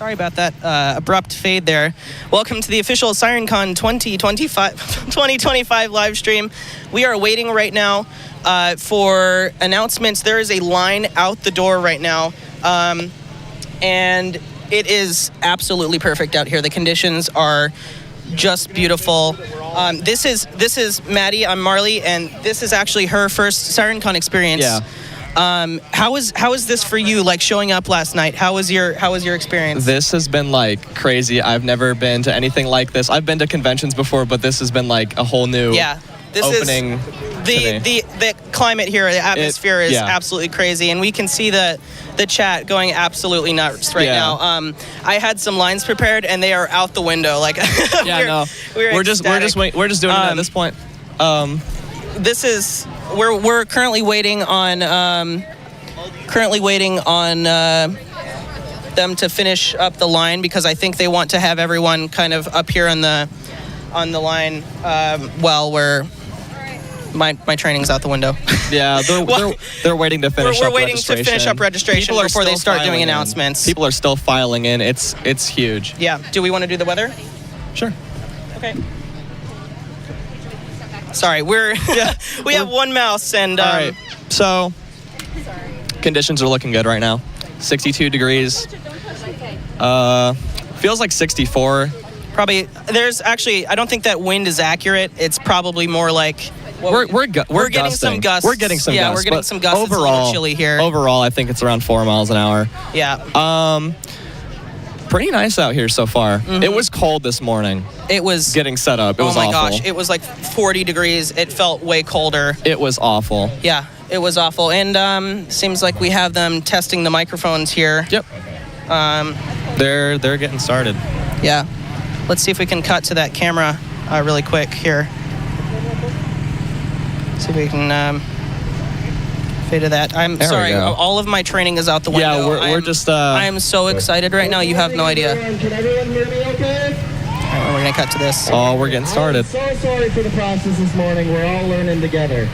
Sorry about that abrupt fade there. Welcome to the official SirenCon 2025 live stream. We are waiting right now for announcements. There is a line out the door right now, and it is absolutely perfect out here. The conditions are just beautiful. This is Maddie. I'm Marley, and this is actually her first SirenCon experience. Yeah. How was this for you? Like showing up last night? How was your experience? This has been like crazy. I've never been to anything like this. I've been to conventions before, but this has been like a whole new opening. The climate here, the atmosphere is absolutely crazy, and we can see the chat going absolutely nuts right now. I had some lines prepared, and they are out the window. Like we're just doing it at this point. We're currently waiting on them to finish up the line, because I think they want to have everyone kind of up here on the line while my training's out the window. Yeah, they're waiting to finish up registration. We're waiting to finish up registration before they start doing announcements. People are still filing in. It's huge. Yeah. Do we want to do the weather? Sure. Okay. Sorry, we have one mouse, and all right. So conditions are looking good right now. 62 degrees. Feels like 64. Probably. There's actually, I don't think that wind is accurate. It's probably more like we're getting some gusts. We're getting some gusts. Yeah, we're getting some gusts. Overall, it's a little chilly here. Overall, I think it's around 4 miles an hour. Yeah. Pretty nice out here so far. Mm-hmm. It was cold this morning. It was getting set up. It was awful. Oh my gosh, it was like 40 degrees. It felt way colder. It was awful. Yeah, it was awful. And seems like we have them testing the microphones here. Yep. They're getting started. Yeah. Let's see if we can cut to that camera really quick here. See if we can fade to that. I'm sorry, all of my training is out the window. Yeah, we're just... I am so excited right now, you have no idea. Can everyone hear me okay? All right, we're going to cut to this. Oh, we're getting started. I'm so sorry for the process this morning. We're all learning together.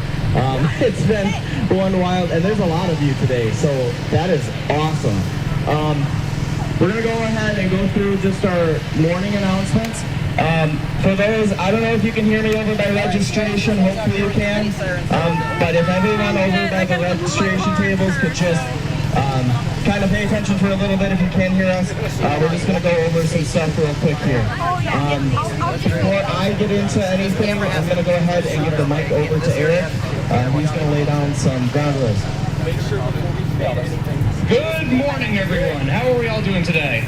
It's been one wild, and there's a lot of you today, so that is awesome. We're going to go ahead and go through just our morning announcements. For those, I don't know if you can hear me over by registration, hopefully you can. But if everyone over by the registration tables could just kind of pay attention for a little bit if you can hear us. We're just going to go over some stuff real quick here. Before I get into anything, I'm going to go ahead and give the mic over to Eric. He's going to lay down some ground rules. Good morning, everyone. How are we all doing today?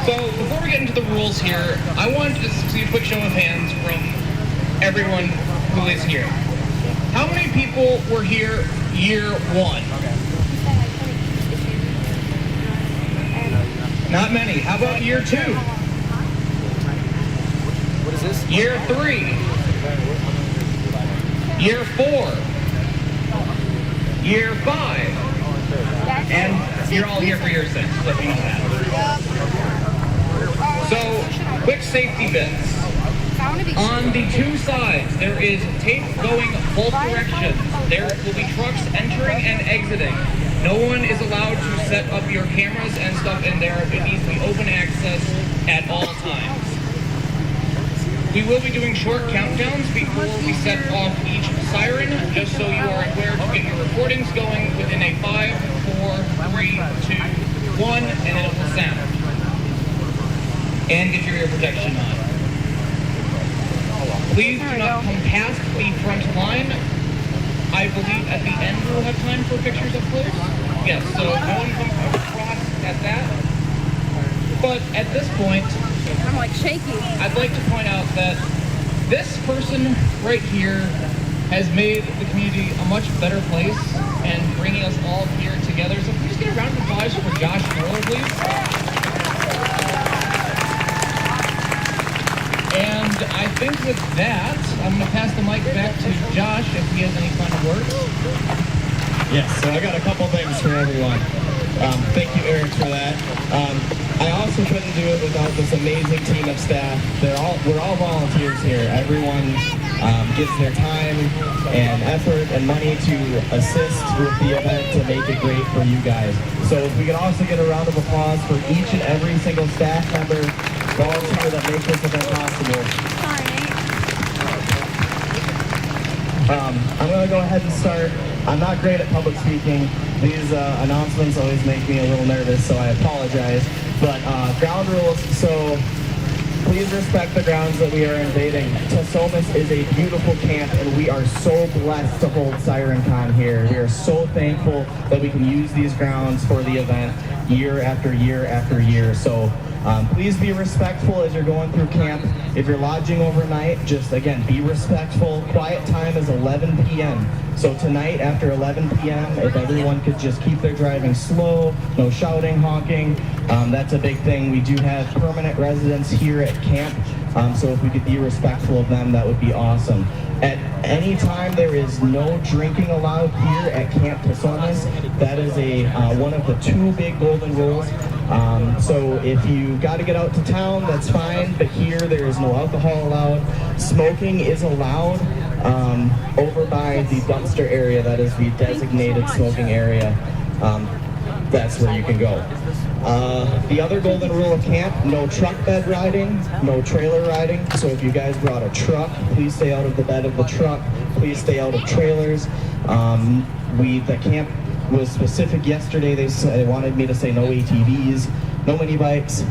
So, before we get into the rules here, I wanted to see a quick show of hands from everyone who is here. How many people were here year one? Not many. How about year two? What is this? Year three. Year 4. Year 5. And you're all here for year 6. Let me know that. So, quick safety bits. On the two sides, there is tape going both directions. There will be trucks entering and exiting. No one is allowed to set up your cameras and stuff in there. It needs to be open access at all times. We will be doing short countdowns before we set off each siren, just so you are aware to get your recordings going within a 5, 4, 3, 2, 1, and then it will sound. And get your ear protection on. Please do not come past the front line. I believe at the end we'll have time for pictures up close. Yes, so no one comes across at that. But at this point, I'm like shaky. I'd like to point out that this person right here has made the community a much better place and bringing us all here together. So please get a round of applause for Josh Norrell, please. And I think with that, I'm going to pass the mic back to Josh if he has any final words. Yes, so I got a couple things for everyone. Thank you, Eric, for that. I also couldn't do it without this amazing team of staff. We're all volunteers here. Everyone gives their time and effort and money to assist with the event to make it great for you guys. So if we could also get a round of applause for each and every single staff member, volunteer that make this event possible. I'm going to go ahead and start. I'm not great at public speaking. These announcements always make me a little nervous, so I apologize. But ground rules, so please respect the grounds that we are invading. Tosomas is a beautiful camp, and we are so blessed to hold SirenCon here. We are so thankful that we can use these grounds for the event year after year after year. So please be respectful as you're going through camp. If you're lodging overnight, just again, be respectful. Quiet time is 11 p.m. So tonight after 11 p.m., if everyone could just keep their driving slow, no shouting, honking, that's a big thing. We do have permanent residents here at camp, so if we could be respectful of them, that would be awesome. At any time, there is no drinking allowed here at Camp Tosomas. That is one of the 2 big golden rules. So if you got to get out to town, that's fine, but here there is no alcohol allowed. Smoking is allowed over by the dumpster area. That is the designated smoking area. That's where you can go. The other golden rule of camp, no truck bed riding, no trailer riding. So if you guys brought a truck, please stay out of the bed of the truck. Please stay out of trailers. The camp was specific yesterday. They wanted me to say no ATVs, no mini bikes.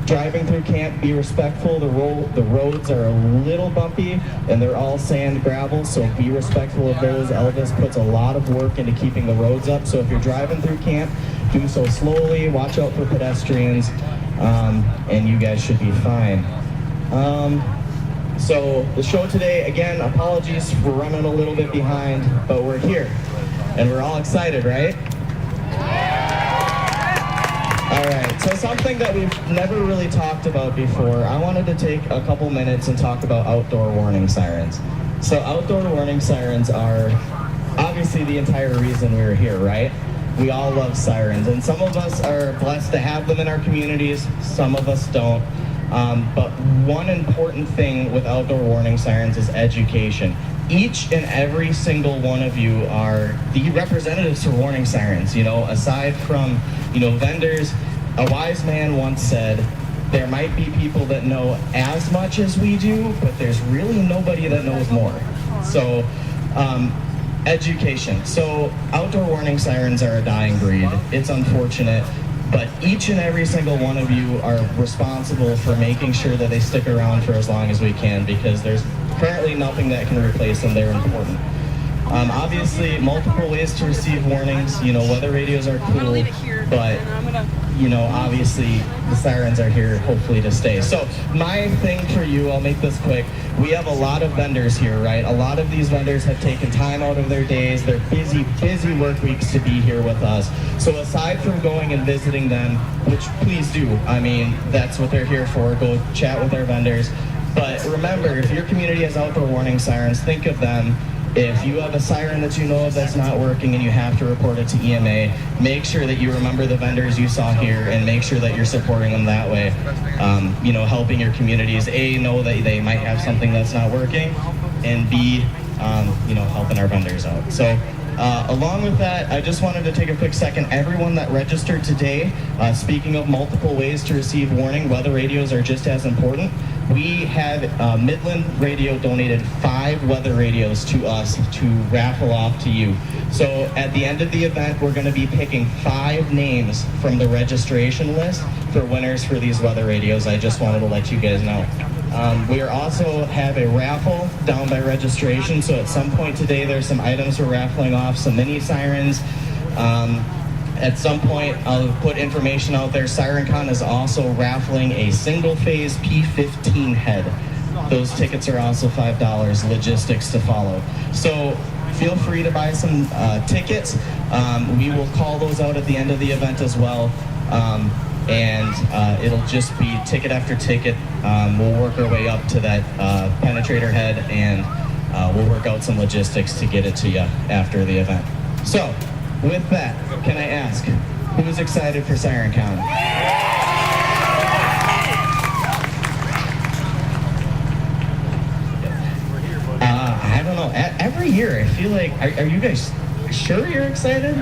Driving through camp, be respectful. The roads are a little bumpy, and they're all sand gravel, so be respectful of those. Elvis puts a lot of work into keeping the roads up, so if you're driving through camp, do so slowly, watch out for pedestrians, and you guys should be fine. So the show today, again, apologies for running a little bit behind, but we're here, and we're all excited, right? All right, so something that we've never really talked about before, I wanted to take a couple minutes and talk about outdoor warning sirens. So outdoor warning sirens are obviously the entire reason we're here, right? We all love sirens, and some of us are blessed to have them in our communities, some of us don't. But one important thing with outdoor warning sirens is education. Each and every single one of you are the representatives for warning sirens. You know, aside from, vendors, a wise man once said, there might be people that know as much as we do, but there's really nobody that knows more. So, education. So, outdoor warning sirens are a dying breed. It's unfortunate, but each and every single one of you are responsible for making sure that they stick around for as long as we can, because there's currently nothing that can replace them. They're important. Obviously, multiple ways to receive warnings. Weather radios are cool, but obviously the sirens are here hopefully to stay. So my thing for you, I'll make this quick. We have a lot of vendors here, right? A lot of these vendors have taken time out of their days. They're busy work weeks to be here with us. So aside from going and visiting them, which please do, that's what they're here for. Go chat with our vendors. But remember, if your community has outdoor warning sirens, think of them. If you have a siren that you know of that's not working and you have to report it to EMA, make sure that you remember the vendors you saw here and make sure that you're supporting them that way. Helping your communities, A, know that they might have something that's not working, and B, helping our vendors out. So along with that, I just wanted to take a quick second. Everyone that registered today, speaking of multiple ways to receive warning, weather radios are just as important. We had Midland Radio donated 5 weather radios to us to raffle off to you. So at the end of the event, we're going to be picking 5 names from the registration list for winners for these weather radios. I just wanted to let you guys know. We also have a raffle down by registration, so at some point today there's some items we're raffling off, some mini sirens. At some point, I'll put information out there. SirenCon is also raffling a single-phase P15 head. Those tickets are also $5, logistics to follow. So feel free to buy some tickets. We will call those out at the end of the event as well. And it'll just be ticket after ticket. We'll work our way up to that penetrator head, and we'll work out some logistics to get it to you after the event. So, with that, can I ask, who's excited for SirenCon? every year I feel like, are you guys sure you're excited?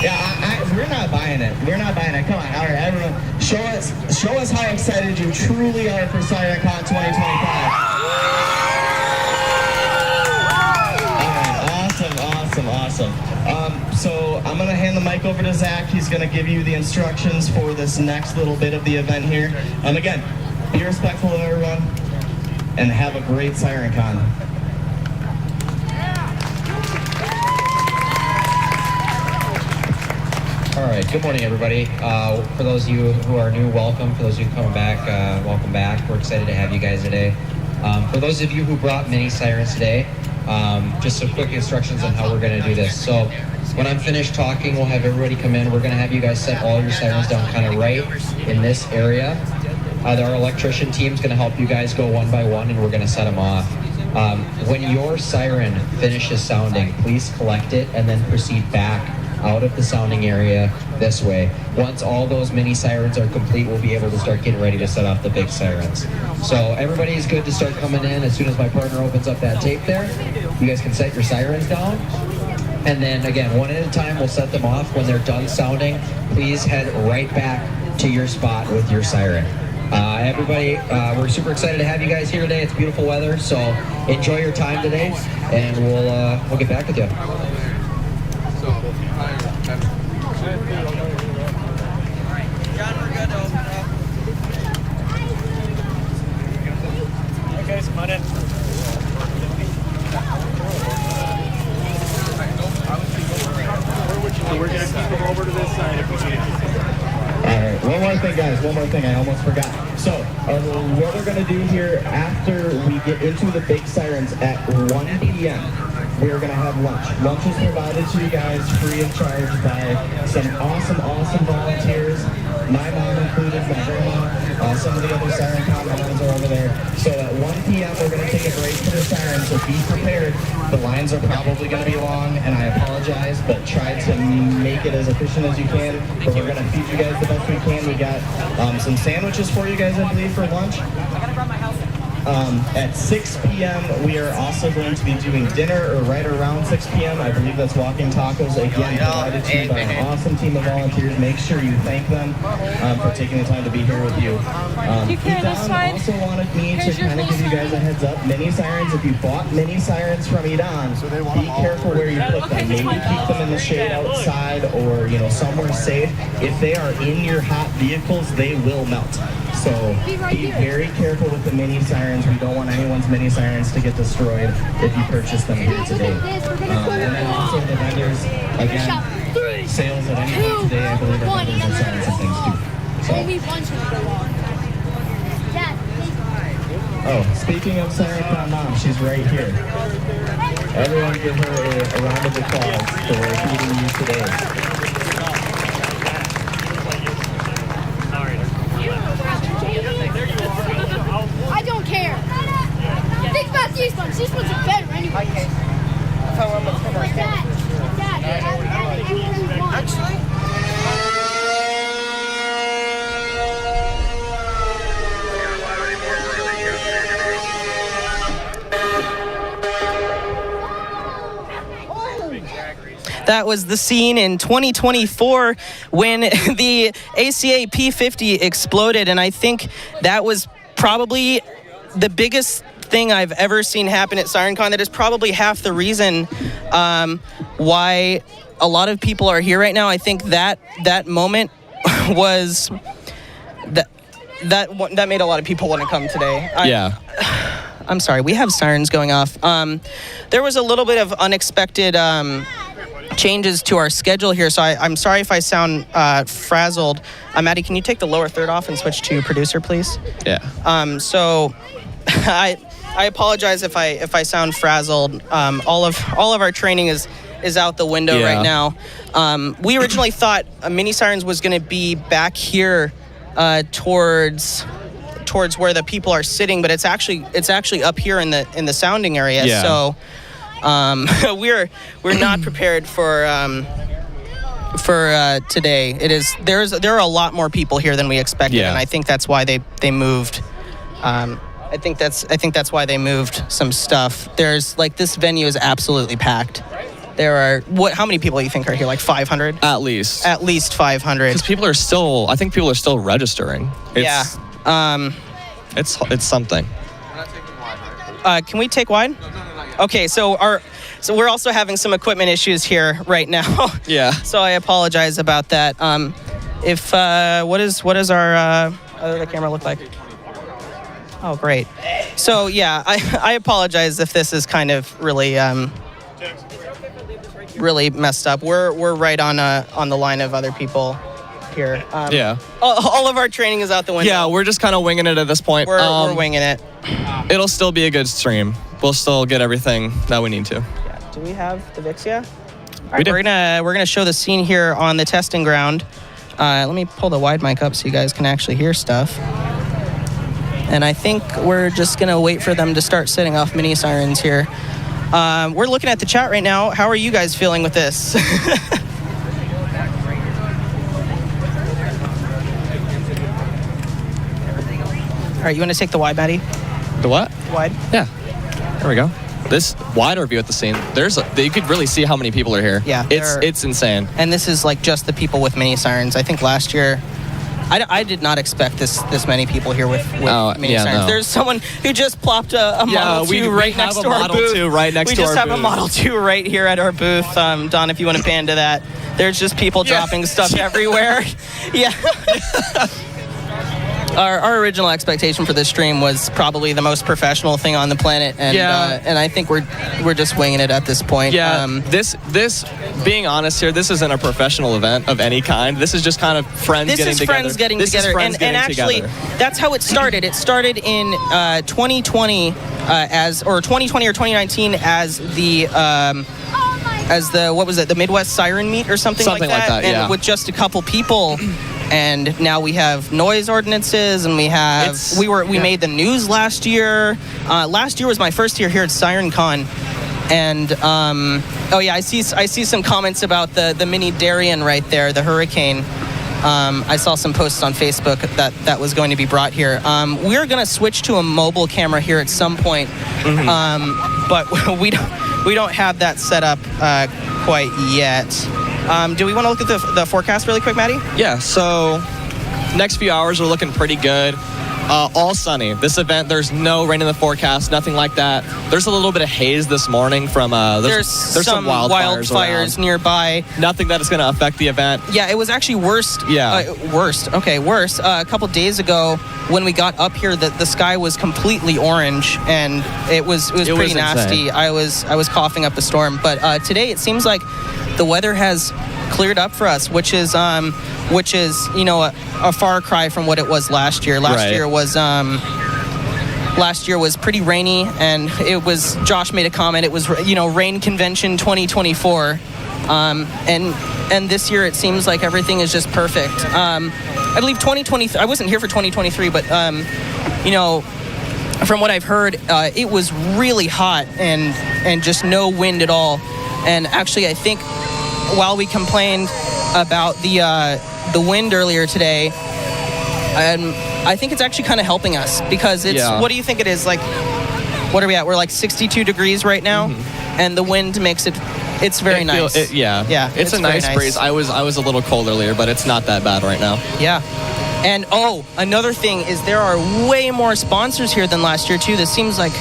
Yeah, we're not buying it. We're not buying it. Come on, all right, everyone, show us how excited you truly are for SirenCon 2025. Awesome. So I'm gonna hand the mic over to Zach. He's gonna give you the instructions for this next little bit of the event here. Again, be respectful of everyone and have a great SirenCon. All right, good morning, everybody. For those of you who are new, welcome. For those of you coming back, welcome back. We're excited to have you guys today. For those of you who brought mini sirens today, just some quick instructions on how we're going to do this. So when I'm finished talking, we'll have everybody come in. We're going to have you guys set all your sirens down kind of right in this area. Our electrician team is going to help you guys go one by one, and we're going to set them off. When your siren finishes sounding, please collect it and then proceed back out of the sounding area this way. Once all those mini sirens are complete, we'll be able to start getting ready to set off the big sirens. So everybody's good to start coming in. As soon as my partner opens up that tape there, you guys can set your sirens down. And then again, one at a time, we'll set them off. When they're done sounding, please head right back to your spot with your siren. Everybody, we're super excited to have you guys here today. It's beautiful weather, so enjoy your time today, and we'll get back with you. John, we're good to open up. Okay, guys, come on in. So we're going to keep them over to this side if we can. Alright, one more thing, guys. One more thing. I almost forgot. So, what we're going to do here after we get into the big sirens at 1 p.m., we're going to have lunch. Lunch is provided to you guys free of charge by some awesome volunteers. My mom included, my grandma, some of the other SirenCon moms are over there. So at 1 p.m. we're going to take a break for the sirens, so be prepared. The lines are probably going to be long, and I apologize, but try to make it as efficient as you can. But we're going to feed you guys the best we can. We got some sandwiches for you guys, I believe, for lunch. At 6 p.m. we are also going to be doing dinner, or right around 6 p.m. I believe that's Walking Tacos, again provided to you by an awesome team of volunteers. Make sure you thank them for taking the time to be here with you. Edan also wanted me to kind of give you guys a heads up. Mini sirens, if you bought mini sirens from Edan, be careful where you put them. Maybe keep them in the shade outside, or somewhere safe. If they are in your hot vehicles, they will melt. So be very careful with the mini sirens. We don't want anyone's mini sirens to get destroyed if you purchase them here today. And then also the vendors, again, sales at any point today, I believe, are vendors and sirens and things too. Oh, speaking of SirenCon mom, she's right here. Everyone give her a round of applause for feeding you today. I don't care. Think about these ones. These ones are better anyway. Like that. Actually. That was the scene in 2024 when the ACA P50 exploded, and I think that was probably the biggest thing I've ever seen happen at SirenCon. That is probably half the reason why a lot of people are here right now. I think that moment was that made a lot of people want to come today. I'm sorry, we have sirens going off. There was a little bit of unexpected changes to our schedule here, so I'm sorry if I sound frazzled. Maddie, can you take the lower third off and switch to producer, please? Yeah. So I apologize if I sound frazzled. All of our training is out the window right now. We originally thought mini sirens was going to be back here towards where the people are sitting, but it's actually up here in the sounding area. Yeah. So we're not prepared for today. There are a lot more people here than we expected, and I think that's why they moved I think that's why they moved some stuff. There's like this venue is absolutely packed. There are how many people you think are here? Like 500? At least 500. Because I think people are still registering. Yeah. It's something. Can we take wide? Okay, so we're also having some equipment issues here right now. Yeah. So I apologize about that. What does our other camera look like? Oh, great. So yeah, I apologize if this is kind of really really messed up. We're right on the line of other people here. Yeah. All of our training is out the window. Yeah, we're just kind of winging it at this point. We're winging it. It'll still be a good stream. We'll still get everything that we need to. Yeah. Do we have the Vixia? All right, we're gonna show the scene here on the testing ground. Let me pull the wide mic up so you guys can actually hear stuff. And I think we're just gonna wait for them to start setting off mini sirens here. We're looking at the chat right now. How are you guys feeling with this? All right, you want to take the wide, Maddie? The what? Wide. Yeah. There we go. This wider view at the scene. You could really see how many people are here. Yeah. It's insane. And this is like just the people with mini sirens. I think last year, I did not expect this many people here with mini sirens. No. There's someone who just plopped a Model 2 right next to our booth. We just have a Model 2 right here at our booth. Don, if you want to pan to that. There's just people dropping stuff everywhere. Yeah. Our original expectation for this stream was probably the most professional thing on the planet, and I think we're just winging it at this point. Yeah, this being honest here, this isn't a professional event of any kind. This is just kind of friends getting together. And actually, that's how it started. It started in 2020 or 2019 as the what was it? The Midwest Siren Meet or something like that. And with just a couple people. And now we have noise ordinances, and we made the news last year. Last year was my first year here at SirenCon, and I see some comments about the mini Darien right there, the Hurricane. I saw some posts on Facebook that was going to be brought here. We're going to switch to a mobile camera here at some point, but we don't have that set up quite yet. Do we want to look at the forecast really quick, Maddie? Yeah, so next few hours are looking pretty good. All sunny. This event, there's no rain in the forecast, nothing like that. There's a little bit of haze this morning from there's some wildfires nearby. Nothing that is going to affect the event. Yeah, it was actually worse. Yeah. Worse. A couple days ago when we got up here, the sky was completely orange, and it was pretty nasty. I was coughing up a storm, but today it seems like the weather has cleared up for us, which is a far cry from what it was last year. Last year was pretty rainy, and it was, Josh made a comment, it was rain convention 2024, and this year it seems like everything is just perfect. I believe 2023, I wasn't here for 2023, but from what I've heard, it was really hot and just no wind at all. And actually, I think while we complained about the wind earlier today, I think it's actually kind of helping us, because it's, what do you think it is? Like, what are we at? We're like 62 degrees right now, and the wind makes it's very nice. It's a nice breeze. I was a little cold earlier, but it's not that bad right now. Yeah. And another thing is there are way more sponsors here than last year too. This seems like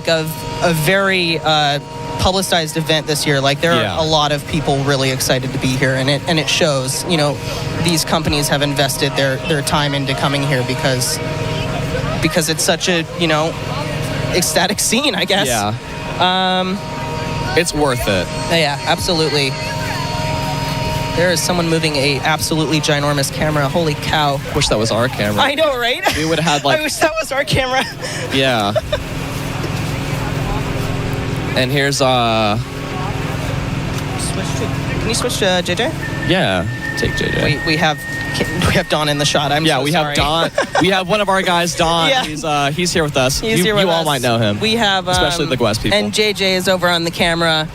a very publicized event this year. Like, there are a lot of people really excited to be here, and it shows. These companies have invested their time into coming here because it's such a ecstatic scene, I guess. It's worth it. Yeah, absolutely. There is someone moving a absolutely ginormous camera. Holy cow. Wish that was our camera. I know, right? We would have had I wish that was our camera. Yeah. And here's Can you switch to JJ? Yeah, take JJ. We have Don in the shot. We have Don. We have one of our guys, Don. Yeah. He's here with us. You all might know him. We have especially the West people. And JJ is over on the camera,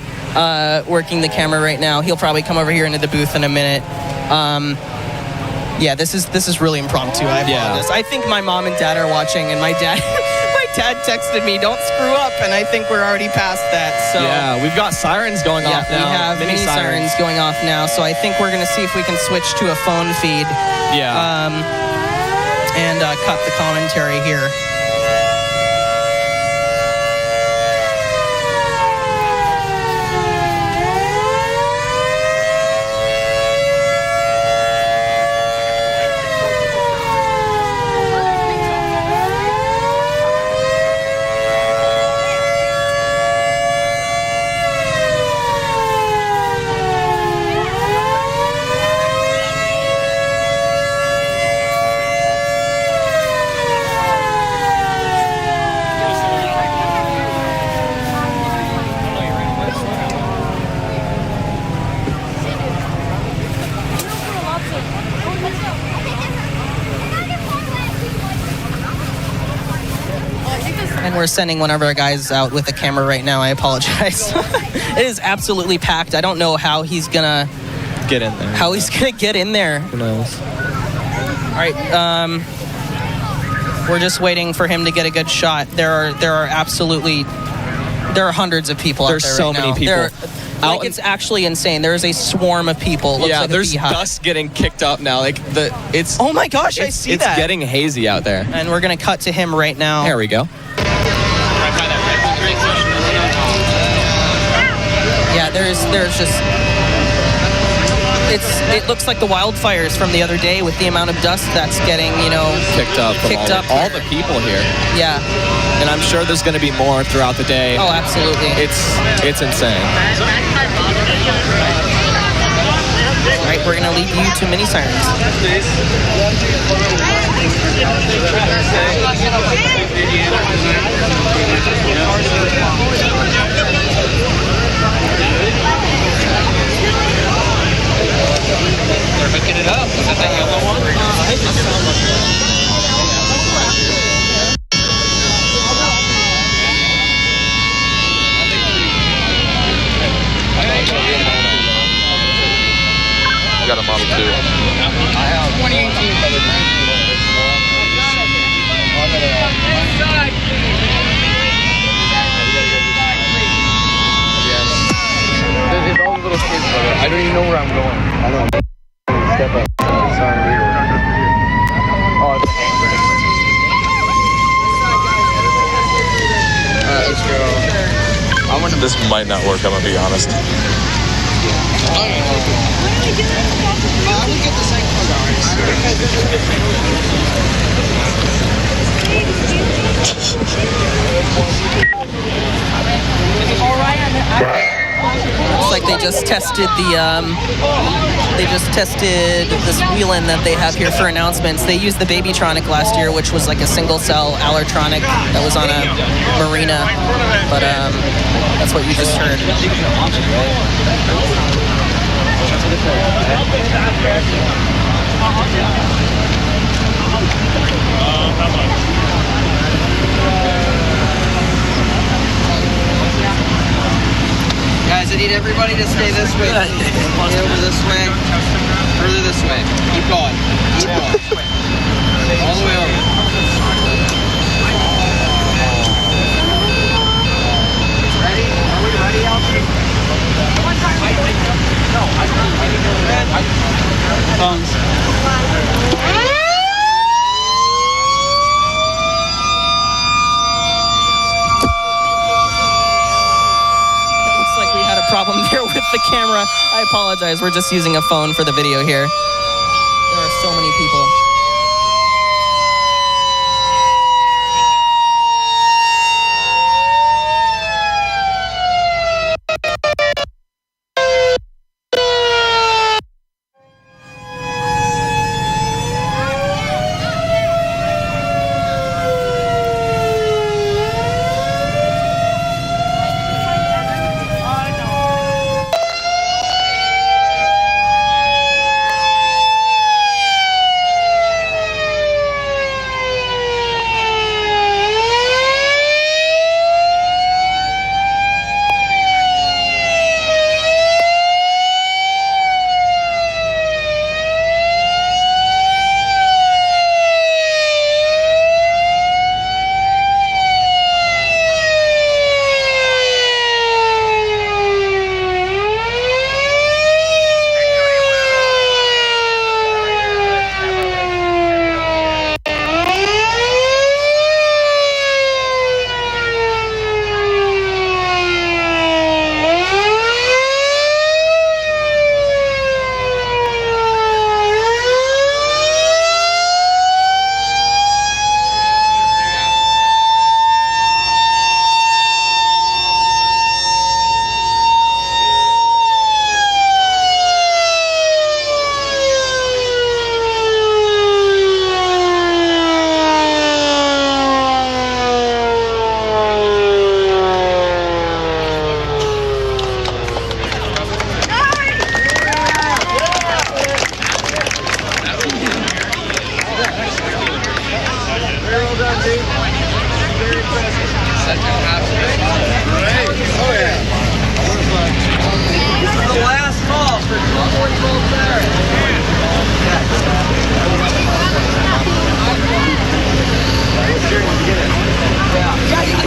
working the camera right now. He'll probably come over here into the booth in a minute. This is really impromptu. I apologize. I think my mom and dad are watching, and my dad dad texted me, don't screw up, and I think we're already past that. So yeah, we've got sirens going off now. We have mini sirens going off now, so I think we're going to see if we can switch to a phone feed. Yeah. And cut the commentary here. And we're sending one of our guys out with a camera right now. I apologize. It is absolutely packed. I don't know how he's gonna get in there. How he's gonna get in there. Who knows? All right. We're just waiting for him to get a good shot. There are hundreds of people out there. There's so many people. It's actually insane. There is a swarm of people. It looks like there's dust getting kicked up now. It's. Oh my gosh! I see that. It's getting hazy out there. And we're gonna cut to him right now. There we go. Yeah, there's just. It looks like the wildfires from the other day with the amount of dust that's getting, kicked up. All the people here. Yeah. And I'm sure there's going to be more throughout the day. Oh, absolutely. It's insane. All right, we're going to lead you to mini sirens. They're hooking it up. Is that the yellow one? I got a Model 2. I have 2018 for the 19. It's all the little kids, brother. I don't even know where I'm going. I don't know. Step up. Sorry. Oh, it's Alright, let's go. This might not work, I'm gonna be honest. Looks like they just tested this wheel-in that they have here for announcements. They used the Babytronic last year, which was like a single-cell Allertronic that was on a marina, but that's what you just heard. Guys, I need everybody to stay this way. Stay over this way. Further this way. Keep going. Keep going. All the way over. Ready? Are we ready, Alfie? Problem there with the camera. I apologize. We're just using a phone for the video here. There are so many people.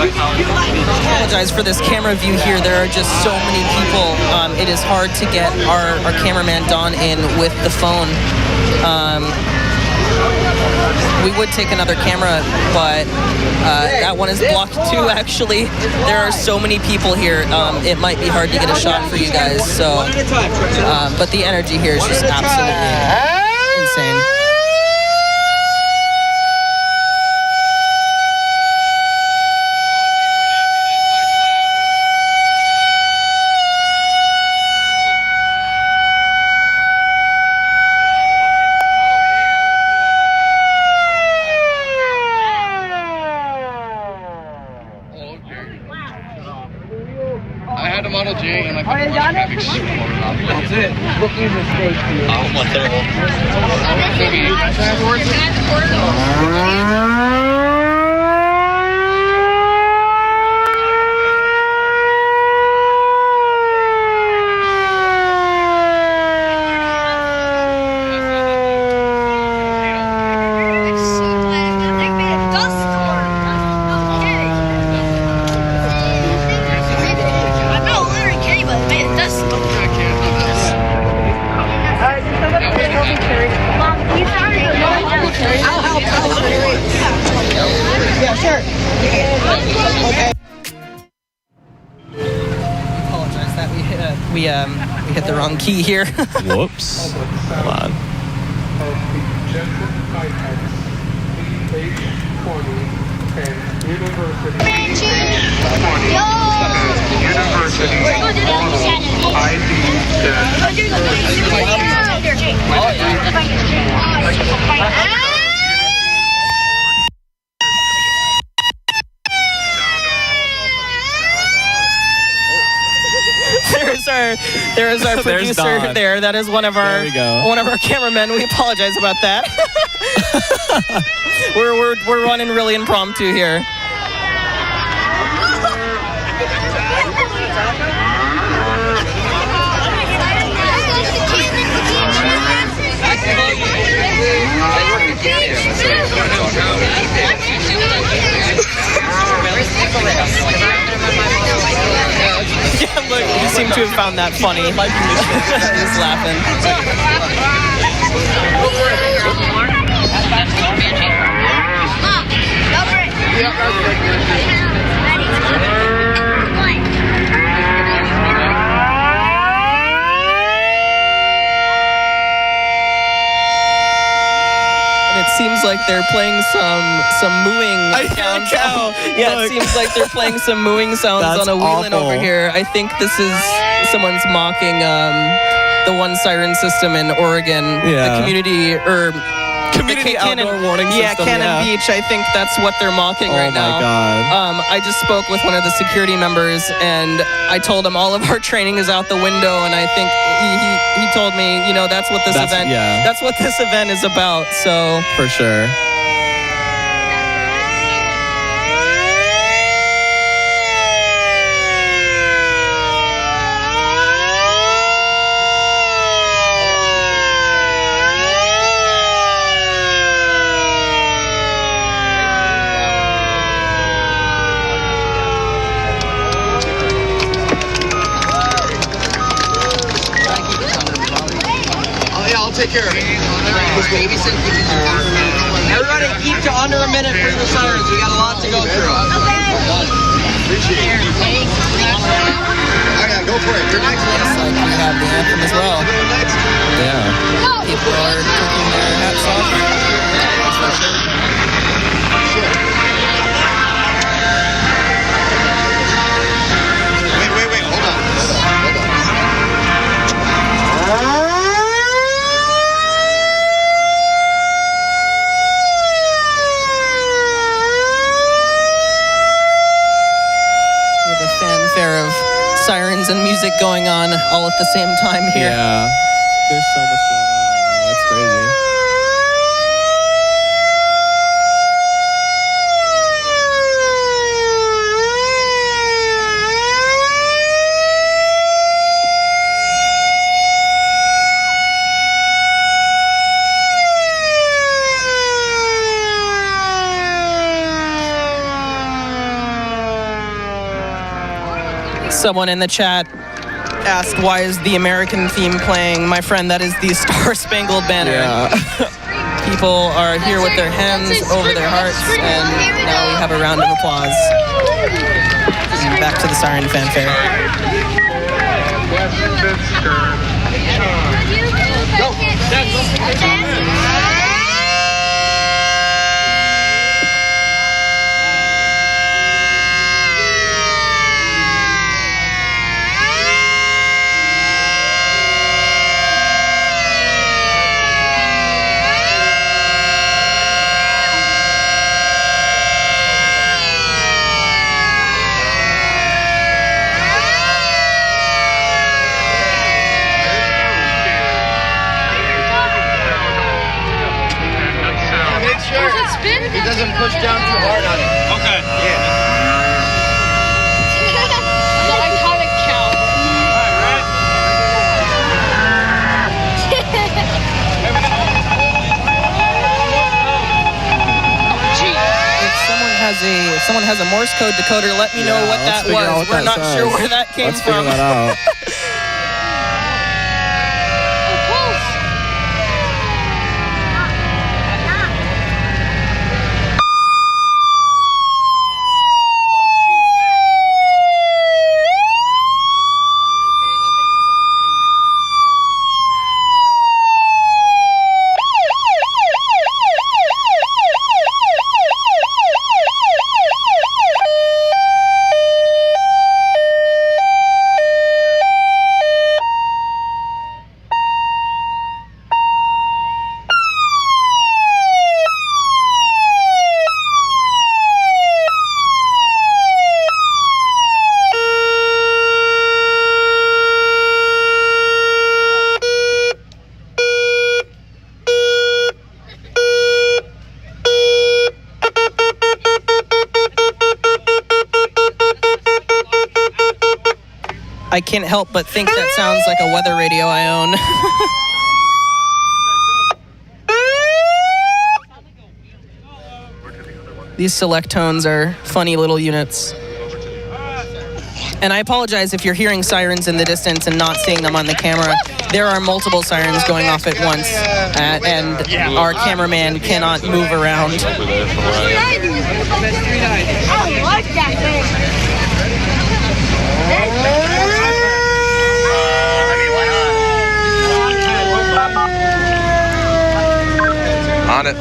Apologize for this camera view here. There are just so many people. It is hard to get our cameraman Don in with the phone. We would take another camera, but that one is blocked too, actually. There are so many people here. It might be hard to get a shot for you guys. So, but the energy here is just absolutely insane. That's it. Booking mistake for you. Oh, what terrible. Yeah, sure. Okay. Apologize that we hit the wrong key here. Whoops. Hold on. There is our producer there. That is one of our cameramen. We apologize about that. we're running really impromptu here. Yeah, look, you seem to have found that funny. He's laughing. It seems like they're playing some mooing sounds. Yeah, it seems like they're playing some mooing sounds on a wheelin' over here. I think this is someone's mocking the one siren system in Oregon. Yeah. The community outdoor warning system. Yeah, Cannon Beach. I think that's what they're mocking right now. Oh my God. I just spoke with one of the security members, and I told him all of our training is out the window, and I think he told me, you know, that's what this event is about. So for sure. Take care of it. Everybody keep to under a minute for the sirens. We got a lot to go through. Appreciate it. Okay, go for it. You're next. Looks like we have the anthem as well. Yeah. People are taking their hats off. Wait. Hold on. Of sirens and music going on all at the same time here. Yeah, there's so much going on right now. That's crazy. Someone in the chat asked, why is the American theme playing? My friend, that is the Star Spangled Banner. Yeah. People are here with their hands over their hearts, and now we have a round of applause. And back to the Siren fanfare. He doesn't push down too hard on it. Okay. Yeah. So I caught a cow. If someone has a Morse code decoder, let me know what that was. We're not sure where that came from. Let's figure that out. I can't help but think that sounds like a weather radio I own. These select tones are funny little units. And I apologize if you're hearing sirens in the distance and not seeing them on the camera. There are multiple sirens going off at once, and our cameraman cannot move around. I like that thing. On it.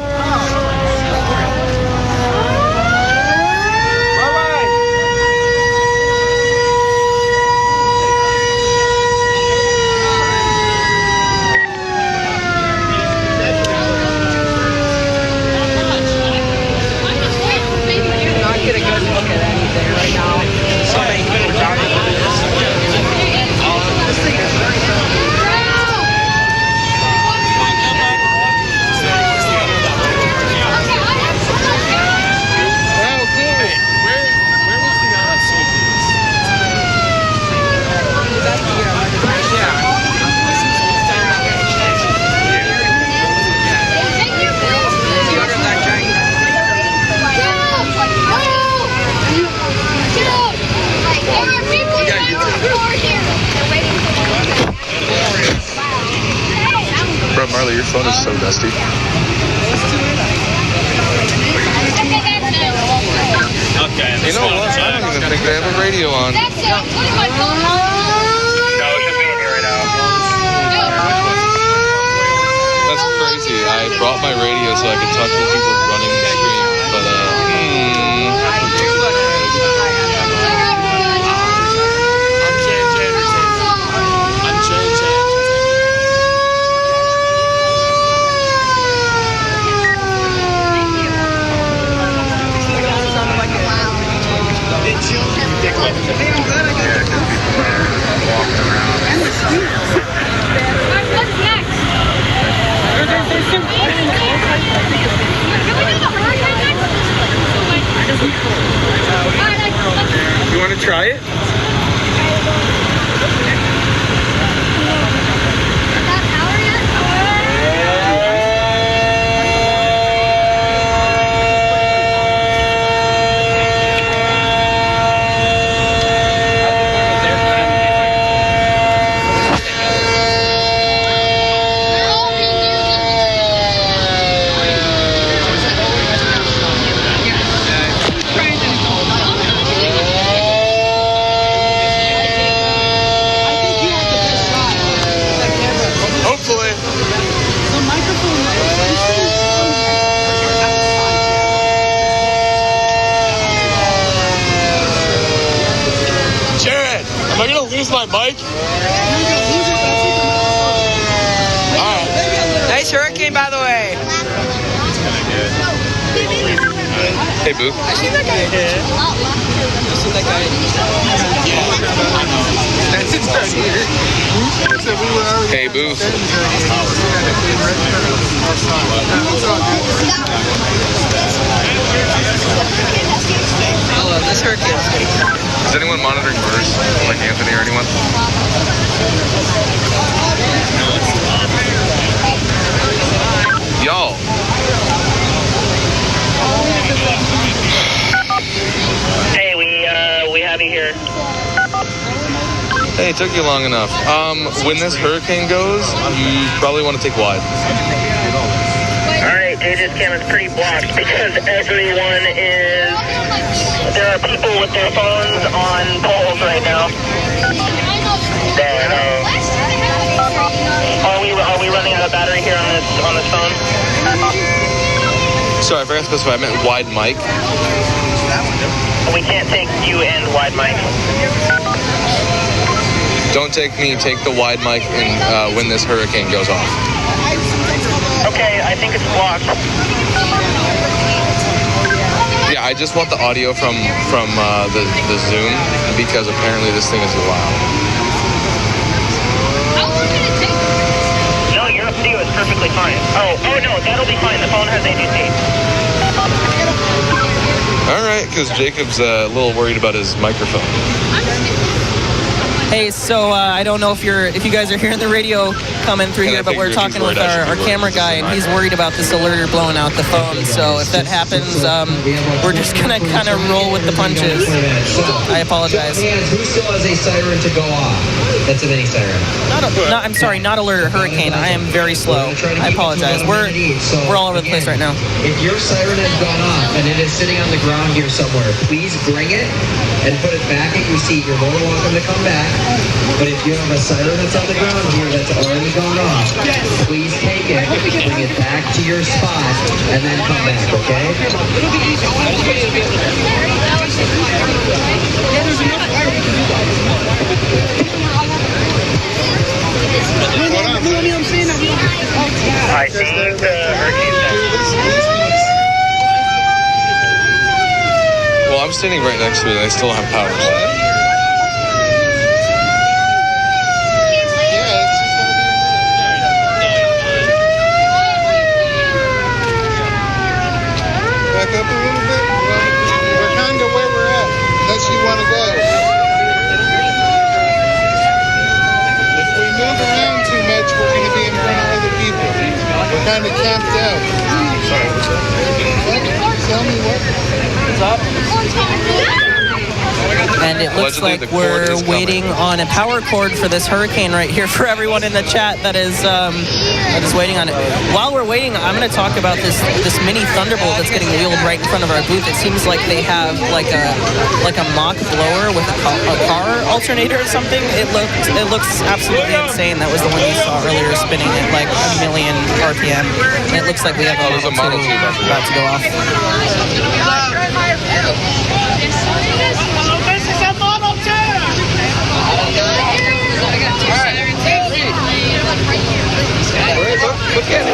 Marley, your phone is so dusty. Okay. You know what? I don't even think they have a radio on. That's it. What am I going on? No, it's just me and you right now. That's crazy. I brought my radio so I could talk to the people running the stream, but What's next? Nice hurricane, by the way. Hey, Boo. I seen that guy. I seen that guy. Hey, Boo. Oh, this hurricane. Is anyone monitoring murders? Like Anthony or anyone? Y'all. Hey, we have you here. Hey, it took you long enough. When this hurricane goes, you probably want to take wide. Alright, JJ's camera's pretty blocked because everyone is... There are people with their phones on poles right now. Are we running out of battery here on this phone? Sorry, I forgot to specify. I meant wide mic. We can't take you and wide mic. Don't take me. Take the wide mic and when this hurricane goes off. Okay, I think it's blocked. Yeah, I just want the audio from the Zoom because apparently this thing is loud. No, your video is perfectly fine. Oh no, that'll be fine. The phone has ADC. All right, because Jacob's a little worried about his microphone. Hey, so I don't know if you guys are hearing the radio coming through here, but we're talking with our camera guy, and he's worried about this alerter blowing out the phone. So if that happens, we're just gonna kind of roll with the punches. I apologize. Who still has a siren to go off? That's a mini siren. I'm sorry, not alert hurricane. I am very slow. I apologize. We're all over the place right now. If your siren has gone off and it is sitting on the ground here somewhere, please bring it and put it back at your seat. You're more than welcome to come back. But if you have a siren that's on the ground here that's already gone off, please take it, bring it back to your spot, and then come back, okay? I think the hurricane. Well, I'm standing right next to it and I still have power. Back up a little bit. We're kind of where we're at, unless you want to go. If we move around too much, we're going to be in front of other people. We're kind of camped out. Sorry, what's up? Tell me what's up. And it looks like we're waiting on a power cord for this hurricane right here for everyone in the chat that is waiting on it. While we're waiting, I'm going to talk about this mini Thunderbolt that's getting wheeled right in front of our booth. It seems like they have like a mock blower with a car alternator or something. It looks absolutely insane. That was the one you saw earlier spinning at like 1,000,000 RPM. And it looks like we have a Model 2 about to go off. Look at it.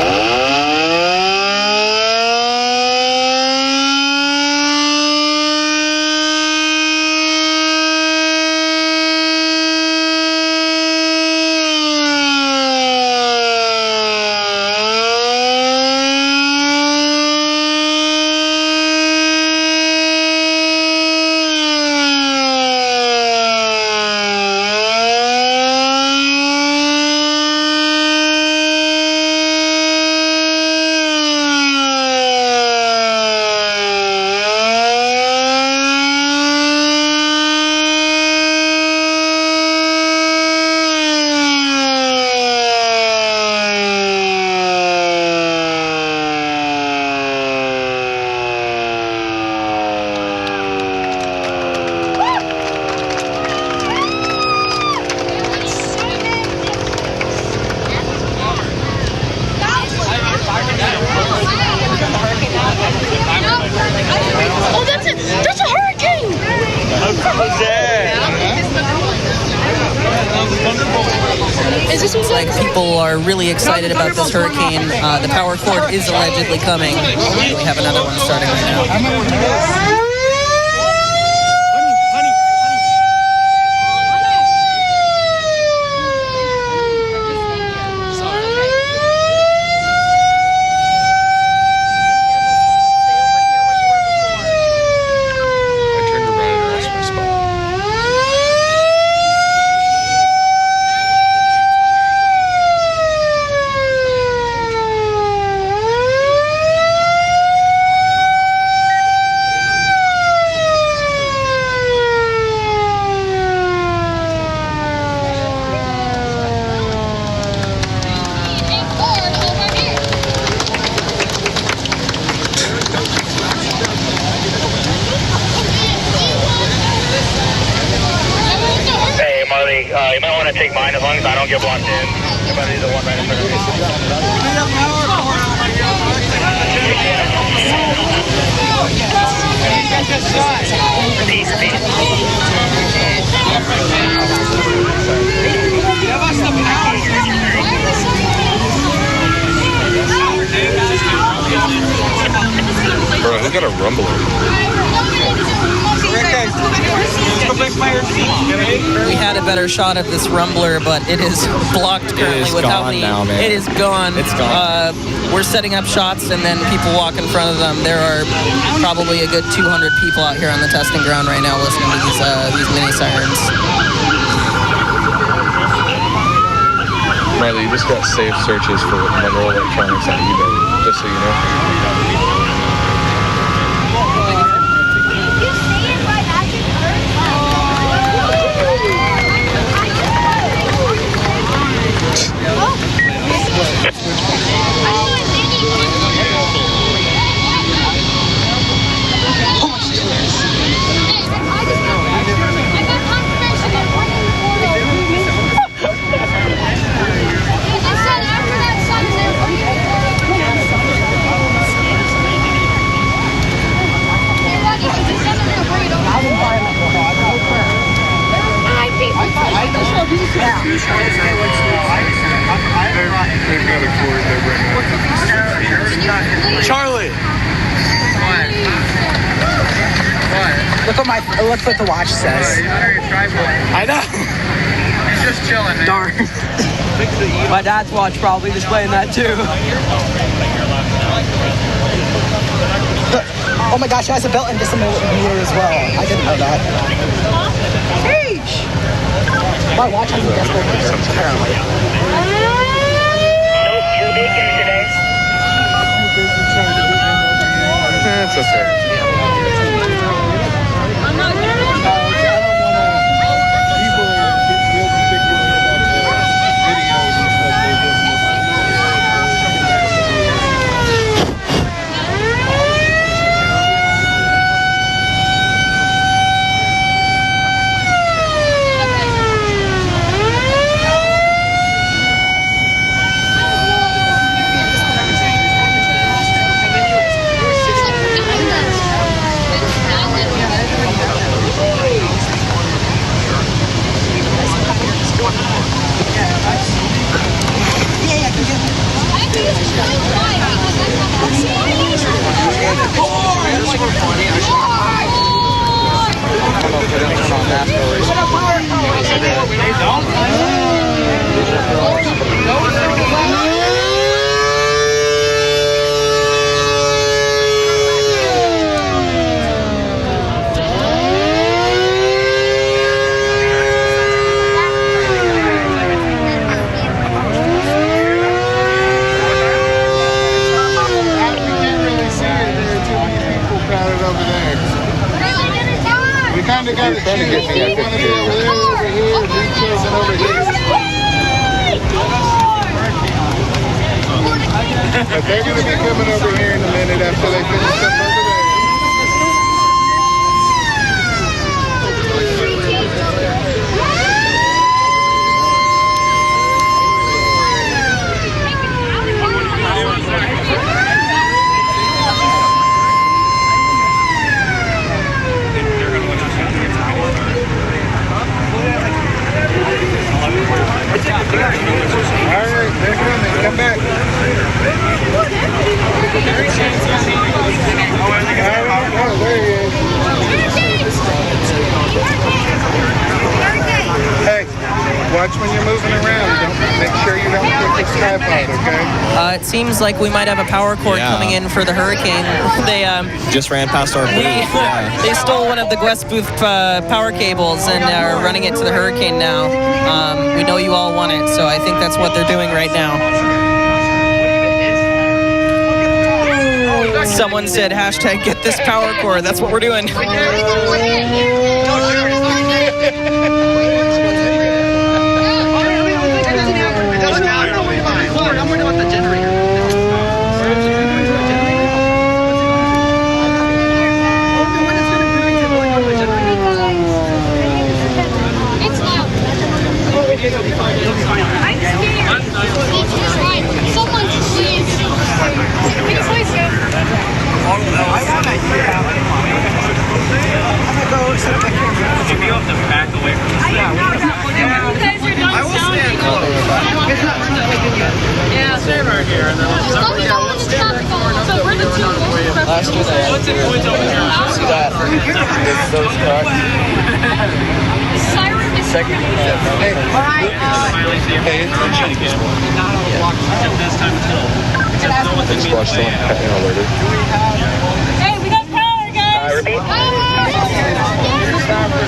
It's like people are really excited about this hurricane. The power cord is allegedly coming. We have another one starting right now. You might want to take mine as long as I don't get blocked in. Everybody's the one right in front of me. Peace, peace. Bro, who got a rumbler? We had a better shot of this rumbler, but it is blocked currently without me. Now, man. It is gone. It's gone. We're setting up shots, and then people walk in front of them. There are probably a good 200 people out here on the testing ground right now listening to these mini sirens. Riley, you just got saved searches for Monroe Electronics on eBay, just so you know. Charlie! Look what the watch says. I know. He's just chilling, man. Darn. My dad's watch probably displaying that too. Oh my gosh, it has a built-in decimal meter as well. I didn't know that. Sheesh! My watch has a decimal meter, apparently. Too big today. It's okay. Kind of got to choose. You want to be over here, be chosen over here. But they're going to be coming over here in a minute after they finish up over there. around. Make sure you don't put the snap out, okay? It seems like we might have a power cord coming in for the hurricane. They just ran past our booth. They stole one of the Guest booth power cables and are running it to the hurricane now. We know you all want it, so I think that's what they're doing right now. Someone said hashtag get this power cord. That's what we're doing.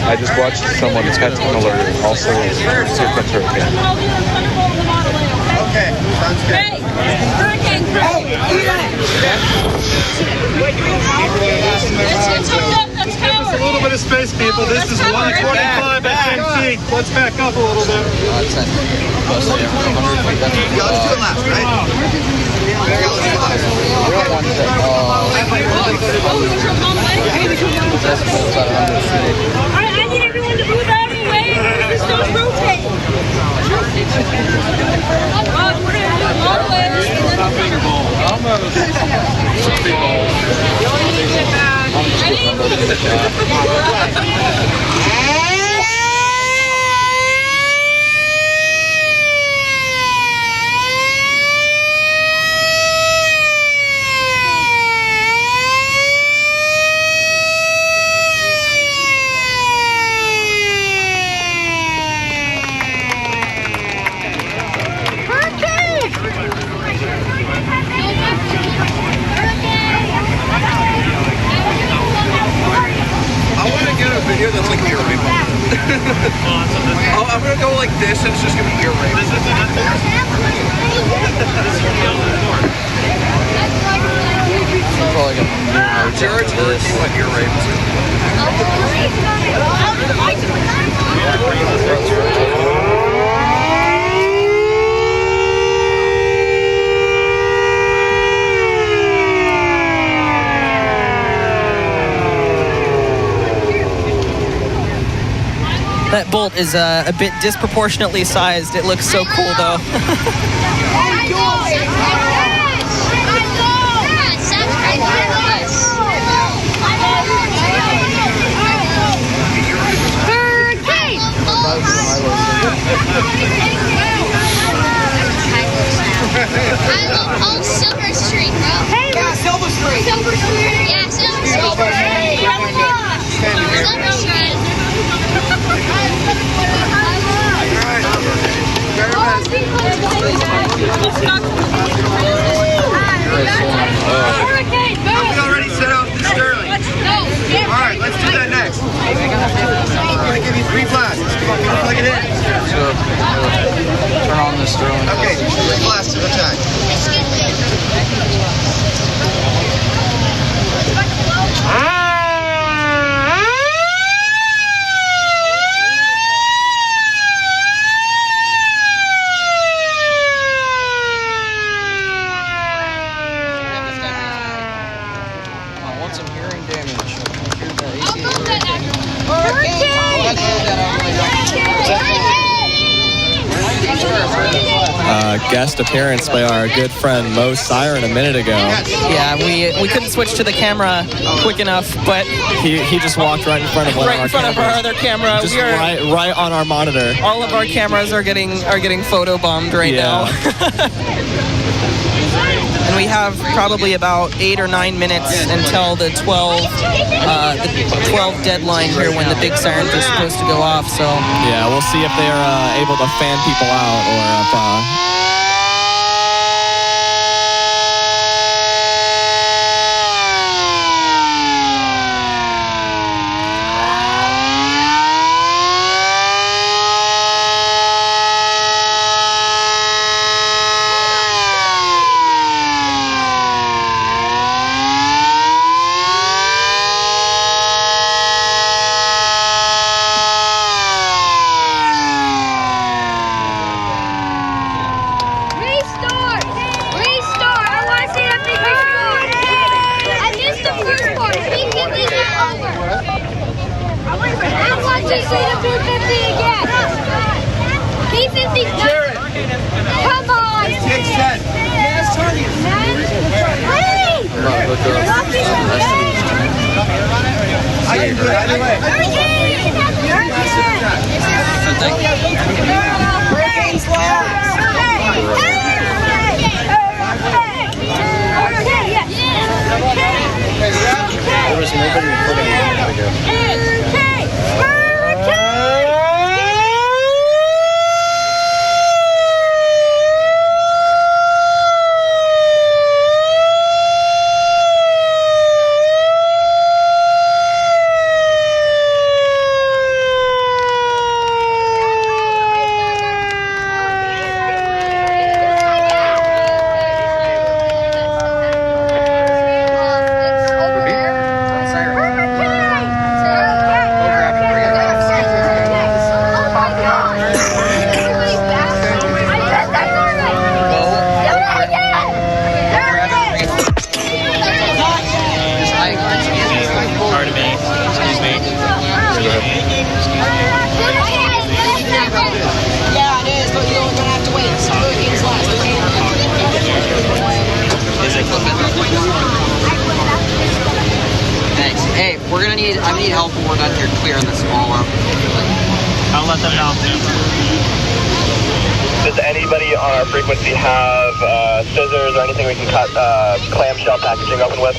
I just watched someone pet alerted. Also, Super Hurricane. Okay, sounds good. Hey, hurricane crew. Let's up that tower. A little bit of space, people. This is 125 FMC. Let's back up a little bit. Let's do it last, right? I need everyone to move out of the way. This don't rotate. We're going to do long legs and then I'm gonna go like this, and it's just gonna be ear rape. Jared's working on ear rape. That bolt is a bit disproportionately sized. It looks so cool, though. Oh, Silver Street, bro. Hey, yeah, Silver Street. Silver Street. Yeah, Silver Street. Silver Street. Silver Street. Hurricane, go! We already set out the Sterling. All right, let's do that next. I'm gonna give you 3 blasts. Come on, plug it in. Turn on the Sterling. Okay, 3 blasts at a time. Guest appearance by our good friend Mo Siren a minute ago. Yeah, we couldn't switch to the camera quick enough, but he just walked right in front of one right in front of our other camera. Just right on our monitor. All of our cameras are getting photo bombed right now. and we have probably about 8 or 9 minutes until the 12 deadline here when the big sirens are supposed to go off. So yeah, we'll see if they're able to fan people out or if. Does anybody on our frequency have scissors or anything we can cut clamshell packaging open with?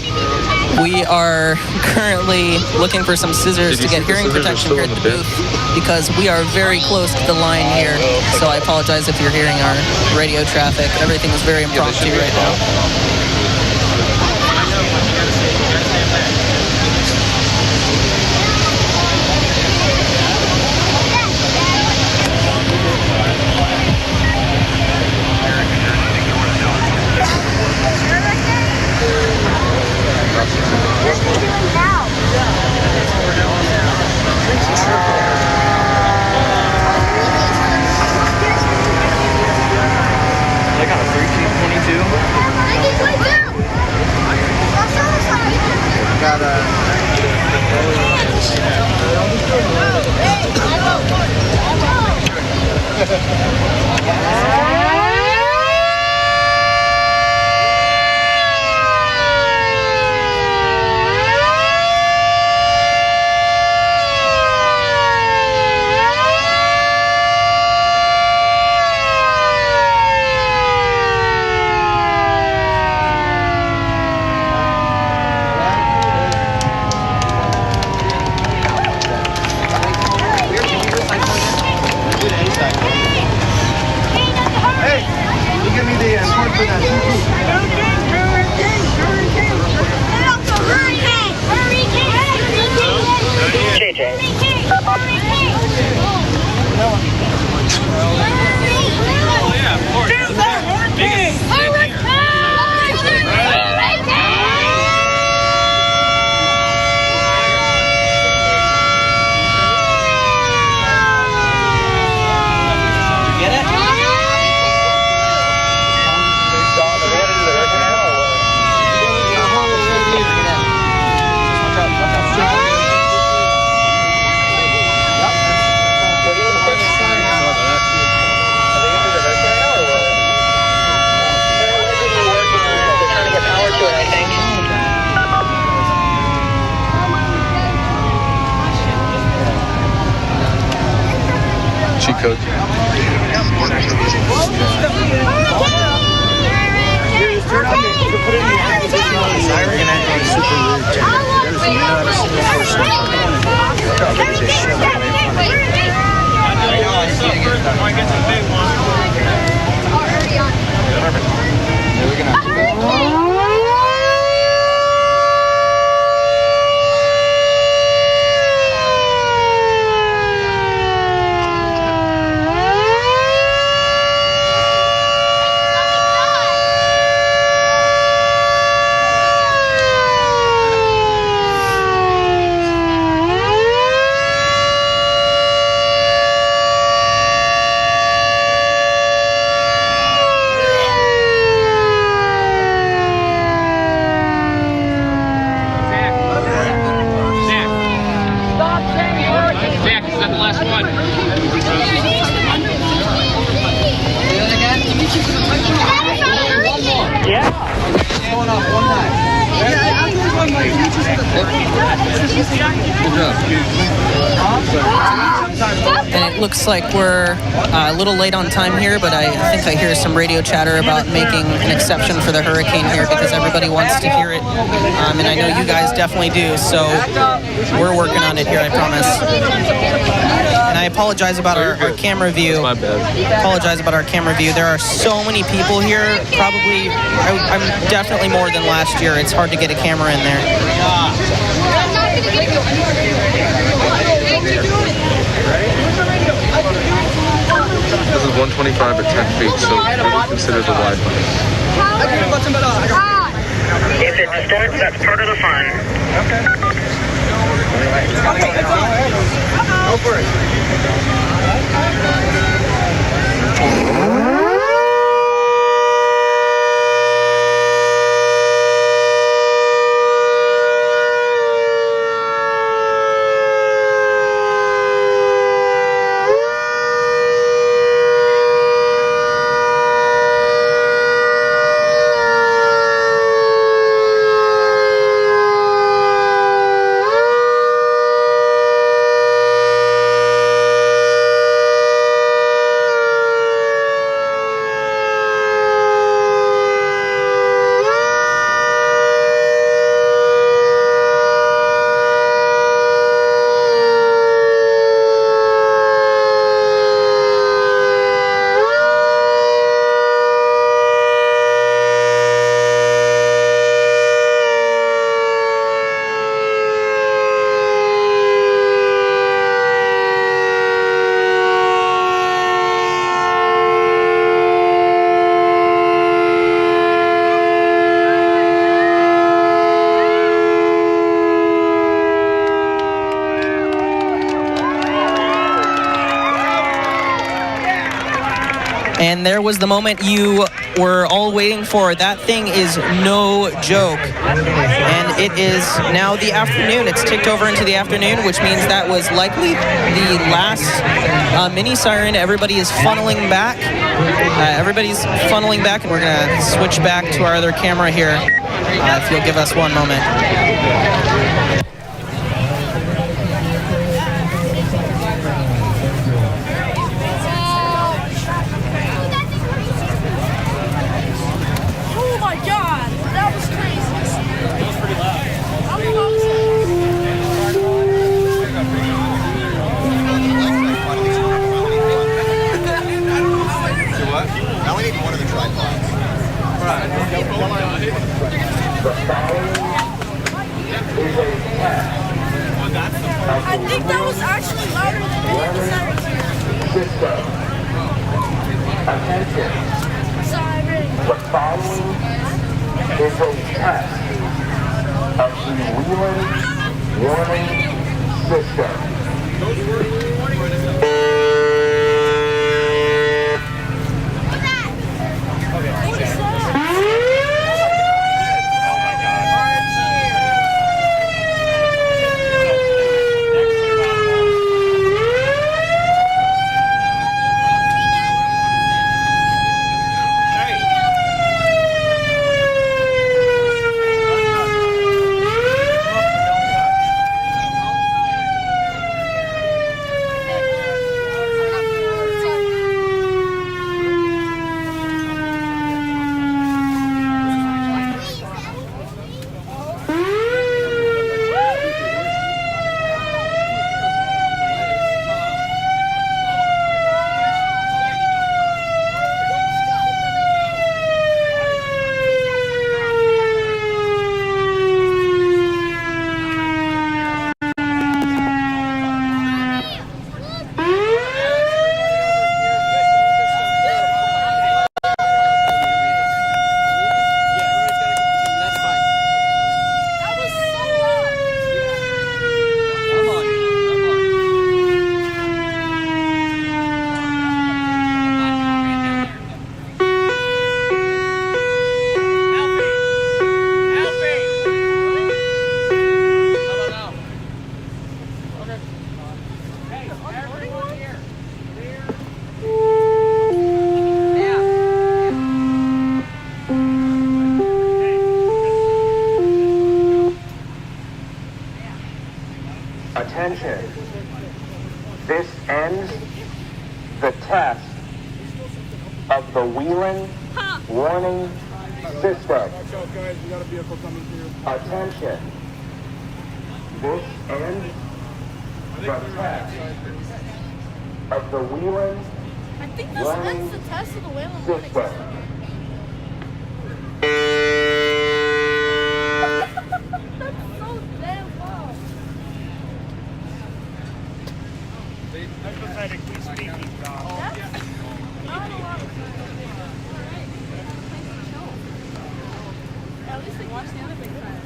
We are currently looking for some scissors to get hearing protection here at the booth because we are very close to the line here. So I apologize if you're hearing our radio traffic. Everything is very impromptu right now. Like on a 1322? 1322! Got Turn on looks like we're a little late on time here, but I think I hear some radio chatter about making an exception for the hurricane here because everybody wants to hear it, and I know you guys definitely do, so we're working on it here, I promise. And I apologize about our camera view. My bad. Apologize about our camera view. There are so many people here, probably, I'm definitely more than last year. It's hard to get a camera in there. This is 125 at 10 feet, so really consider the wide body. If it starts, that's part of the fun. Go for it. And there was the moment you were all waiting for. That thing is no joke. And it is now the afternoon. It's ticked over into the afternoon, which means that was likely the last mini Siren. Everybody is funneling back. Everybody's funneling back, and we're going to switch back to our other camera here, if you'll give us one moment. I think that was actually louder than any sirens here. Attention. Siren. The following is a test of the wheeling warning system. Attention. This ends Wheeling warning system. Attention. This ends the test of the Wheeling I think this ends the test of the Wheeling warning system. system. That's so damn low. Hypothetically speaking, Not a lot of at least they watch the other big guys.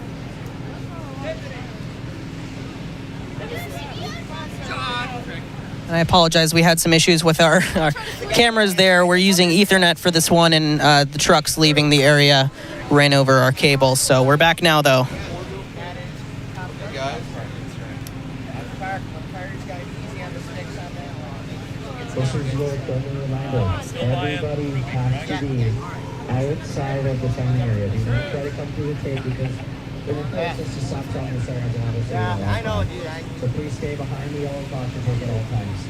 And I apologize, we had some issues with our cameras there. We're using Ethernet for this one, and the trucks leaving the area ran over our cables. So we're back now, though. This is your friendly reminder. Everybody has to be outside of the fun area. Do not try to come through the tape because it will force us to stop telling the sirens and obviously I know, dude. So please stay behind the yellow caution tape at all times.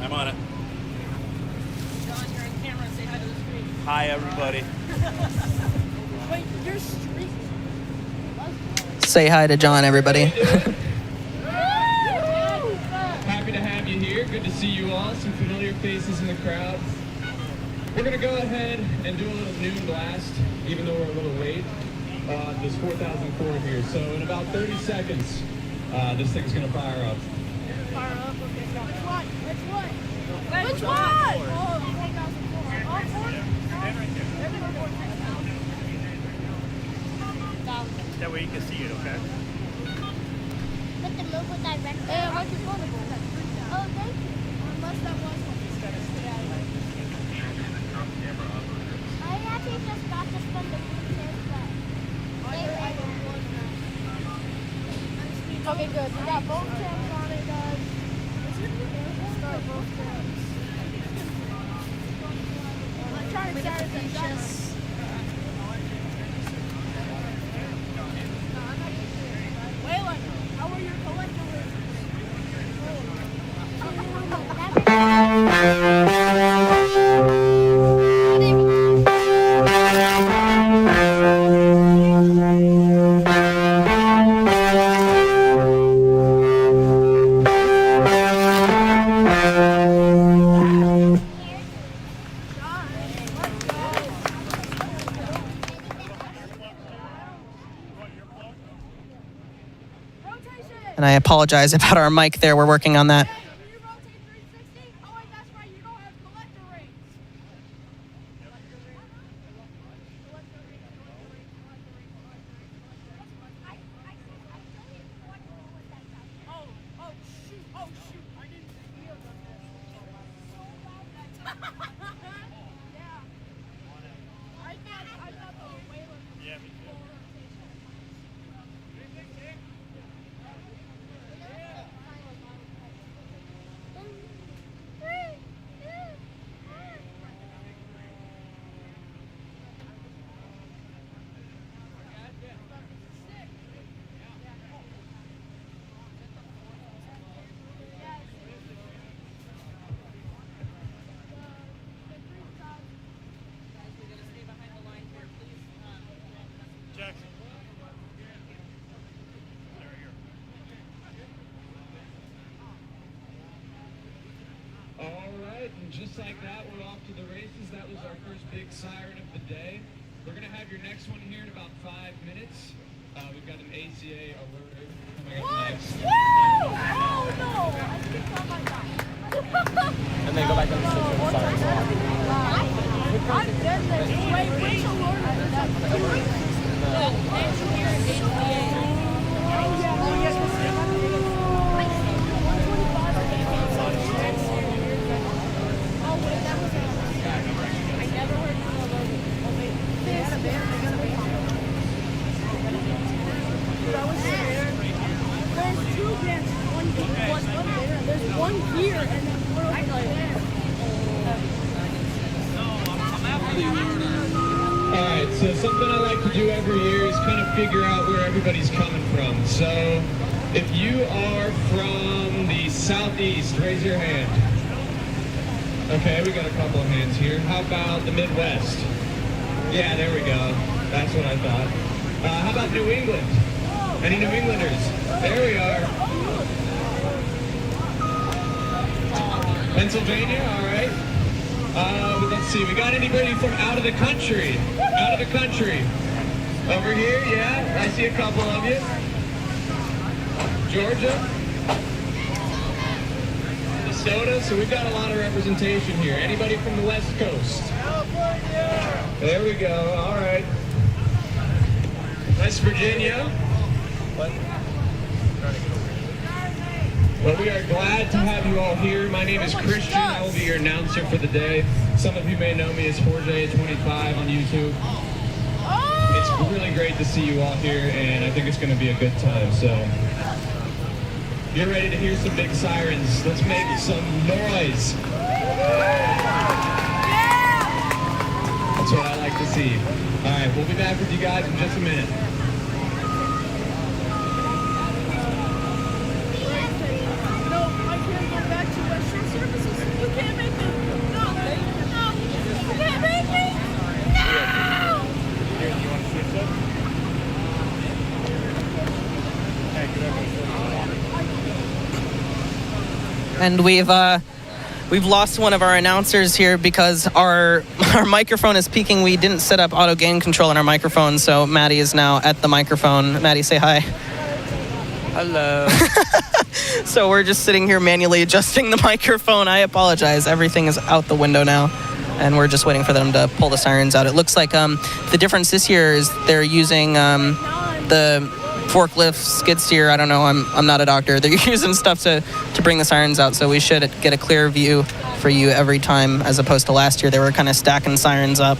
I'm on it. John, you're in camera. Say hi to the street. Hi, everybody. Wait, you're street. Say hi to John, everybody. Happy to have you here. Good to see you all. Some familiar faces in the crowd. We're going to go ahead and do a little noon blast, even though we're a little late. There's 4,004 here. So in about 30 seconds, this thing's going to fire up. Fire up. Okay, so which one? Which one? Which one? Oh, 4,004. All four? That way you can see it, okay? Put the logo directly. Yeah, what's your phone? Oh, thank you. Unless that was one. I actually just got this from the booters, but they were okay, good. We got both cams on it, guys. Start both cams. I'm trying to start these shots. Waylon, how are your collector And I apologize about our mic there. We're working on that. Alright, and just like that, we're off to the races. That was our first big siren of the day. We're going to have your next one here in about 5 minutes. We've got an ACA alert coming up next. Woo! Oh no! I skipped on my time. And then go back on the siren. I've done this. Wait, which alert is that? one here and then one over All right, so something I like to do every year is kind of figure out where everybody's coming from. So if you are from the southeast, raise your hand. Okay, we got a couple of hands here. How about the Midwest? Yeah, there we go. That's what I thought. How about New England? Any New Englanders? There we are. Pennsylvania, all right. Let's see, we got anybody from out of the country? Out of the country. Over here, yeah, I see a couple of you. Georgia. Minnesota, so we've got a lot of representation here. Anybody from the West Coast? California. There we go, all right. West Virginia. What? Well, we are glad to have you all here. My name is Christian. I will be your announcer for the day. Some of you may know me as 4J25 on YouTube. It's really great to see you all here, and I think it's going to be a good time. So, you're ready to hear some big sirens. Let's make some noise. That's what I like to see. All right, we'll be back with you guys in just a minute. And we've lost one of our announcers here because our microphone is peaking. We didn't set up auto gain control on our microphone, so Maddie is now at the microphone. Maddie, say hi. Hello. So we're just sitting here manually adjusting the microphone. I apologize. Everything is out the window now, and we're just waiting for them to pull the sirens out. It looks like the difference this year is they're using the forklift, skid steer. I don't know. I'm not a doctor. They're using stuff to bring the sirens out, so we should get a clear view for you every time, as opposed to last year. They were kind of stacking sirens up.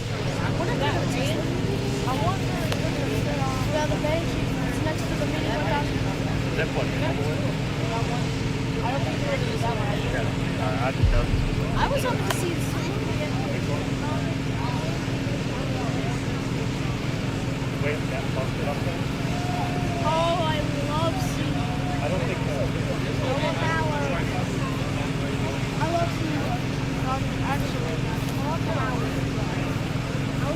I was hoping to see this. Oh, I love seeing. I don't think so. I love seeing. Actually,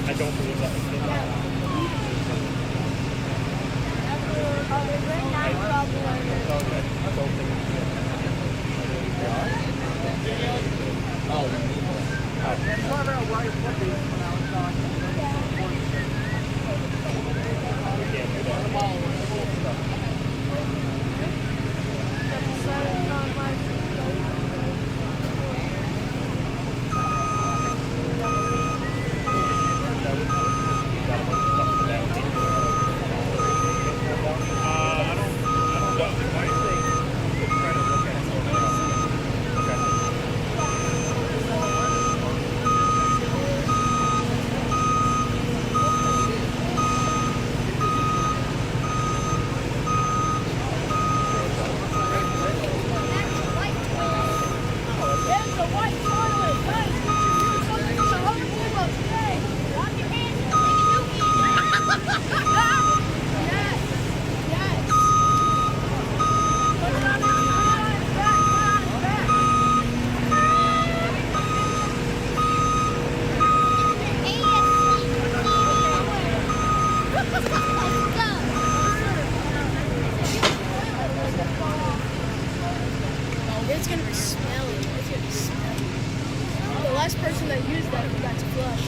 I don't believe that. It's gonna be smelly. It's gonna be smelly. The last person that used that forgot to flush.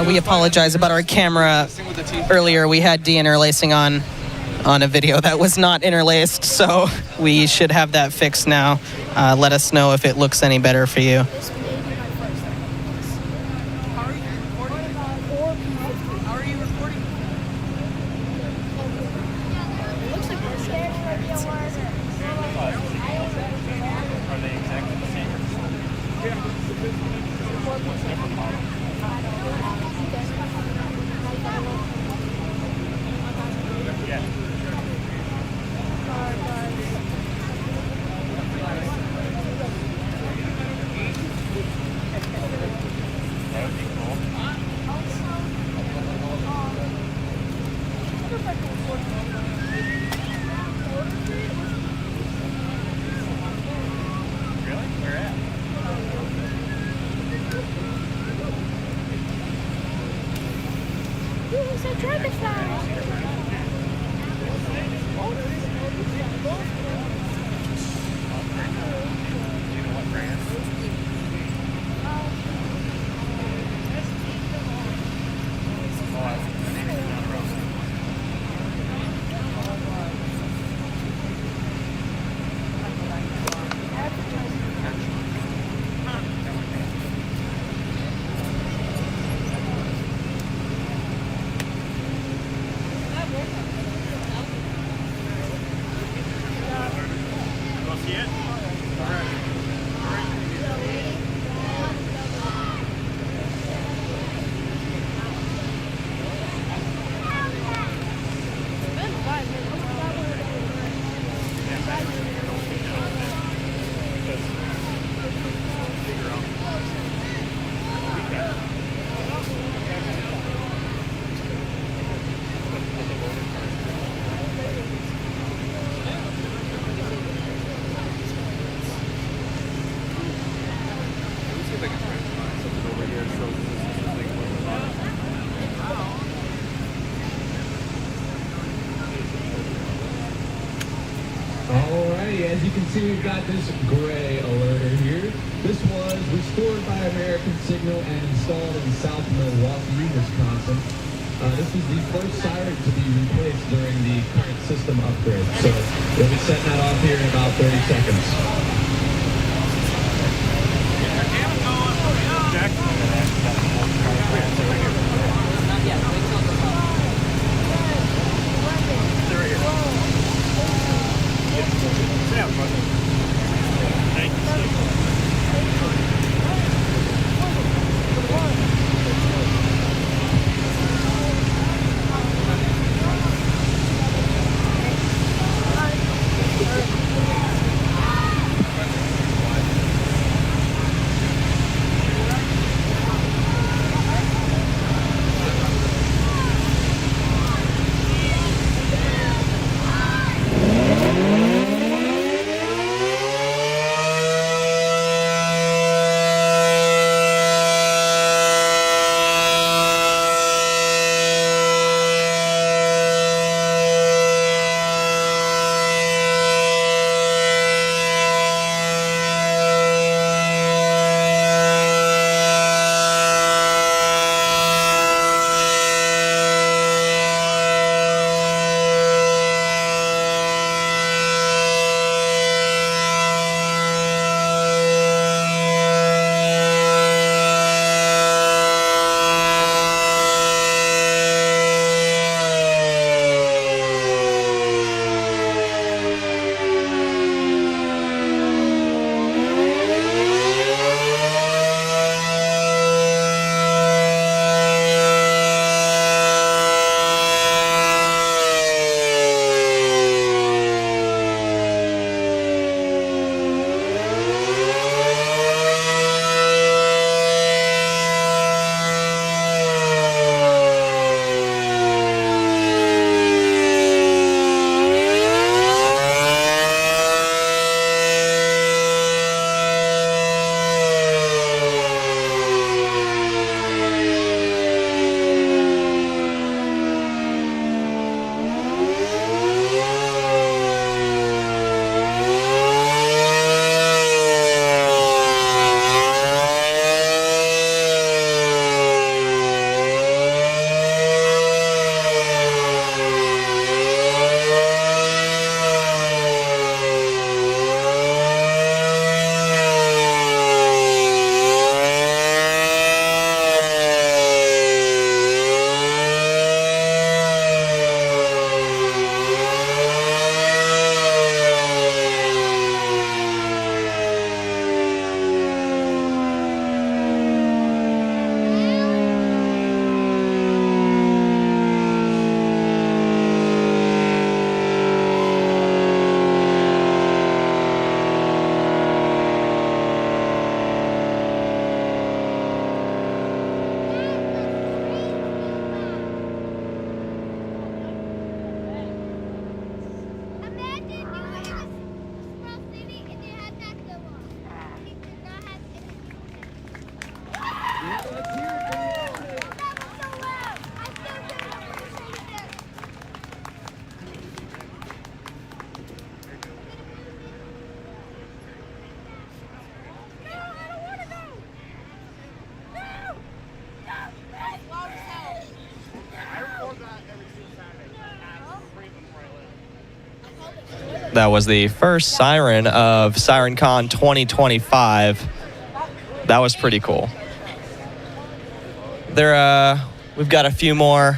We apologize about our camera earlier. We had de-interlacing on a video that was not interlaced, so we should have that fixed now. Let us know if it looks any better for you. it's a dragonfly. Alrighty, as you can see, we've got this gray alerter here. This was restored by American Signal and installed in South Milwaukee, Wisconsin. This is the first siren to be replaced during the current system upgrade. So we'll be setting that off here in about 30 seconds. That was the first siren of SirenCon 2025. That was pretty cool. We've got a few more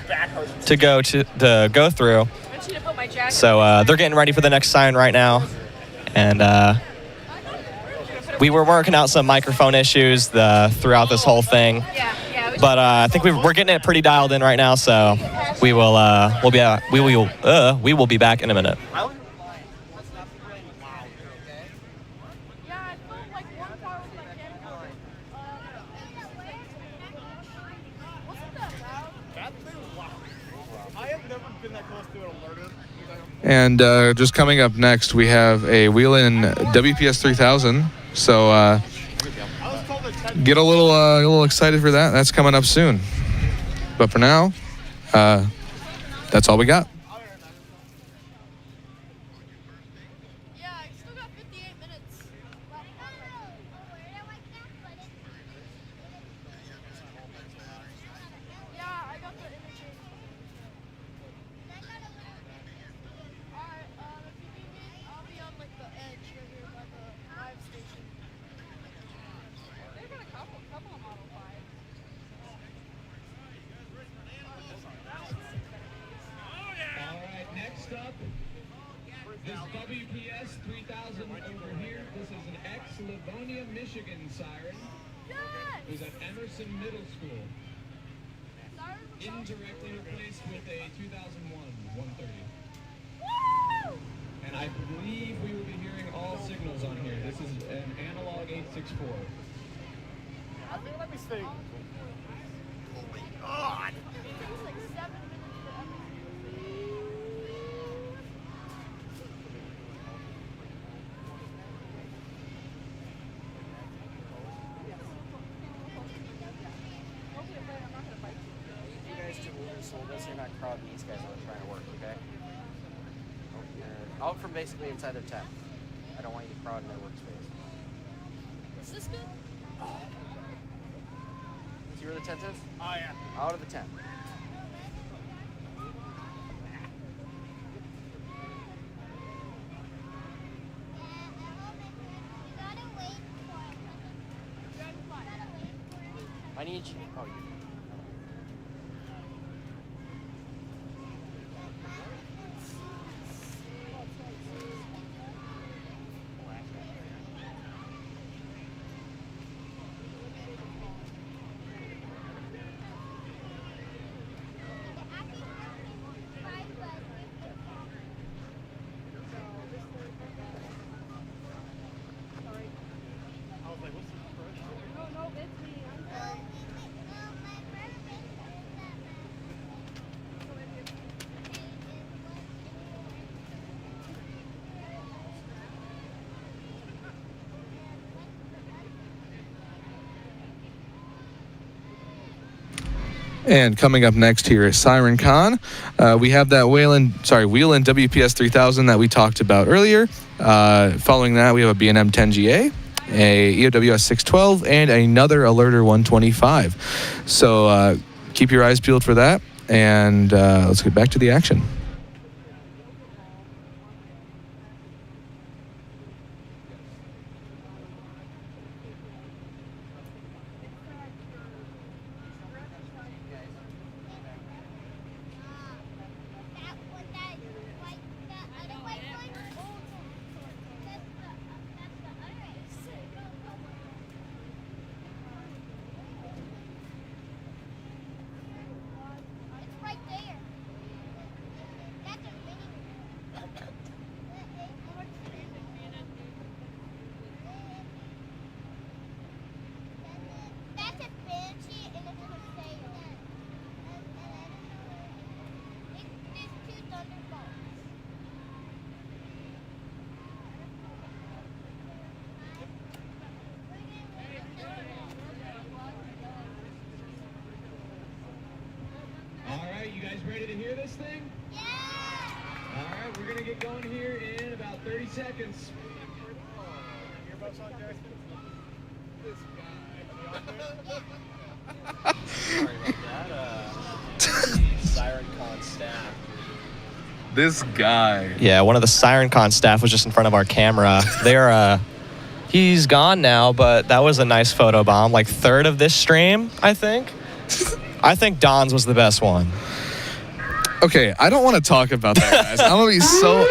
to go through. So they're getting ready for the next siren right now, and we were working out some microphone issues throughout this whole thing. But I think we're getting it pretty dialed in right now, so we will be back in a minute. And just coming up next, we have a Whelen WPS 3000. So get a little excited for that. That's coming up soon. But for now, that's all we got. Michigan siren is at Emerson Middle School. Indirectly replaced with a 2001 130. And I believe we will be hearing all signals on here. This is an analog 864. I think let me see. Oh my God! It was like 7 minutes for everything. You're not crowding these guys that are trying to work, okay? Out from basically inside their tent. I don't want you crowding their workspace. Is this good? See where the tent is? Oh, yeah. Out of the tent. I need you. Oh, you. And coming up next here at SirenCon, we have that Whelen WPS 3000 that we talked about earlier. Following that, we have a B&M 10GA, a EOWS 612, and another Alerter 125. So keep your eyes peeled for that, and let's get back to the action. You guys ready to hear this thing? Yeah! All right, we're going to get going here in about 30 seconds. Sorry about that. SirenCon staff This guy. Yeah, one of the SirenCon staff was just in front of our camera. They're he's gone now, but that was a nice photo bomb. Like third of this stream, I think. I think Don's was the best one. Okay, I don't want to talk about that, guys. I'm gonna be so.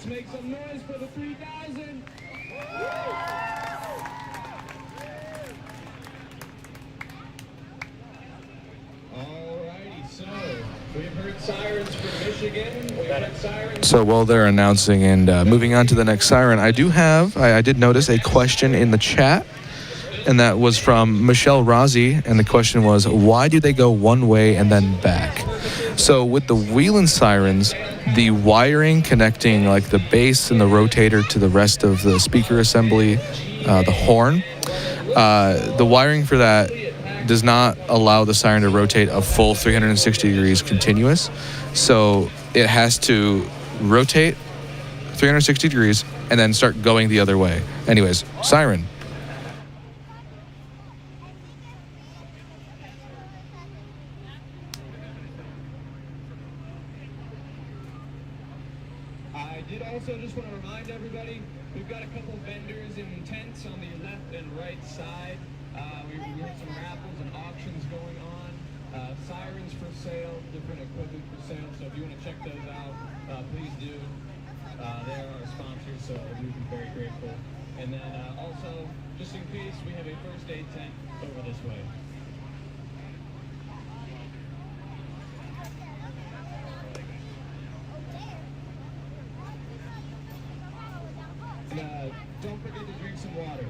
make some noise for the 3000. Alrighty, so we've heard sirens from Michigan. We've heard sirens. So while they're announcing and moving on to the next siren, I did notice a question in the chat, and that was from Michelle Rossi, and the question was, why do they go one way and then back? So with the Wheeling sirens, the wiring connecting like the bass and the rotator to the rest of the speaker assembly, the horn, the wiring for that does not allow the siren to rotate a full 360 degrees continuous. So it has to rotate 360 degrees and then start going the other way. Anyways, siren. I did also just want to remind everybody, we've got a couple vendors in tents on the left and right side. We have some raffles and auctions going on. Sirens for sale, different equipment for sale. So if you want to check those out, please do. They are our sponsors, so we'd be very grateful. And then also, just in case, we have a first aid tent over this way. And don't forget to drink some water.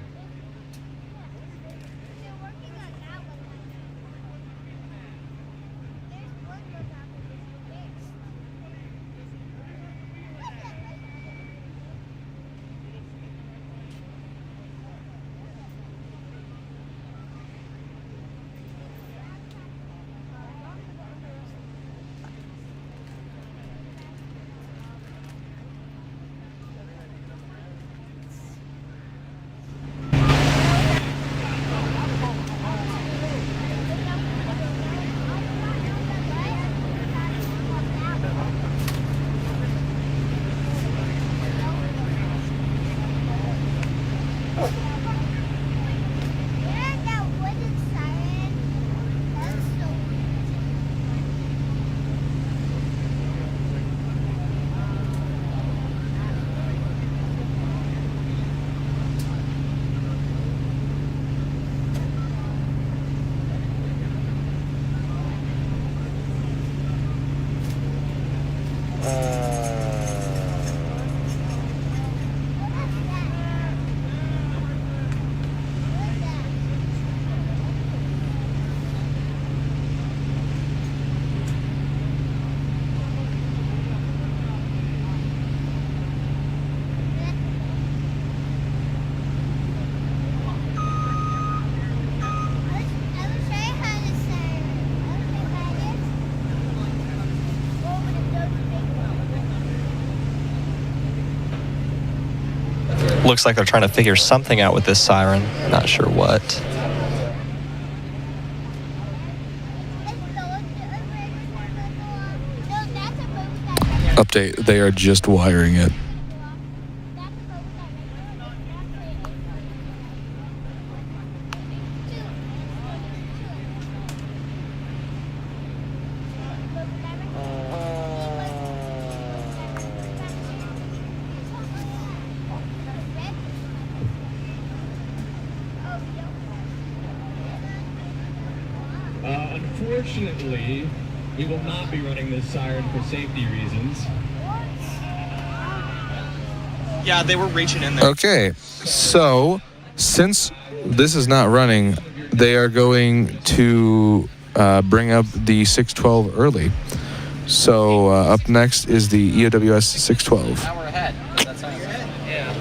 Looks like they're trying to figure something out with this siren. Not sure what. Update, they are just wiring it. Unfortunately, we will not be running this siren for safety reasons. Yeah, they were reaching in there. Okay, so since this is not running, they are going to bring up the 612 early. So up next is the EOWS 612. Now we're ahead. That's how yeah.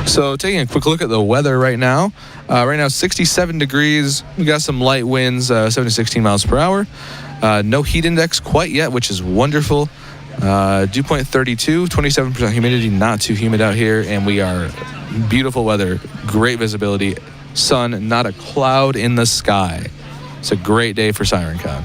So taking a quick look at the weather right now. Right now 67 degrees. We got some light winds, 7 to 16 miles per hour. No heat index quite yet, which is wonderful. Dew point 32, 27% humidity, not too humid out here, and we are beautiful weather, great visibility, sun, not a cloud in the sky. It's a great day for SirenCon.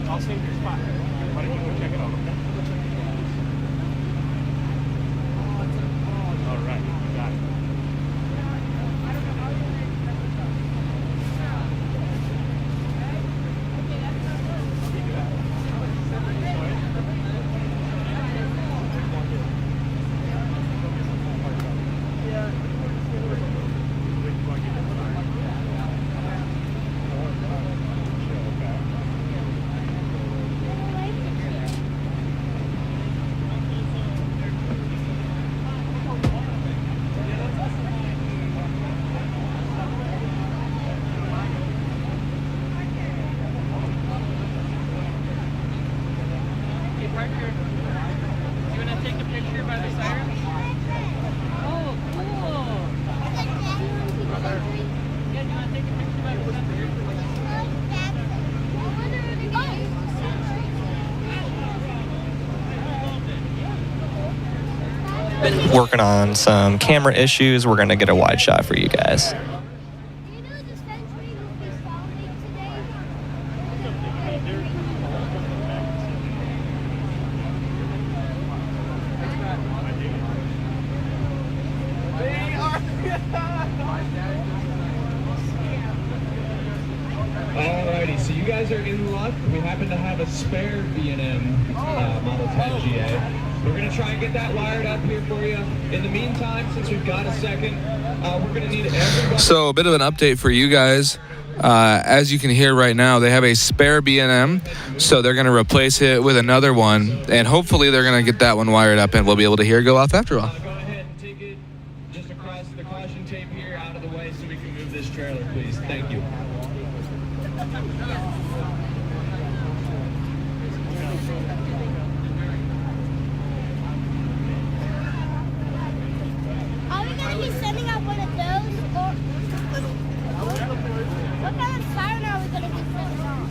I'll save your spot. Why don't you go check it out, okay? All right, got it. Working on some camera issues. We're gonna get a wide shot for you guys. Alrighty, so you guys are in luck. We happen to have a spare B&M Model 10 GA. We're going to try and get that wired up here for you. In the meantime, since we've got a second, we're going to need everybody. So a bit of an update for you guys. As you can hear right now, they have a spare B&M, so they're going to replace it with another one, and hopefully they're going to get that one wired up, and we'll be able to hear it go off after all. Go ahead and take it just across the caution tape here out of the way so we can move this trailer, please. Thank you. Are we going to be sending out one of those? Or what kind of siren are we going to be sending out?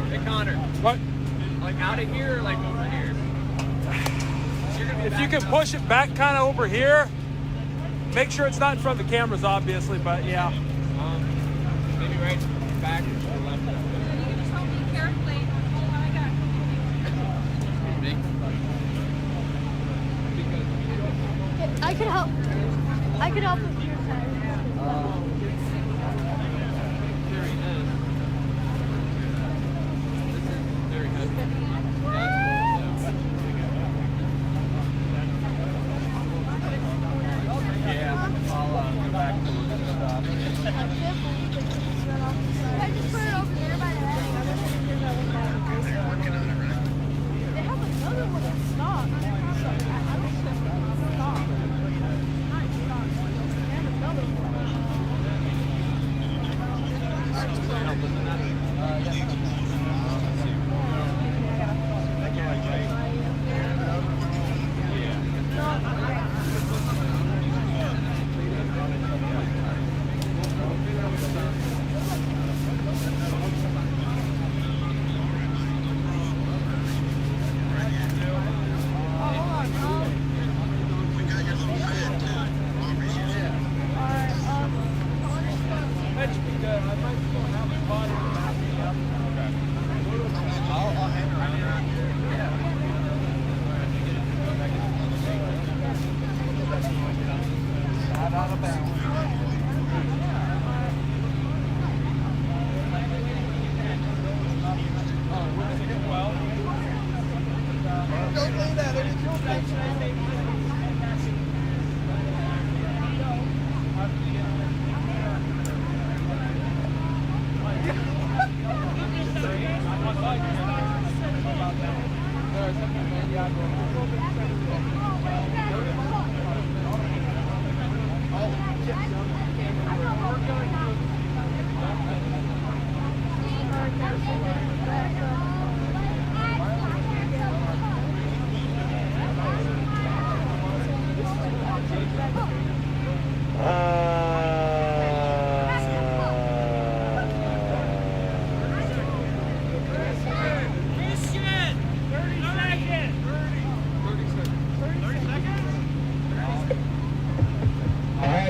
Hey, Connor. What? Like out of here or like over here? If you can push it back kind of over here, make sure it's not in front of the cameras, obviously, but yeah. Maybe right back or left. Just help me carefully. I could help. I could help with your side.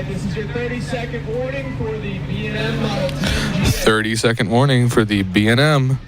This is your 30-second warning for the B&M Model 10 GA. 30-second warning for the B&M.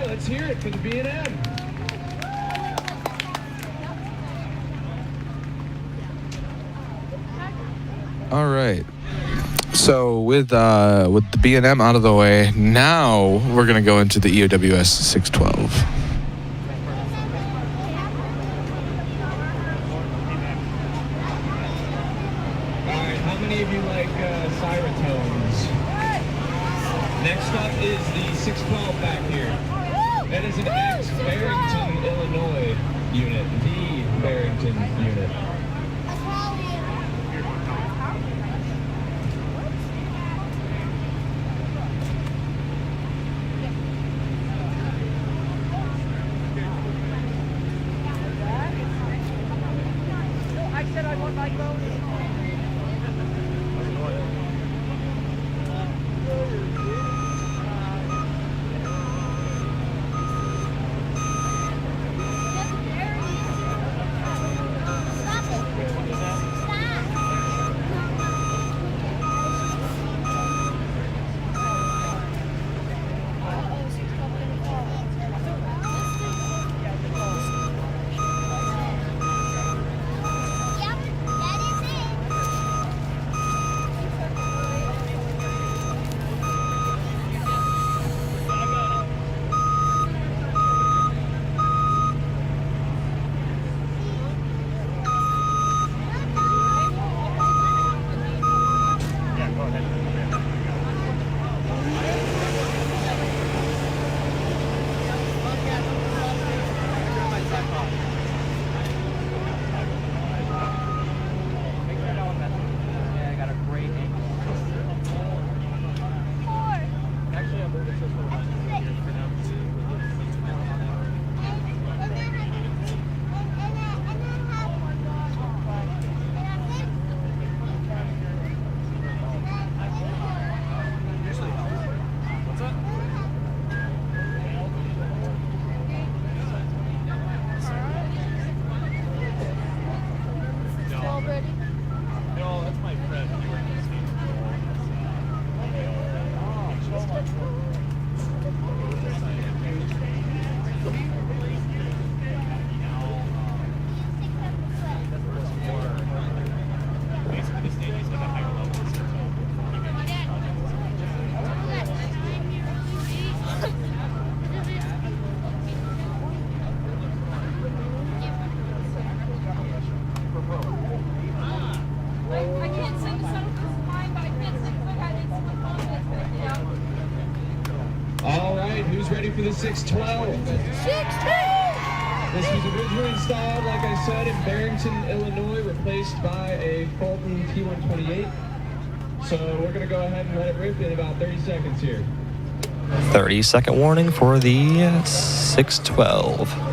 Let's hear it for the B&M. All right. So with the B&M out of the way, now we're going to go into the EOWS 612. How many of you like Siren tones? Next up is the 612 back here. That is an ex-Barrington, Illinois unit, the Barrington unit. I said I want my bonus. ready for the 612. This was originally installed, like I said, in Barrington, Illinois, replaced by a Fulton T128. So we're going to go ahead and let it rip in about 30 seconds here. 30-second warning for the 612.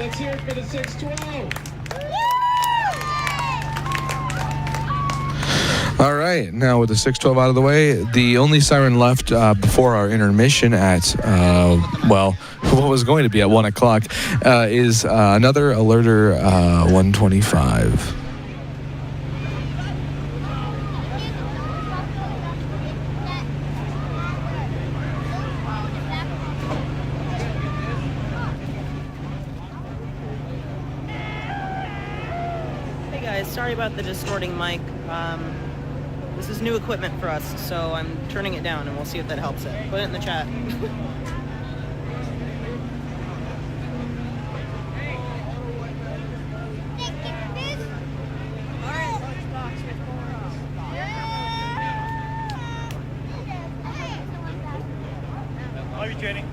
Let's hear it for the 612. All right, now with the 612 out of the way, the only siren left before our intermission at, well, what was going to be at 1 o'clock, is another alerter 125. Hey guys, sorry about the distorting mic. This is new equipment for us, so I'm turning it down and we'll see if that helps it. Put it in the chat. Love you, Jenny.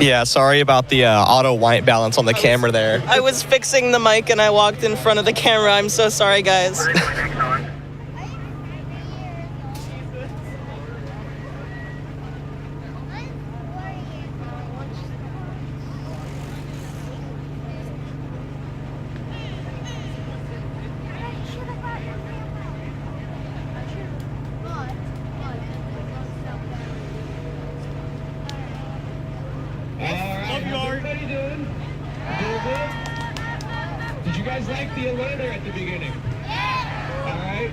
Yeah, sorry about the auto white balance on the camera there. I was fixing the mic and I walked in front of the camera. I'm so sorry, guys. Did you guys like the alerter at the beginning? Yeah! Alright.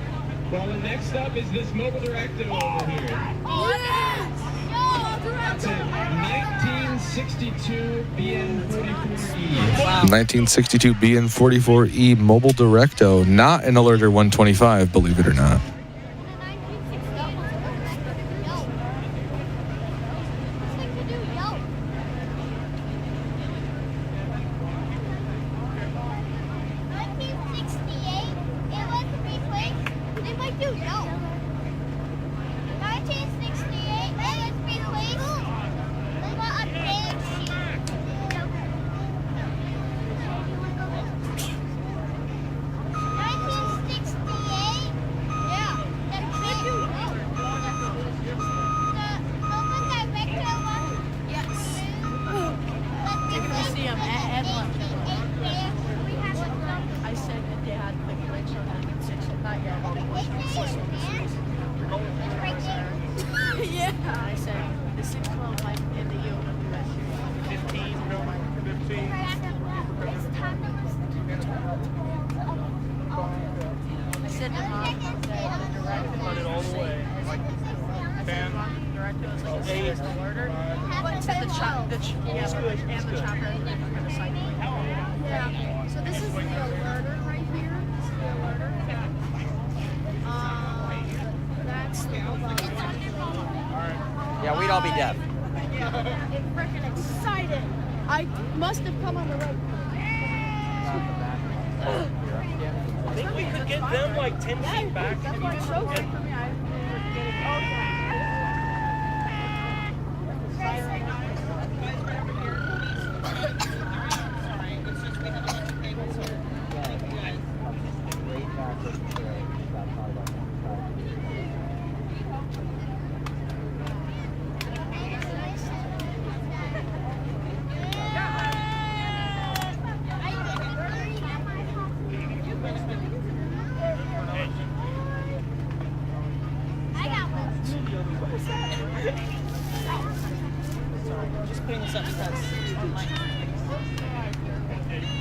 Well, the next up is this mobile directo over here. It's a 1962 BN44E. 1962 BN44E mobile directo, not an alerter 125, believe it or not. Yeah, we'd all be deaf. I'm freaking excited. I must have come on the right. I think we could get them like 10 feet back. That's why it's so good for me. Just putting this up because on my...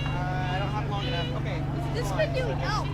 I don't have long enough. Okay. This video, no.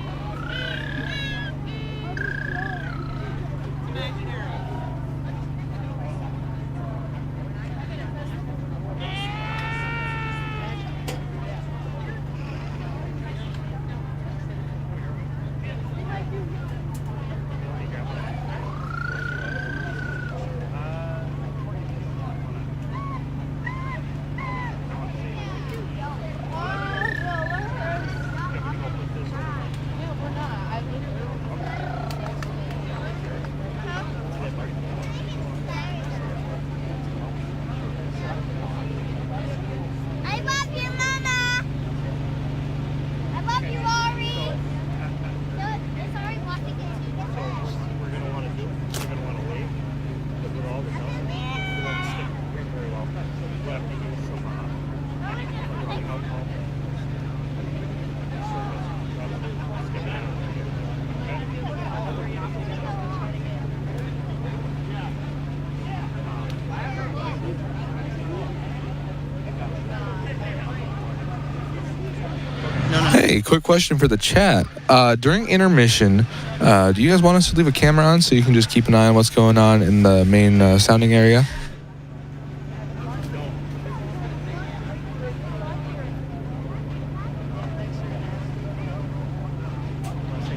Hey, quick question for the chat. During intermission, do you guys want us to leave a camera on so you can just keep an eye on what's going on in the main sounding area?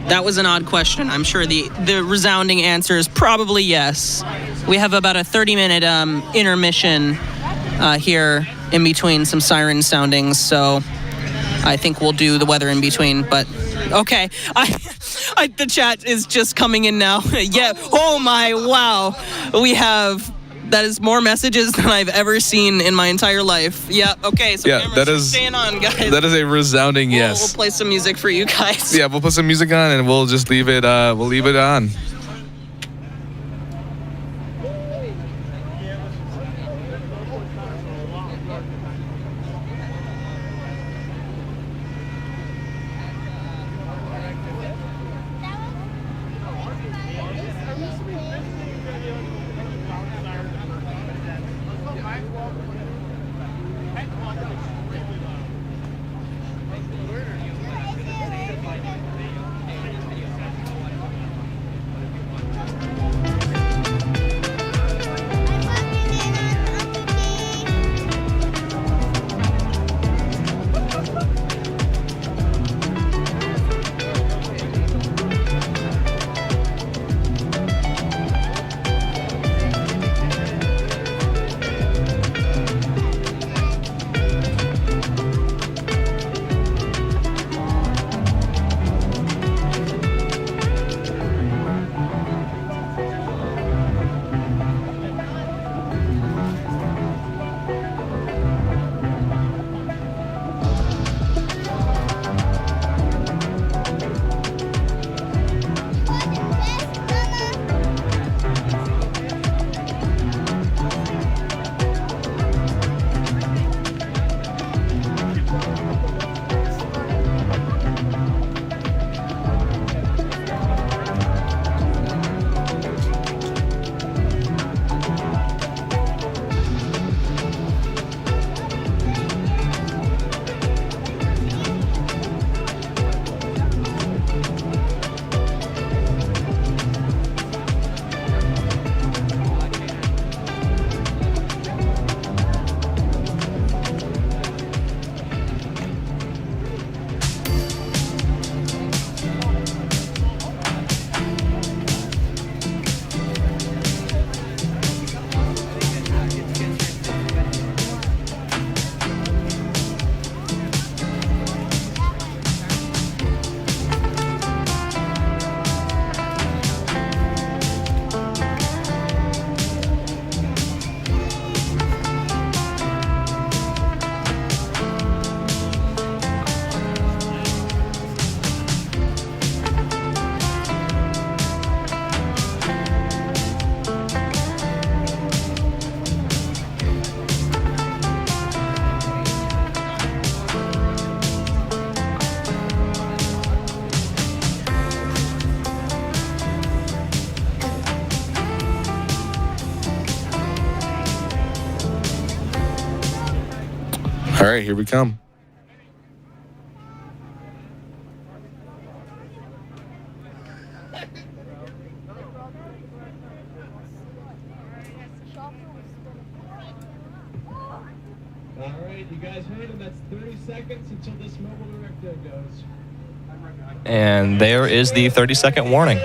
That was an odd question. I'm sure the resounding answer is probably yes. We have about a 30-minute intermission here in between some siren soundings, so I think we'll do the weather in between. But okay, the chat is just coming in now. Yeah. Oh my! Wow. That is more messages than I've ever seen in my entire life. Yeah, okay, so cameras staying on, guys. That is a resounding yes. We'll play some music for you guys. Yeah, we'll put some music on and we'll just leave it on. All right, here we come. All right, you guys heard him. That's 30 seconds until this mobile director goes. And there is the 30-second warning.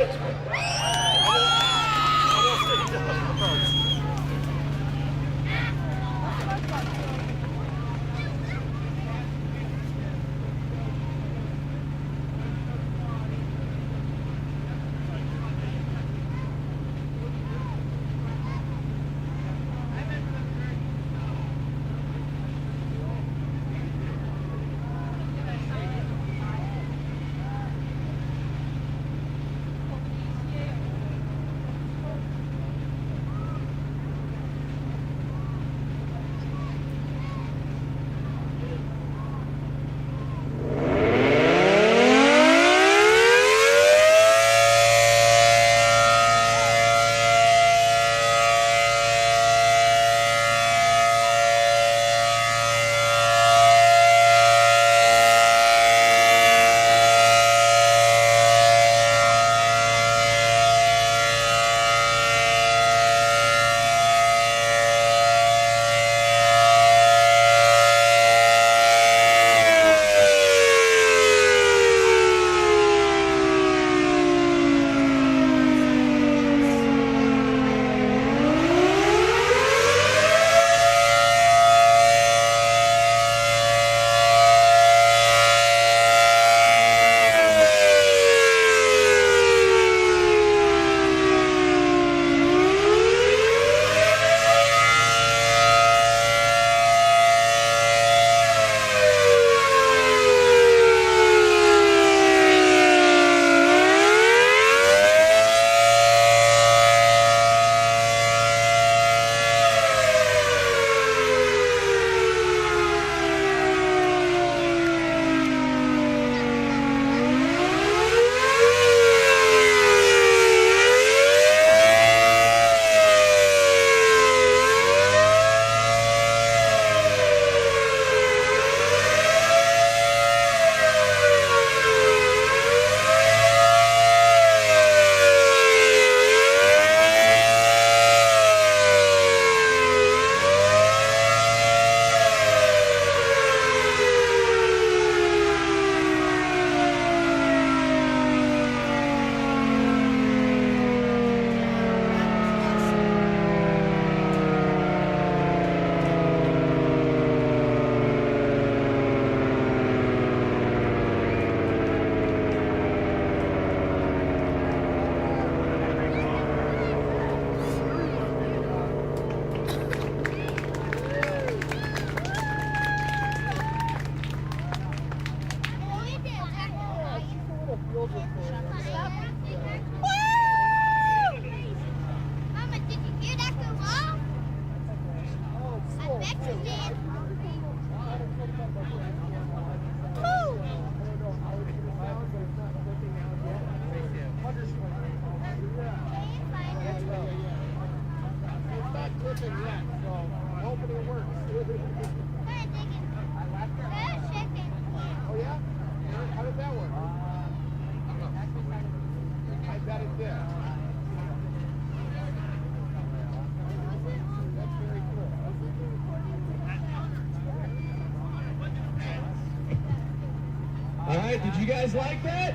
All right, did you guys like that?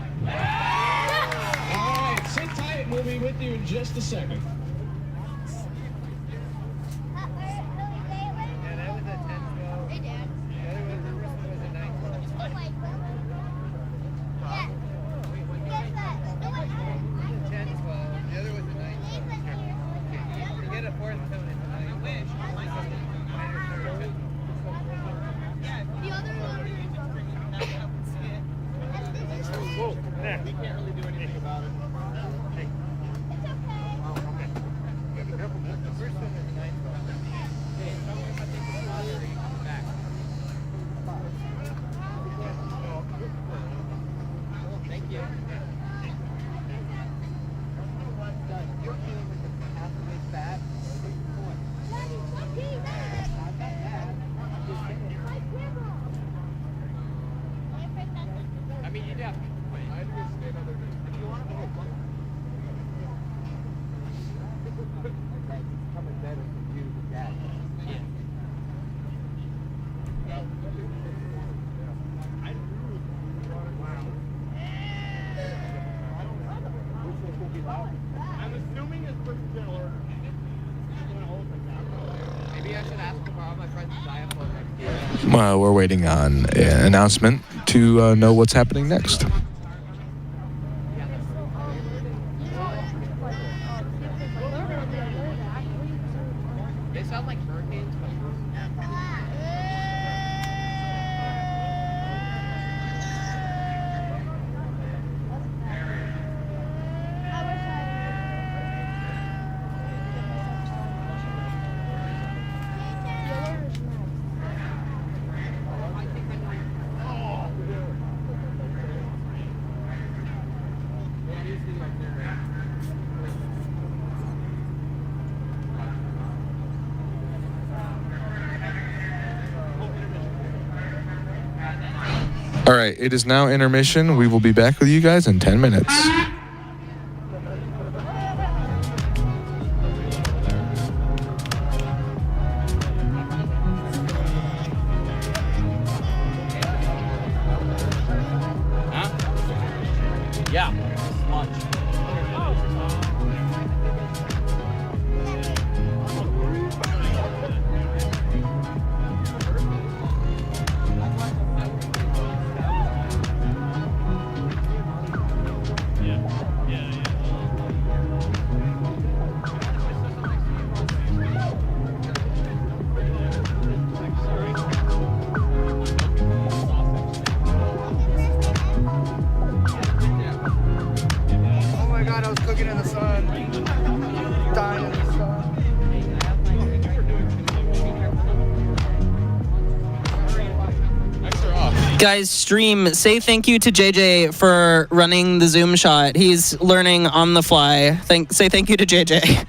All right, sit tight and we'll be with you in just a second. We can't really do anything about it. It's okay. Be careful. The first one is the 9th one. Hey, tell me if I take the spot or you come back. Thank you. You're feeling like the halfway fat. I mean, you'd have to. I'd just stay another day. If you want to go, it's coming better for you than that. Yeah. I'm assuming it's pretty similar. Maybe I should ask him all my friends to die up next year. We're waiting on an announcement to know what's happening next. They sound like hurricanes. All right, it is now intermission. We will be back with you guys in 10 minutes. Yeah. Lunch. Guys, stream, say thank you to JJ for running the Zoom shot. He's learning on the fly. Say thank you to JJ.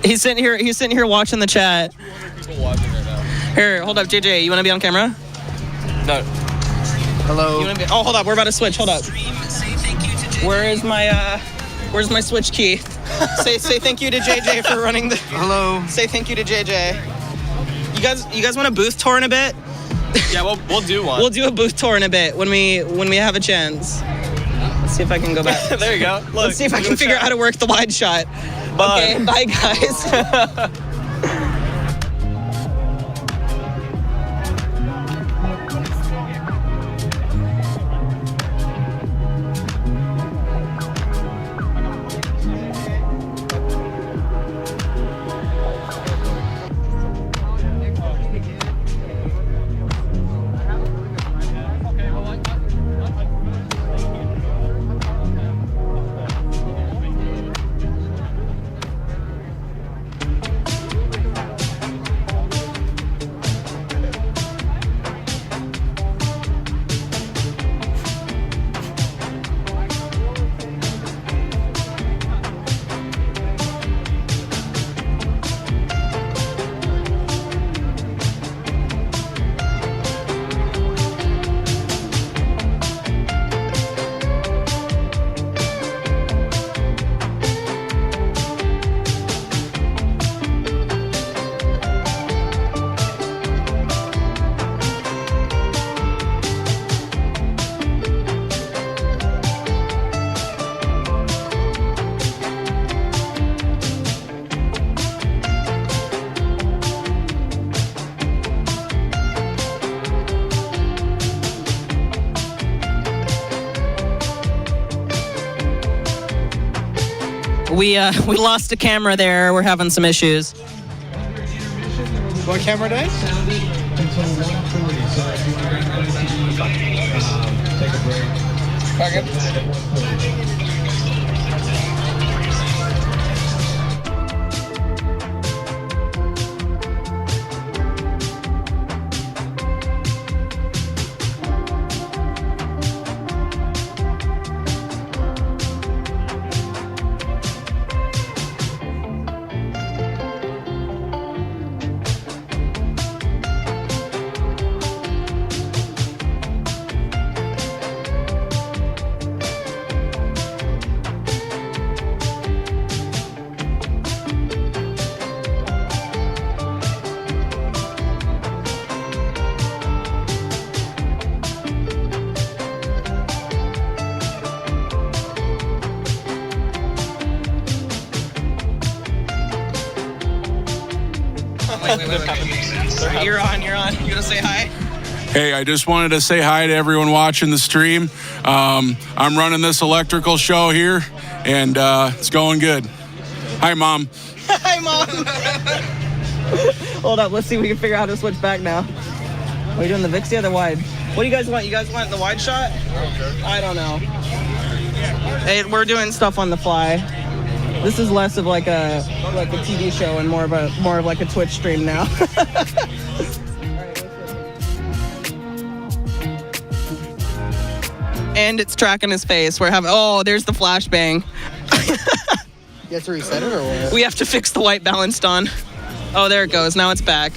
He's sitting here watching the chat. Here, hold up, JJ. You want to be on camera? No. Hello. Oh, hold up. We're about to switch. Hold up. Where is my where's my switch key? say thank you to JJ for running the. Hello. Say thank you to JJ. You guys want a booth tour in a bit? Yeah, we'll do one. We'll do a booth tour in a bit when we have a chance. Let's see if I can go back. There you go. Look, let's see if I can figure out how to work the wide shot. Bye. Okay, bye guys. We lost a camera there. We're having some issues. What camera day? Take a break. Wait. You're on. You gonna say hi? Hey, I just wanted to say hi to everyone watching the stream. I'm running this electrical show here, and it's going good. Hi, Mom. Hi, Mom. Hold up. Let's see if we can figure out how to switch back now. Are you doing the Vixie or the wide? What do you guys want? You guys want the wide shot? I don't know. Hey, we're doing stuff on the fly. This is less of like a TV show and more of like a Twitch stream now. And it's tracking his face. We're having there's the flashbang. You have to reset it or what? We have to fix the white balanced on. Oh, there it goes. Now it's back.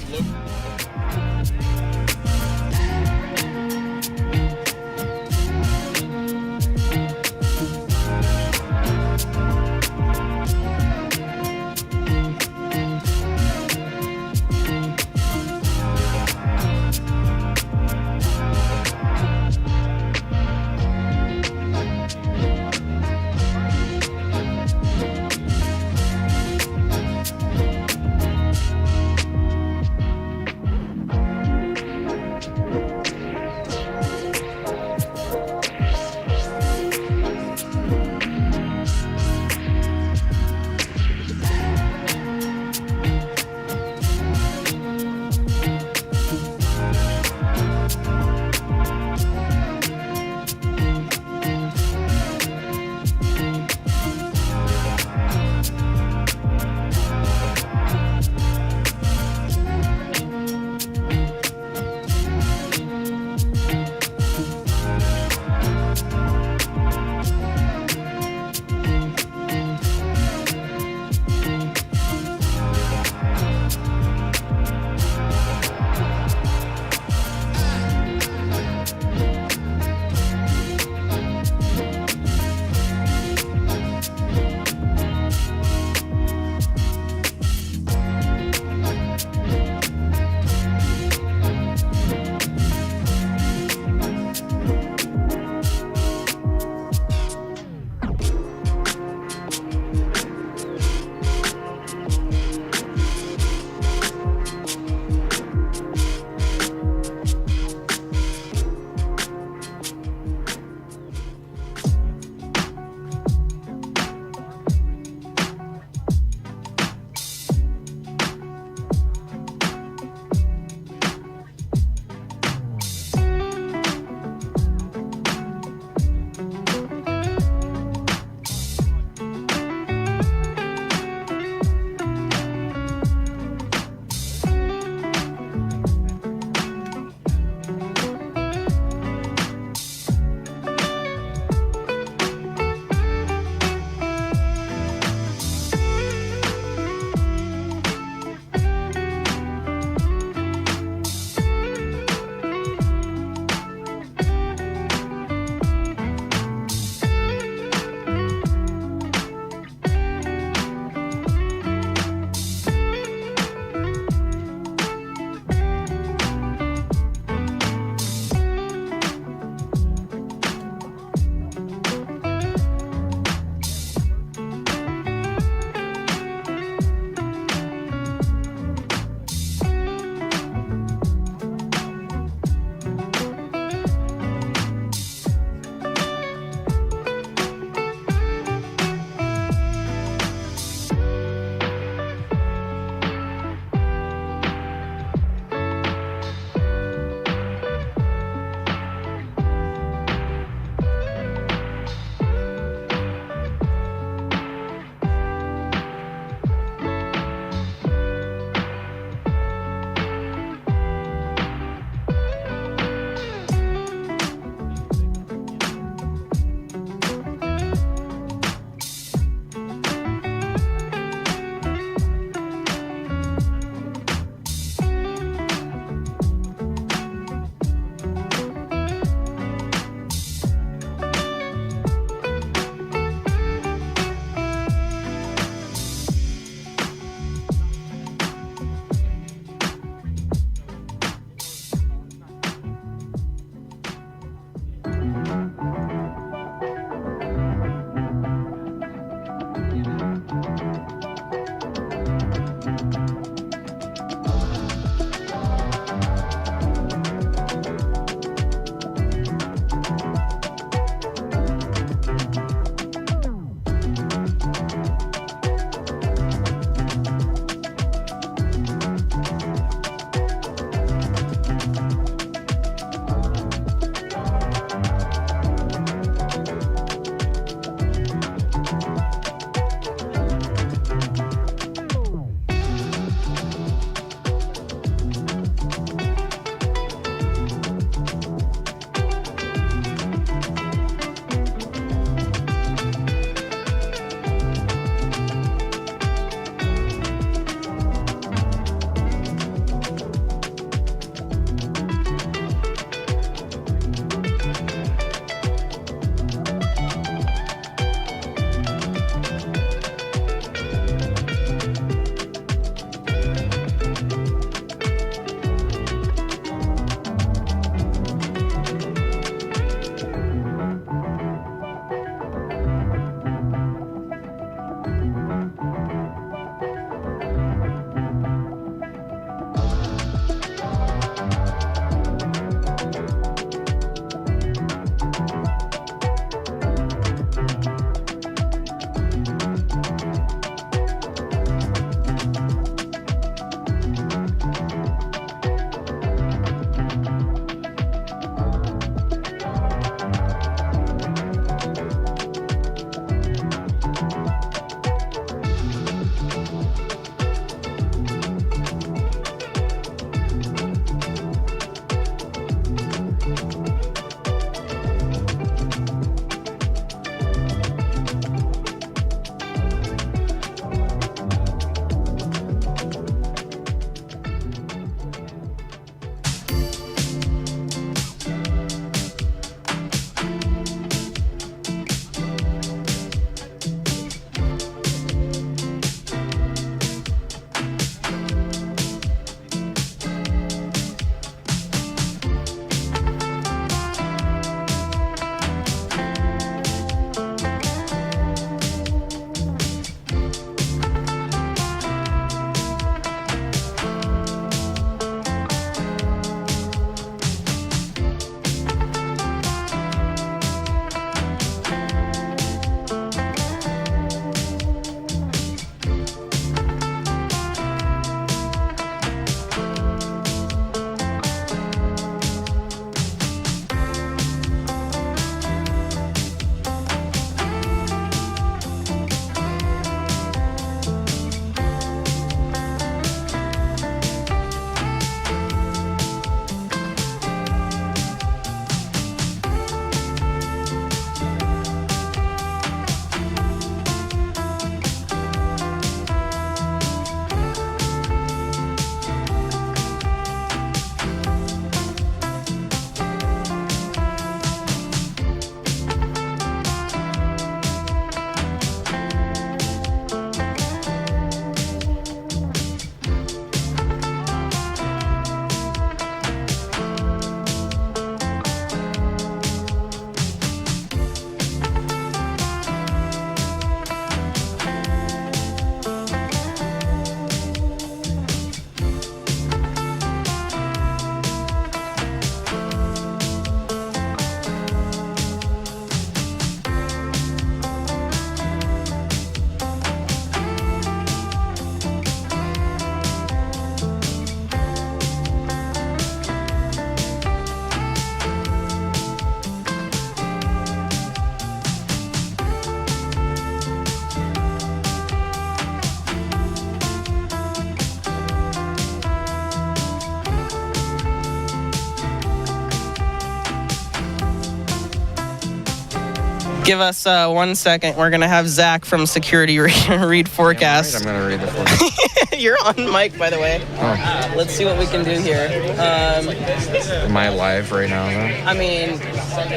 Give us 1 second. We're going to have Zach from security read forecast. I'm going to read the forecast. You're on mic, by the way. Oh. Let's see what we can do here. Am I live right now, though? I mean,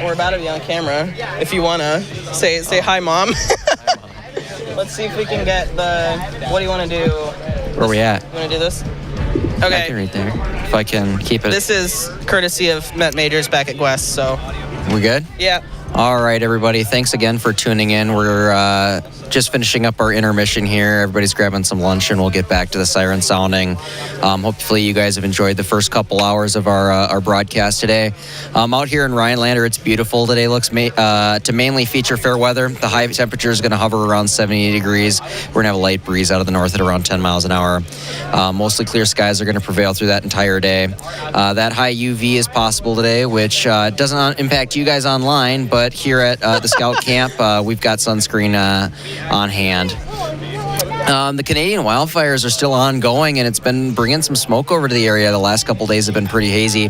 we're about to be on camera. If you want to say hi, Mom. Let's see if we can get the... What do you want to do? Where are we at? You want to do this? Okay. Right there. If I can keep it. This is courtesy of Met Majors back at Guest, so... We're good? Yeah. All right, everybody. Thanks again for tuning in. We're just finishing up our intermission here. Everybody's grabbing some lunch, and we'll get back to the siren sounding. Hopefully, you guys have enjoyed the first couple hours of our broadcast today. Out here in Rhinelander, it's beautiful today. Looks to mainly feature fair weather. The high temperature is going to hover around 70 degrees. We're going to have a light breeze out of the north at around 10 miles an hour. Mostly clear skies are going to prevail through that entire day. That high UV is possible today, which doesn't impact you guys online, but here at the Scout Camp, we've got sunscreen on hand. The Canadian wildfires are still ongoing, and it's been bringing some smoke over to the area. The last couple days have been pretty hazy.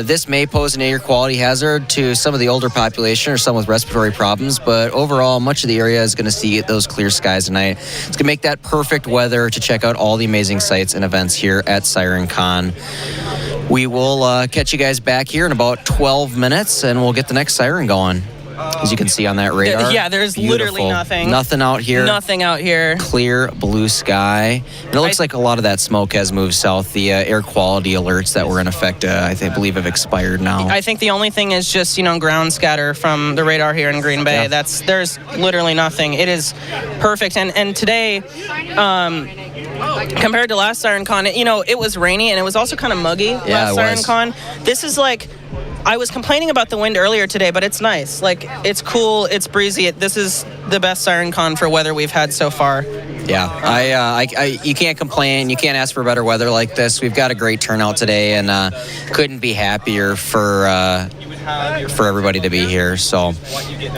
This may pose an air quality hazard to some of the older population or some with respiratory problems, but overall, much of the area is going to see those clear skies tonight. It's going to make that perfect weather to check out all the amazing sights and events here at SirenCon. We will catch you guys back here in about 12 minutes, and we'll get the next siren going. As you can see on that radar. Yeah, there's literally nothing. Nothing out here. Nothing out here. Clear blue sky. And it looks like a lot of that smoke has moved south. The air quality alerts that were in effect, I believe, have expired now. I think the only thing is just, ground scatter from the radar here in Green Bay. Yeah. There's literally nothing. It is perfect. And today, compared to last SirenCon, it was rainy, and it was also kind of muggy last SirenCon. This is like... I was complaining about the wind earlier today, but it's nice. Like, it's cool, it's breezy. This is the best SirenCon for weather we've had so far. Yeah, you can't complain. You can't ask for better weather like this. We've got a great turnout today, and couldn't be happier for everybody to be here. So,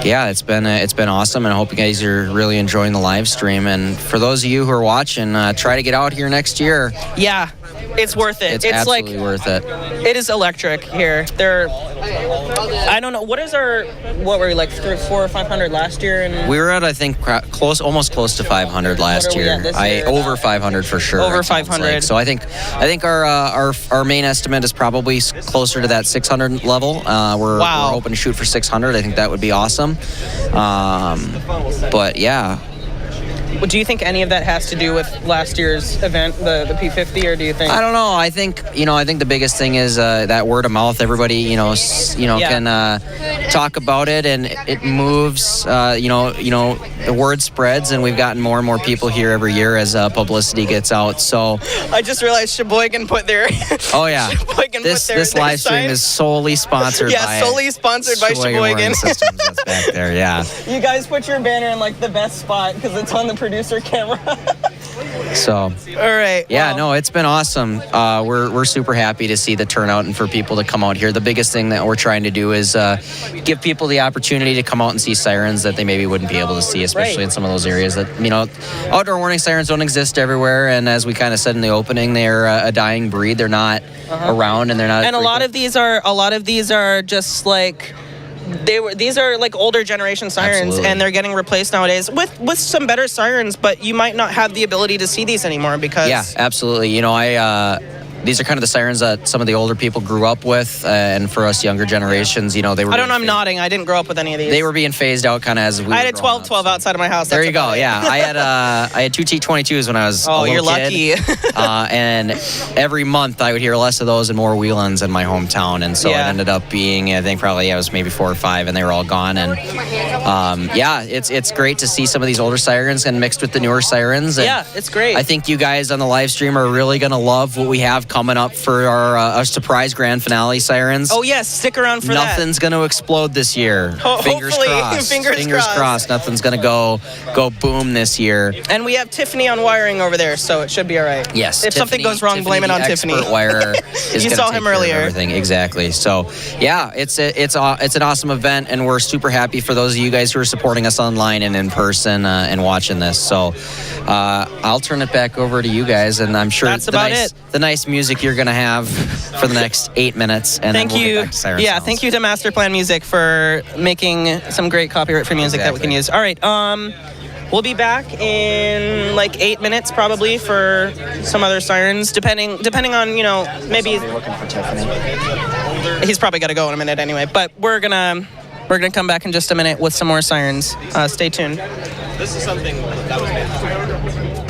yeah, it's been awesome, and I hope you guys are really enjoying the live stream. And for those of you who are watching, try to get out here next year. Yeah. It's worth it. It's absolutely worth it. It is electric here. I don't know. What were we, like 400 or 500 last year? And we were at, I think, almost close to 500 last year. Over 500 for sure. Over 500. Like. So I think our main estimate is probably closer to that 600 level. We're hoping to shoot for 600. I think that would be awesome. But yeah. Do you think any of that has to do with last year's event, the P50, or do you think? I don't know. I think the biggest thing is that word of mouth. Everybody, can talk about it, and it moves. The word spreads, and we've gotten more and more people here every year as publicity gets out. So I just realized Sheboygan put their. Oh yeah. This live stream is solely sponsored. Yeah, solely sponsored by Sheboygan. Systems that's back there. Yeah. You guys put your banner in like the best spot because it's on the producer camera. So, all right. Yeah, no, it's been awesome. We're super happy to see the turnout and for people to come out here. The biggest thing that we're trying to do is give people the opportunity to come out and see sirens that they maybe wouldn't be able to see, especially in some of those areas that, outdoor warning sirens don't exist everywhere. And as we kind of said in the opening, they're a dying breed. They're not around, and they're not. And a lot of these are just like. These are like older generation sirens. Absolutely. And they're getting replaced nowadays with some better sirens, but you might not have the ability to see these anymore because absolutely. These are kind of the sirens that some of the older people grew up with, and for us younger generations, they were. I don't know. I'm nodding. I didn't grow up with any of these. They were being phased out kind of as we. I had a 12-12 outside of my house. There you go. Yeah, I had 2 T22s when I was. Oh, you're lucky. And every month I would hear less of those and more Whelan's in my hometown, and so it ended up being I think probably I was maybe 4 or 5, and they were all gone. And it's great to see some of these older sirens and mixed with the newer sirens. And it's great. I think you guys on the live stream are really gonna love what we have coming up for our surprise grand finale sirens. Oh yes, stick around for that. Nothing's going to explode this year. Fingers crossed. Fingers crossed. Nothing's going to go boom this year. And we have Tiffany on wiring over there, so it should be all right. Yes. If something goes wrong, blame it on Tiffany. Expert wirer is you saw him earlier. Everything exactly. So yeah, it's an awesome event, and we're super happy for those of you guys who are supporting us online and in person and watching this. So I'll turn it back over to you guys, and I'm sure that's about it. The nice music music you're going to have for the next 8 minutes, and thank then we'll you. get back to Siren Yeah, Sounds. thank you to Masterplan Music for making some great copyright-free music that we can use. All right, we'll be back in like 8 minutes probably for some other sirens, depending on, you know, maybe looking for Tiffany. he's probably got to go in a minute anyway. But we're gonna come back in just a minute with some more sirens. Stay tuned. This is something that was made.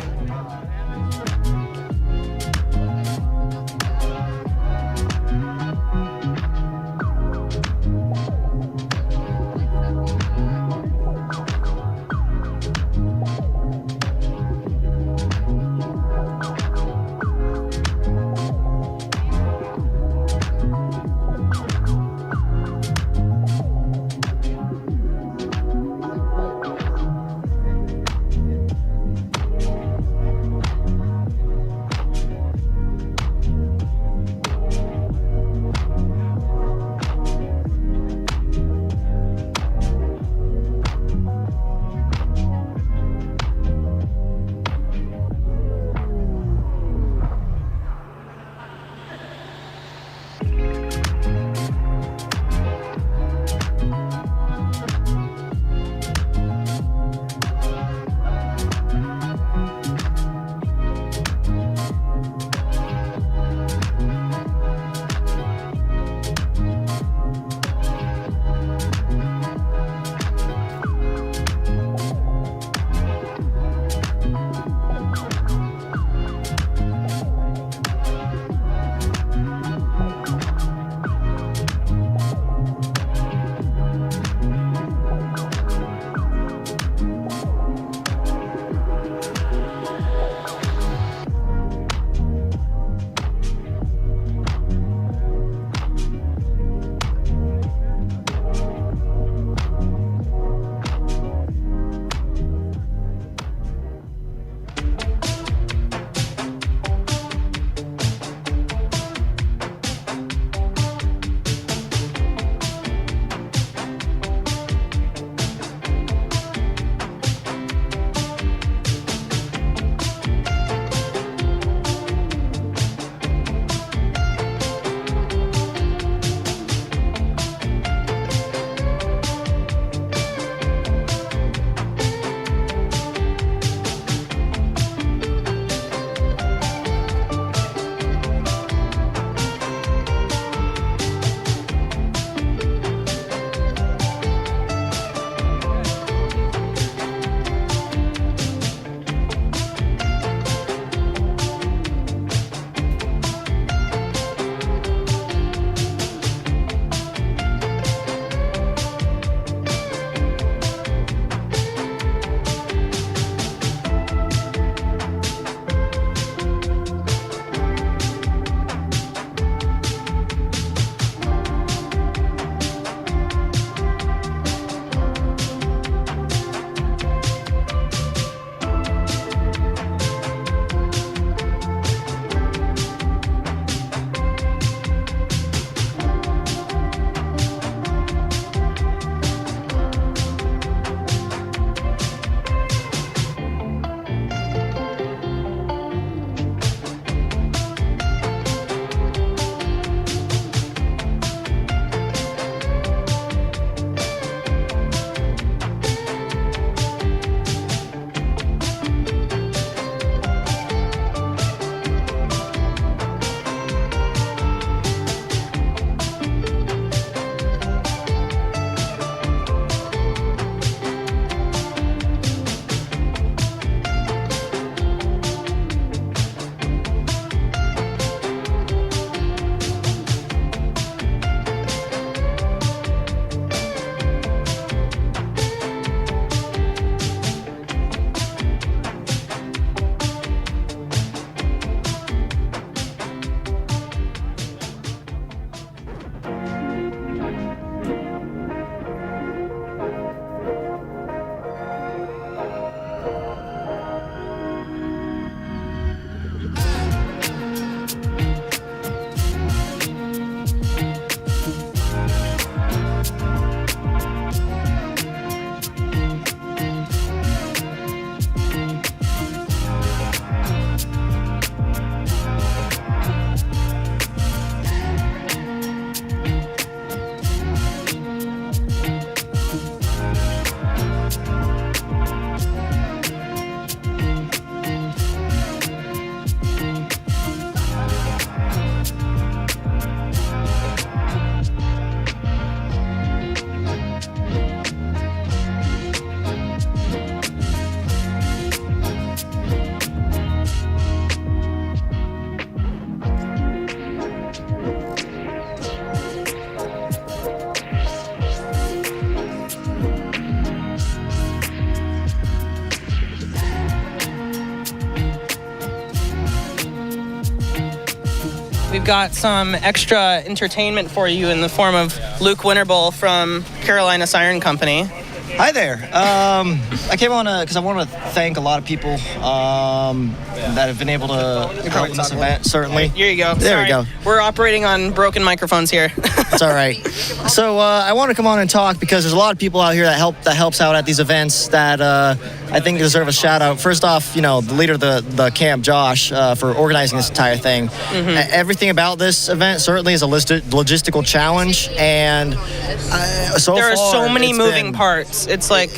We've got some extra entertainment for you in the form of Luke Winterbull from Carolina Siren Company. Hi there. I came on because I want to thank a lot of people that have been able to help in this event, certainly. Here you go. There we go. We're operating on broken microphones here. It's all right. So I want to come on and talk because there's a lot of people out here that helps out at these events that I think deserve a shout out. First off, the leader of the camp, Josh, for organizing this entire thing. Mm-hmm. Everything about this event certainly is a logistical challenge, and there are so many moving parts. It's like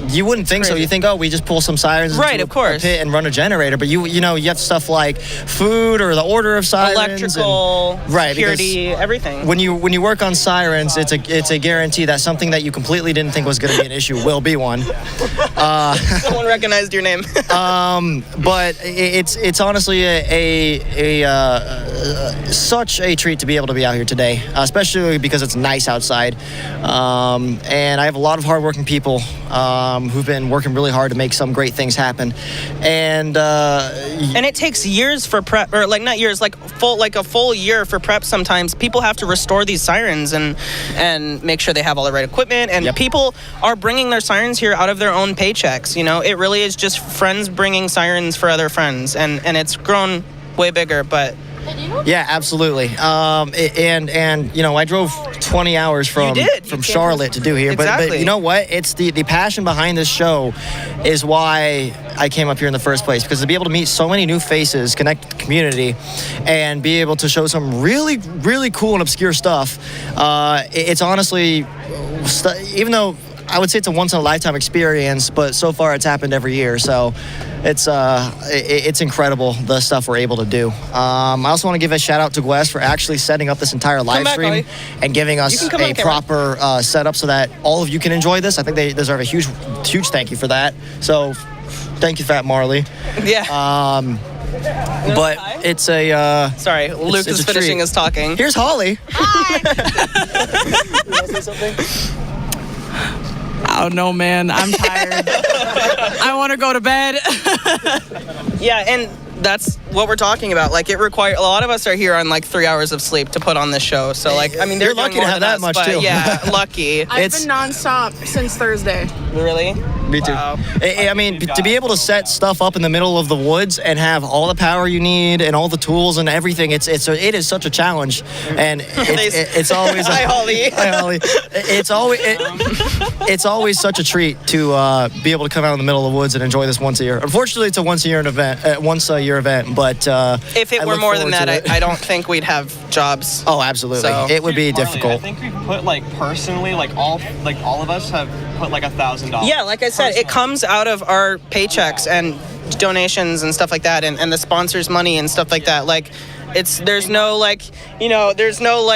you wouldn't think so. You think, we just pull some sirens into a pit and run a generator, but you have stuff like food or the order of sirens, electrical, security, everything. When you work on sirens, it's a guarantee that something that you completely didn't think was going to be an issue will be one. Someone recognized your name. But it's honestly such a treat to be able to be out here today, especially because it's nice outside, and I have a lot of hardworking people who've been working really hard to make some great things happen, and it takes years for prep, or not years, a full year for prep. Sometimes people have to restore these sirens and make sure they have all the right equipment, and people are bringing their sirens here out of their own paychecks. It really is just friends bringing sirens for other friends, and it's grown way bigger, but. Yeah, absolutely. And I drove 20 hours from Charlotte to do here. Exactly. But you know what? It's the passion behind this show is why I came up here in the first place, because to be able to meet so many new faces, connect with the community, and be able to show some really, really cool and obscure stuff, it's honestly, even though I would say it's a once-in-a-lifetime experience, but so far it's happened every year. So it's incredible, the stuff we're able to do. I also want to give a shout-out to Wes for actually setting up this entire live stream and giving us a proper setup so that all of you can enjoy this. I think they deserve a huge, huge thank you for that. So thank you for that, Marley. Yeah. But it's a... Sorry, Luke is finishing his talking. Here's Holly. Hi. You want to say something? I don't know, man. I'm tired. I want to go to bed. Yeah, and that's what we're talking about. It requires a lot of us are here on 3 hours of sleep to put on this show. So they're lucky to have that much too. Yeah, lucky. I've been nonstop since Thursday. Really? Me too. Wow. I mean, to be able to set stuff up in the middle of the woods and have all the power you need and all the tools and everything, it is such a challenge, and it's always. Hi, Holly. Hi, Holly. It's always such a treat to be able to come out in the middle of the woods and enjoy this once a year. Unfortunately, it's a once a year event, but if it were more than that, I don't think we'd have jobs. Oh, absolutely. So. It would be difficult. I think we've put personally, all of us have put $1,000. Yeah, like I said, it comes out of our paychecks and donations and stuff like that, and the sponsors' money and stuff like that. There's no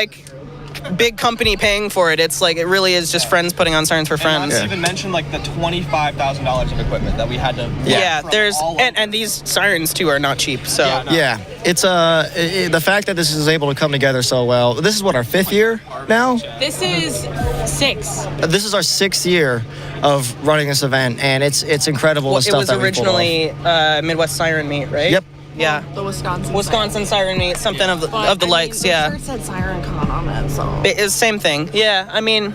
big company paying for it. It's it really is just friends putting on sirens for friends. Not to even mention the $25,000 of equipment that we had to. Yeah, there's and these sirens too are not cheap. So yeah, it's the fact that this is able to come together so well. This is what, our 5th year now? This is 6. This is our 6th year of running this event, and it's incredible. Well, the stuff it was that originally Midwest Siren Meet, right? Yep. Yeah. The Wisconsin Siren Meet, something of the likes. Yeah. Sure it said SirenCon on it, so. It is same thing. Yeah. I mean,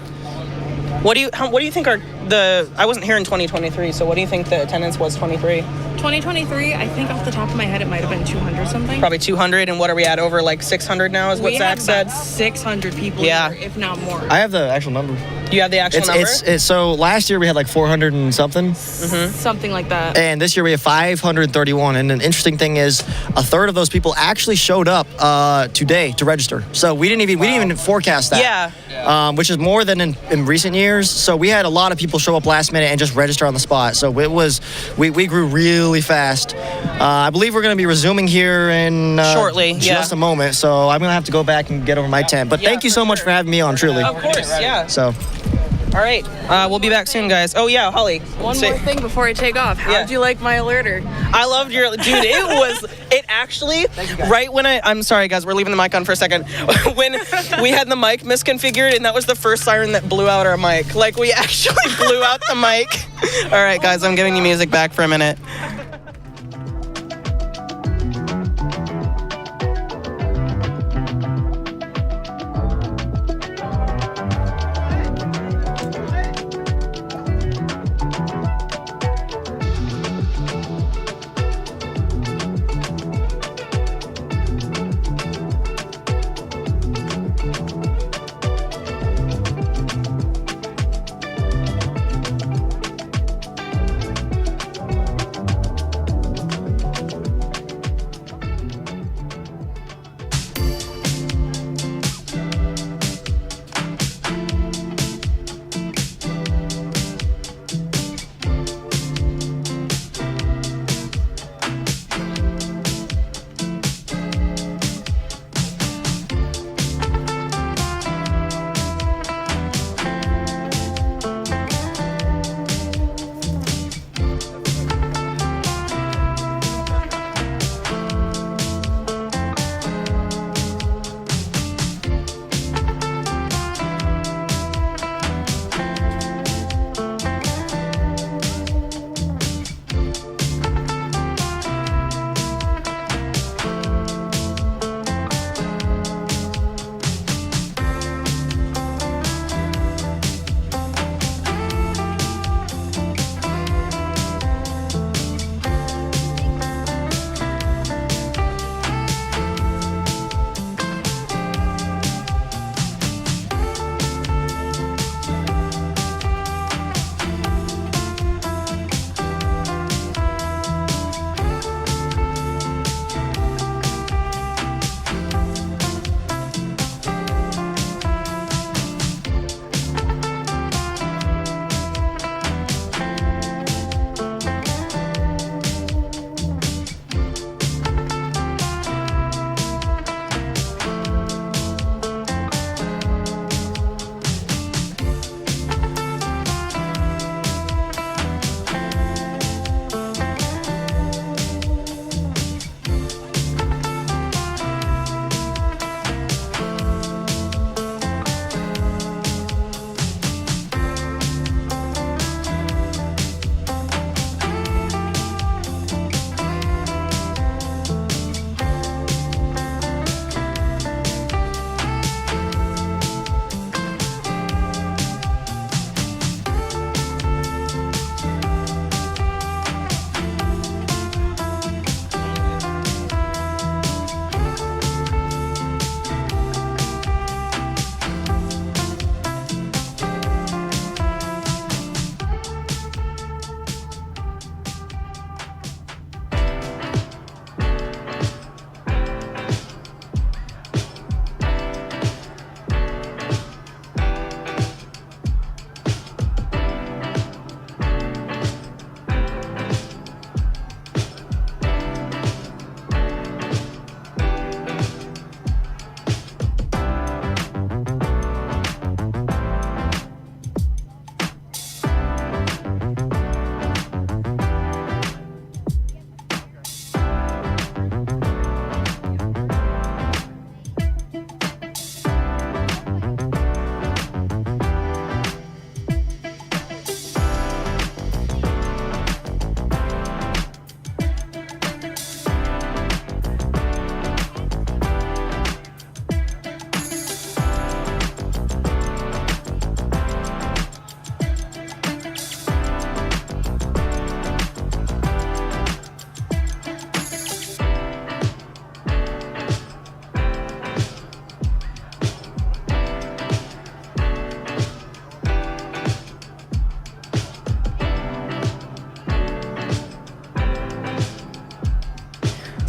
what do you think I wasn't here in 2023, so what do you think the attendance was 23? 2023, I think off the top of my head it might have been 200 something. Probably 200, and what are we at, over 600 now is what Zach said? 600 people here, if not more. I have the actual number. You have the actual number? So last year we had 400 and something. Mm-hmm. Something like that. And this year we have 531. And an interesting thing is, a third of those people actually showed up today to register. So we didn't even forecast that. Yeah. Which is more than in recent years. So we had a lot of people show up last minute and just register on the spot. So it was we grew really fast. I believe we're going to be resuming here in shortly. Just a moment. So I'm going to have to go back and get over my tent. But thank you so much for having me on. Truly. Of course. Yeah. So. All right, we'll be back soon, guys. Oh yeah, Holly. One more thing before I take off. How did you like my alerter? I loved your dude. It actually right when I'm sorry, guys. We're leaving the mic on for a second. When we had the mic misconfigured, and that was the first siren that blew out our mic. We actually blew out the mic. All right, guys. I'm giving you music back for a minute.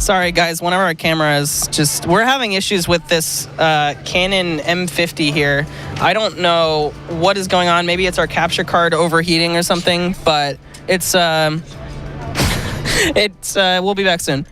Sorry, guys. One of our cameras we're having issues with this Canon M50 here. I don't know what is going on. Maybe it's our capture card overheating or something, but it's we'll be back soon.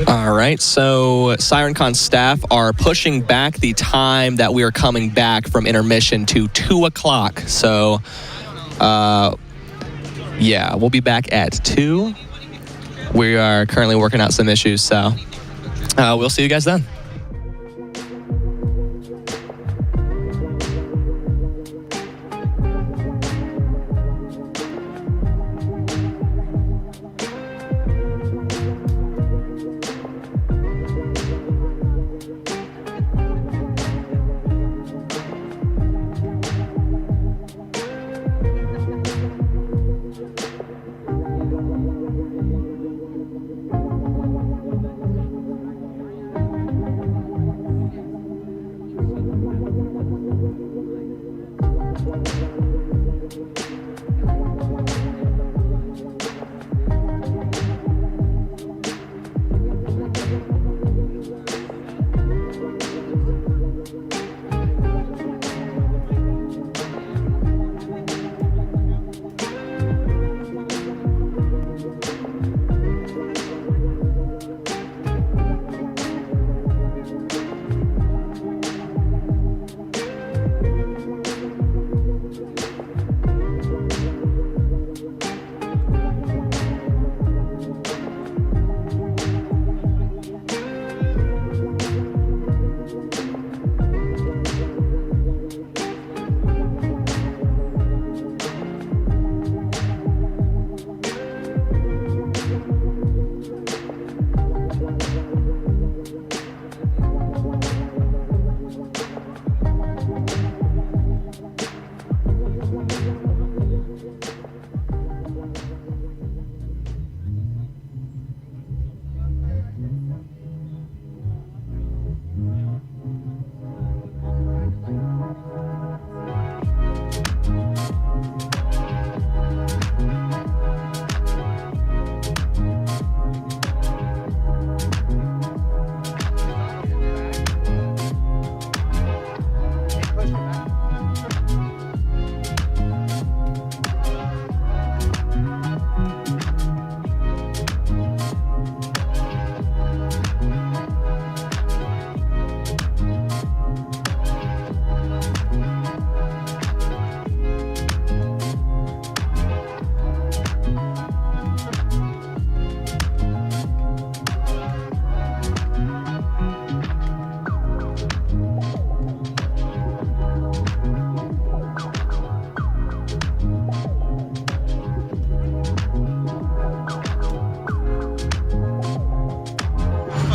All right, so SirenCon staff are pushing back the time that we are coming back from intermission to 2 o'clock. So, yeah, we'll be back at 2. We are currently working out some issues, so we'll see you guys then.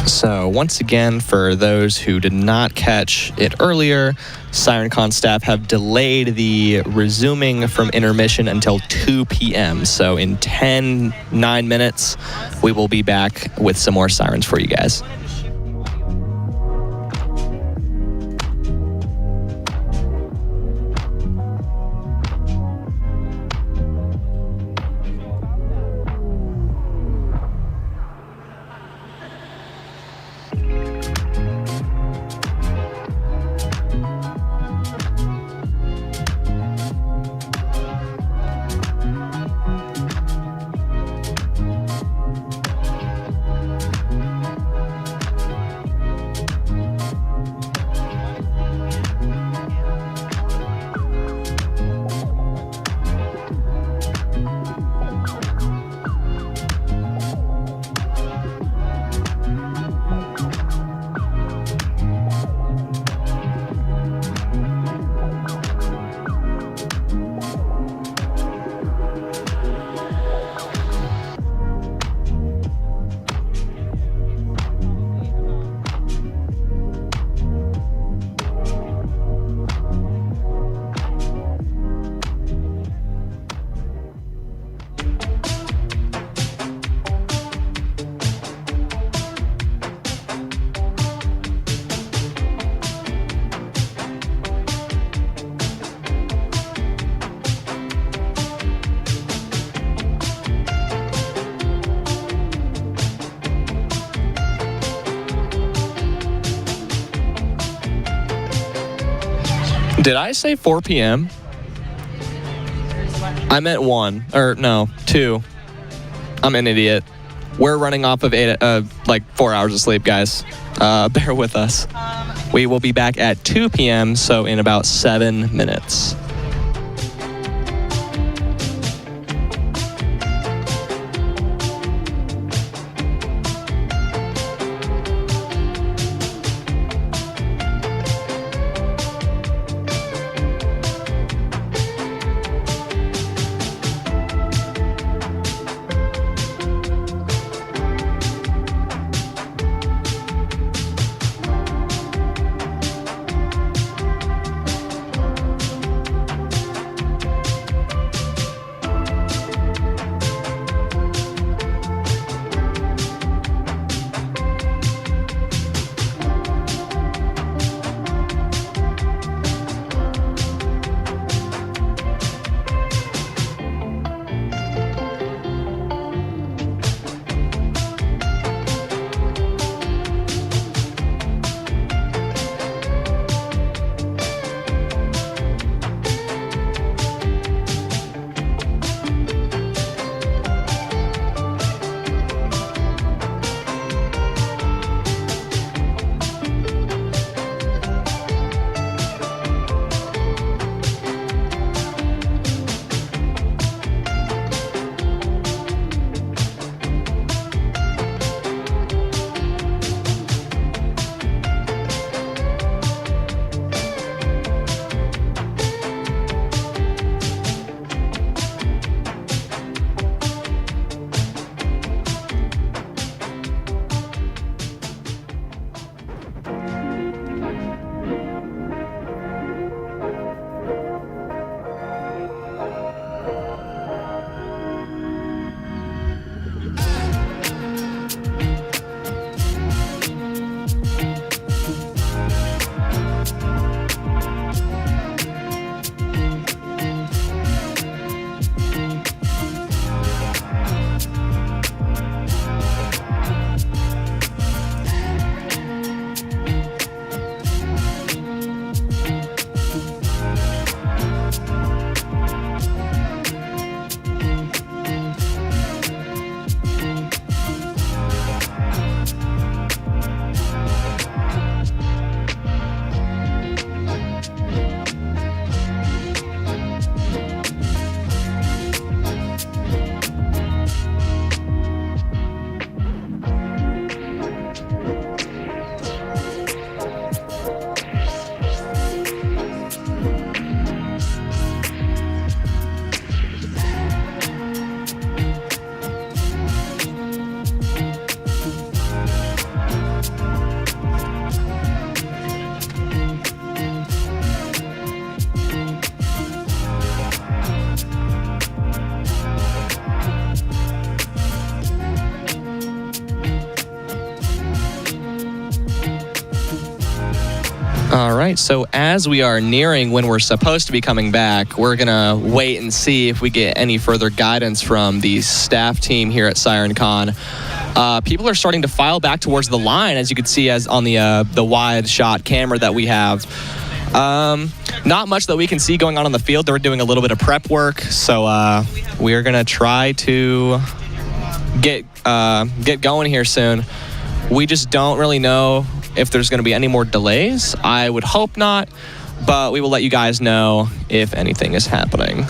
So once again, for those who did not catch it earlier, SirenCon staff have delayed the resuming from intermission until 2 p.m. So in 9 minutes, we will be back with some more sirens for you guys. Did I say 4 p.m.? I meant 1. Or no, 2. I'm an idiot. We're running off of 4 hours of sleep, guys. Bear with us. We will be back at 2 p.m., so in about 7 minutes. All right, so as we are nearing when we're supposed to be coming back, we're going to wait and see if we get any further guidance from the staff team here at SirenCon. People are starting to file back towards the line, as you can see as on the wide shot camera that we have. Not much that we can see going on the field. They're doing a little bit of prep work, so we're going to try to get going here soon. We just don't really know if there's going to be any more delays. I would hope not, but we will let you guys know if anything is happening.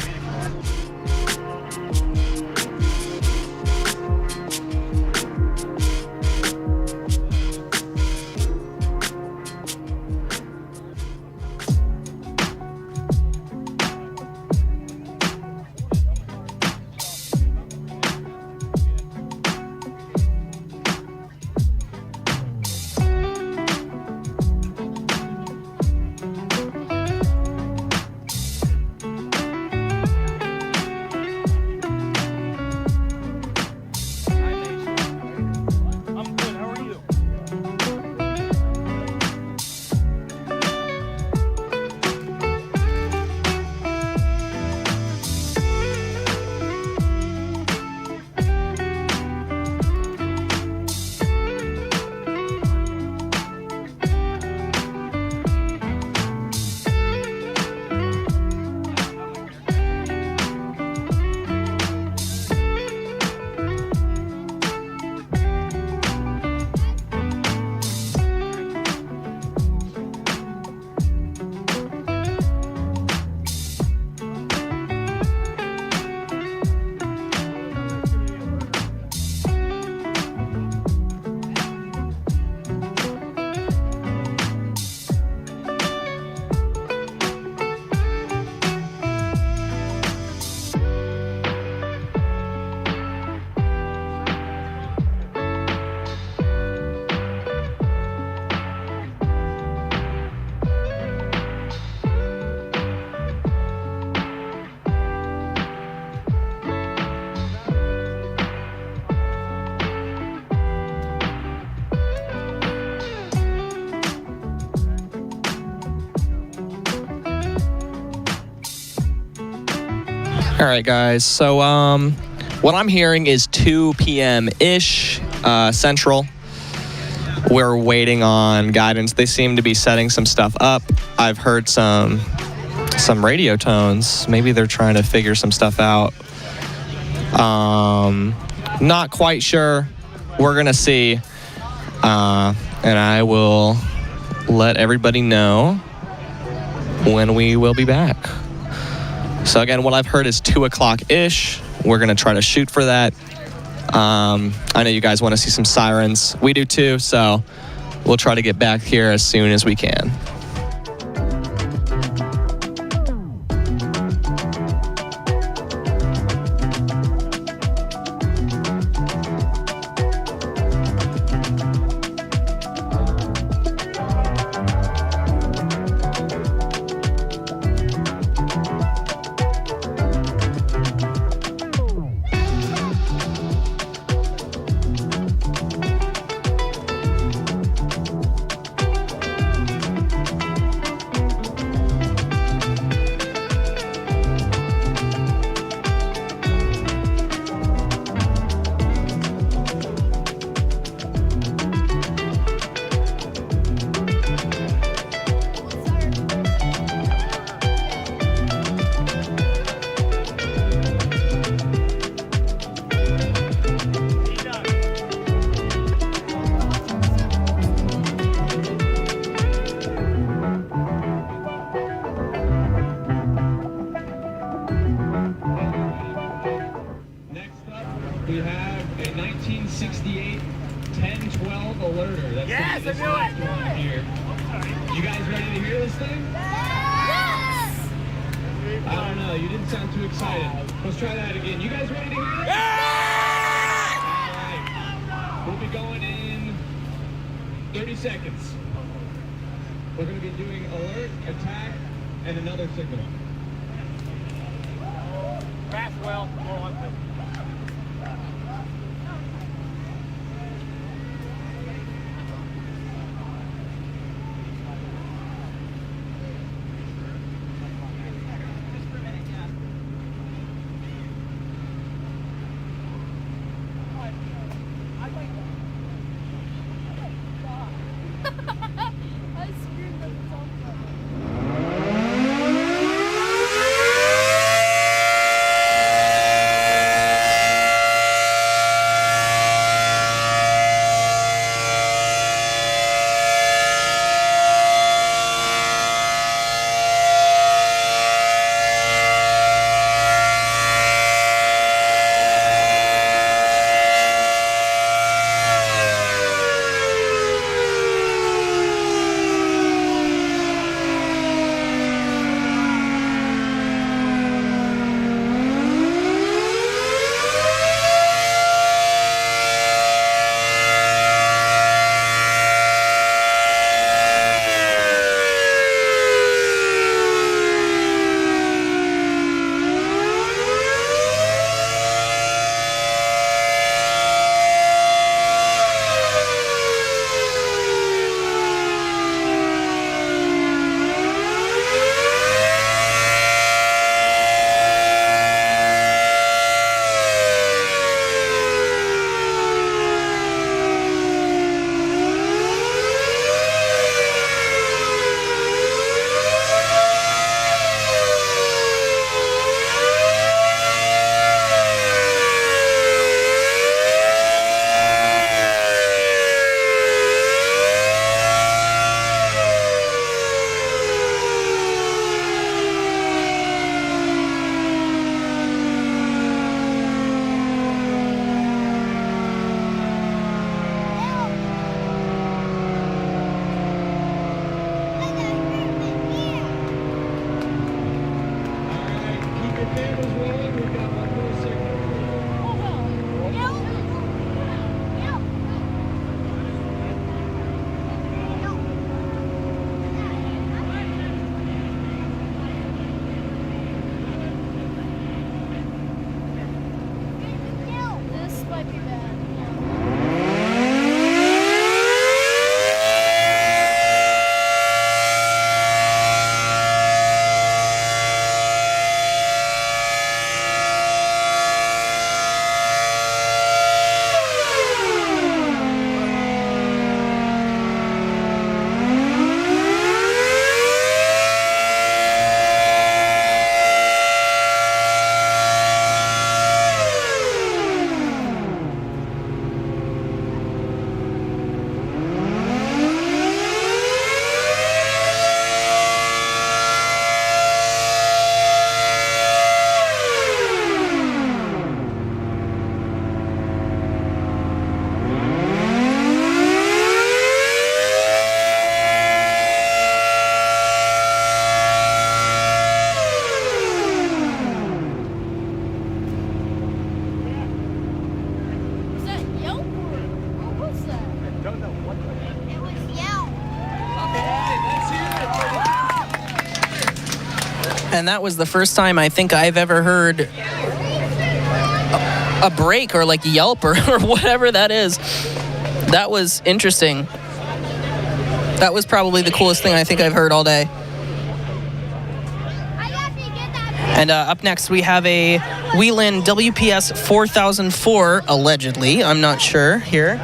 All right, guys. So what I'm hearing is 2 p.m.-ish Central. We're waiting on guidance. They seem to be setting some stuff up. I've heard some radio tones. Maybe they're trying to figure some stuff out. Not quite sure. We're going to see. And I will let everybody know when we will be back. So again, what I've heard is 2 o'clock-ish. We're going to try to shoot for that. I know you guys want to see some sirens. We do too, so we'll try to get back here as soon as we can. We have a 1968 1012 alerter. That's yes, I knew it. Here. You guys ready to hear this thing? Yes! I don't know. You didn't sound too excited. Let's try that again. You guys ready to hear it? Yes! All right. We'll be going in 30 seconds. We're going to be doing alert, attack, and another signal. Fast well. And that was the first time I think I've ever heard a brake or like yelp or whatever that is. That was interesting. That was probably the coolest thing I think I've heard all day. And up next we have a Whelen WPS 4004, allegedly. I'm not sure here.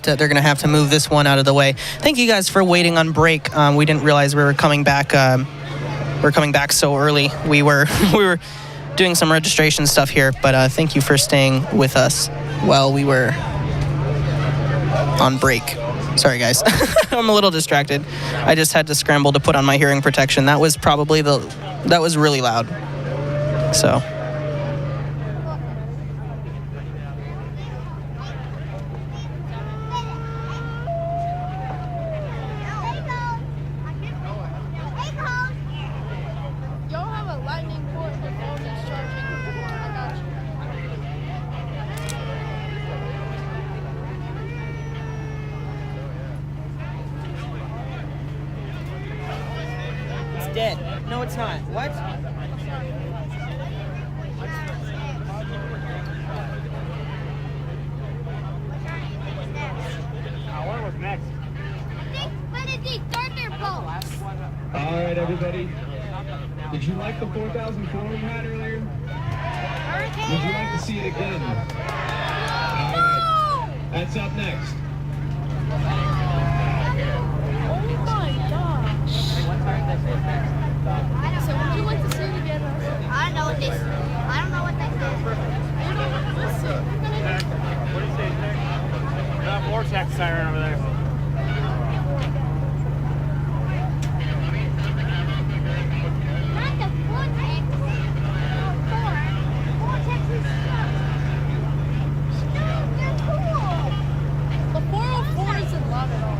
They're gonna have to move this one out of the way. Thank you guys for waiting on break. We didn't realize we were coming back. We're coming back so early. We were doing some registration stuff here, but thank you for staying with us while we were on break. Sorry guys, I'm a little distracted. I just had to scramble to put on my hearing protection. That was probably that was really loud. So. Dead. No, it's not. What? What was next? All right, everybody. Did you like the 4004 we had earlier? Would you like to see it again? All right. That's up next. So would you like to see it again? I don't know what this. I don't know what that is. What do you say next? That vortex siren over there. Not the vortex. Vortex is they're cool. The 404 isn't love at all.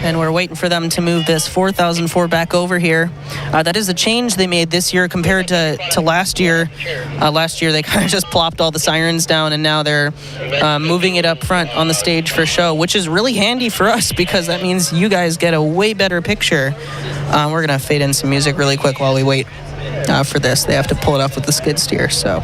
And we're waiting for them to move this 4004 back over here. That is a change they made this year compared to last year. Last year they kind of just plopped all the sirens down, and now they're moving it up front on the stage for show, which is really handy for us because that means you guys get a way better picture. We're gonna fade in some music really quick while we wait for this. They have to pull it up with the skid steer, so.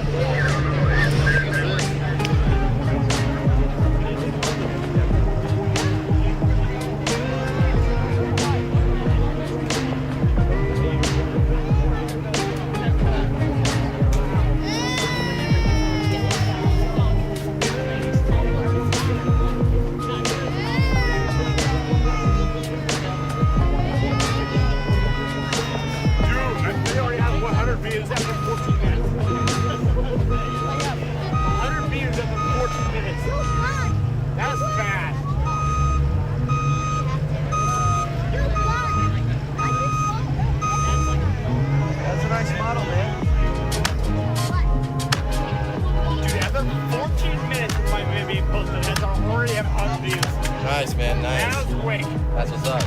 Nice, man, nice. That was quick. That's what's up.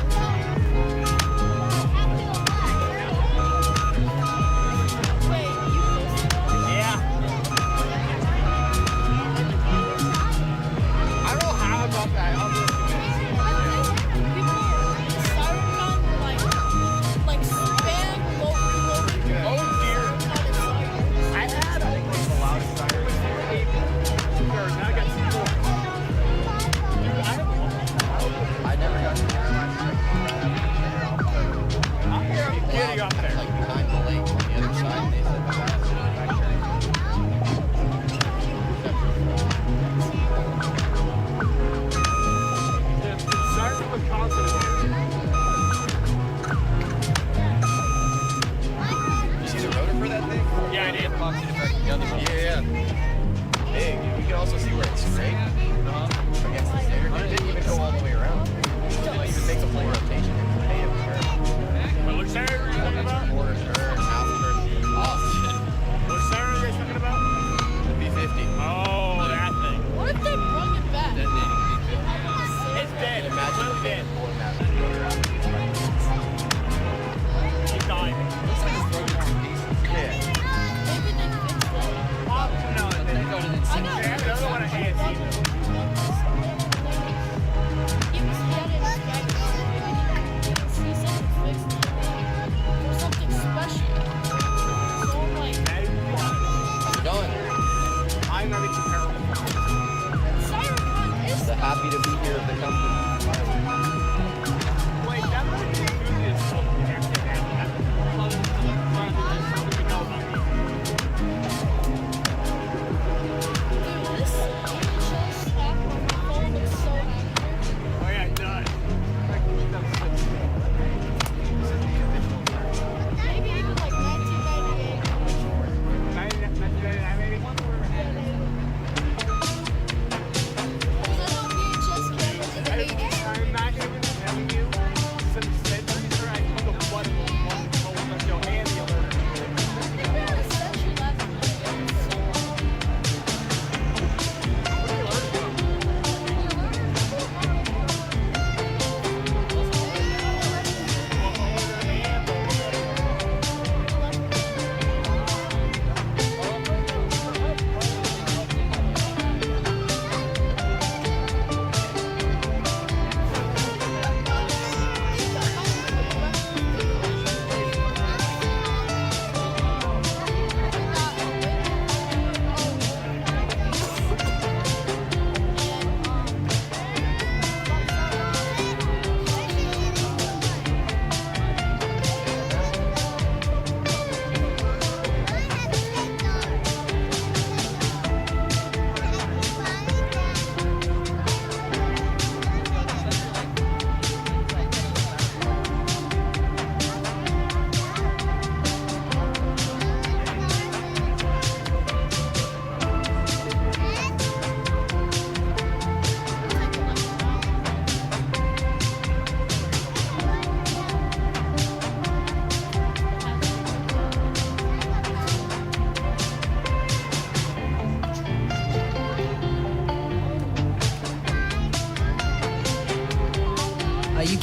Yeah. I don't know how about that. Like spam loading. Oh dear. I had the loudest siren. Sure, now I got some more. I never got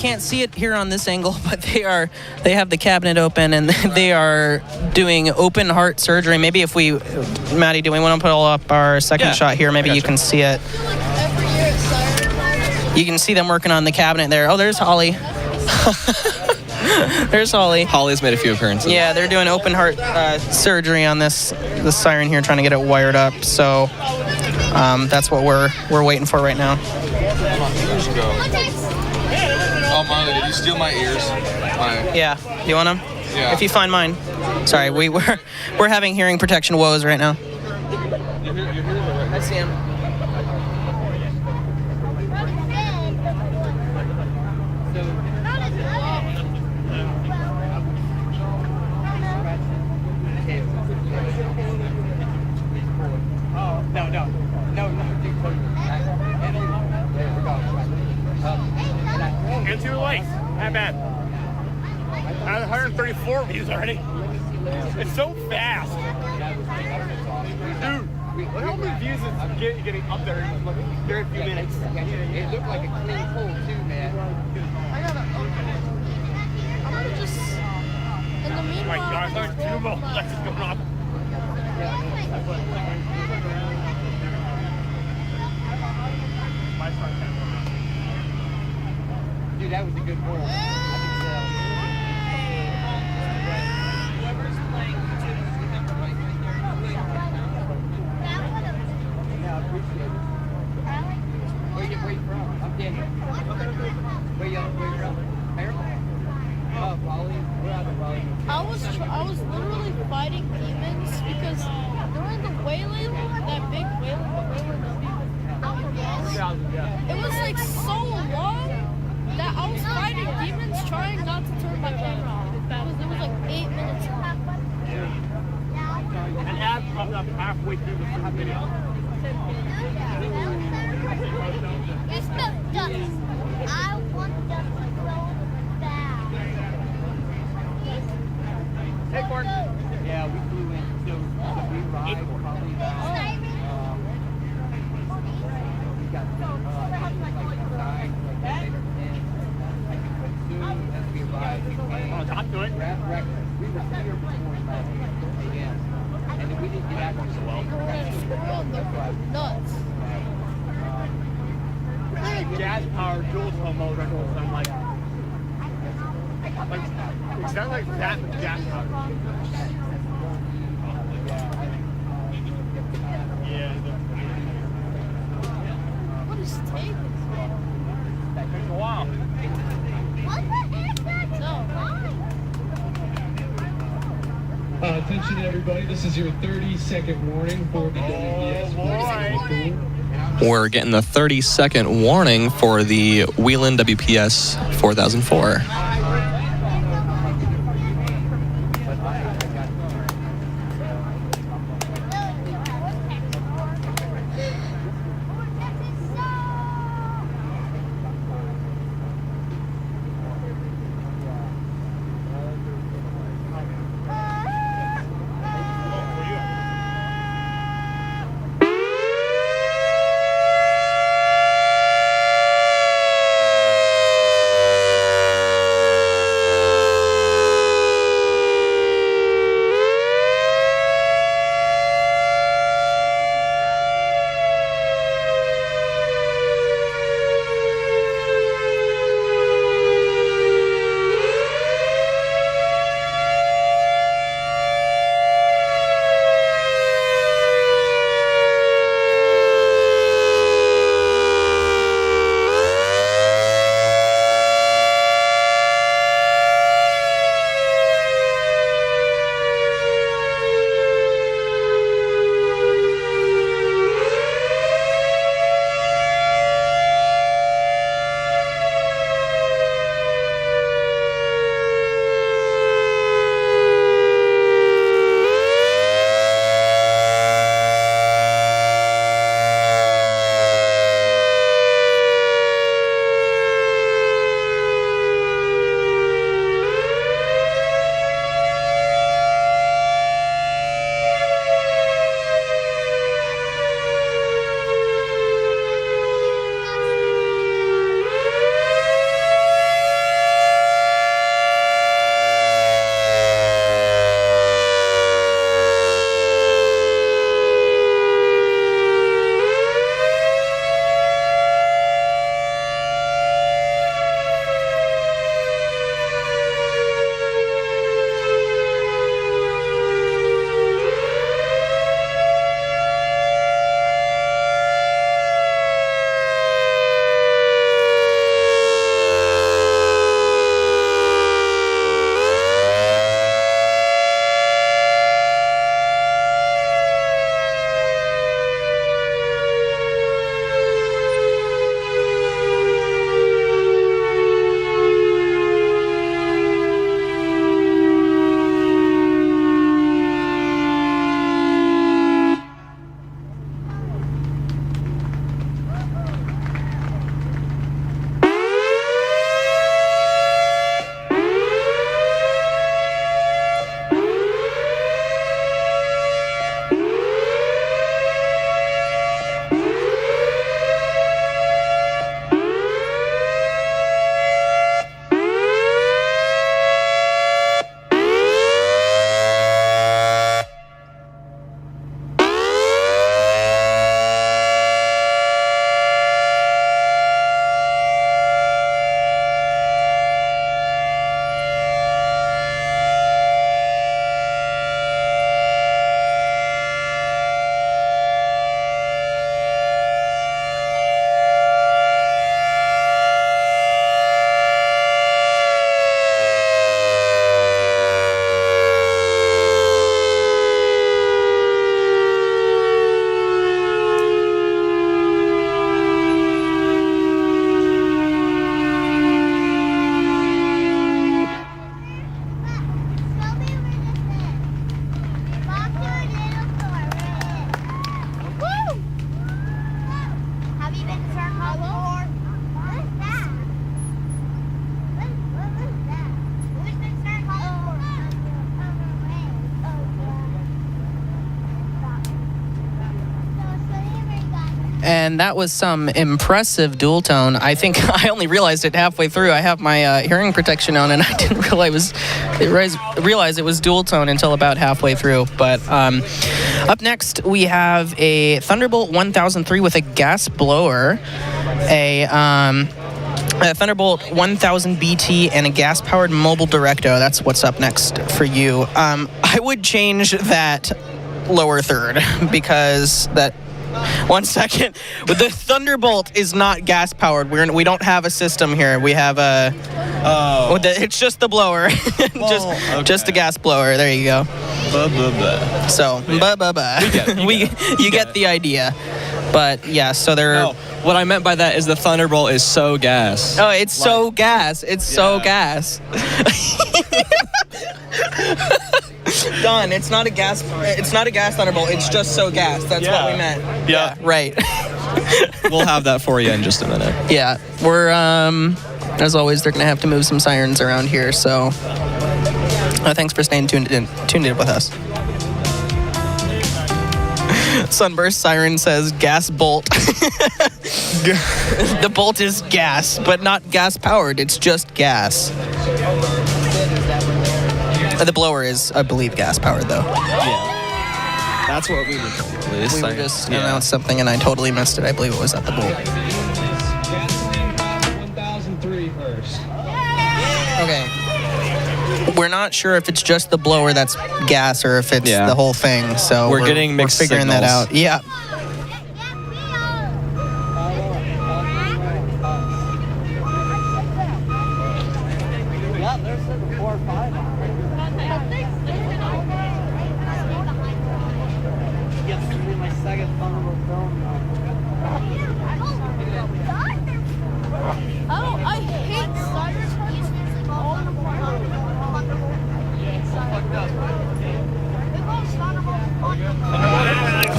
can't see it here on this angle, but they have the cabinet open and they are doing open heart surgery. Maybe if we, Maddie, do we want to pull up our second shot here? Maybe you can see it. You can see them working on the cabinet there. Oh, there's Holly. There's Holly. Holly's made a few appearances. Yeah, they're doing open heart surgery on this Siren here, trying to get it wired up. So that's what we're waiting for right now. Oh, Molly, did you steal my ears? Yeah. Do you want them? Yeah. If you find mine. Sorry, we're having hearing protection woes right now. I see him. And too late. Not bad. I have 134 views already. It's so fast. Dude, look how many views it's getting up there in like very few minutes. It looked like a clean pull too, man. I'm gonna just. In the meanwhile, Oh my God, there's two more left going on. Dude, that was a good pull. Where you from? I'm Daniel. Where you from? Oh, Raleigh. We're out of Raleigh. I was literally fighting demons because during the whaling, that big whaling, it was like so long that I was fighting demons trying not to turn my camera off because there was like 8 minutes left. And Ab popped up halfway through the first video. It's the dust. I want dust so bad. Hey, Mark. Yeah, we flew in. So we ride probably about. We got as we arrived. Oh, talk to it. We were here before 5 a.m. And then we didn't get out so well. Nuts. Gas powered dual tow motor. So I'm like, it sounds like that with gas powered. Yeah. What is taking? That takes a while. What the heck? No. Attention everybody, this is your 30-second warning for the WPS. We're getting the 30-second warning for the Wheeling WPS 4004. And that was some impressive dual tone. I think I only realized it halfway through. I have my hearing protection on, and I didn't realize it was dual tone until about halfway through. But up next, we have a Thunderbolt 1003 with a gas blower, a Thunderbolt 1000 BT, and a gas-powered mobile Directo. That's what's up next for you. I would change that lower third because that... One second. The Thunderbolt is not gas-powered. We don't have a system here. We have a... Oh. It's just the blower. Just a gas blower. There you go. So, you get the idea. But, yeah, so they're... No, what I meant by that is the Thunderbolt is so gas. Oh, it's so gas. It's so gas. Done. It's not a gas Thunderbolt. It's just so gas. That's what we meant. Yeah. Right. We'll have that for you in just a minute. Yeah. We're as always, they're gonna have to move some sirens around here. So thanks for staying tuned in with us. Sunburst Siren says gas bolt. The bolt is gas, but not gas powered. It's just gas. The blower is, I believe, gas-powered, though. Yeah. That's what we were told, at least. We just announced something, and I totally missed it. I believe it was at the bolt. 1003 first. Okay. We're not sure if it's just the blower that's gas or if it's the whole thing, so we're getting mixed we're figuring signals. that out. Yeah.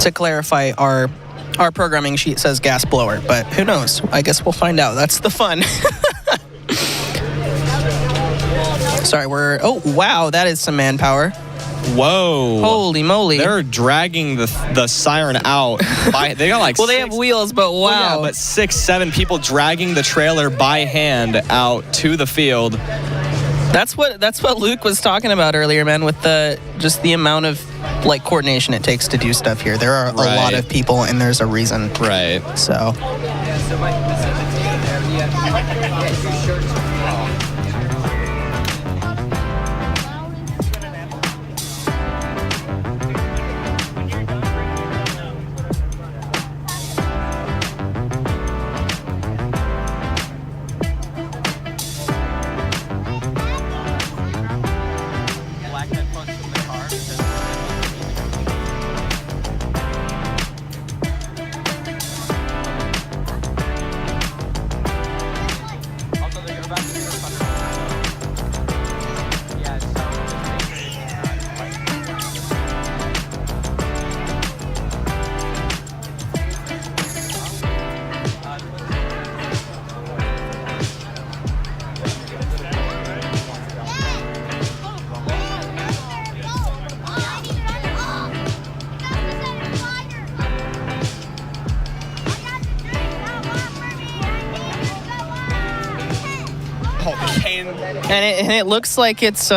To clarify, our programming sheet says gas blower, but who knows? I guess we'll find out. That's the fun. Sorry, oh, wow, that is some manpower. Whoa. Holy moly. They're dragging the Siren out. They got like well, they have wheels, but wow. Well, yeah, but 6-7 people dragging the trailer by hand out to the field. That's what Luke was talking about earlier, man, with just the amount of like coordination it takes to do stuff here. There are a lot of people, and there's a reason. Right. So. And it looks like it's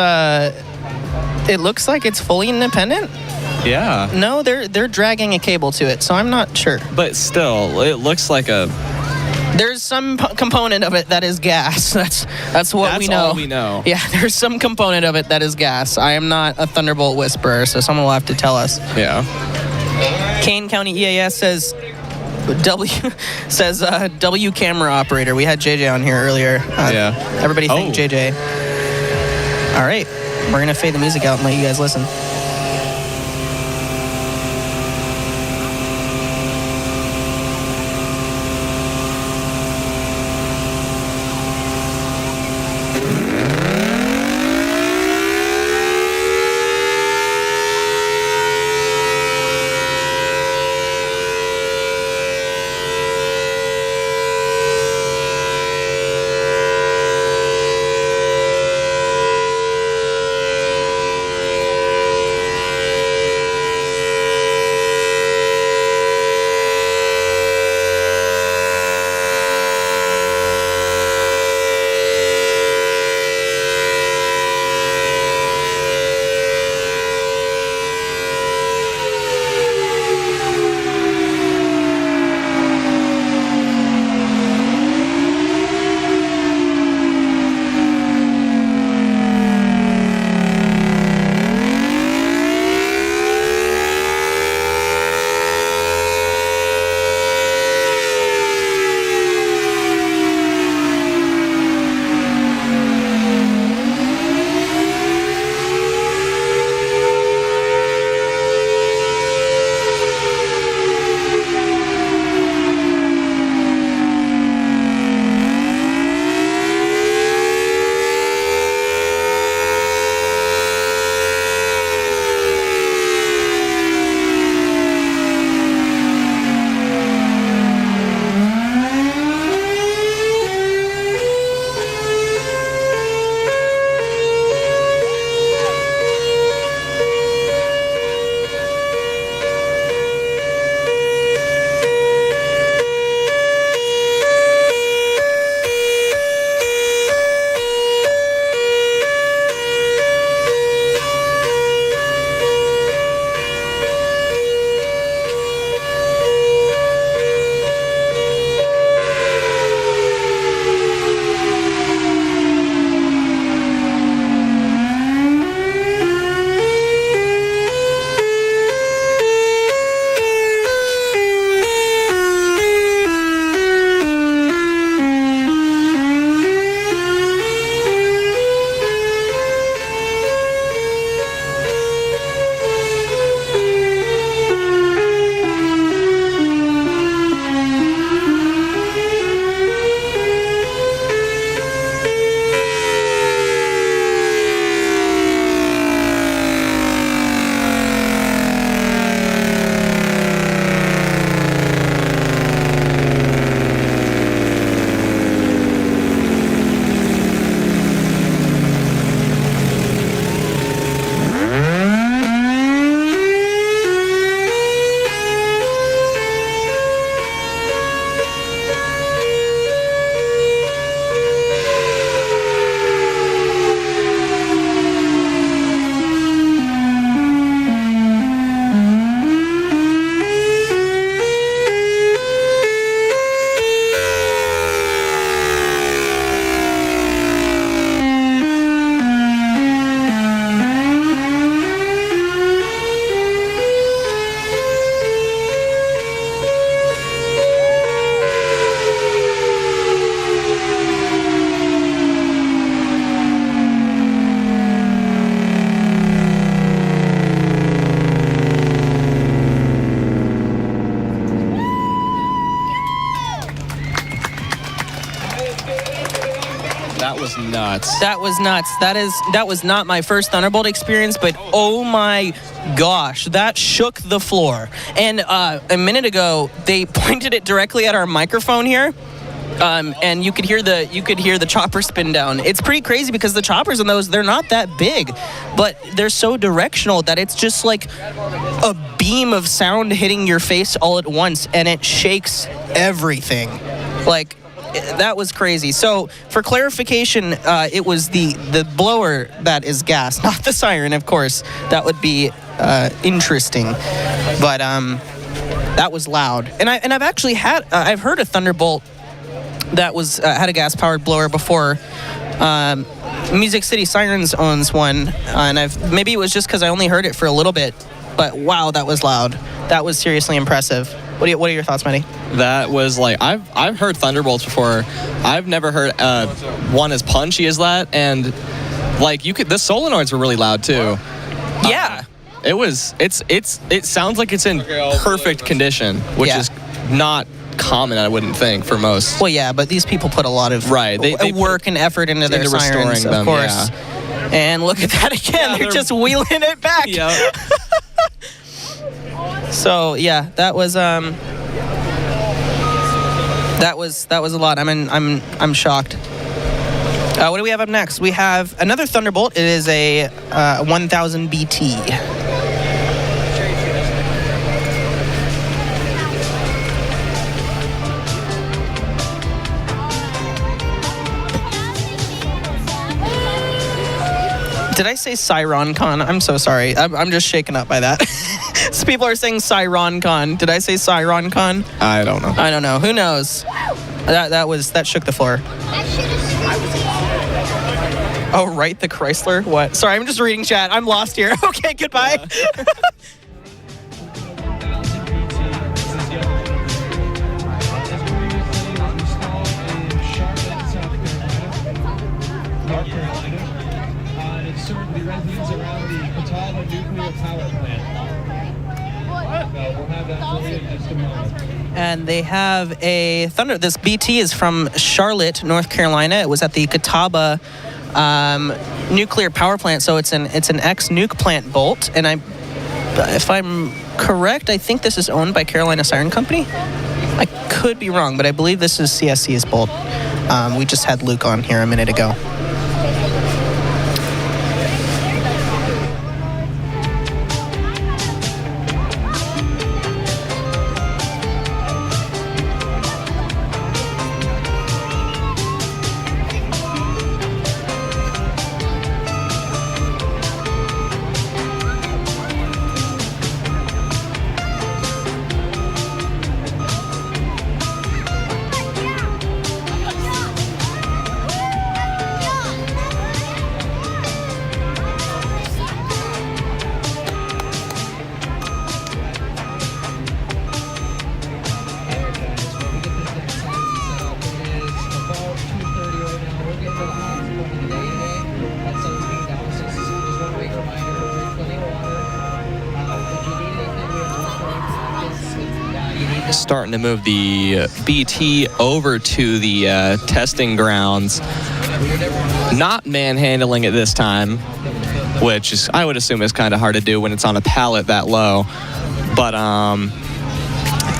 fully independent. Yeah. No, they're dragging a cable to it, so I'm not sure. But still, it looks like there's some component of it that is gas. That's what we know. That's all we know. Yeah, there's some component of it that is gas. I am not a Thunderbolt whisperer, so someone will have to tell us. Yeah. Kane County EAS says W camera operator. We had JJ on here earlier. Everybody thank JJ. All right, we're gonna fade the music out and let you guys listen. nuts. That was nuts. That was not my first Thunderbolt experience, but oh my gosh, that shook the floor. And a minute ago, they pointed it directly at our microphone here. And you could hear the chopper spin down. It's pretty crazy because the choppers in those, they're not that big, but they're so directional that it's just like a beam of sound hitting your face all at once, and it shakes everything. Like, that was crazy. So for clarification, it was the blower that is gas, not the siren, of course. That would be interesting, but that was loud. And I've actually I've heard a Thunderbolt that was had a gas-powered blower before. Music City Sirens owns one, and maybe it was just because I only heard it for a little bit, but wow, that was loud. That was seriously impressive. What are your thoughts, Matty? That was like, I've heard Thunderbolts before. I've never heard one as punchy as that, and like the solenoids were really loud too. Yeah. It sounds like it's in perfect condition, which is not common, I wouldn't think, for most. Well, yeah, but these people put a lot of they work and effort into their sirens, of course. Yeah. And look at that again. Yeah, they're just wheeling it back. Yeah. So yeah, that was a lot. I'm shocked. What do we have up next? We have another Thunderbolt. It is a 1000 BT. Did I say SirenCon? I'm so sorry. I'm just shaken up by that. So people are saying SirenCon. Did I say SirenCon? I don't know. I don't know. Who knows? That shook the floor. Oh, right, the Chrysler. What? Sorry, I'm just reading chat. I'm lost here. Okay, goodbye. And they have a this BT is from Charlotte, North Carolina. It was at the Catawba nuclear power plant, so it's an ex-nuke plant bolt. And if I'm correct, I think this is owned by Carolina Siren Company. I could be wrong, but I believe this is CSC's bolt. We just had Luke on here a minute ago. Starting to move the BT over to the testing grounds. Not manhandling it this time, which is, I would assume, is kind of hard to do when it's on a pallet that low. But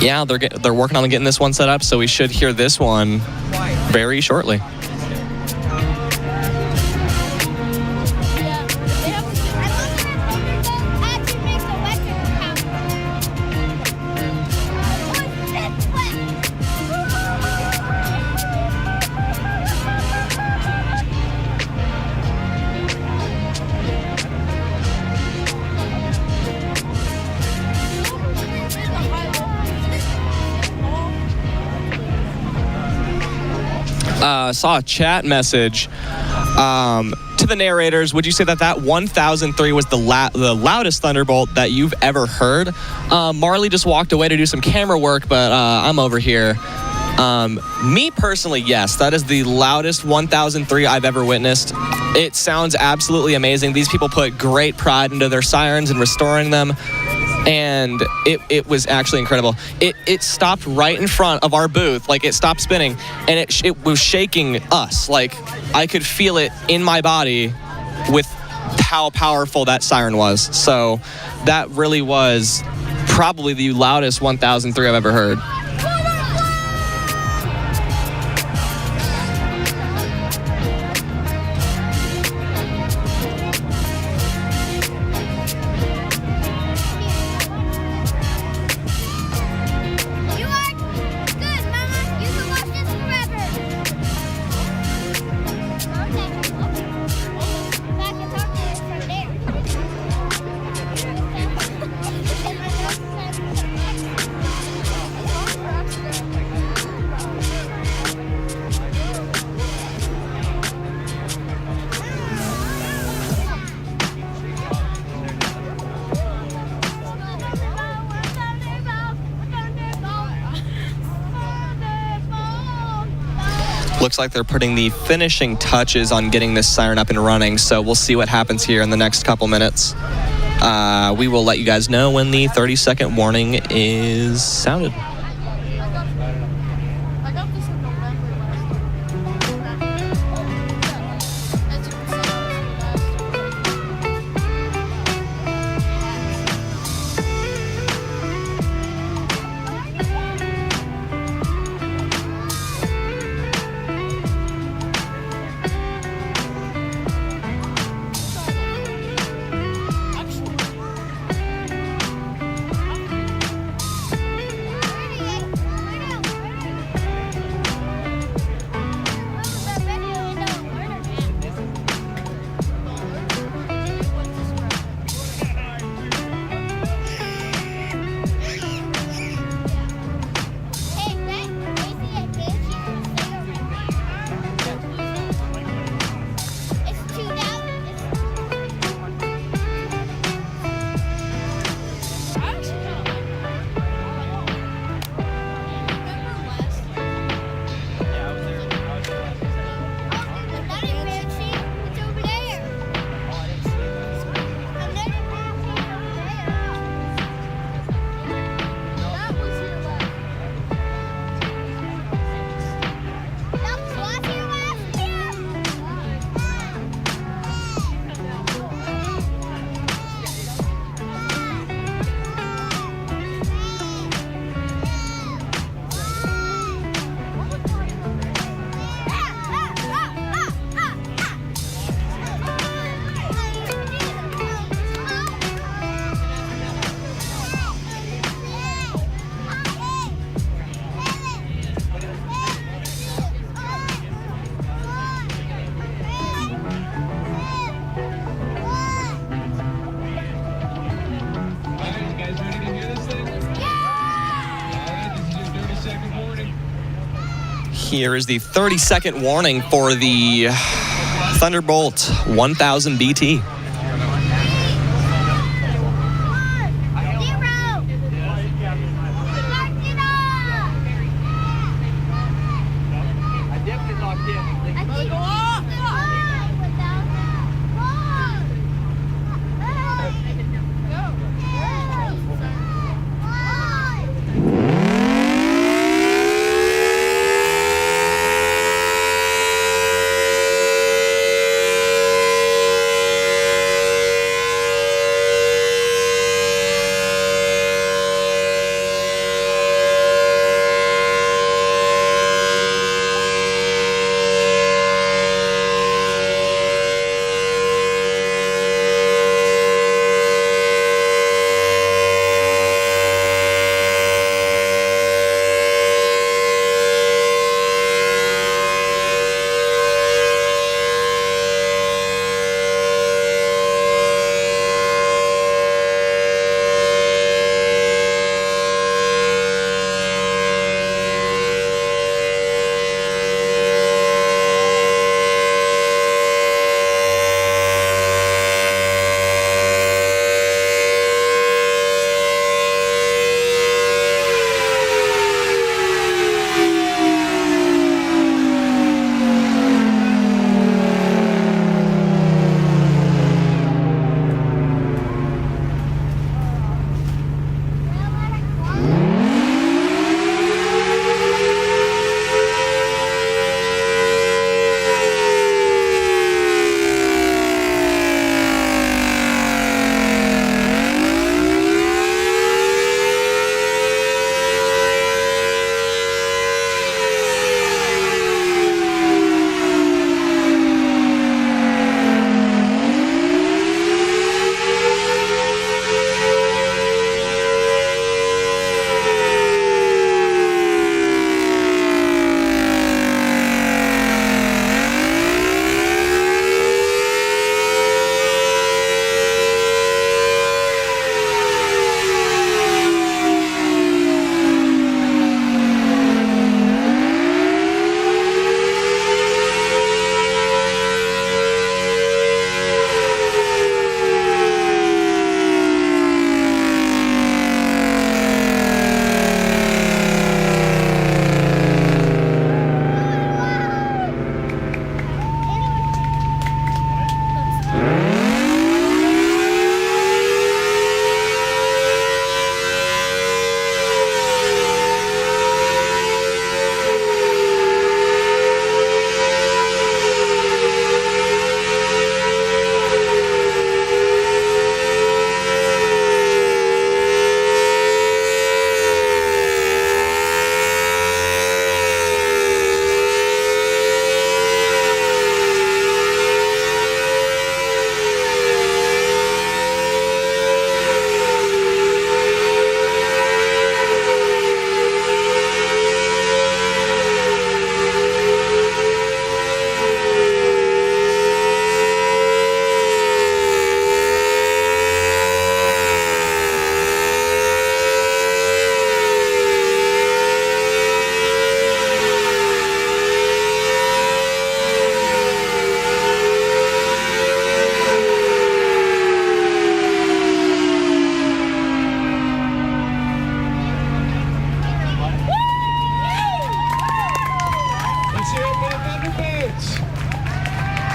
yeah, they're working on getting this one set up, so we should hear this one very shortly. Saw a chat message to the narrators. Would you say that 1003 was the loudest Thunderbolt that you've ever heard? Marley just walked away to do some camera work, but I'm over here. Me personally, yes, that is the loudest 1003 I've ever witnessed. It sounds absolutely amazing. These people put great pride into their sirens and restoring them. and it was actually incredible. It stopped right in front of our booth, like it stopped spinning, and it was shaking us. Like I could feel it in my body with how powerful that siren was. So that really was probably the loudest 1003 I've ever heard. Looks like they're putting the finishing touches on getting this siren up and running, so we'll see what happens here in the next couple minutes. We will let you guys know when the 30-second warning is sounded. Here is the 30-second warning for the Thunderbolt 1000 BT.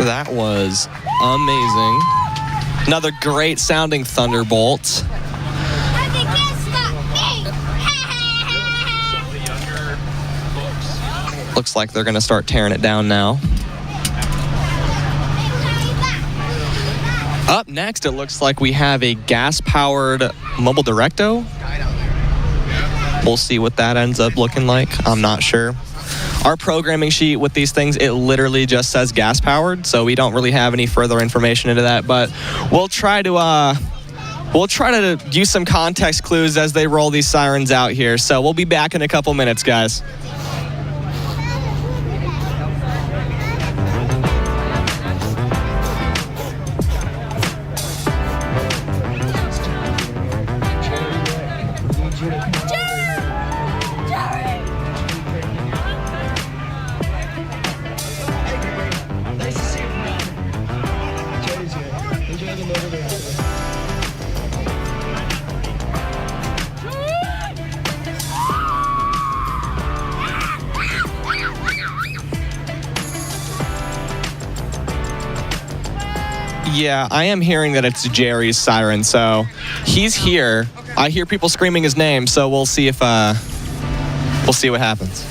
That was amazing. Another great sounding thunderbolt. Looks like they're going to start tearing it down now. Up next, it looks like we have a gas-powered mobile directo. We'll see what that ends up looking like. I'm not sure. Our programming sheet with these things, it literally just says gas-powered, so we don't really have any further information into that. But we'll try to use some context clues as they roll these sirens out here. So we'll be back in a couple minutes, guys. Yeah, I am hearing that it's Jerry's siren, so he's here. I hear people screaming his name, so we'll see if we'll see what happens.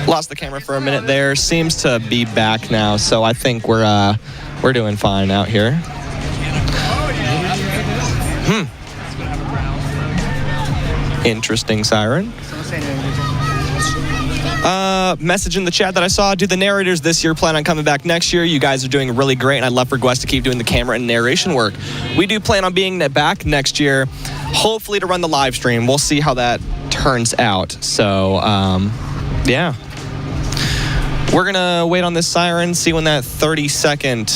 Lost the camera for a minute there. Seems to be back now, so I think we're doing fine out here. Interesting siren. Message in the chat that I saw, do the narrators this year plan on coming back next year? You guys are doing really great, and I'd love for Gwest to keep doing the camera and narration work. We do plan on being back next year, hopefully to run the live stream. We'll see how that turns out. So, yeah. We're going to wait on this siren, see when that 30-second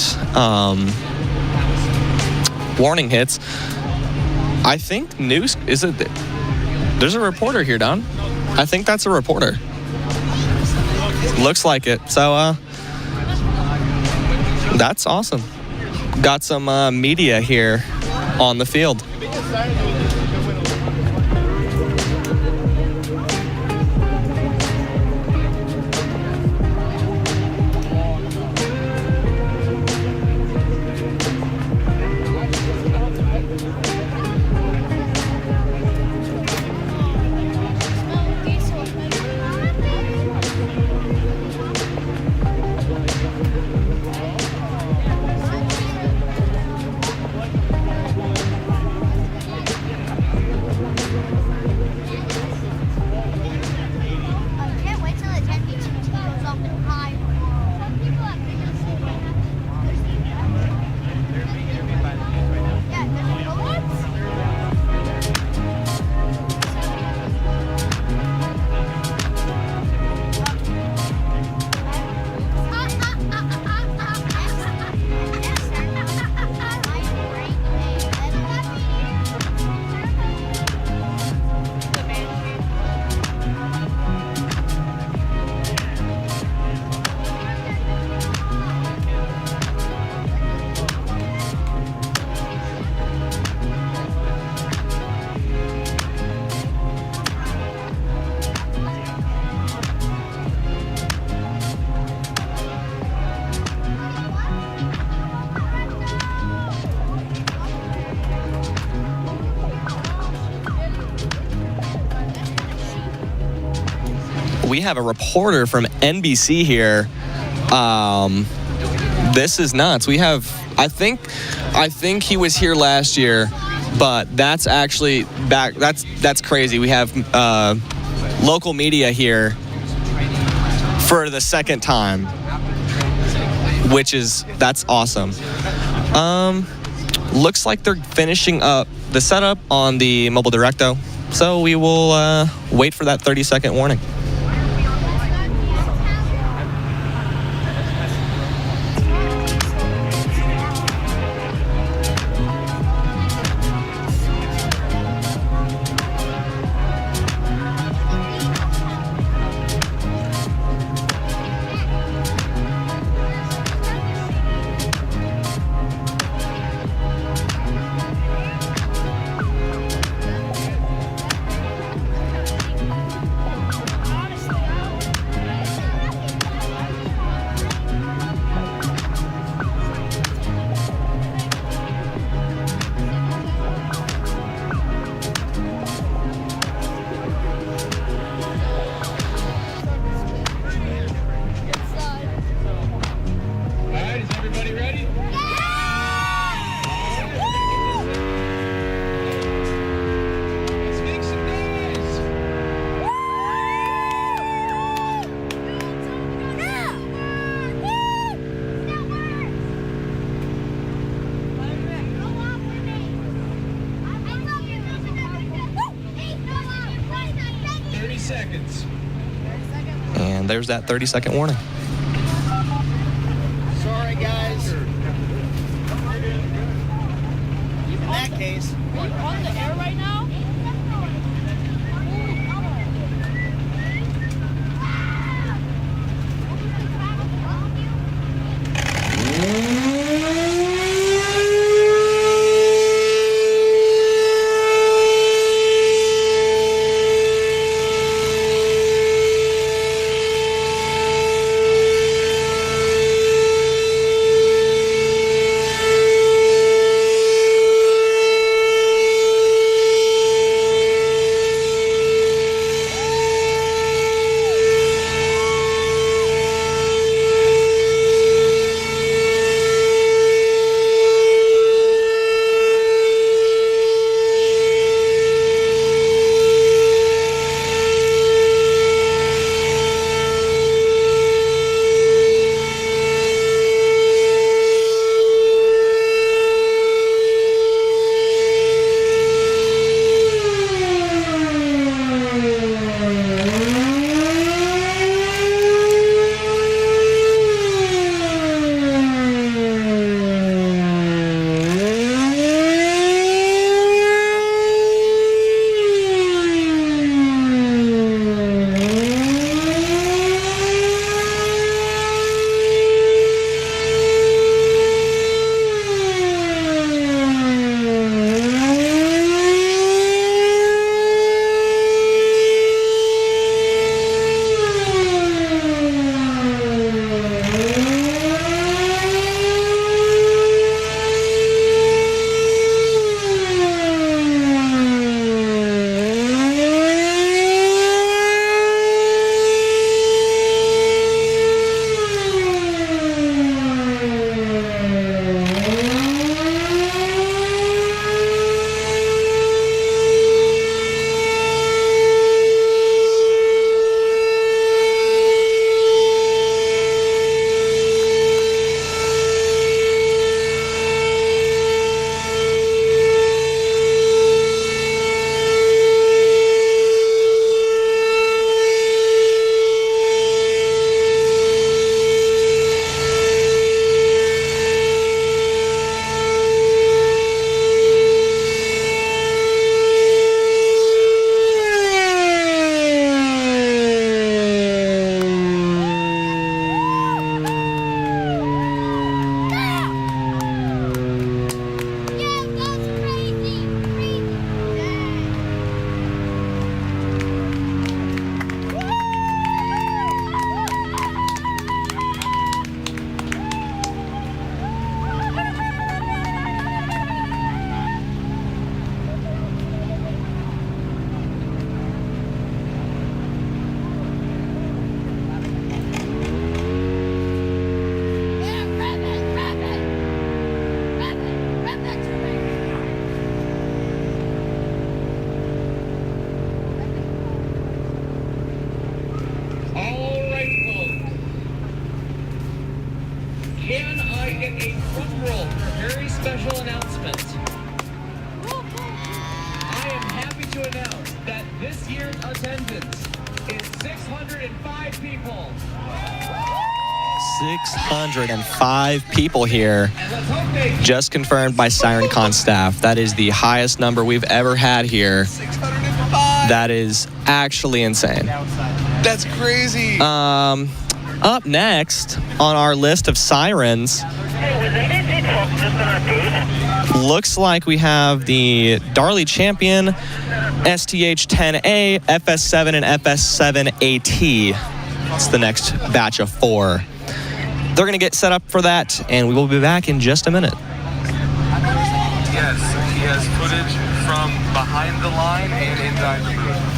warning hits. I think news, is it? There's a reporter here, Don. I think that's a reporter. Looks like it. So, that's awesome. Got some media here on the field. we have a reporter from NBC here. This is nuts. We have, I think he was here last year, but that's actually back. That's crazy. We have local media here for the second time, that's awesome. Looks like they're finishing up the setup on the mobile directo, so we will wait for that 30-second warning. And there's that 30-second warning. Sorry, guys. In that case. Are you on the air right now? attendance is 605 people. 605 people here, just confirmed by SirenCon staff. That is the highest number we've ever had here. That is actually insane. That's crazy. Up next on our list of sirens, looks like we have the Darley Champion, STH-10A, FS7, and FS7AT. It's the next batch of 4. They're going to get set up for that, and we will be back in just a minute. Yes, he has footage from behind the line and inside the booth.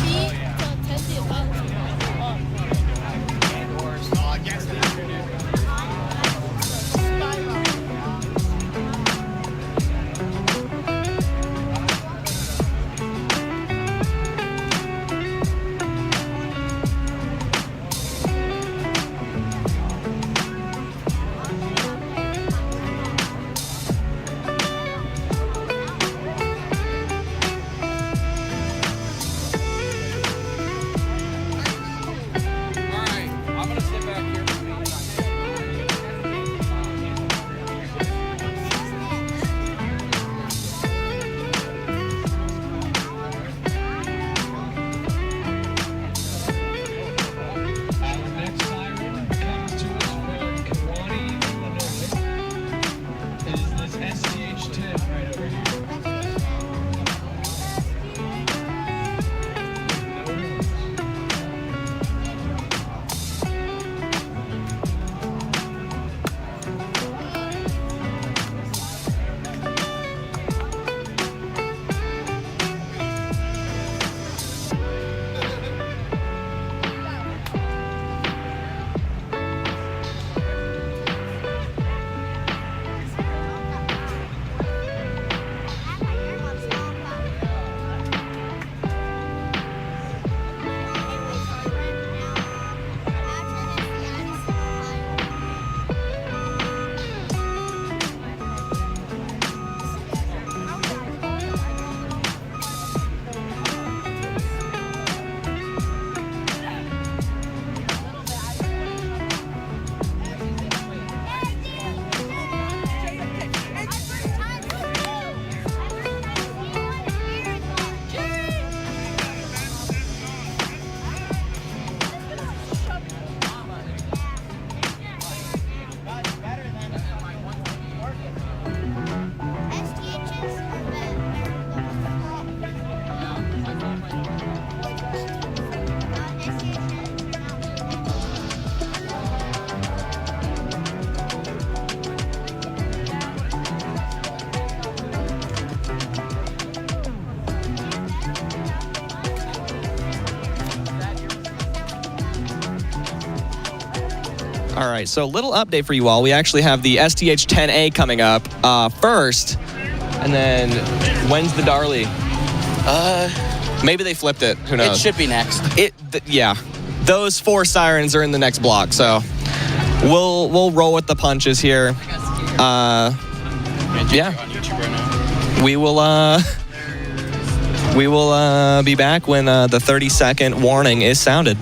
All right, so little update for you all. We actually have the STH-10A coming up first, and then when's the Darley? Maybe they flipped it. Who knows? It should be next. Yeah, those 4 sirens are in the next block, so we'll roll with the punches here. Yeah, we will be back when the 30-second warning is sounded.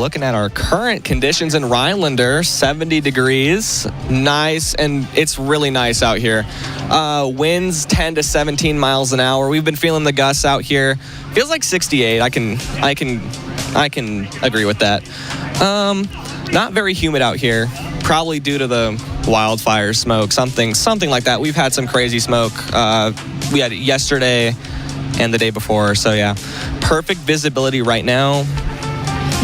looking at our current conditions in Rhinelander, 70 degrees, nice, and it's really nice out here. Winds 10 to 17 miles an hour. We've been feeling the gusts out here. Feels like 68. I can agree with that. Not very humid out here, probably due to the wildfire smoke, something like that. We've had some crazy smoke. We had it yesterday and the day before, so yeah. Perfect visibility right now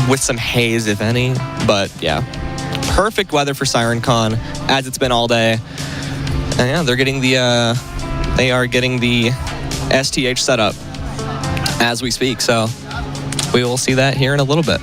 with some haze, if any, but yeah. Perfect weather for SirenCon, as it's been all day. And yeah, they are getting the STH set up as we speak, so we will see that here in a little bit.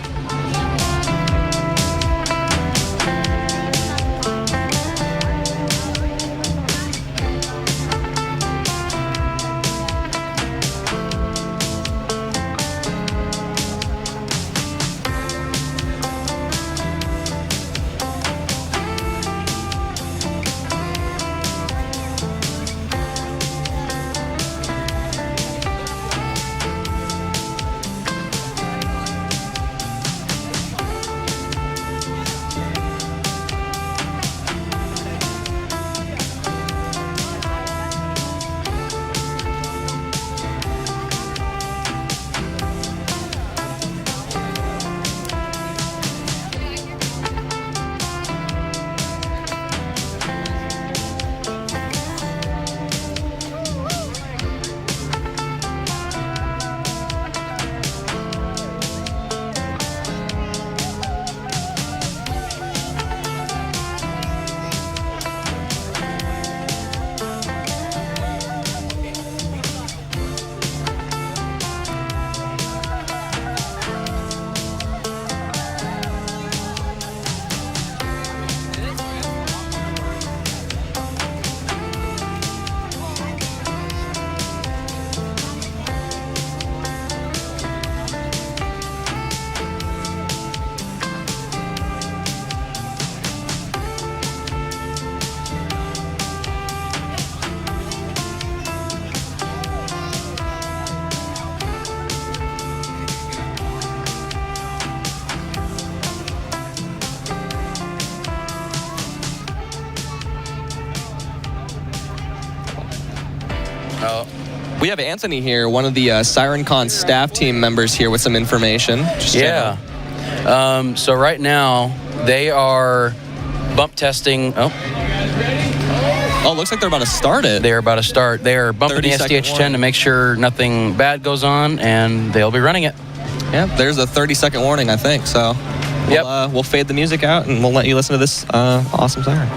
We have Anthony here, one of the SirenCon staff team members here with some information. Yeah. So right now, they are bump testing. Oh, looks like they're about to start it. They're about to start. They are bumping the STH-10 to make sure nothing bad goes on, and they'll be running it. Yeah, there's a 30-second warning, I think. So we'll fade the music out, and we'll let you listen to this awesome siren.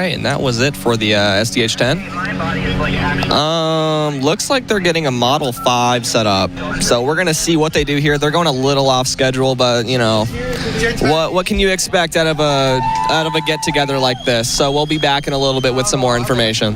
right, and that was it for the STH-10. Looks like they're getting a Model 5 set up, so we're gonna see what they do here. They're going a little off schedule, but you know, what can you expect out of a get-together like this? So we'll be back in a little bit with some more information.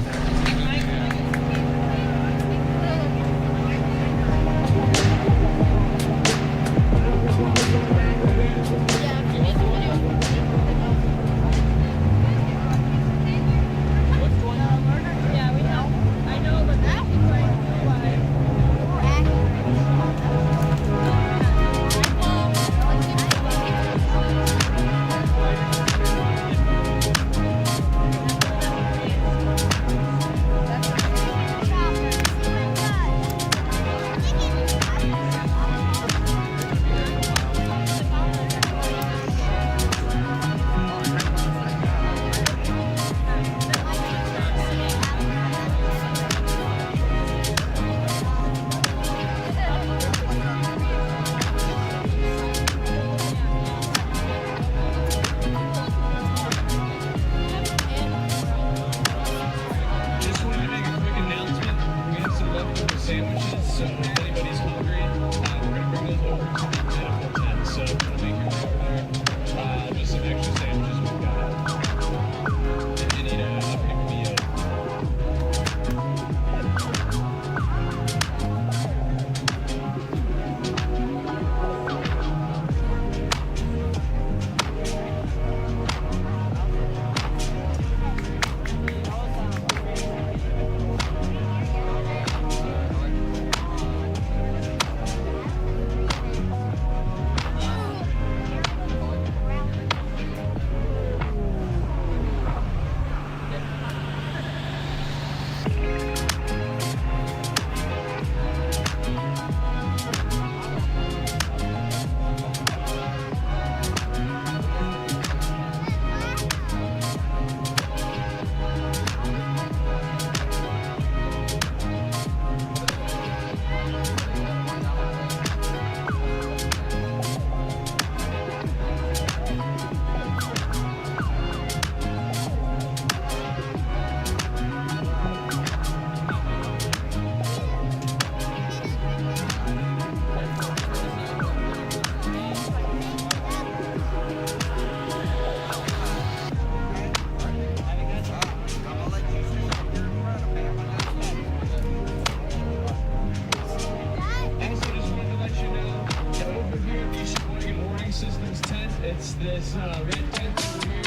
It's this red tent over here.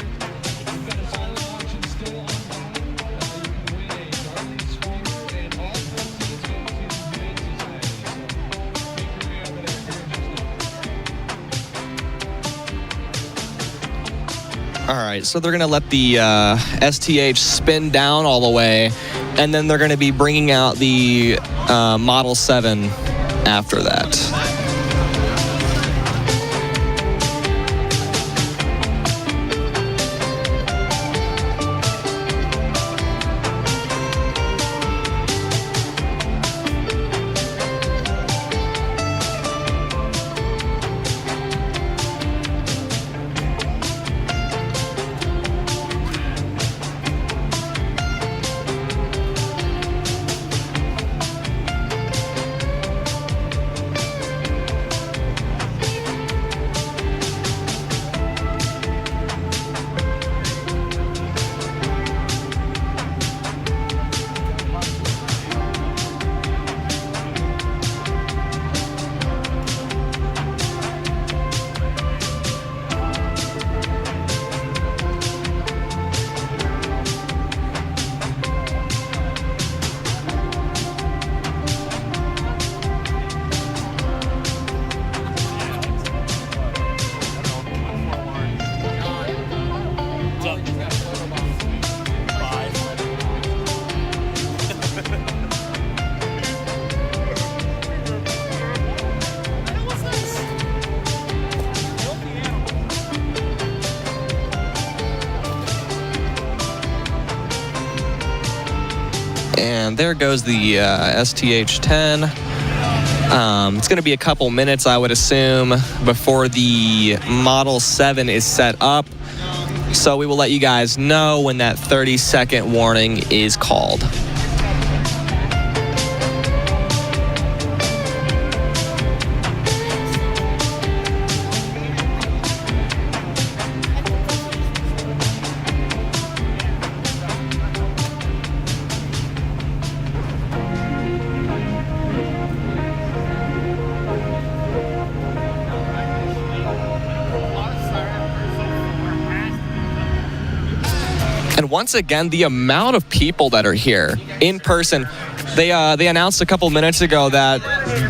We've got a silent auction still ongoing. You can win a Darling Screamer and all proceeds go to the Humane Society. So make your way over there. All right, so they're gonna let the STH spin down all the way, and then they're gonna be bringing out the Model 7 after that. And there goes the STH-10. It's going to be a couple minutes, I would assume, before the Model 7 is set up. So we will let you guys know when that 30-second warning is called. And once again, the amount of people that are here in person, they announced a couple minutes ago that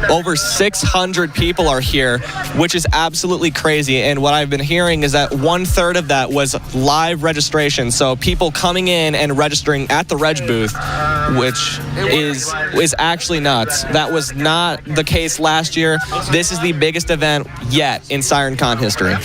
over 600 people are here, which is absolutely crazy. And what I've been hearing is that 1/3 of that was live registration. So people coming in and registering at the reg booth, which is actually nuts. That was not the case last year. This is the biggest event yet in SirenCon history.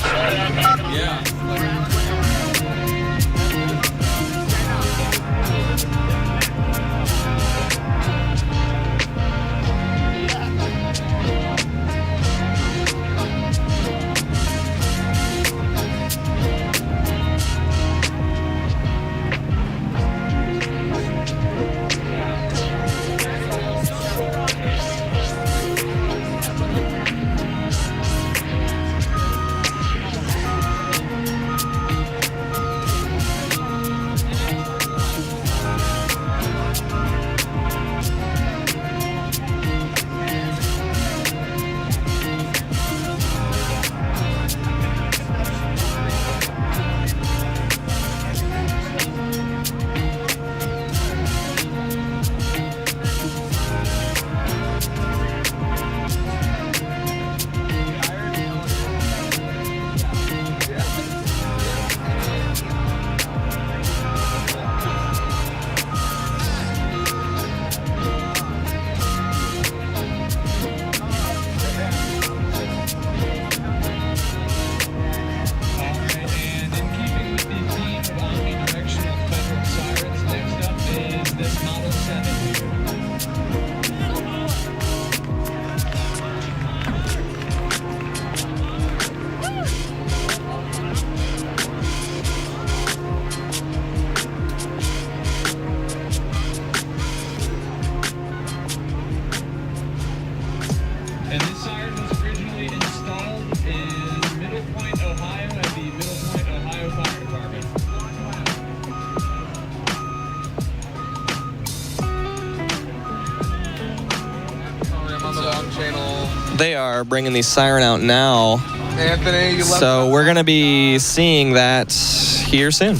They are bringing the siren out now. Anthony, you left. So we're going to be seeing that here soon.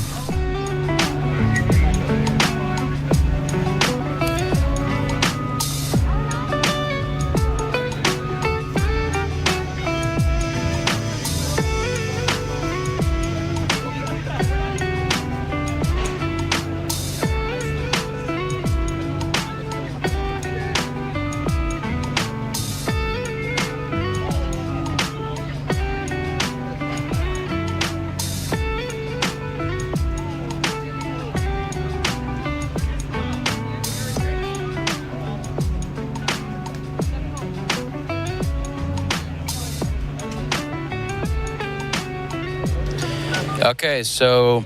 Okay, so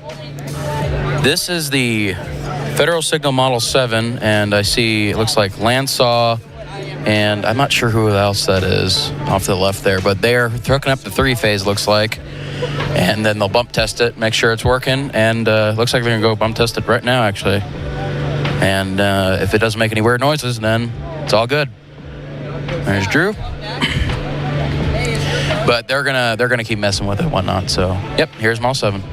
this is the Federal Signal Model 7, and I see it looks like Landsaw, and I'm not sure who else that is off to the left there, but they're hooking up the 3-phase, looks like, and then they'll bump test it, make sure it's working, and looks like they're gonna go bump test it right now, actually. And if it doesn't make any weird noises, then it's all good. There's Drew. But they're gonna keep messing with it and whatnot. So yep, here's Model 7.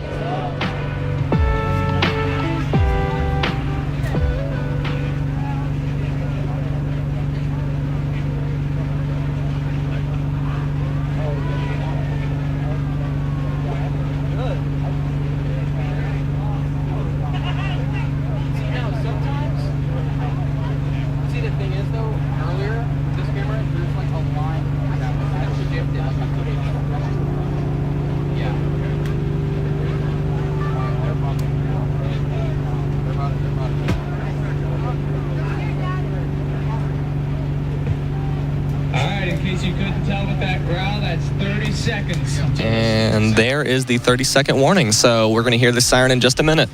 seconds. And there is the 30-second warning. So we're going to hear the siren in just a minute.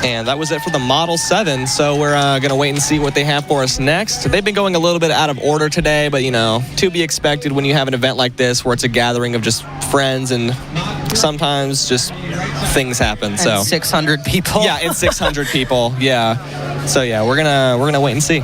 And that was it for the Model 7, so we're going to wait and see what they have for us next. They've been going a little bit out of order today, but, you know, to be expected when you have an event like this where it's a gathering of just friends and sometimes just things happen. So and 600 people. Yeah, it's 600 people, yeah. So, yeah, we're gonna wait and see.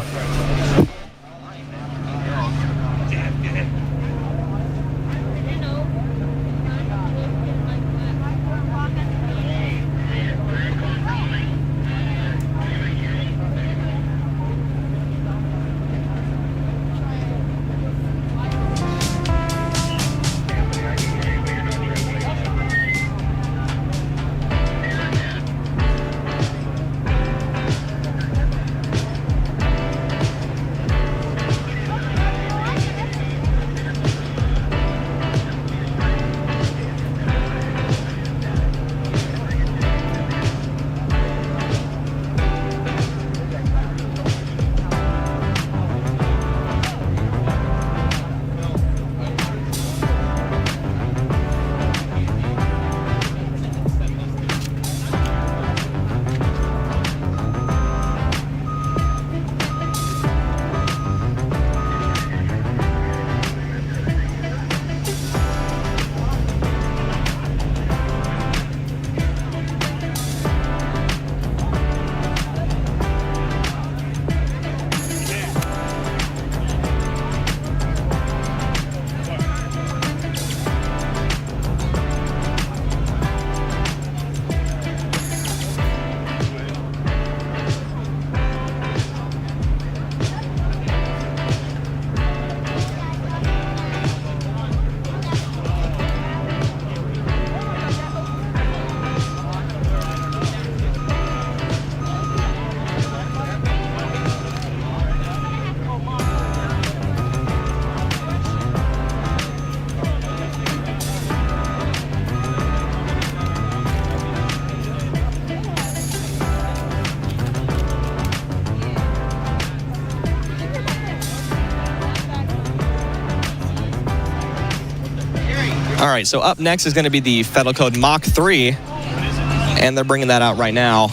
All right, so up next is going to be the Federal Code Mach 3, and they're bringing that out right now.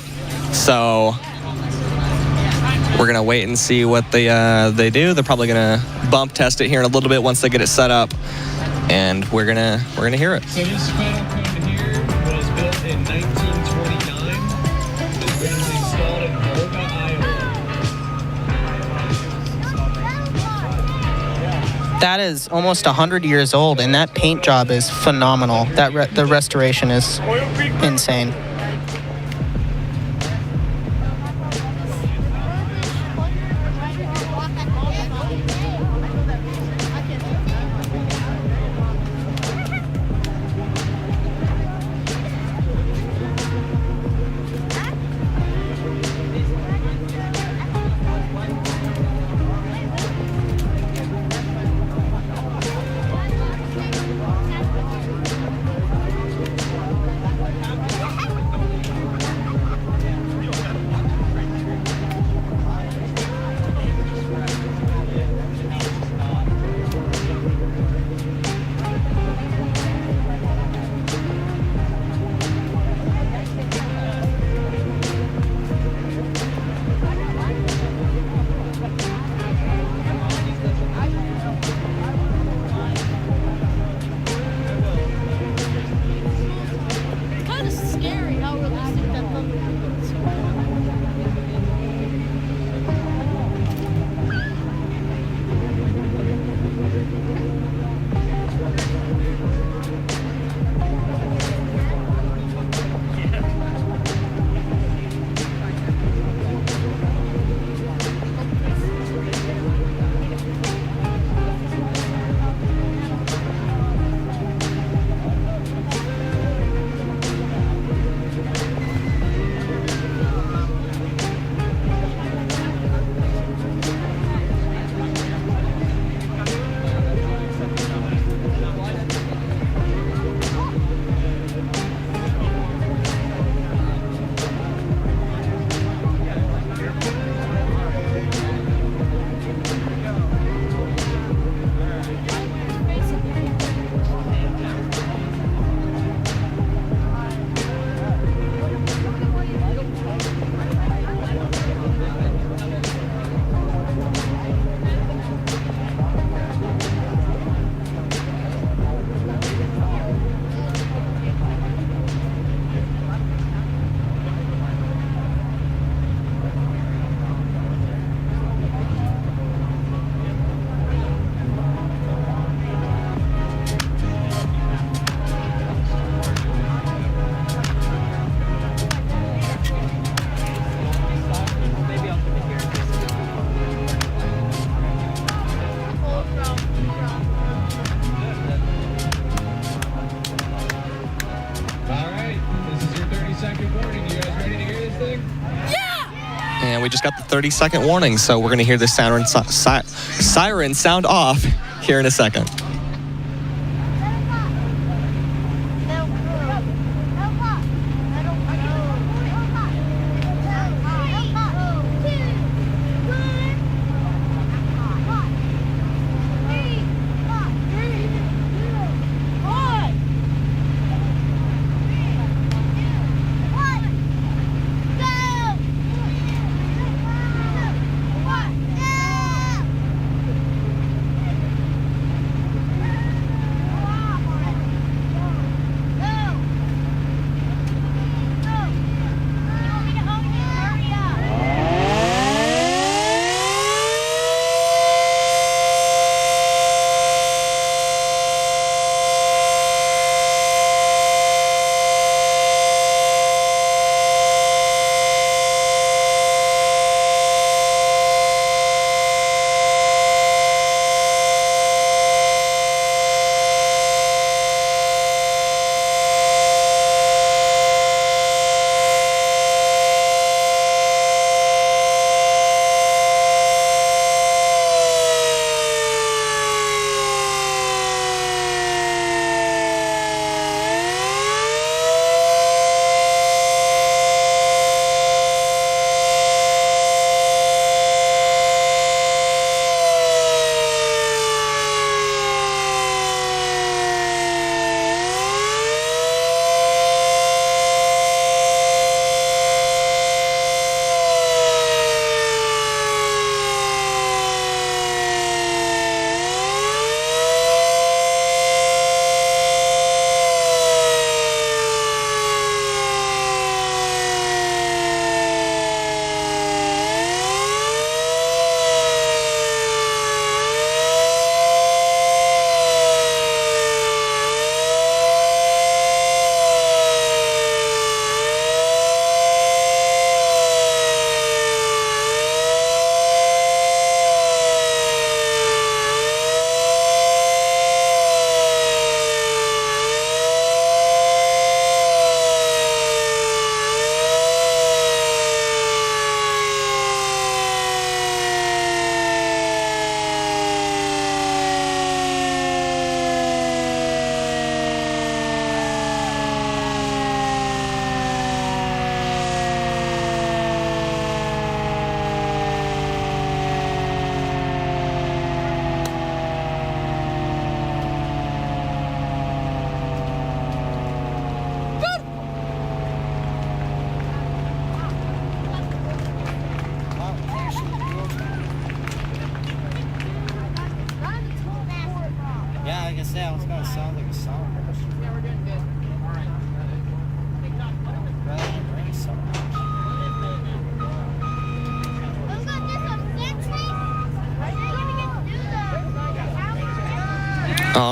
So we're going to wait and see what they do. They're probably going to bump test it here in a little bit once they get it set up, and we're gonna hear it. So this Federal Code here was built in 1929. It's been installed in Volga, Iowa. That is almost 100 years old, and that paint job is phenomenal. The restoration is insane. And we just got the 30-second warning, so we're going to hear the siren sound off here in a second.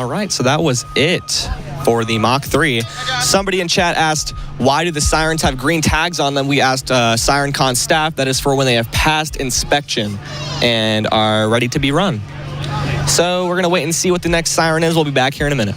All right, so that was it for the Mach 3. Somebody in chat asked, why do the Sirens have green tags on them? We asked SirenCon staff. That is for when they have passed inspection and are ready to be run. So we're going to wait and see what the next Siren is. We'll be back here in a minute.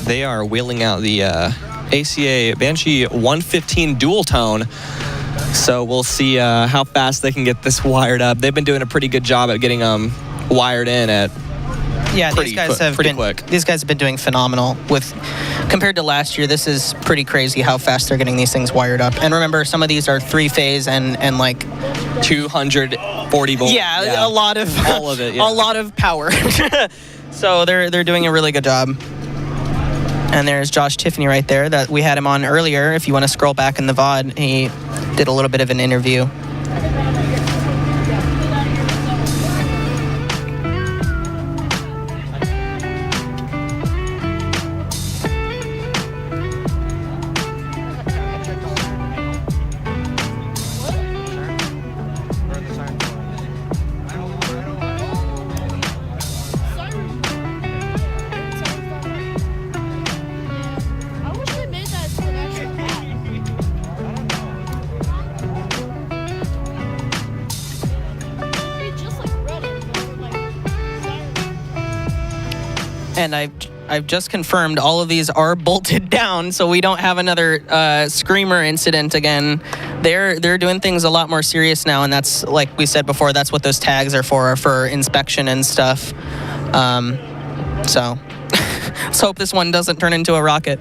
They are wheeling out the ACA Banshee 115 dual tone. So we'll see how fast they can get this wired up. They've been doing a pretty good job at getting them wired in at these guys have been doing phenomenal compared to last year. This is pretty crazy how fast they're getting these things wired up. And remember, some of these are 3-phase and like 240 volts. Yeah, a lot of all of it. Yeah. A lot of power. So they're doing a really good job. And there's Josh Tiffany right there that we had him on earlier. If you want to scroll back in the VOD, he did a little bit of an interview. And I've just confirmed all of these are bolted down, so we don't have another screamer incident again. They're doing things a lot more serious now, and that's, like we said before, that's what those tags are for inspection and stuff. So let's hope this one doesn't turn into a rocket.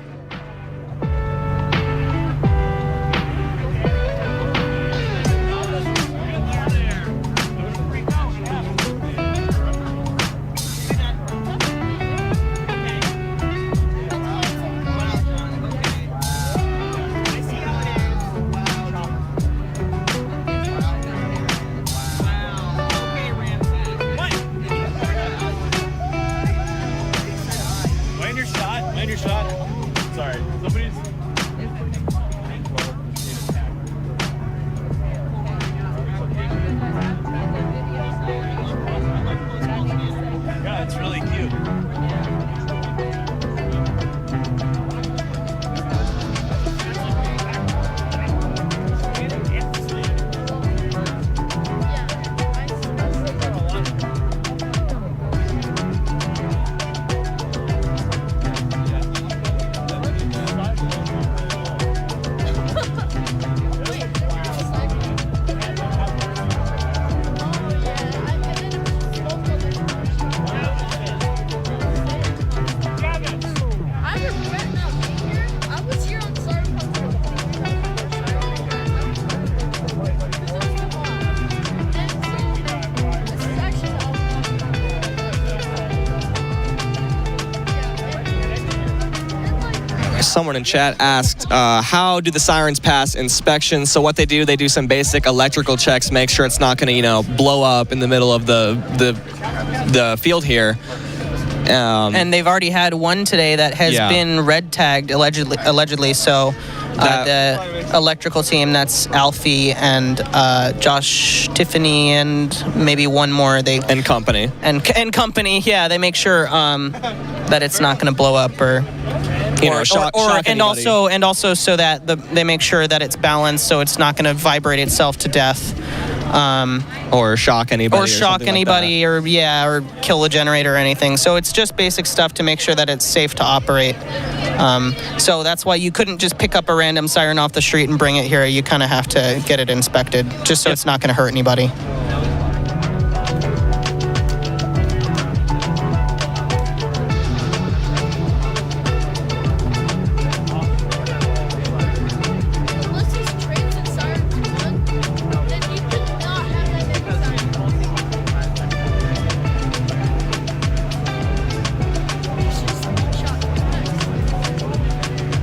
Yeah, it's really cute. Someone in chat asked, how do the Sirens pass inspections? So what they do some basic electrical checks, make sure it's not going to, blow up in the middle of the field here. And they've already had one today that has been red tagged allegedly. So the electrical team, that's Alfie and Josh, Tiffany, and maybe one more. And company. And company. Yeah, they make sure that it's not going to blow up or. Shock and also so that they make sure that it's balanced, so it's not going to vibrate itself to death, or shock anybody, or kill a generator or anything. So it's just basic stuff to make sure that it's safe to operate. So that's why you couldn't just pick up a random siren off the street and bring it here. You kind of have to get it inspected, just so it's not going to hurt anybody.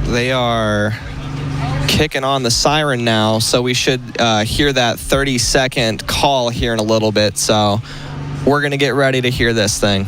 They are kicking on the siren now, so we should hear that 30-second call here in a little bit. So we're going to get ready to hear this thing.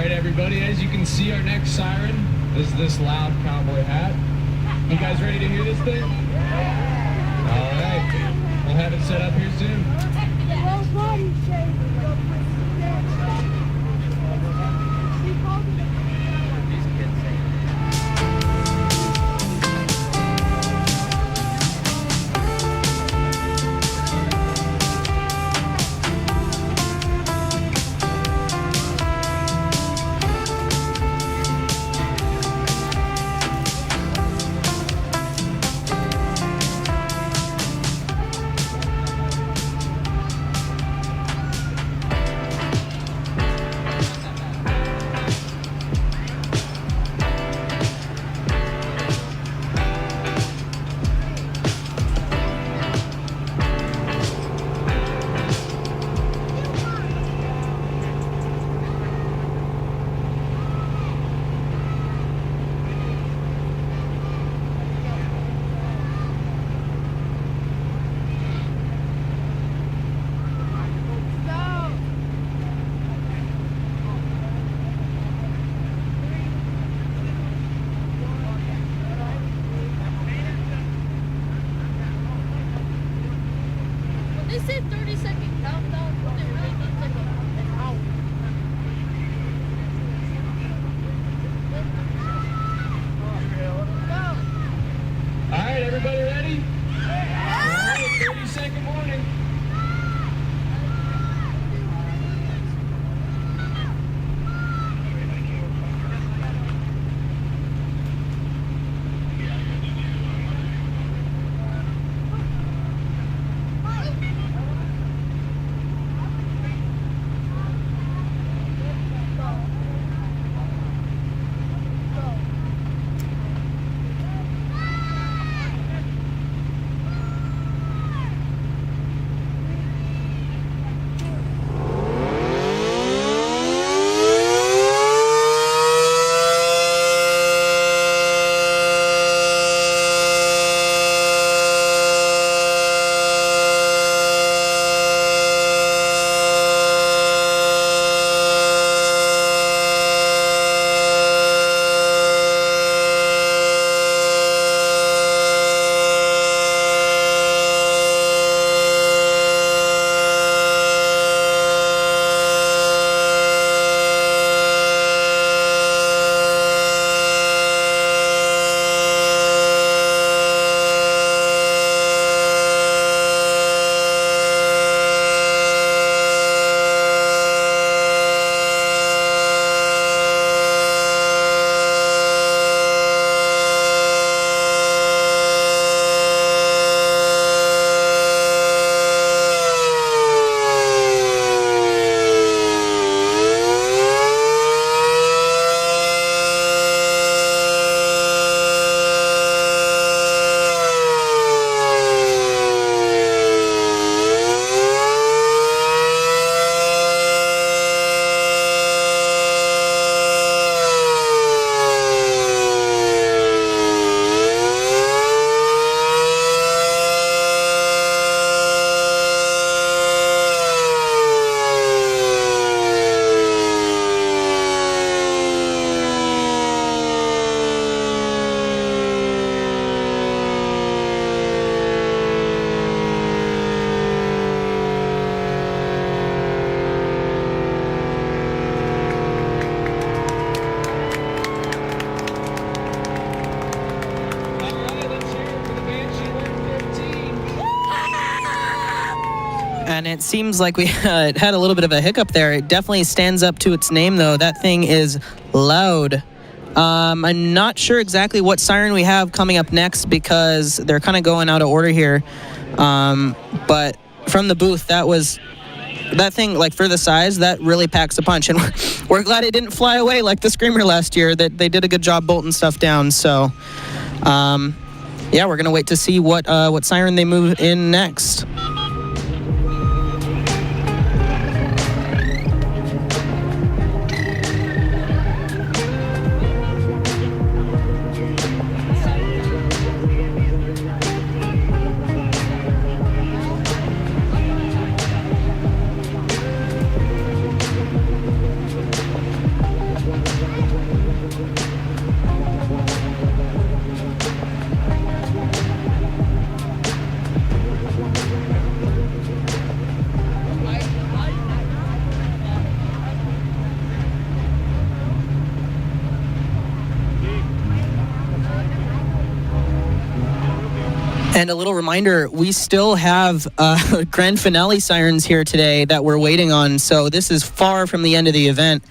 Everybody, as you can see, our next siren is this loud cowboy hat. You guys ready to hear this thing? All right, we'll have it set up here soon. Yeah, and it seems like we had a little bit of a hiccup there. It definitely stands up to its name, though. That thing is loud. I'm not sure exactly what siren we have coming up next because they're kind of going out of order here. But from the booth, that thing, like for the size, that really packs a punch. And we're glad it didn't fly away like the Screamer last year. That they did a good job bolting stuff down. So, yeah, we're gonna wait to see what siren they move in next. And a little reminder, we still have grand finale sirens here today that we're waiting on. So this is far from the end of the event.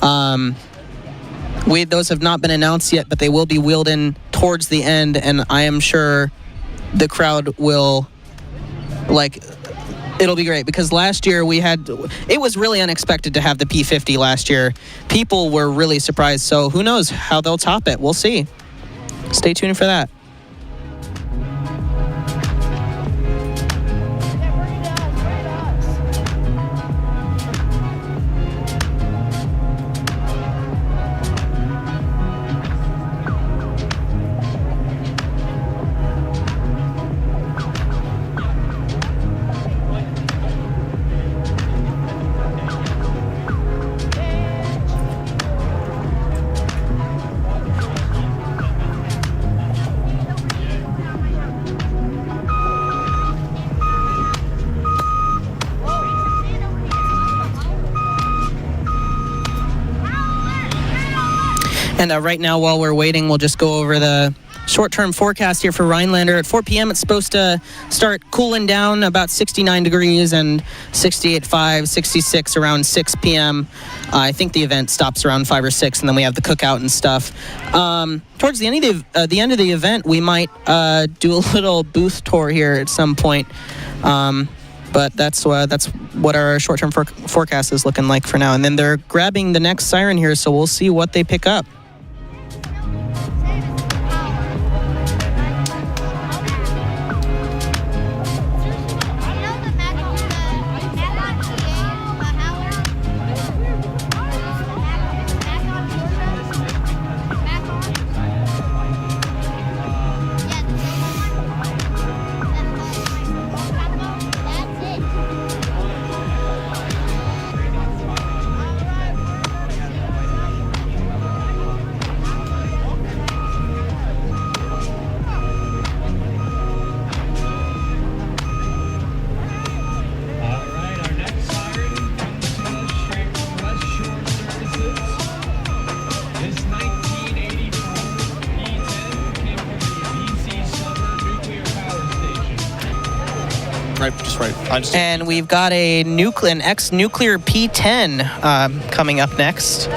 Those have not been announced yet, but they will be wheeled in towards the end. And I am sure the crowd will, it'll be great. Because last year it was really unexpected to have the P50 last year. People were really surprised. So who knows how they'll top it. We'll see. Stay tuned for that. And right now, while we're waiting, we'll just go over the short-term forecast here for Rhinelander. At 4 p.m., it's supposed to start cooling down about 69 degrees and 68.5, 66 around 6 p.m. I think the event stops around 5 or 6, and then we have the cookout and stuff. Towards the end of the event, we might do a little booth tour here at some point. But that's what our short-term forecast is looking like for now. And then they're grabbing the next siren here, so we'll see what they pick up. And we've got an ex-nuclear P10 coming up next.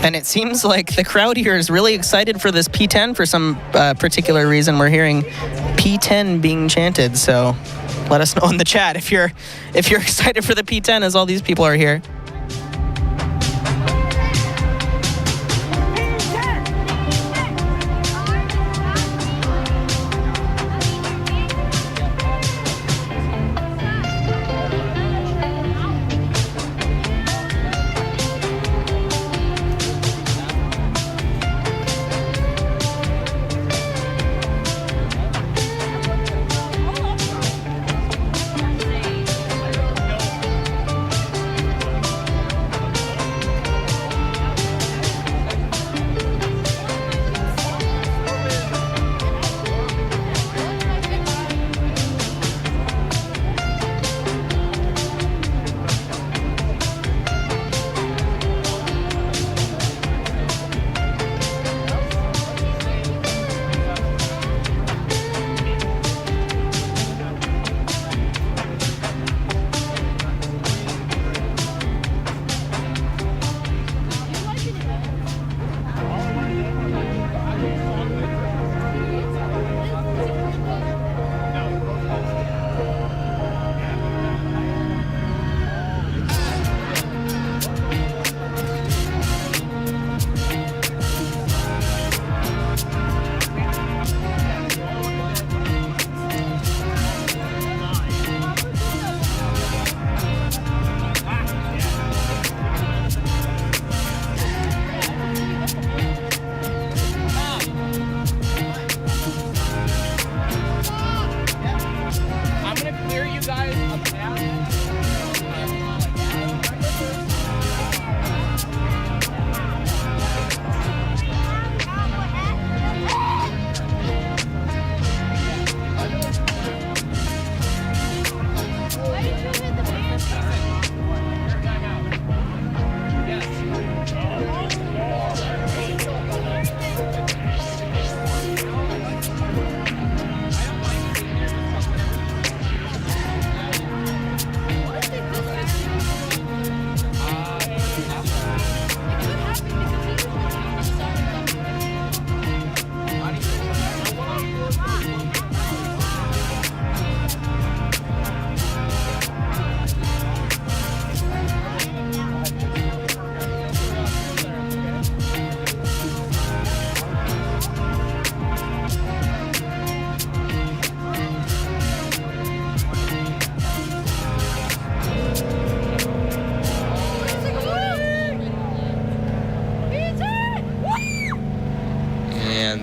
And it seems like the crowd here is really excited for this P10 for some particular reason. We're hearing P10 being chanted, so let us know in the chat if you're excited for the P10 as all these people are here.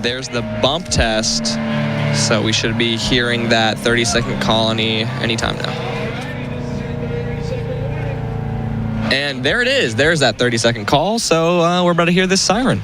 there's the bump test. So we should be hearing that 30-second colony anytime now. And there it is. There's that 30-second call. So we're about to hear this siren.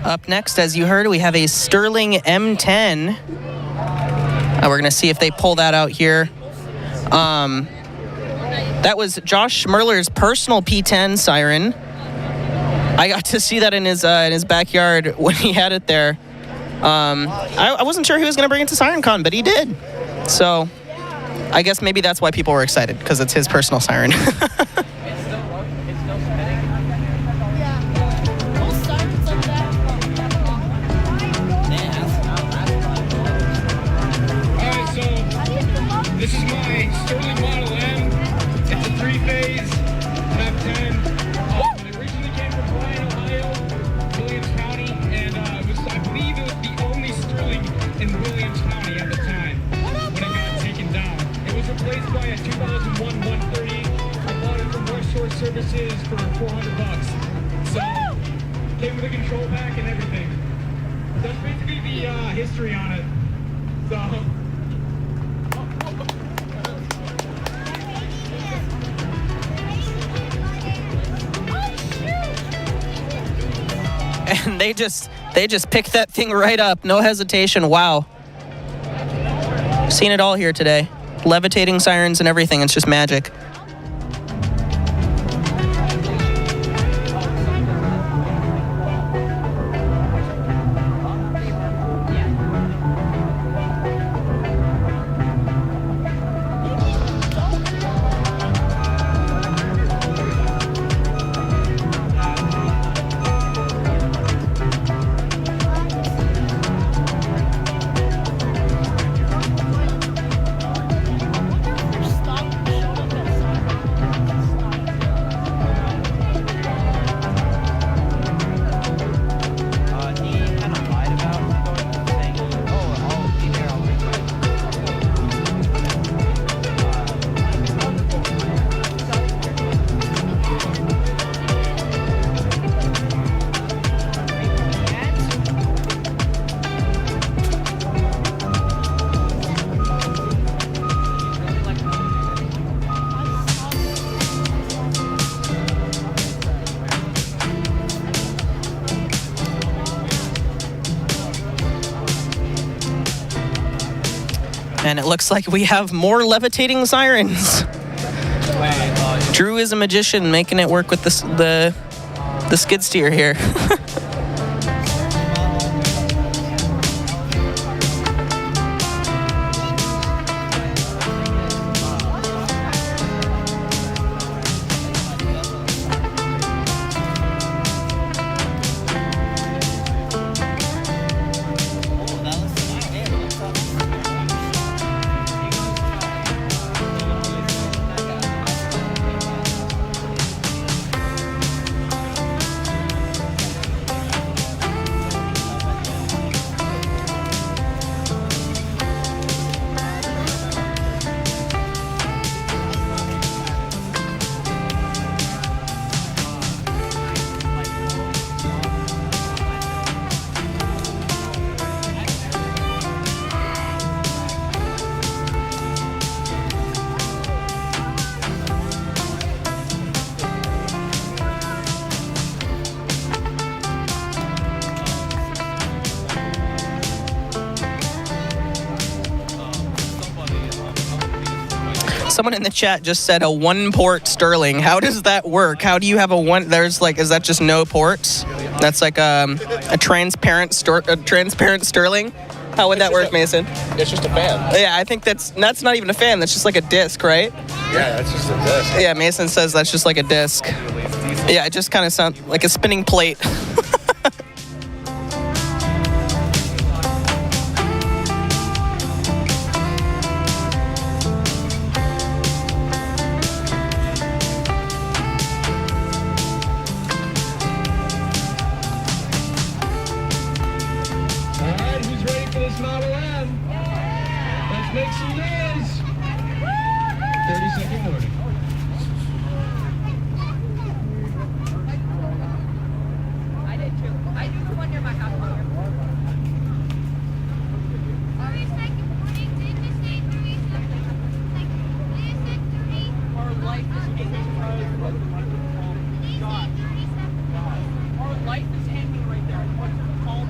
Up next, as you heard, we have a Sterling M10. We're going to see if they pull that out here. That was Josh Schmerler's personal P10 siren. I got to see that in his backyard when he had it there. I wasn't sure he was going to bring it to SirenCon, but he did. So I guess maybe that's why people were excited, because it's his personal siren. This is my Sterling Model M. It's a 3-phase F10. It originally came from Bryan, Ohio, Williams County, and I believe it was the only Sterling in Williams County at the time when it got taken down. It was replaced by a 2001 130. I bought it from West Shore Services for $400. So came with a control pack and everything. That's basically the history on it. So. And they just picked that thing right up, no hesitation. Wow. Seen it all here today. Levitating sirens and everything, it's just magic. And it looks like we have more levitating sirens. Drew is a magician, making it work with the skid steer here. Someone in the chat just said a one-port Sterling. How does that work? How do you have a one? There's like, is that just no ports? That's like a transparent Sterling. How would that work, Mason? It's just a fan. Yeah, I think that's not even a fan. That's just like a disc, right? Yeah, that's just a disc. Yeah, Mason says that's just like a disc. Yeah, it just kind of sounds like a spinning plate. Make some noise. 30-second warning. I did too. I do the one near my house. Our life is hanging right there. What's it called?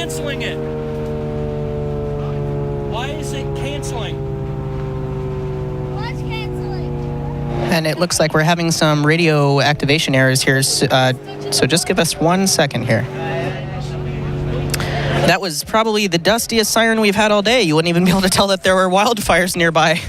canceling it? Why is it canceling? What's canceling? And it looks like we're having some radio activation errors here, so just give us 1 second here. That was probably the dustiest siren we've had all day. You wouldn't even be able to tell that there were wildfires nearby.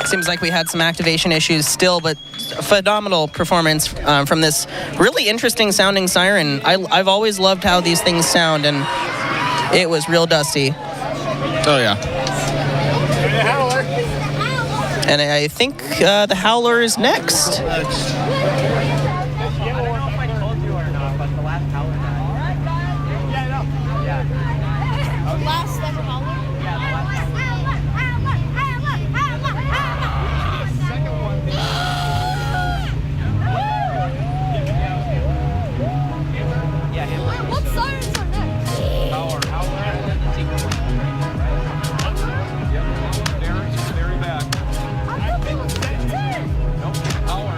Seems like we had some activation issues still, but phenomenal performance from this really interesting sounding Siren. I've always loved how these things sound, and it was real dusty. Oh, yeah. And I think the Howler is next. Last ever Howler? What sirens are next? Very bad. I thought they were 10. Nope. Power.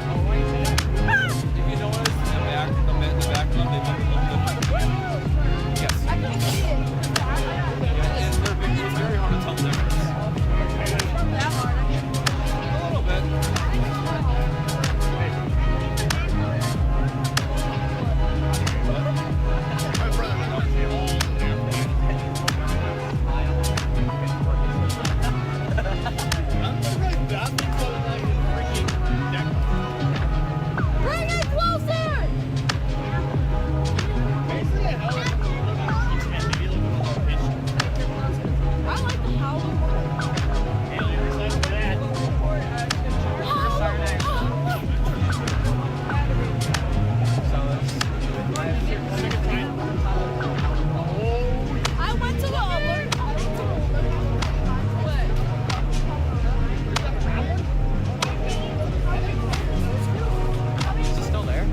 If you notice in the back club, they look a little different. Yes. I can see it. It's very hard to tell the difference. A little bit. Bring it closer! I like the Howler. I went to the alert. Is it still there?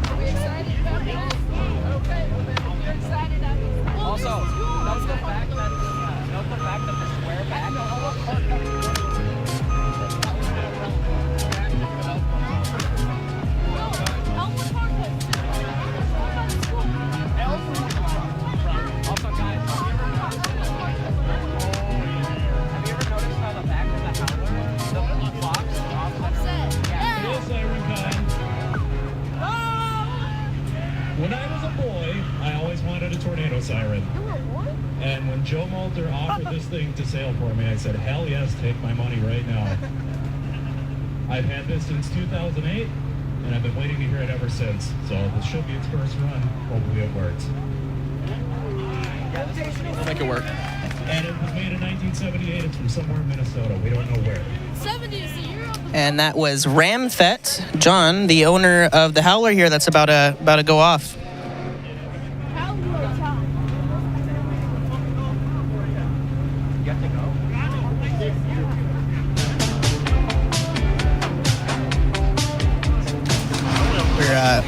Are we excited about this? Okay, you're excited about this. Also, note the fact that the square back. Also, guys, have you ever noticed how the back of the Howler, the box, When I was a boy, I always wanted a tornado siren. And when Joe Malter offered this thing to sale for me, I said, hell yes, take my money right now. I've had this since 2008, and I've been waiting to hear it ever since. So this should be its first run. Hopefully it works. We'll make it work. And it was made in 1978. It's from somewhere in Minnesota. We don't know where. 70 is the year of the... And that was Ramthet, John, the owner of the Howler here that's about to go off.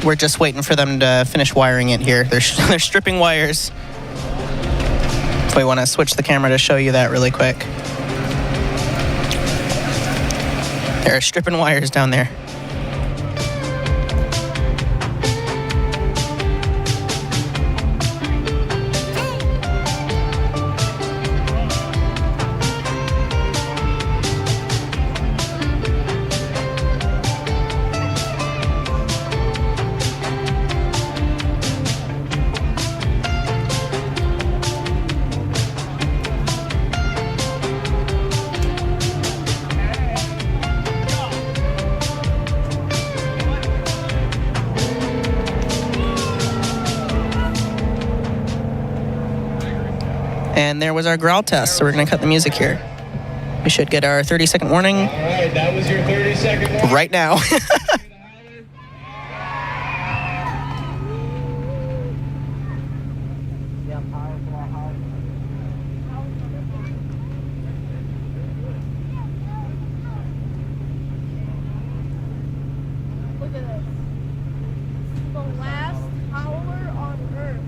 We're just waiting for them to finish wiring it here. They're stripping wires. If we want to switch the camera to show you that really quick. They're stripping wires down there. And there was our growl test, so we're going to cut the music here. We should get our 30-second warning. All right, that was your 30-second warning. Right now. Look at this. The last Howler on Earth.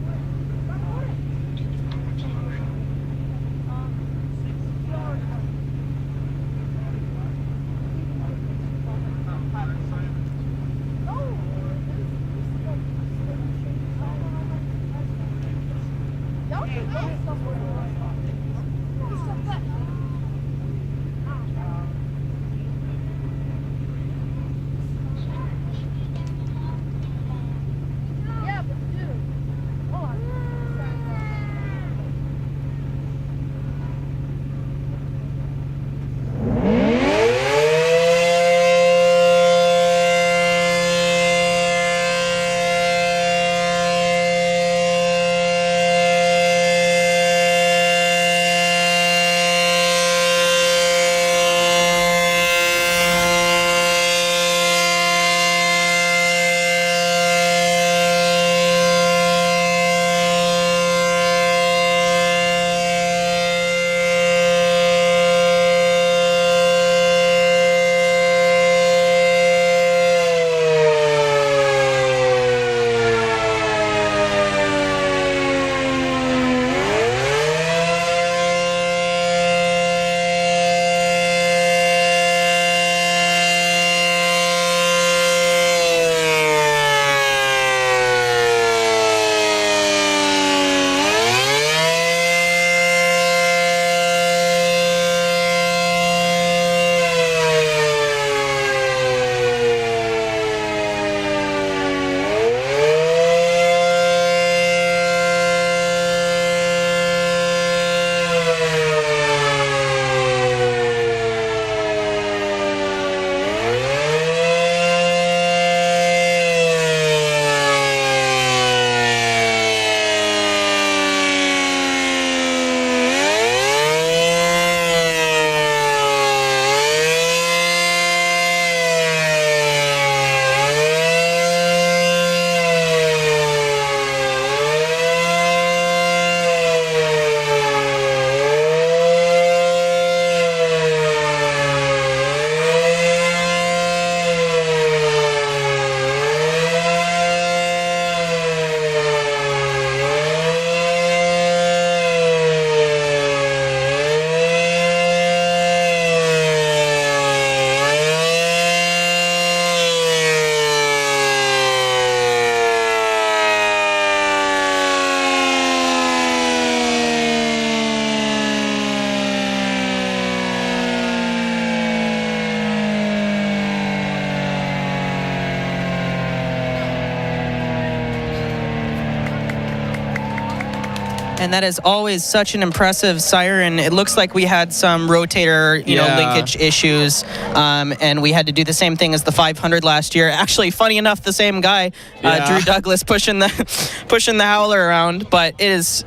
And that is always such an impressive siren. It looks like we had some rotator, you know, linkage issues, and we had to do the same thing as the 500 last year. Actually, funny enough, the same guy, Drew Douglas, pushing the howler around. But it is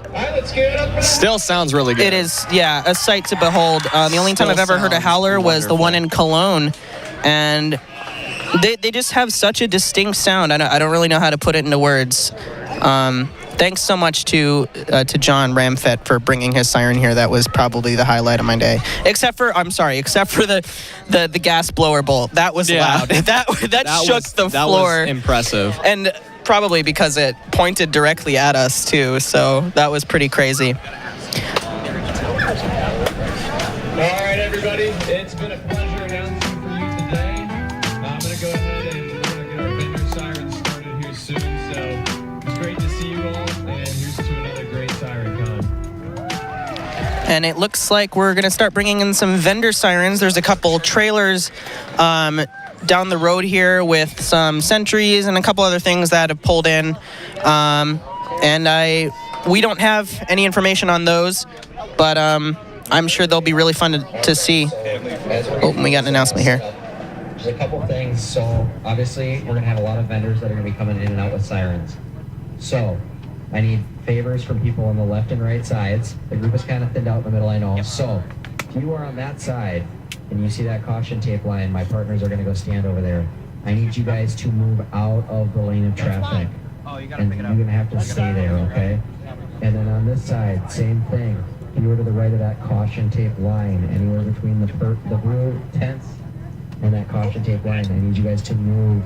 still sounds really good. It is, yeah, a sight to behold. The only time I've ever heard a howler was the one in Cologne, and they just have such a distinct sound. I don't really know how to put it into words. Thanks so much to John Ramfett for bringing his siren here. That was probably the highlight of my day. Except for the gas blower bolt. That was loud. That shook the floor. That was impressive. And probably because it pointed directly at us too. So that was pretty crazy. All right, everybody. It's been a pleasure announcing for you today. I'm going to go ahead and we're going to get our vendor sirens started here soon. So it's great to see you all, and here's to another great SirenCon. And it looks like we're going to start bringing in some vendor sirens. There's a couple trailers down the road here with some sentries and a couple other things that have pulled in. We don't have any information on those, but I'm sure they'll be really fun to see. Oh, we got an announcement here. There's a couple things. So obviously we're going to have a lot of vendors that are going to be coming in and out with sirens. So I need favors from people on the left and right sides. The group is kind of thinned out in the middle, I know. So if you are on that side and you see that caution tape line, my partners are going to go stand over there. I need you guys to move out of the lane of traffic. And you're going to have to stay there, okay? And then on this side, same thing. If you were to the right of that caution tape line, anywhere between the blue tents and that caution tape line, I need you guys to move.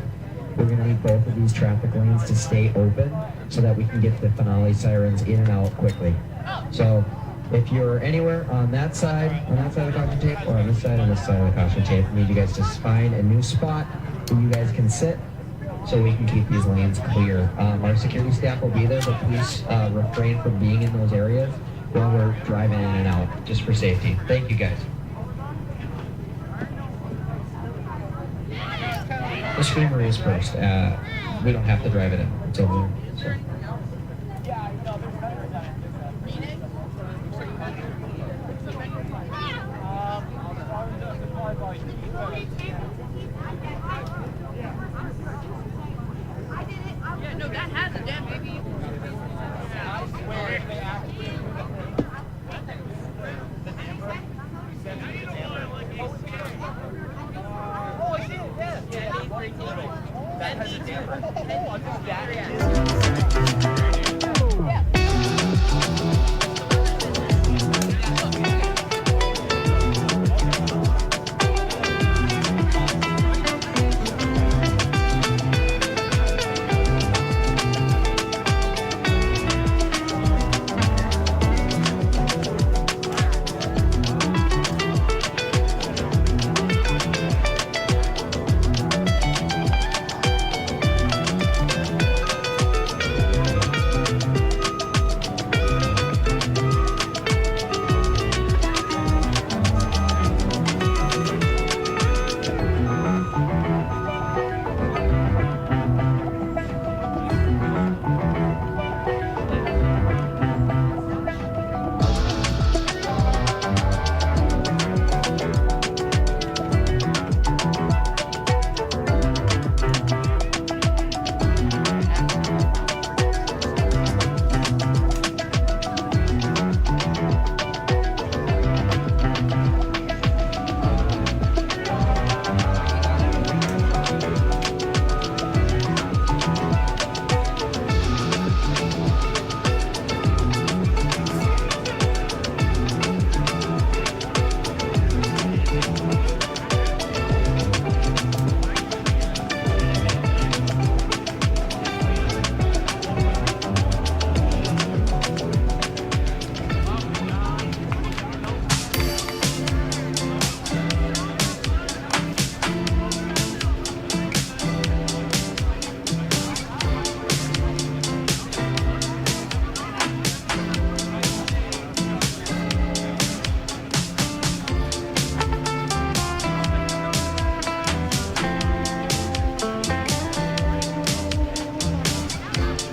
We're going to need both of these traffic lanes to stay open so that we can get the finale sirens in and out quickly. So if you're anywhere on that side of the caution tape, or on this side of the caution tape, I need you guys to find a new spot where you guys can sit so we can keep these lanes clear. Our security staff will be there, but please refrain from being in those areas while we're driving in and out, just for safety. Thank you, guys. The screamer is first. We don't have to drive it in. It's over there. So. No, that has a damn baby.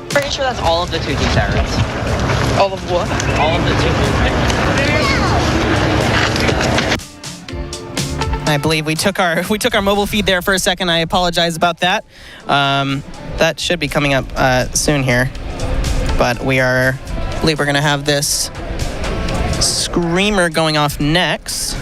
Pretty sure that's all of the 2G sirens. All of what? All of the I believe we took our mobile feed there for a second. I apologize about that. That should be coming up soon here. But I believe we're going to have this screamer going off next.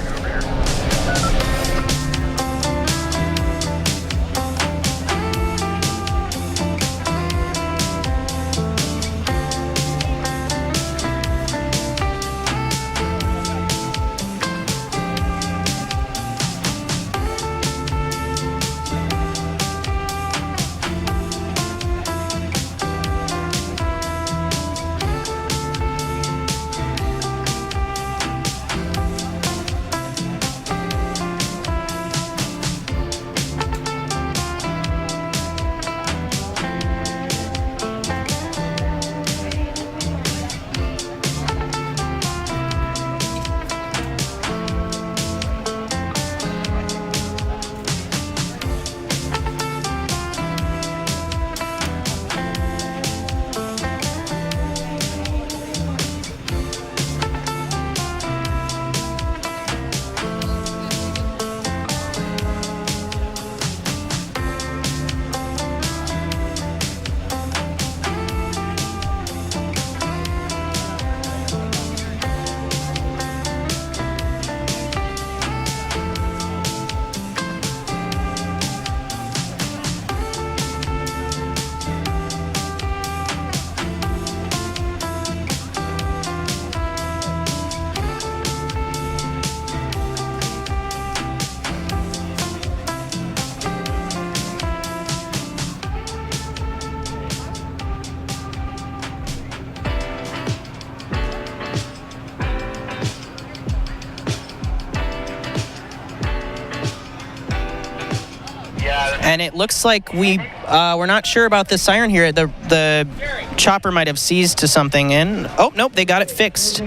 And it looks like we're not sure about the siren here. The chopper might have seized to something. And oh nope, they got it fixed.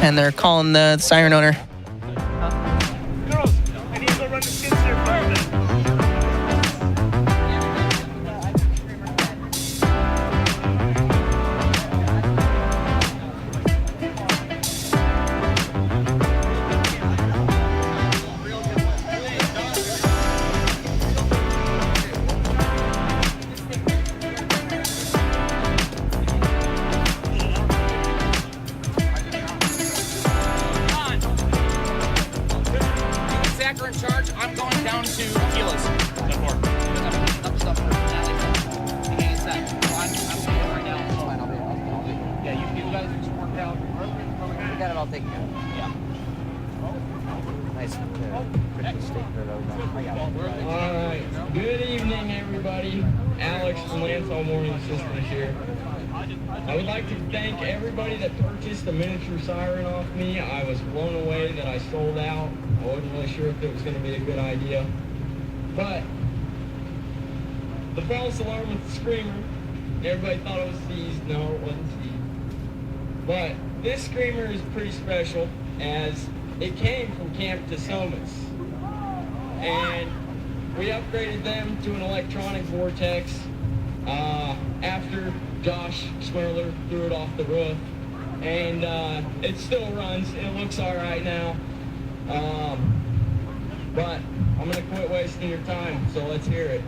And they're calling the siren owner. Alright, good evening everybody. Alex from Lance All Morning Systems here. I would like to thank everybody that purchased a miniature siren off me. I was blown away that I sold out. I wasn't really sure if it was going to be a good idea. But the false alarm with the screamer, everybody thought it was seized. No, it wasn't seized. But this screamer is pretty special as it came from Camp Tasomas. And we upgraded them to an electronic vortex after Josh Schmerler threw it off the roof. And it still runs. It looks all right now. But I'm going to quit wasting your time, so let's hear it.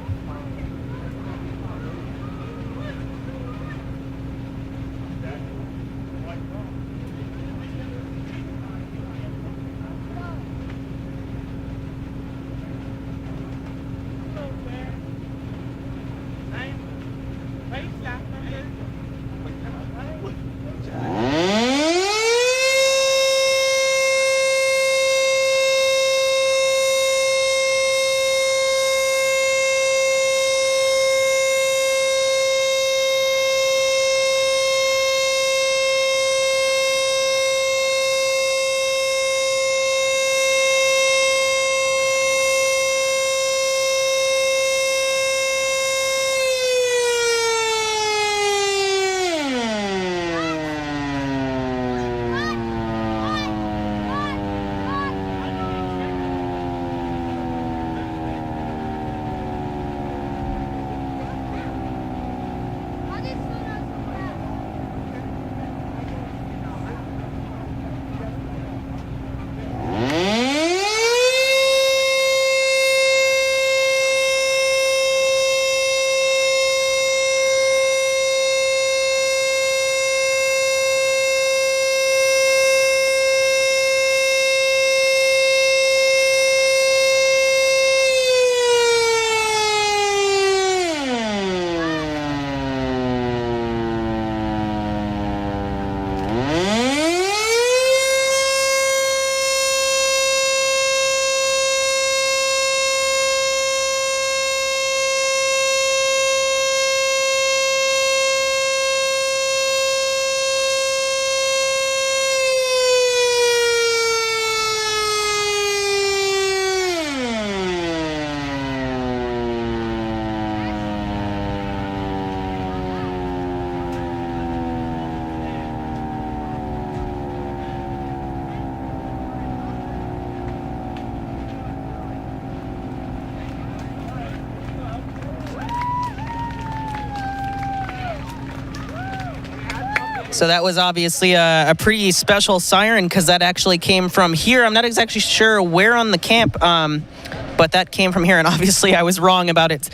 So that was obviously a pretty special siren because that actually came from here. I'm not exactly sure where on the camp, but that came from here, and obviously I was wrong about it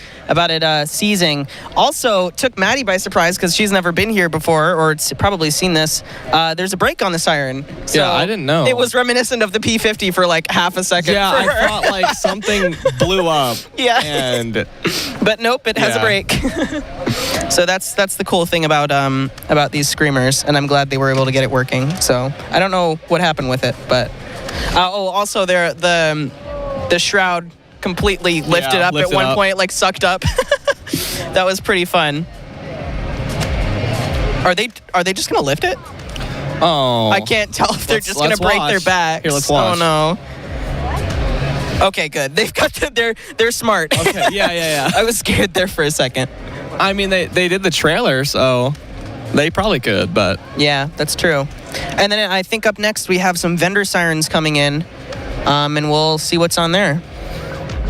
seizing. Also took Maddie by surprise because she's never been here before, or probably seen this. There's a brake on the siren. So yeah, I didn't know. It was reminiscent of the P50 for like half a second. Yeah, I thought like something blew up. Yeah. But nope, it has a brake. So that's the cool thing about these screamers, and I'm glad they were able to get it working. So I don't know what happened with it, but also the shroud completely lifted up at one point, like sucked up. That was pretty fun. Are they just gonna lift it? Oh, I can't tell if they're just gonna break their backs. Here, let's watch. Oh no. Okay, good. They've got they're smart. Okay, yeah. I was scared there for a second. I mean, they did the trailer, so they probably could, but yeah, that's true. And then I think up next we have some vendor sirens coming in, and we'll see what's on there.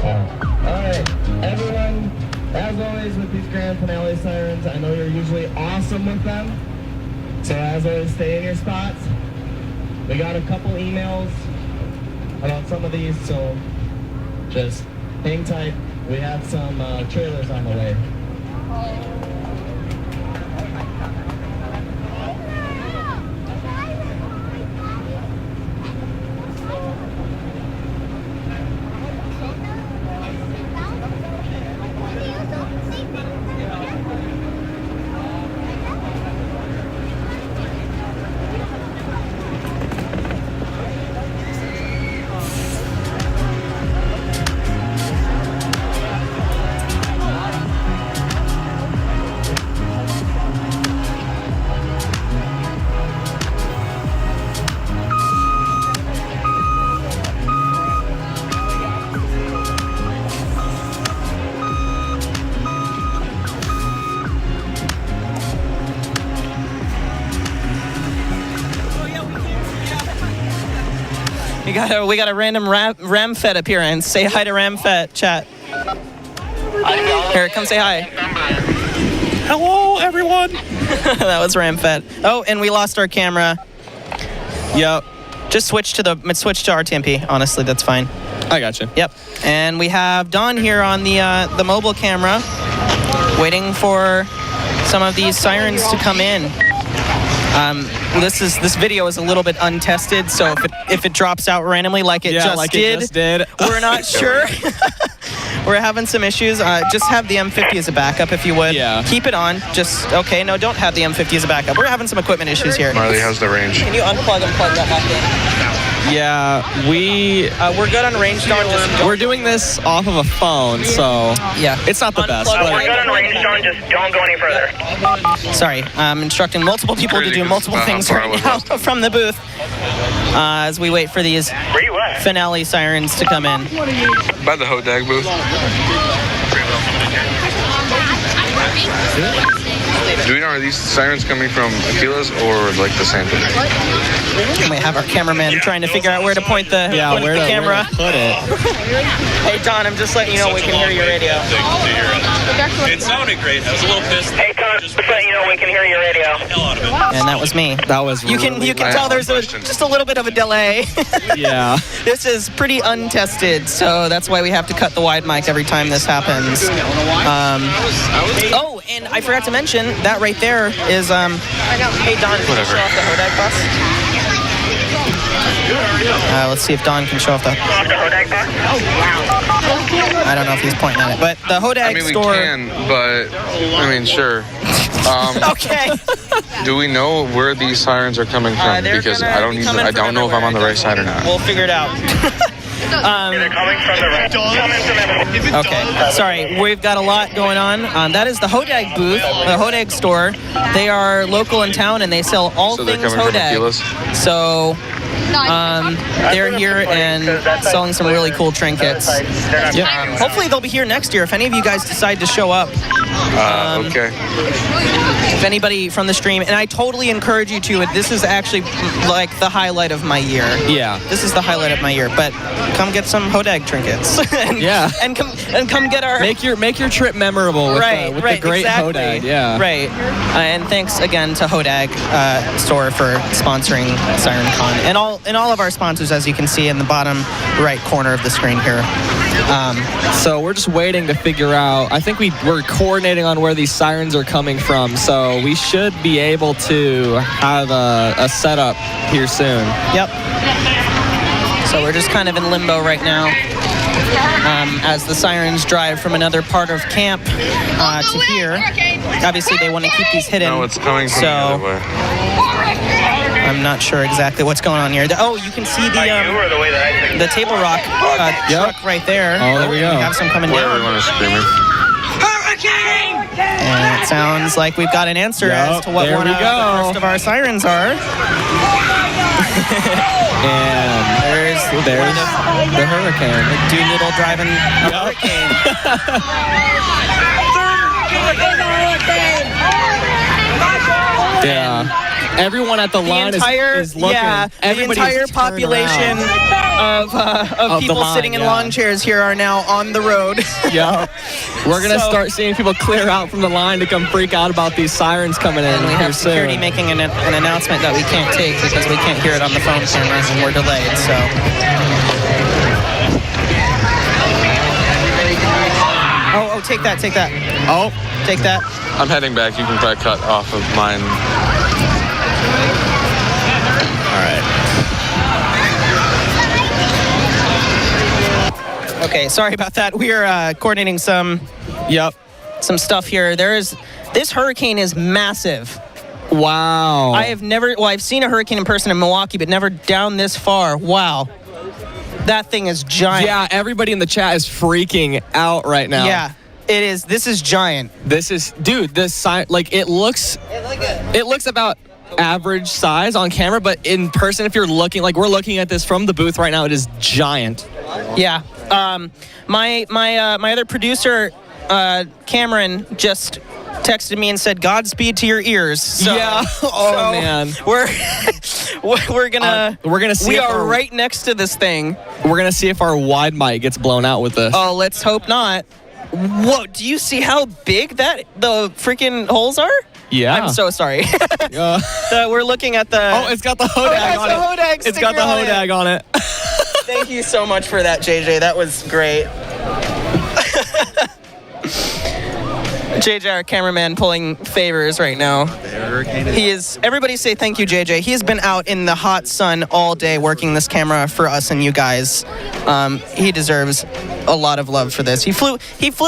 Alright, everyone, as always with these grand finale sirens, I know you're usually awesome with them. So as always, stay in your spots. We got a couple emails about some of these, so just hang tight. We have some trailers on the way. We got a random Ramfet appearance. Say hi to Ramfet, chat. Here, come say hi. Hello, everyone. That was Ramfet. Oh, and we lost our camera. Yep. Just switch to RTMP. Honestly, that's fine. I got you. Yep. And we have Don here on the mobile camera, waiting for some of these sirens to come in. This video is a little bit untested, so if it drops out randomly like it just did, we're not sure. We're having some issues. Just have the M50 as a backup if you would. Yeah. Keep it on. No, don't have the M50 as a backup. We're having some equipment issues here. Marley, how's the range? Can you unplug and plug that back in? Yeah, we're good on range, Don. We're doing this off of a phone, so yeah, it's not the best. We're good on range, Don. Just don't go any further. Sorry, I'm instructing multiple people to do multiple things right now from the booth as we wait for these finale sirens to come in. By the Hodag booth. Do we know, are these sirens coming from Aquila's or like the same thing? We have our cameraman trying to figure out where to point the camera. Where to put it. Hey Don, I'm just letting you know we can hear your radio. It sounded great. I was a little pissed. Hey Don, just letting you know we can hear your radio. And that was me. That was you can tell there's just a little bit of a delay. Yeah. This is pretty untested, so that's why we have to cut the wide mic every time this happens. Oh, and I forgot to mention that right there is hey Don, can you show off the Hodag bus? Let's see if Don can show off the Hodag bus. I don't know if he's pointing at it, but the Hodag store. We can, but I mean, sure. Okay. Do we know where these sirens are coming from? Because I don't know if I'm on the right side or not. We'll figure it out. Okay, sorry, we've got a lot going on. That is the Hodag booth, the Hodag store. They are local in town and they sell all things Hodag. So they're here and selling some really cool trinkets. Hopefully they'll be here next year. If any of you guys decide to show up, Okay. If anybody from the stream, and I totally encourage you to, this is actually like the highlight of my year. Yeah. This is the highlight of my year. But come get some Hodag trinkets. and come get our make your trip memorable with, the great exactly. Hodag. Yeah. Right. And thanks again to Hodag store for sponsoring SirenCon and all of our sponsors, as you can see in the bottom right corner of the screen here. So we're just waiting to figure out. I think we're coordinating on where these sirens are coming from. So we should be able to have a setup here soon. Yep. So we're just kind of in limbo right now as the sirens drive from another part of camp to here. Obviously, they want to keep these hidden. No, it's coming from the other way. I'm not sure exactly what's going on here. Oh, you can see the Table Rock truck right there. Oh, there we go. We have some coming down. Everyone is screaming. And it sounds like we've got an answer as to what one of the first of our sirens are. And there's the hurricane. The Doolittle driving a hurricane. Yeah. Everyone at the line is looking. Yeah, the entire population of people sitting in lawn chairs here are now on the road. Yeah. We're going to start seeing people clear out from the line to come freak out about these sirens coming in. And we have security making an announcement that we can't take because we can't hear it on the phone cameras and we're delayed, so. Oh, take that. Oh. Take that. I'm heading back. You can probably cut off of mine. All right. Okay, sorry about that. We are coordinating some stuff here. This hurricane is massive. Wow. I've seen a hurricane in person in Milwaukee, but never down this far. Wow. That thing is giant. Yeah, everybody in the chat is freaking out right now. Yeah, it is. This is giant. This is, dude, it looks about average size on camera, but in person, if you're looking, we're looking at this from the booth right now, it is giant. Yeah. My other producer, Cameron, just texted me and said, "Godspeed to your ears." So, yeah. Oh man. We're gonna see. We are right next to this thing. We're gonna see if our wide mic gets blown out with this. Oh, let's hope not. Whoa! Do you see how big the freaking holes are? Yeah. I'm so sorry. We're looking at the. Oh, it's got the Hodag on it. It's got the Hodag on it. Thank you so much for that, JJ. That was great. JJ, our cameraman, pulling favors right now. Everybody say thank you, JJ. He has been out in the hot sun all day working this camera for us and you guys. He deserves a lot of love for this. He flew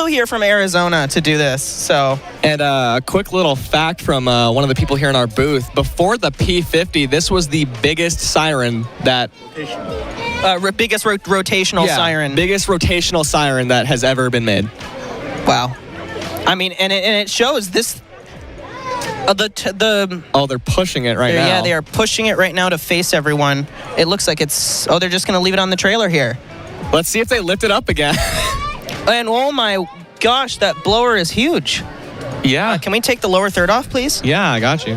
here from Arizona to do this, so. And a quick little fact from one of the people here in our booth. Before the P50, this was the biggest siren that... biggest rotational siren. Biggest rotational siren that has ever been made. Wow. I mean, and it shows this. They're pushing it right now. Yeah, they are pushing it right now to face everyone. It looks like it's. Oh, they're just gonna leave it on the trailer here. Let's see if they lift it up again. And oh my gosh, that blower is huge. Yeah. Can we take the lower third off, please? Yeah, I got you.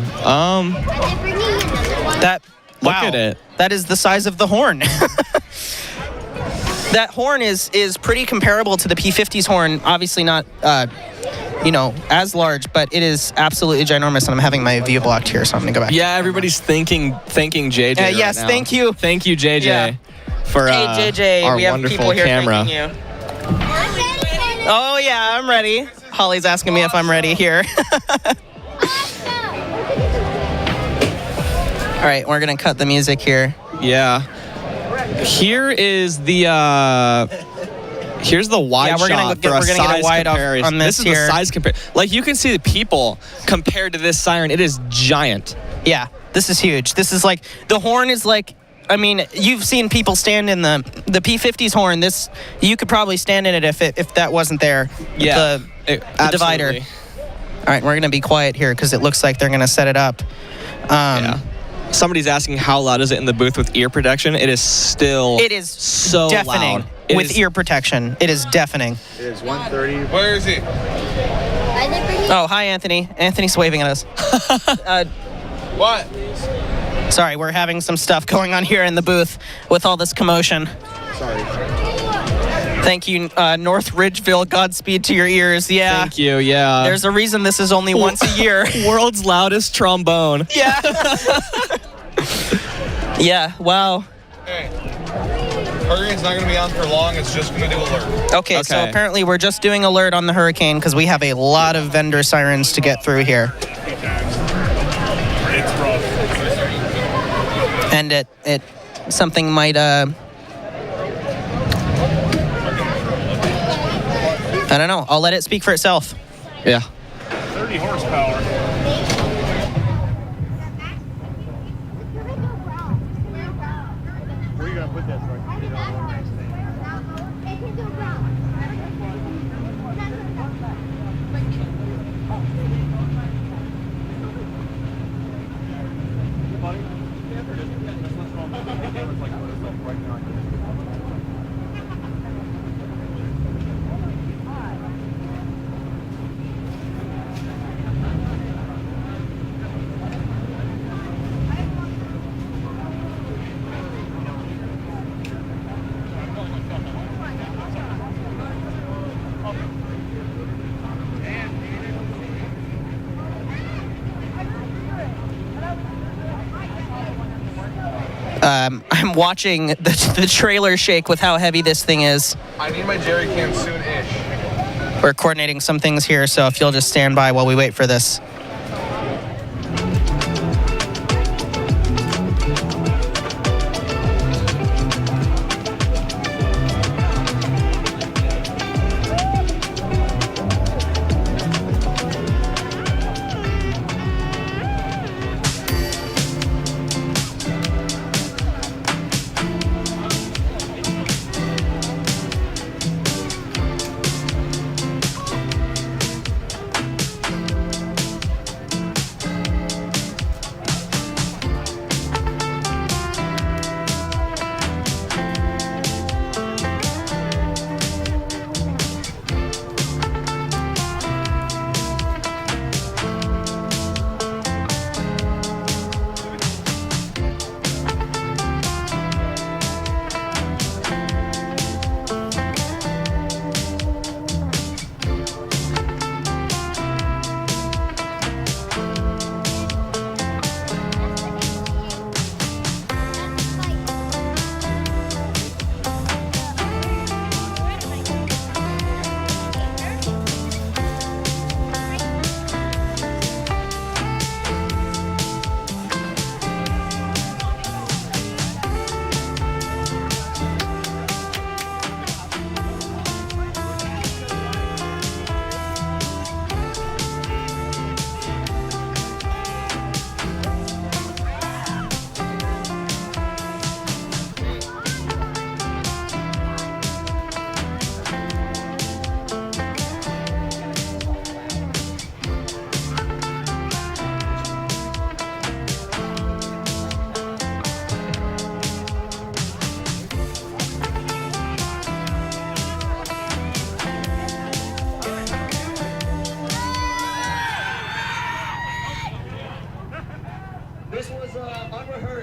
Look at it. That is the size of the horn. That horn is pretty comparable to the P50's horn. Obviously not, as large, but it is absolutely ginormous. And I'm having my view blocked here, so I'm gonna go back. Yeah, everybody's thanking JJ. Right yes, now. thank you. Thank you, JJ, for hey, JJ, our we have wonderful people here camera. thanking you. Oh yeah, I'm ready. Holly's asking me if I'm ready here. All right, we're gonna cut the music here. Yeah. Here is the here's the wide shot. We're gonna get a wide off on this is here. The size compare. Like you can see the people compared to this siren. It is giant. Yeah, this is huge. This is like the horn is like. I mean, you've seen people stand in the P50's horn. This you could probably stand in it if that wasn't there. Yeah, the divider. All right, we're gonna be quiet here because it looks like they're gonna set it up. Yeah. Somebody's asking how loud is it in the booth with ear protection. It is still. It is so deafening loud. with ear protection. It is deafening. It is 1:30. Where is he? Oh, hi, Anthony. Anthony's waving at us. What? Sorry, we're having some stuff going on here in the booth with all this commotion. Sorry. Thank you, North Ridgeville. Godspeed to your ears. Yeah. Thank you. Yeah. There's a reason this is only once a year. World's loudest trombone. Yeah. Yeah. Wow. Hey. Hurricane's not going to be on for long. It's just going to do alert. Okay, so apparently we're just doing alert on the hurricane because we have a lot of vendor sirens to get through here. It's rough. And it something might I don't know. I'll let it speak for itself. Yeah. 30 horsepower. Where are you going to put that so I can get it on one next thing? I'm watching the trailer shake with how heavy this thing is. I need my jerry can soon-ish. We're coordinating some things here, so if you'll just stand by while we wait for this.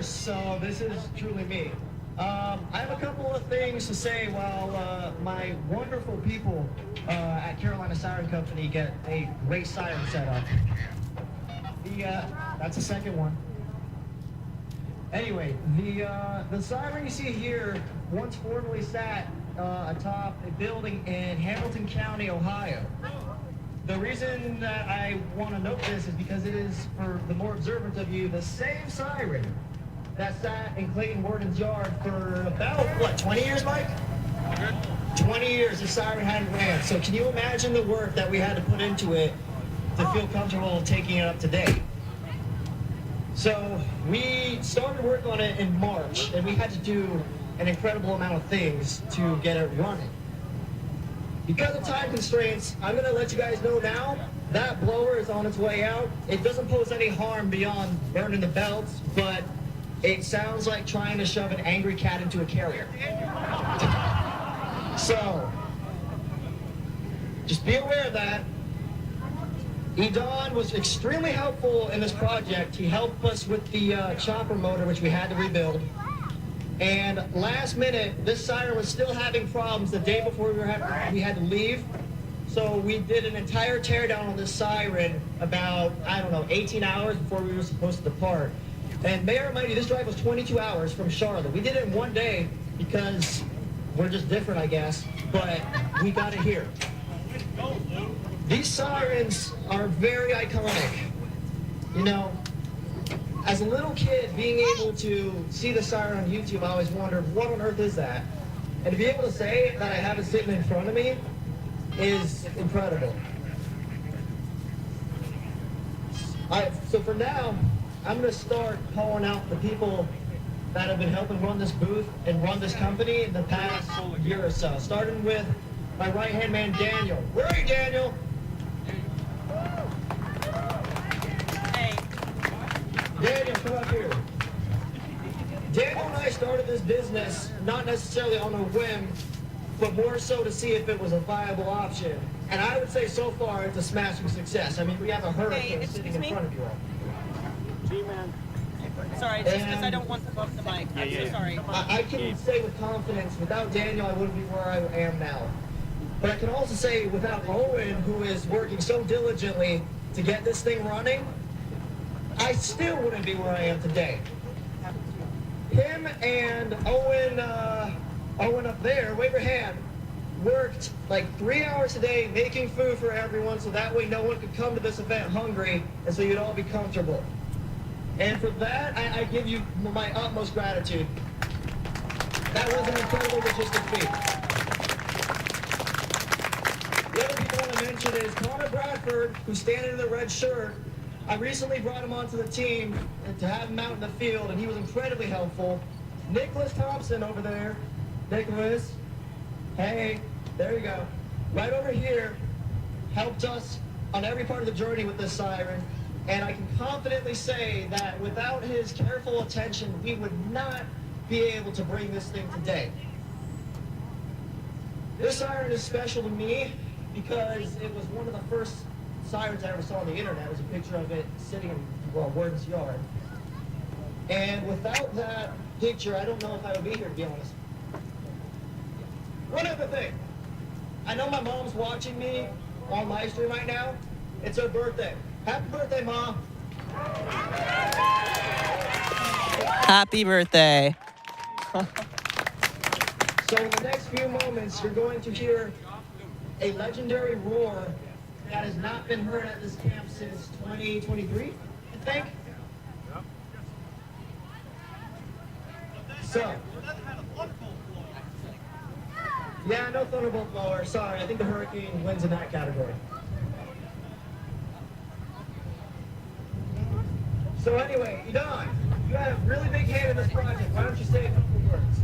So this is truly me. I have a couple of things to say while my wonderful people at Carolina Siren Company get a great siren set up. That's the second one. Anyway, the siren you see here once formerly sat atop a building in Hamilton County, Ohio. The reason that I want to note this is because it is, for the more observant of you, the same siren that sat in Clayton Worden's yard for about, what, 20 years, Mike? 20 years the siren hadn't ran. So can you imagine the work that we had to put into it to feel comfortable taking it up to date? So we started work on it in March, and we had to do an incredible amount of things to get it running. Because of time constraints, I'm going to let you guys know now, that blower is on its way out. It doesn't pose any harm beyond burning the belts, but it sounds like trying to shove an angry cat into a carrier. So, just be aware of that. Edon was extremely helpful in this project. He helped us with the chopper motor, which we had to rebuild. And last minute, this siren was still having problems the day before we had to leave. So we did an entire teardown on this siren about, I don't know, 18 hours before we were supposed to depart. And may I remind you, this drive was 22 hours from Charlotte. We did it in one day because we're just different, I guess, but we got it here. These sirens are very iconic. You know, as a little kid, being able to see the siren on YouTube, I always wondered, what on earth is that? And to be able to say that I have it sitting in front of me is incredible. So for now, I'm going to start calling out the people that have been helping run this booth and run this company in the past year or so. Starting with my right-hand man, Daniel. Where are you, Daniel? Hey. Daniel, come up here. Daniel and I started this business not necessarily on a whim, but more so to see if it was a viable option. And I would say so far it's a smashing success. I mean, we have a hurricane sitting in front of you all. G-Man. Sorry, just because I don't want to bump the mic. I'm so sorry. I can say with confidence, without Daniel, I wouldn't be where I am now. But I can also say without Owen, who is working so diligently to get this thing running, I still wouldn't be where I am today. Him and Owen up there, wave your hand, worked like 3 hours a day making food for everyone so that way no one could come to this event hungry and so you'd all be comfortable. And for that, I give you my utmost gratitude. That was an incredible logistic feat. The other people I want to mention is Connor Bradford, who's standing in the red shirt. I recently brought him onto the team to have him out in the field, and he was incredibly helpful. Nicholas Thompson over there. Nicholas, hey, there you go. Right over here, helped us on every part of the journey with this siren. And I can confidently say that without his careful attention, we would not be able to bring this thing today. This siren is special to me because it was one of the first sirens I ever saw on the internet. It was a picture of it sitting in, well, Warden's yard. And without that picture, I don't know if I would be here, to be honest. One other thing. I know my mom's watching me on live stream right now. It's her birthday. Happy birthday, Mom. Happy birthday. So in the next few moments, you're going to hear a legendary roar that has not been heard at this camp since 2023, I think. So, yeah, no thunderbolt blower. Sorry, I think the hurricane wins in that category. So anyway, Edon, you had a really big hand in this project. Why don't you say a couple of words?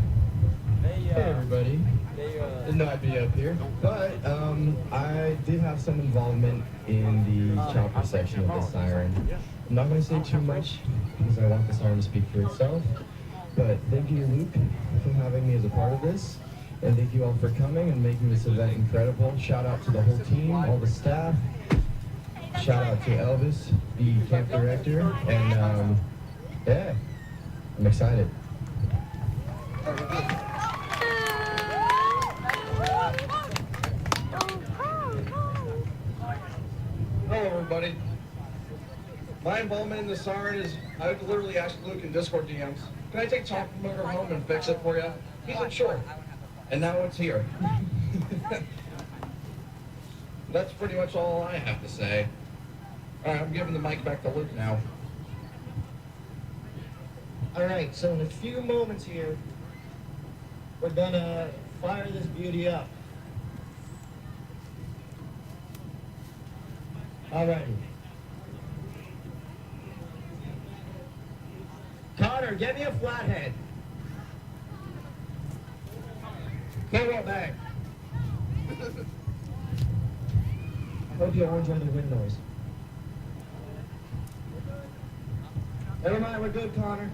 Hey everybody. Didn't know I'd be up here, but I did have some involvement in the chopper section of the siren. I'm not going to say too much because I want the siren to speak for itself, but thank you, Luke, for having me as a part of this, and thank you all for coming and making this event incredible. Shout out to the whole team, all the staff. Shout out to Elvis, the camp director, and yeah, I'm excited. Hello, everybody. My involvement in the siren is I literally asked Luke in Discord DMs, can I take chopper motor home and fix it for you? He said, sure. And now it's here. That's pretty much all I have to say. All right, I'm giving the mic back to Luke now. All right, so in a few moments here, we're gonna fire this beauty up. All right. Connor, get me a flathead. Go back. Hope you all enjoy the wind noise. Never mind, we're good, Connor.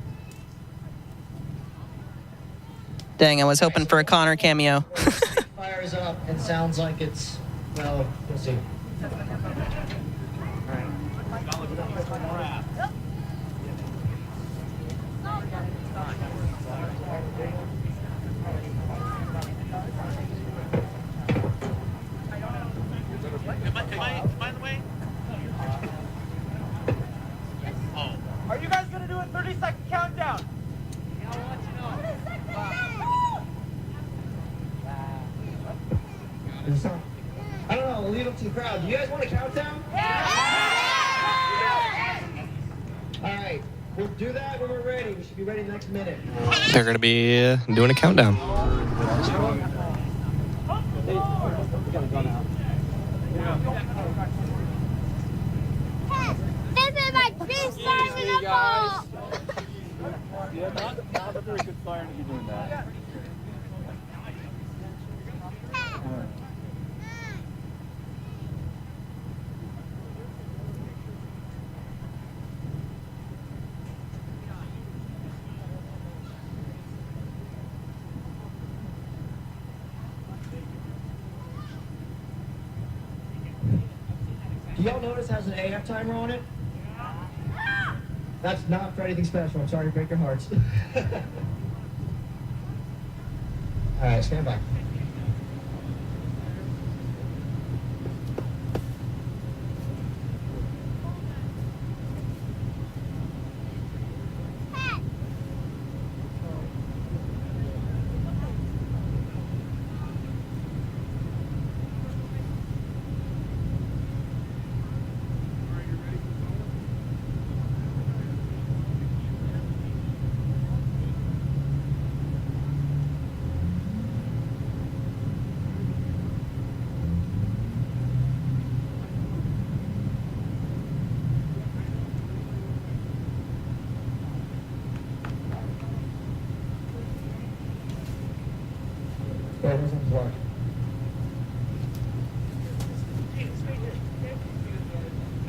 Dang, I was hoping for a Connor cameo. Fires up and sounds like it's, well, we'll see. Is it song? I don't know. We'll leave it up to the crowd. Do you guys want a countdown? All right. We'll do that when we're ready. We should be ready next minute. They're going to be doing a countdown. This is my big siren of all. Yeah, not a very good siren to be doing that. Do y'all notice it has an AF timer on it? That's not for anything special. I'm sorry to break your hearts. All right, stand by.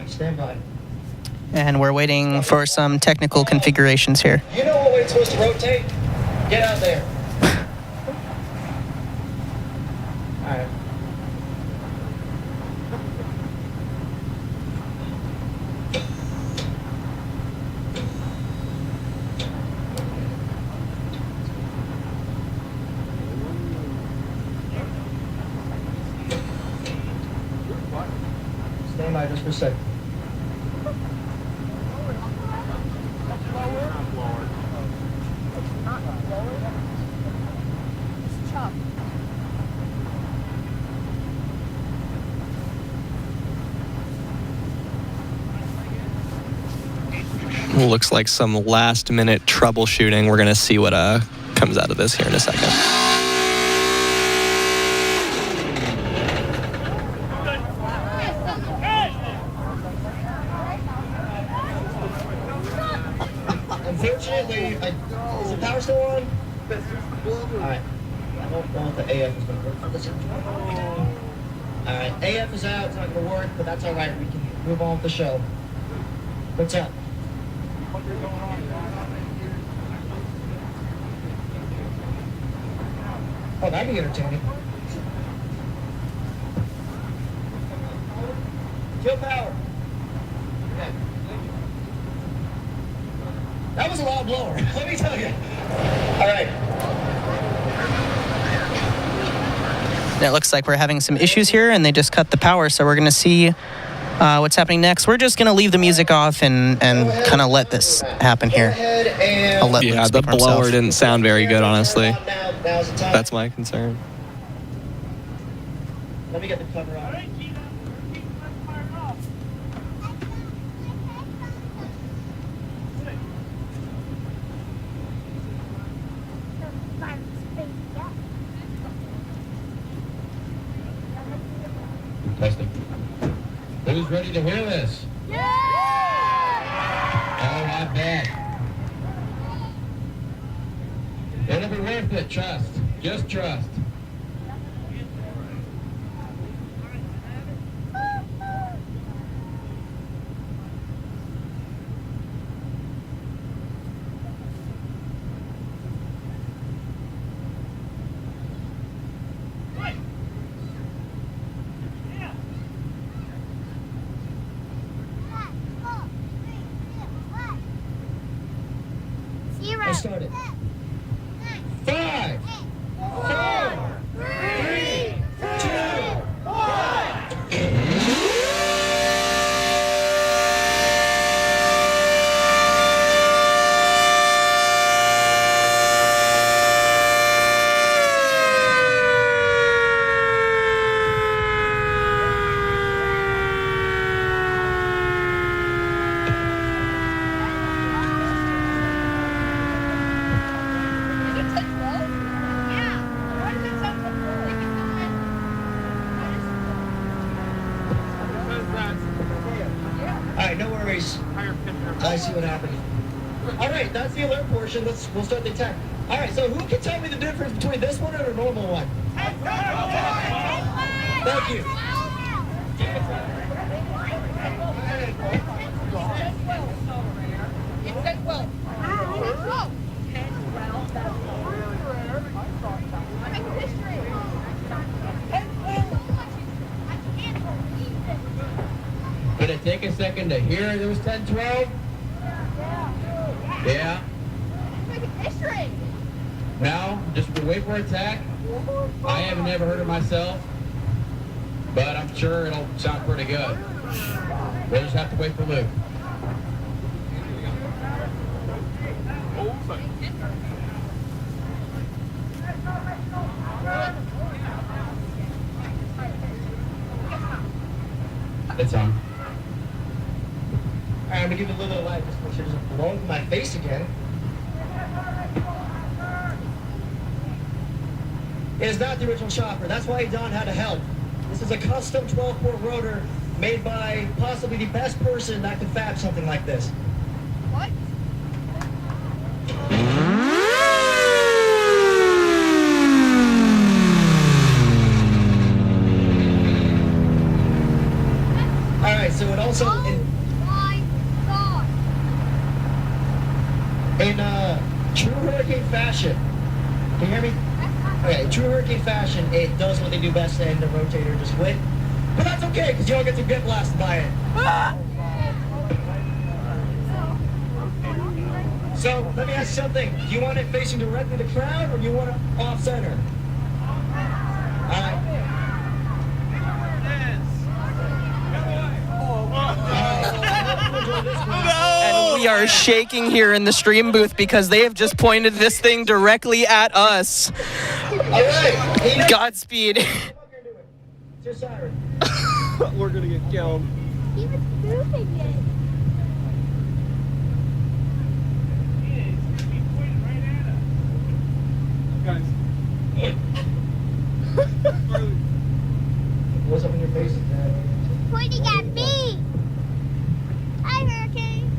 Stand by. And we're waiting for some technical configurations here. You know what way it's supposed to rotate? Get out there. All right. Stand by just for a second. Looks like some last minute troubleshooting. We're going to see what comes out of this here in a second. Unfortunately, is the power still on? Alright. I don't know if the AF is going to work for this. Alright, AF is out. It's not going to work, but that's alright. We can move on with the show. What's up? Oh, that'd be entertaining. Kill power. Okay. That was a loud blower, let me tell you. All right. And it looks like we're having some issues here, and they just cut the power, so we're going to see what's happening next. We're just going to leave the music off and kind of let this happen here. I'll let Luke the speak for blower himself. didn't sound very good, honestly. That's my concern. Let me get the cover on. Testing. Who's ready to hear this? Yeah! Oh, I bet. It'll be worth it, trust. Just trust. Let's start it. 5, 4, 3, 2, 1. I see what happened. All right, that's the alert portion. We'll start the attack. All right, so who can tell me the difference between this one and a normal one? Thank you. Did it take a second to hear there was 10-12? Yeah. Now, just wait for attack. I haven't never heard it myself, but I'm sure it'll sound pretty good. We'll just have to wait for Luke. It's on. All right, I'm gonna give it a little bit of light just to make sure it doesn't blow into my face again. It is not the original chopper. That's why Don had to help. This is a custom 12-port rotor made by possibly the best person that could fab something like this. What? All right, so it also in true Hurricane fashion. Can you hear me? Okay, true Hurricane fashion, it does what they do best and the rotator just quit. But that's okay, because you don't get to get blasted by it. So, let me ask you something. Do you want it facing directly the crowd, or do you want it off-center? Alright. And we are shaking here in the stream booth because they have just pointed this thing directly at us. Alright. Godspeed. It's your siren. We're gonna get killed. He was spoofing it. Guys. What's up in your face? Pointing at me. Hi, Hurricane.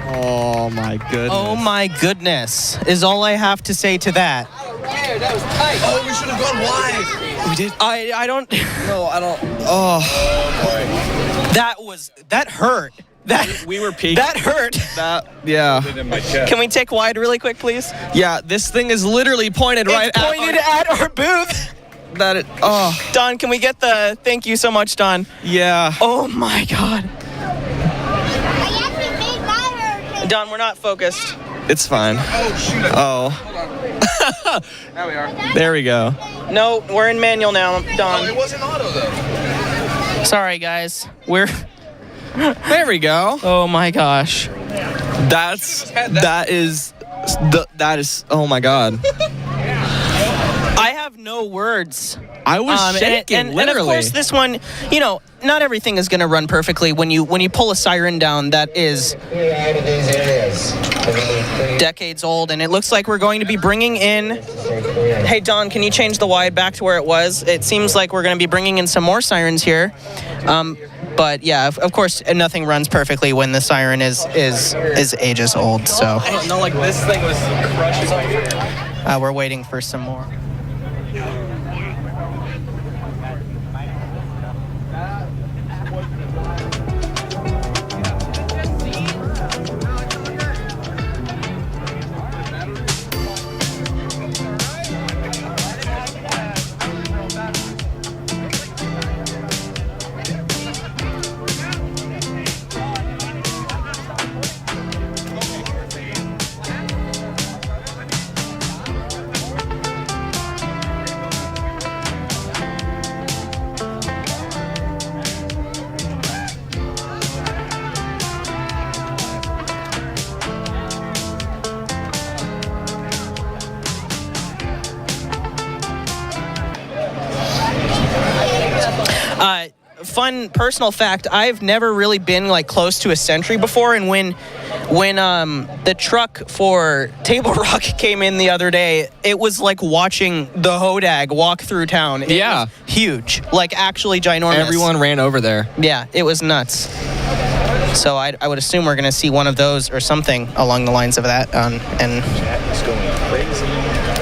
Oh my goodness. Oh my goodness, is all I have to say to that. That was tight. Oh, we should have gone wide. We did. I don't. No, I don't. Oh. That hurt. We were peaking. That hurt. Yeah. Can we take wide really quick, please? Yeah, this thing is literally pointed right it's pointed at our booth. Don, can we get the thank you so much, Don? Yeah. Oh my God. Don, we're not focused. It's fine. Oh, shoot. Oh. There we are. There we go. No, we're in manual now, Don. Oh, it wasn't auto, though. Sorry, guys. There we go. Oh my gosh. That is oh my God. I have no words. I was shaking, literally. And of course, this one, not everything is going to run perfectly. When you pull a siren down that is decades old, and it looks like we're going to be bringing in. Hey, Don, can you change the wide back to where it was? It seems like we're going to be bringing in some more sirens here. But yeah, of course, nothing runs perfectly when the siren is ages old. So. I don't know, like this thing was crushing my ear. We're waiting for some more. fun personal fact, I've never really been like close to a Sentry before, and when the truck for Table Rock came in the other day, it was like watching the Hodag walk through town. It was huge, like actually ginormous. Everyone ran over there. Yeah, it was nuts. So I would assume we're going to see one of those or something along the lines of that. And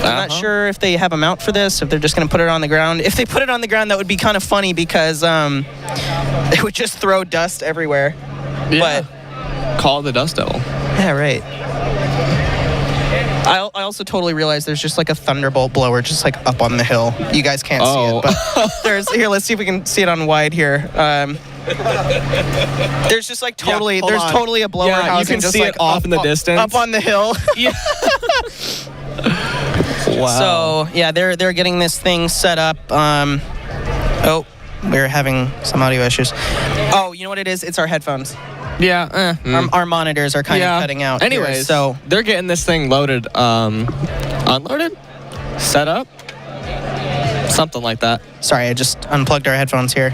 I'm not sure if they have a mount for this, if they're just going to put it on the ground. If they put it on the ground, that would be kind of funny because it would just throw dust everywhere. Yeah. But call it the Dust Devil. Yeah, right. I also totally realized there's just like a thunderbolt blower just like up on the hill. You guys can't see it, but here, let's see if we can see it on wide here. There's just like totally a blower housing. You can just see like it off in the distance. Up on the hill. Wow. So yeah, they're getting this thing set up. Oh, we're having some audio issues. Oh, you know what it is? It's our headphones. Yeah. Our monitors are kind of cutting out. Anyways, here, so they're getting this thing loaded, unloaded, set up, something like that. Sorry, I just unplugged our headphones here.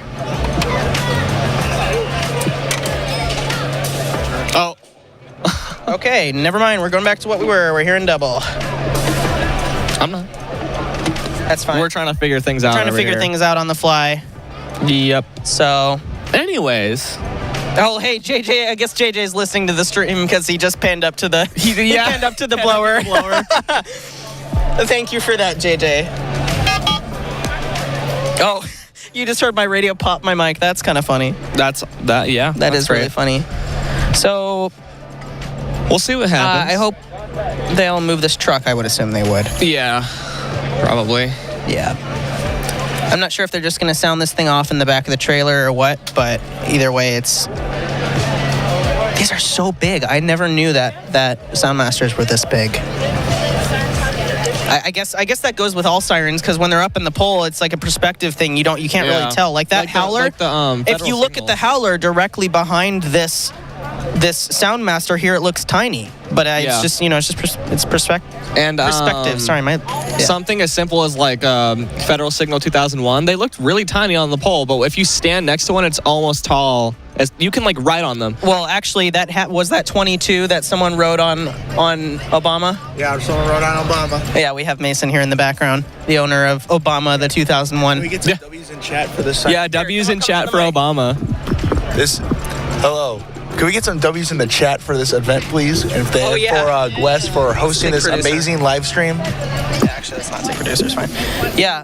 Oh. Okay, never mind. We're going back to what we were. We're hearing double. I'm not. That's fine. We're trying to figure things out. Trying to figure things out on the fly. Yep. So, anyways. Oh, hey, JJ. I guess JJ's listening to the stream because he just panned up to the he panned up to the blower. Thank you for that, JJ. Oh, you just heard my radio pop my mic. That's kind of funny. That is really funny. So, we'll see what happens. I hope they'll move this truck. I would assume they would. Yeah, probably. Yeah. I'm not sure if they're just going to sound this thing off in the back of the trailer or what, but either way, these are so big. I never knew that Soundmasters were this big. I guess that goes with all Sirens, because when they're up in the pole, it's like a perspective thing. You can't really tell. Like that howler. If you look at the howler directly behind this Soundmaster here, it looks tiny, but it's just it's perspective. And perspective. Sorry, something as simple as like Federal Signal 2001. They looked really tiny on the pole, but if you stand next to one, it's almost tall. You can like ride on them. Well, actually, was that 22 that someone wrote on Obama? Yeah, someone wrote on Obama. Yeah, we have Mason here in the background, the owner of Obama, the 2001. Can we get some W's in chat for this? Yeah, W's in chat for Obama. Hello. Can we get some W's in the chat for this event, please? And if they for Wes for hosting this amazing live stream. Yeah, actually, that's not sick producer. It's fine. Yeah.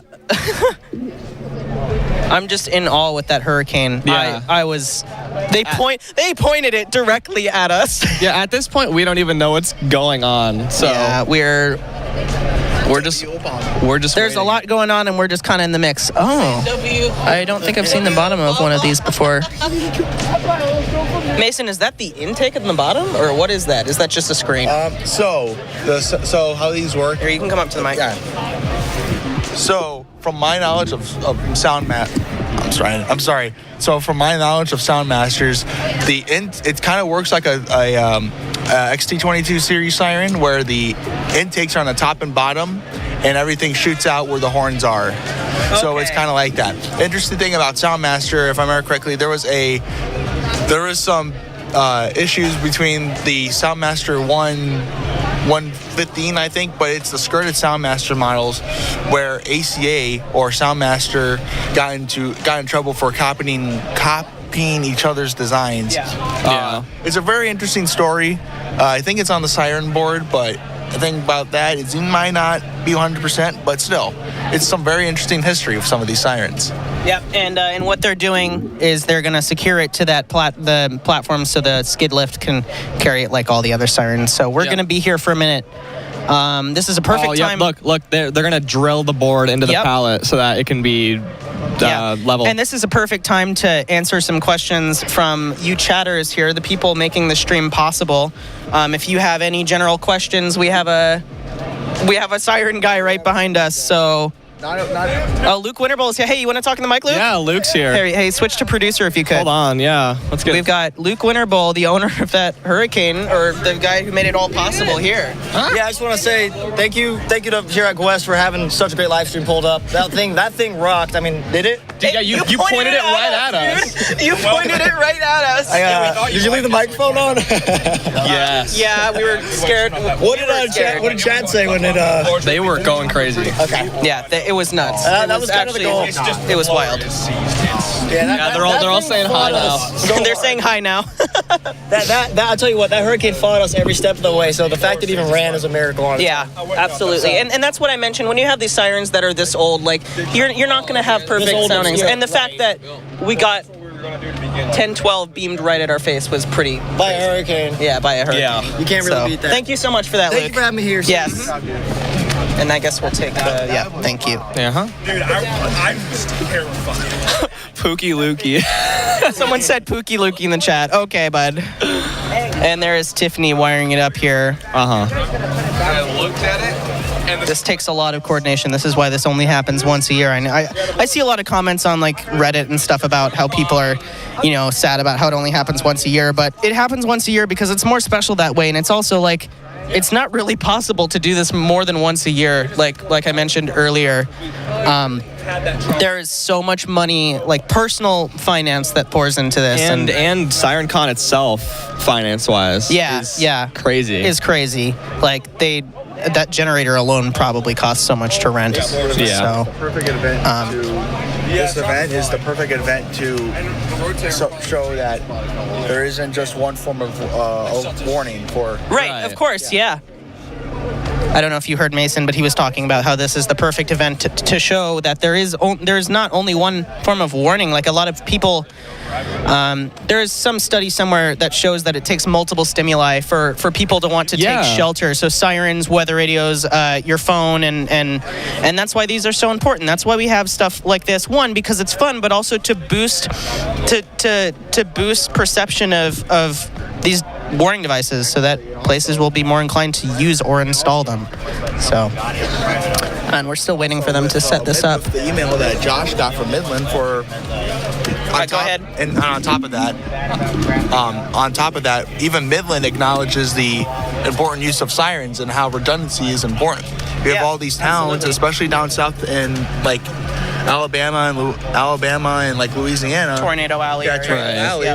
I'm just in awe with that hurricane. Yeah. They pointed it directly at us. Yeah, at this point we don't even know what's going on. So yeah, we're just there's waiting. A lot going on, and we're just kind of in the mix. Oh, I don't think I've seen the bottom of one of these before. Mason, is that the intake on the bottom, or what is that? Is that just a screen? So how these work? Here, you can come up to the mic. Yeah. So from my knowledge of I'm sorry. So from my knowledge of Soundmasters, it kind of works like a XT22 series siren, where the intakes are on the top and bottom, and everything shoots out where the horns are. Okay. So it's kind of like that. Interesting thing about Soundmaster, if I remember correctly, there was some issues between the Soundmaster 115, I think, but it's the skirted Soundmaster models where ACA or Soundmaster got in trouble for copying each other's designs. Yeah. It's a very interesting story. I think it's on the Siren board, but the thing about that is it might not be 100%, but still, it's some very interesting history of some of these Sirens. Yep, and what they're doing is they're going to secure it to that the platform so the skid lift can carry it like all the other Sirens. So we're going to be here for a minute. This is a perfect time. Look, they're going to drill the board into the pallet so that it can be level. And this is a perfect time to answer some questions from you chatters here, the people making the stream possible. If you have any general questions, we have a Siren guy right behind us. So Oh, Luke Winterbowl is here. Hey, you want to talk in the mic, Luke? Yeah, Luke's here. Hey, switch to producer if you could. Hold on, yeah. Let's get. We've got Luke Winterbowl, the owner of that hurricane, or the guy who made it all possible here. Huh? Yeah, I just want to say thank you to here at West for having such a great live stream pulled up. That thing rocked. I mean, did it? Yeah, you pointed it right at us. You pointed it right at us. Did you leave the microphone on? Yes. Yeah, we were scared. What did Chad say when it? They were going crazy. Okay. Yeah, it was nuts. That was kind of the goal. It was wild. Yeah, they're all saying hi now. They're saying hi now. that I'll tell you what, that hurricane followed us every step of the way. So the fact that it even ran is a miracle. On yeah, absolutely. And that's what I mentioned. When you have these sirens that are this old, like you're not going to have perfect soundings. And the fact that we got 10-12 beamed right at our face was pretty by a hurricane. Yeah, by a hurricane. Yeah, you can't really beat that. Thank you so much for that, Luke. Thank you for having me here. Yes. And I guess we'll take the thank you. Yeah, Dude, I'm just terrified. Pookie Lukey. Someone said Pookie Lukey in the chat. Okay, bud. And there is Tiffany wiring it up here. I looked at it. And this takes a lot of coordination. This is why this only happens once a year. I see a lot of comments on like Reddit and stuff about how people are, sad about how it only happens once a year. But it happens once a year because it's more special that way. And it's also like, it's not really possible to do this more than once a year. Like I mentioned earlier, there is so much money, like personal finance that pours into this. And SirenCon itself, finance-wise, is crazy. Is crazy. Like that generator alone probably costs so much to rent. Yeah. So, perfect event this event is the perfect event to show that there isn't just one form of warning for. Right, of course, yeah. I don't know if you heard Mason, but he was talking about how this is the perfect event to show that there is not only one form of warning. Like a lot of people, there is some study somewhere that shows that it takes multiple stimuli for people to want to take shelter. So sirens, weather radios, your phone, and that's why these are so important. That's why we have stuff like this. One, because it's fun, but also to boost perception of these warning devices, so that places will be more inclined to use or install them. So, and we're still waiting for them to set this up. The email that Josh got from Midland for. Go ahead. And on top of that, even Midland acknowledges the important use of sirens and how redundancy is important. We have all these towns, especially down south in like Alabama and like Louisiana, Tornado Alley,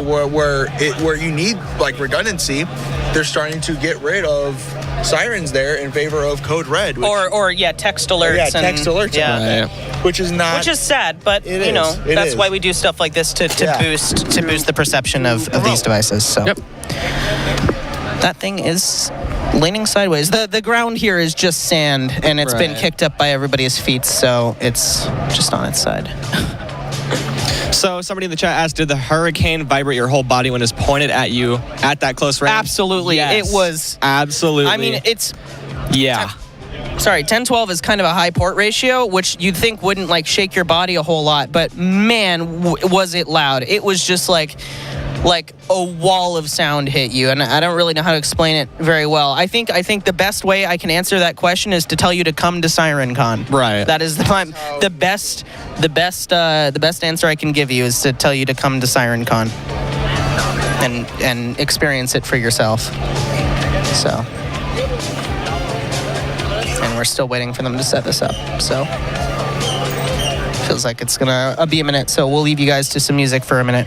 where you need like redundancy. They're starting to get rid of sirens there in favor of code red, or text alerts. Text alerts, which is sad, but that's why we do stuff like this to boost the perception of these devices. So that thing is leaning sideways. The ground here is just sand, and it's been kicked up by everybody's feet, so it's just on its side. So somebody in the chat asked, did the hurricane vibrate your whole body when it's pointed at you at that close range? Absolutely. Yes. It was. Absolutely. I mean, it's... Yeah. 10-12 is kind of a high port ratio, which you'd think wouldn't like shake your body a whole lot, but man, was it loud. It was just like a wall of sound hit you, and I don't really know how to explain it very well. I think the best way I can answer that question is to tell you to come to SirenCon. Right. That is the best answer I can give you is to tell you to come to SirenCon and experience it for yourself. So, and we're still waiting for them to set this up. So, feels like it's gonna be a minute. So we'll leave you guys to some music for a minute.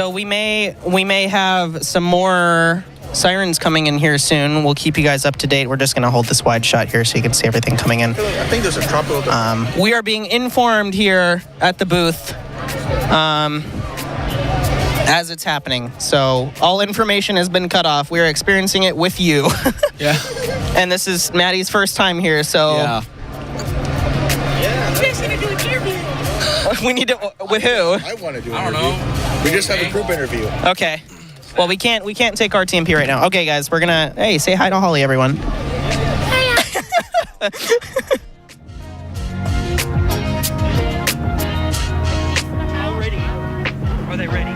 So we may have some more sirens coming in here soon. We'll keep you guys up to date. We're just going to hold this wide shot here so you can see everything coming in. I think there's a tropical. We are being informed here at the booth as it's happening. So all information has been cut off. We are experiencing it with you. Yeah. And this is Maddie's first time here, so. Yeah. We need to. With who? I want to do an interview. We just have a group interview. Okay. Well, we can't take RTMP right now. Okay, guys, we're gonna. Hey, say hi to Holly, everyone. Are they ready?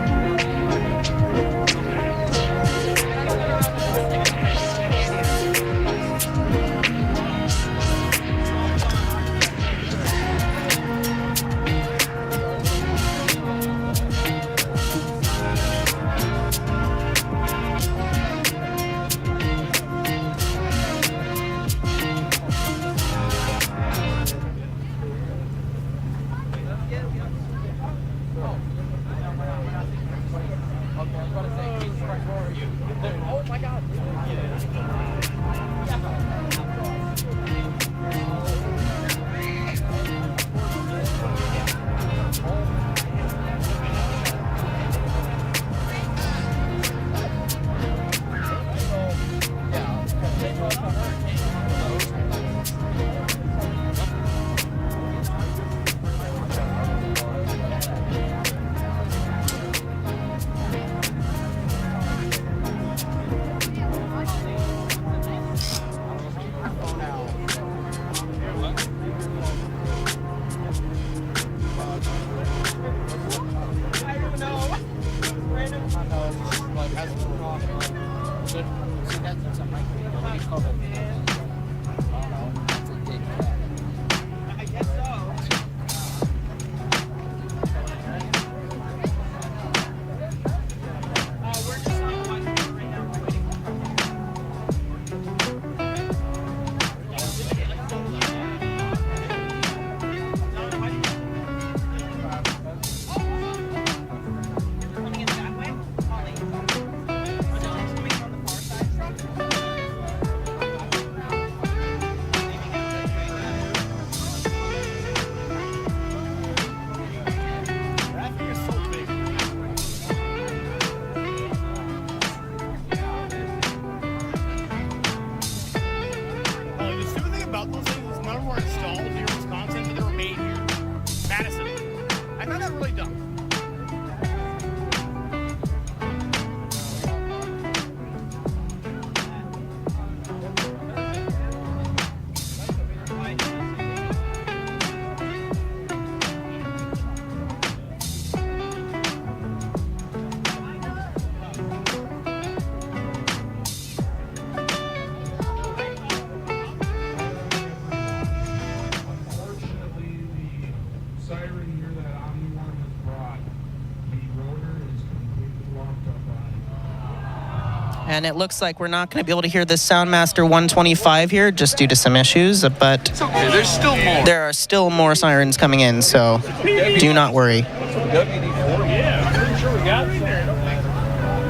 And it looks like we're not going to be able to hear the Soundmaster 125 here just due to some issues, but It's okay, there's still more. There are still more sirens coming in, so do not worry. Yeah, I'm pretty sure we got it there.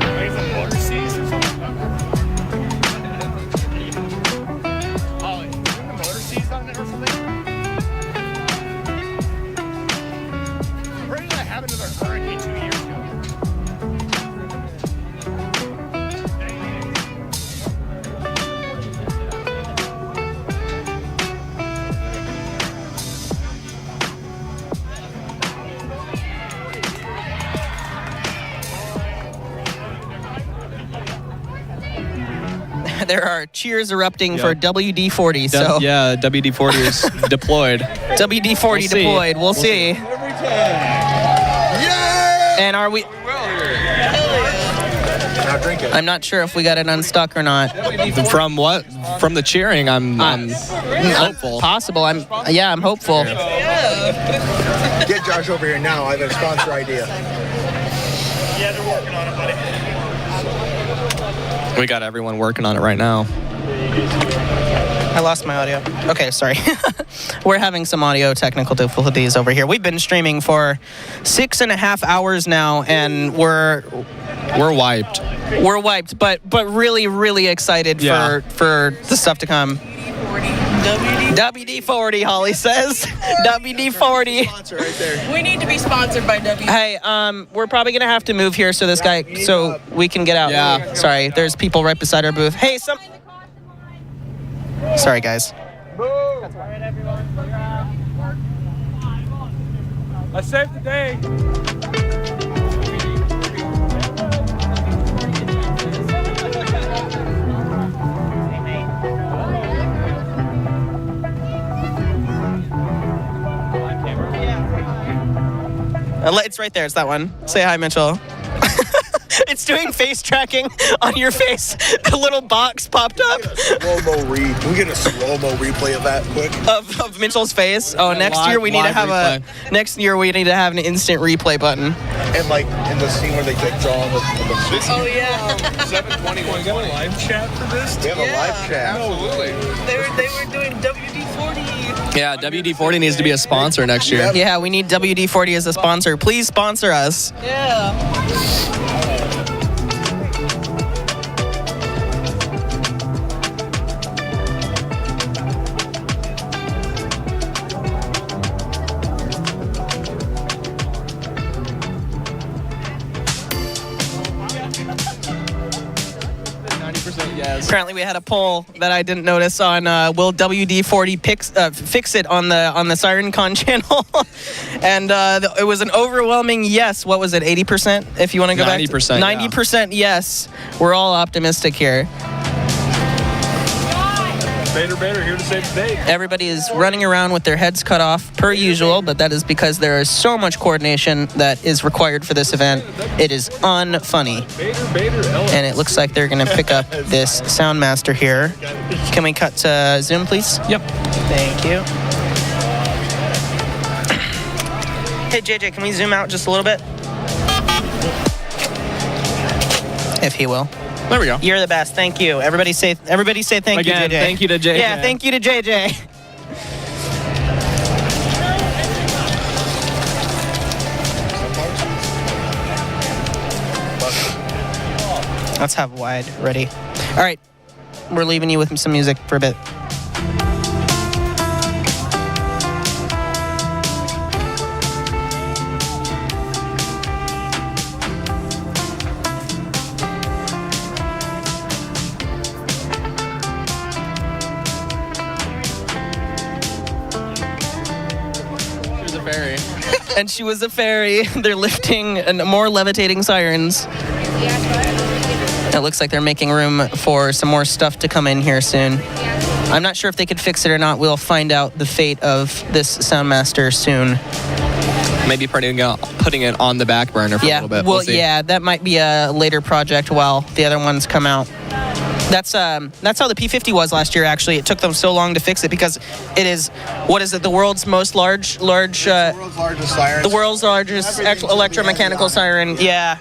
Maybe some motor seats or something. Holly, you have the motor seats on it or something? Where did that happen to their hurricane 2 years ago? There are cheers erupting for WD-40. So yeah, WD-40 is deployed. WD-40 deployed. We'll see. And are we? I'm not sure if we got it unstuck or not. From what? From the cheering, I'm hopeful. Possible. I'm hopeful. Get Josh over here now. I have a sponsor idea. Yeah, they're working on it, buddy. We got everyone working on it right now. I lost my audio. Okay, sorry. We're having some audio technical difficulties over here. We've been streaming for 6.5 hours now, and we're wiped. We're wiped, but really, really excited for the stuff to come. WD-40, Holly says. WD-40. We need to be sponsored by WD. Hey, we're probably gonna have to move here so we can get out. Yeah. Sorry, there's people right beside our booth. Hey, Sorry, guys. I saved the day. It's right there. It's that one. Say hi, Mitchell. It's doing face tracking on your face. The little box popped up. Can we get a slow-mo replay of that quick? Of Mitchell's face. Oh, next year we need to have an instant replay button. And like in the scene where they like draw on the Oh yeah. 721. We got a live chat for this? We have a live chat. Absolutely. They were doing WD-40. Yeah, WD-40 needs to be a sponsor next year. Yeah, we need WD-40 as a sponsor. Please sponsor us. Yeah. Yes. Apparently, we had a poll that I didn't notice on will WD-40 fix it on the SirenCon channel, and it was an overwhelming yes. What was it? 80%? If you want to go 90%, back. 90% yes. We're all optimistic here. Bader, here to save the day. Everybody is running around with their heads cut off per usual, but that is because there is so much coordination that is required for this event. It is unfunny. And it looks like they're going to pick up this Soundmaster here. Can we cut to Zoom, please? Yep. Thank you. Hey, JJ, can we zoom out just a little bit? If he will. There we go. You're the best. Thank you. Everybody say thank Again, you, JJ. thank you to JJ. Yeah, thank you to JJ. Let's have wide ready. All right. We're leaving you with some music for a bit. And she was a fairy. They're lifting more levitating sirens. It looks like they're making room for some more stuff to come in here soon. I'm not sure if they could fix it or not. We'll find out the fate of this Soundmaster soon. Maybe putting it on the back burner for a little bit. Well, yeah, that might be a later project while the other ones come out. That's how the P50 was last year, actually. It took them so long to fix it because it is, what is it, the world's most large the world's largest siren. The world's largest electromechanical siren. Yeah.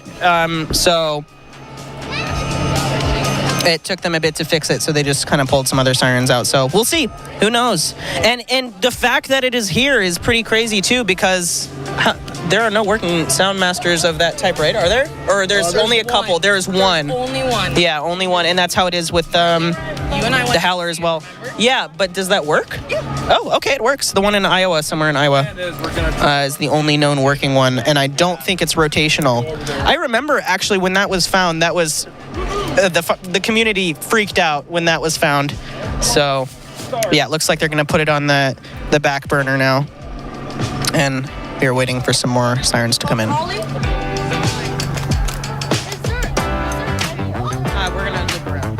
So it took them a bit to fix it, so they just kind of pulled some other sirens out. So we'll see. Who knows? And the fact that it is here is pretty crazy too, because there are no working Soundmasters of that type, right? Are there? Or there's only a couple. There's one. Only one. Yeah, only one, and that's how it is with the Howler as well. Yeah, but does that work? Yeah. Oh, okay, it works. The one in Iowa, somewhere in Iowa, is the only known working one, and I don't think it's rotational. I remember actually when that was found, that was the community freaked out when that was found. So yeah, it looks like they're gonna put it on the back burner now, and we're waiting for some more sirens to come in. We're gonna loop around.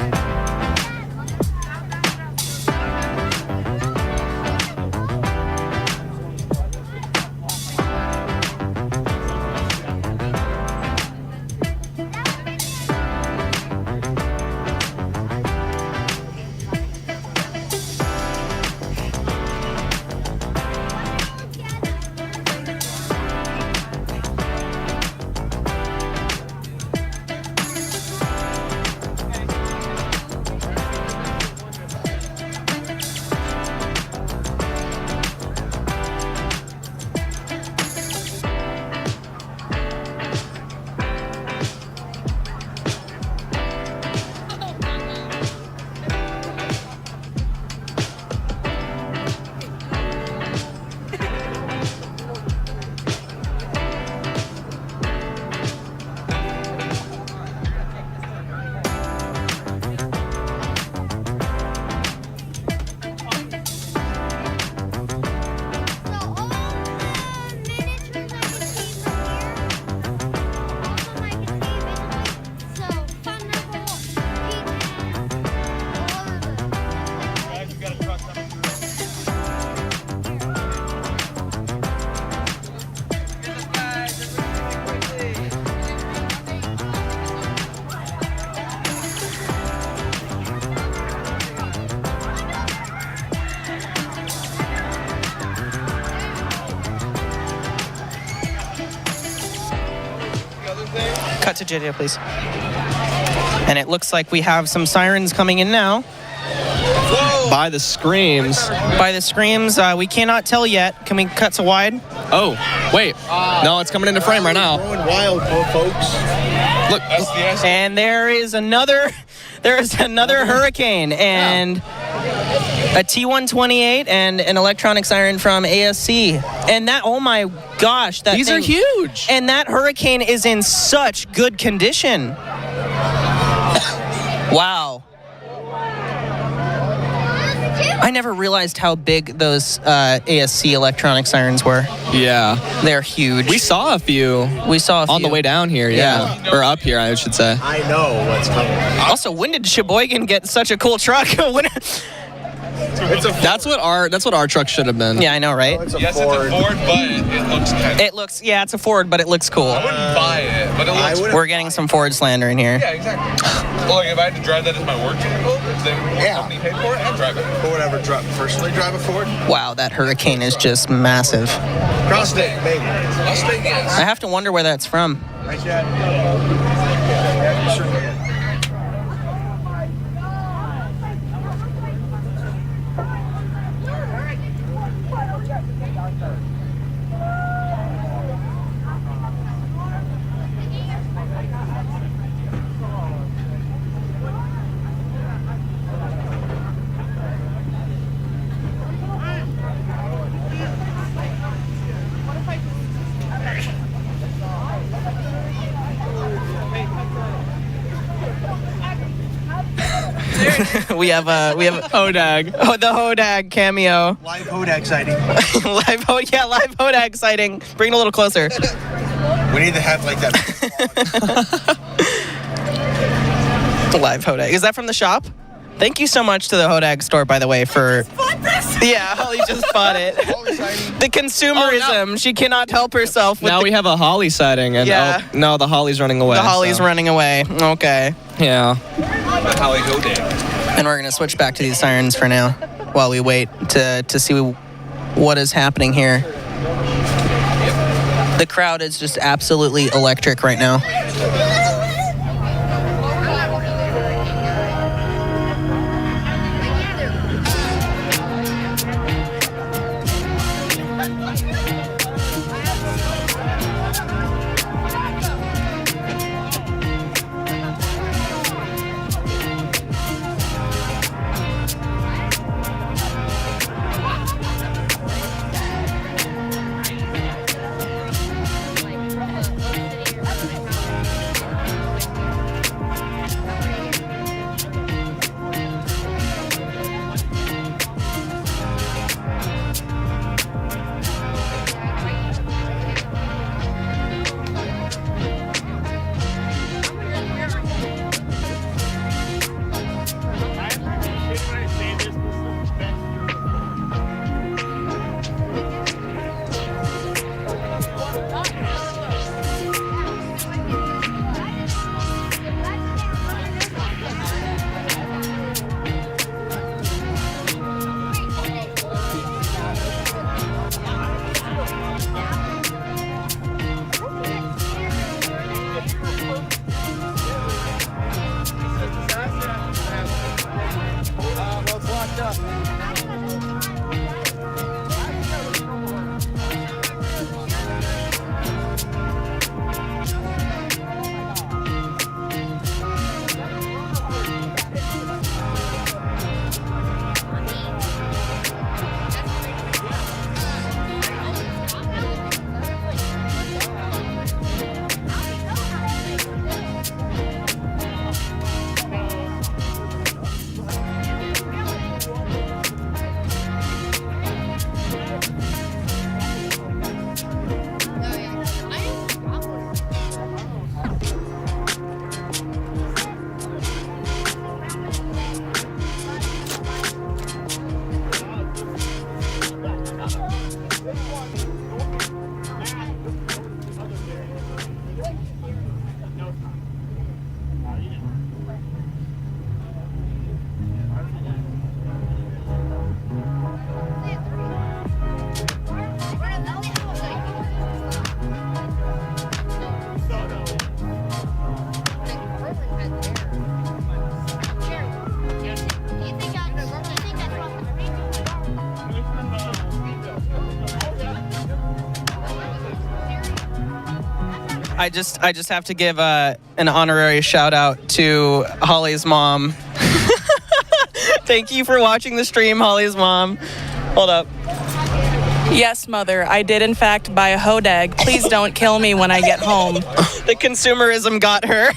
Cut to JJ, please. And it looks like we have some sirens coming in now. Whoa. By the screams. By the screams. We cannot tell yet. Can we cut to wide? Oh, wait. No, it's coming into frame right now. Going wild, folks. Look. And there is another hurricane and a T-128 and an electronic siren from ASC. And that, oh my gosh. These are huge. And that hurricane is in such good condition. Wow. I never realized how big those ASC electronic sirens were. Yeah. They're huge. We saw a few. On the way down here, yeah. Or up here, I should say. I know what's coming. Also, when did Sheboygan get such a cool truck? That's what our truck should have been. Yeah, I know, right? It's a Ford, but it looks kind of... it's a Ford, but it looks cool. I wouldn't buy it, but it looks... We're getting some Ford slander in here. Yeah, exactly. Well, like, if I had to drive that as my work vehicle, then the company paid for it, I'd drive it. Who would ever personally drive a Ford? Wow, that hurricane is just massive. Cross-state, maybe. Mustang, yes. I have to wonder where that's from. Right, Dad? Yeah, you certainly did. we have Hodag. Oh, the Hodag cameo. Live Hodag sighting. live Hodag sighting. Bring it a little closer. We need to have like that. Live Hodag. Is that from the shop? Thank you so much to the Hodag store, by the way, for... Yeah, Holly just bought it. The consumerism. She cannot help herself. With we have a Holly sighting. And yeah. No, the Holly's running away. The Holly's running away. Okay. Yeah. Holly Hodag. And we're going to switch back to these sirens for now while we wait to see what is happening here. The crowd is just absolutely electric right now. I just have to give an honorary shout out to Holly's mom. Thank you for watching the stream, Holly's mom. Hold up. Yes, Mother, I did in fact buy a hodeg. Please don't kill me when I get home. The consumerism got her.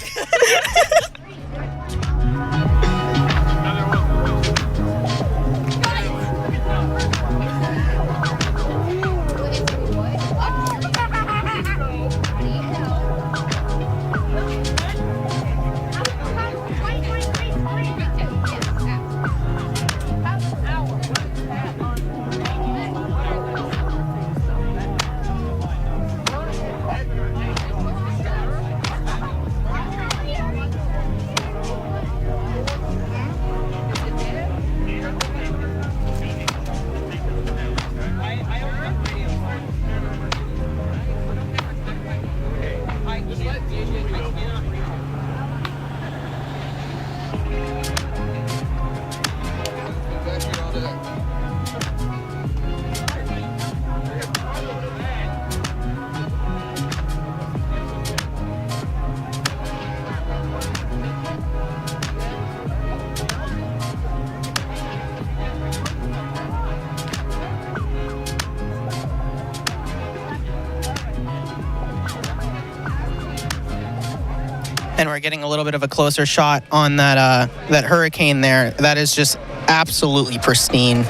And we're getting a little bit of a closer shot on that that hurricane there. That is just absolutely pristine.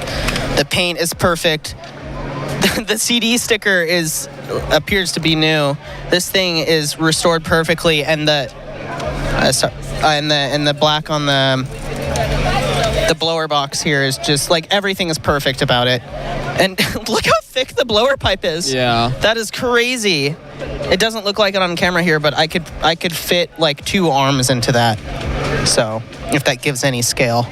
The paint is perfect. The CD sticker appears to be new. This thing is restored perfectly, and the black on the blower box here is just like everything is perfect about it. And look how thick the blower pipe is. Yeah. That is crazy. It doesn't look like it on camera here, but I could fit like 2 arms into that. So, if that gives any scale.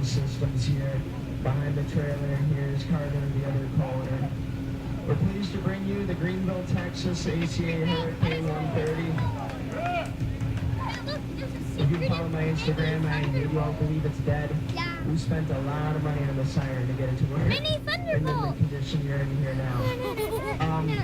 Systems here. Behind the trailer, here's Carter, the other corner. We're pleased to bring you the Greenville, Texas ACA Hurricane 130. If you follow my Instagram, you all believe it's dead. Yeah. We spent a lot of money on the Siren to get it to where and in the condition you're in here now.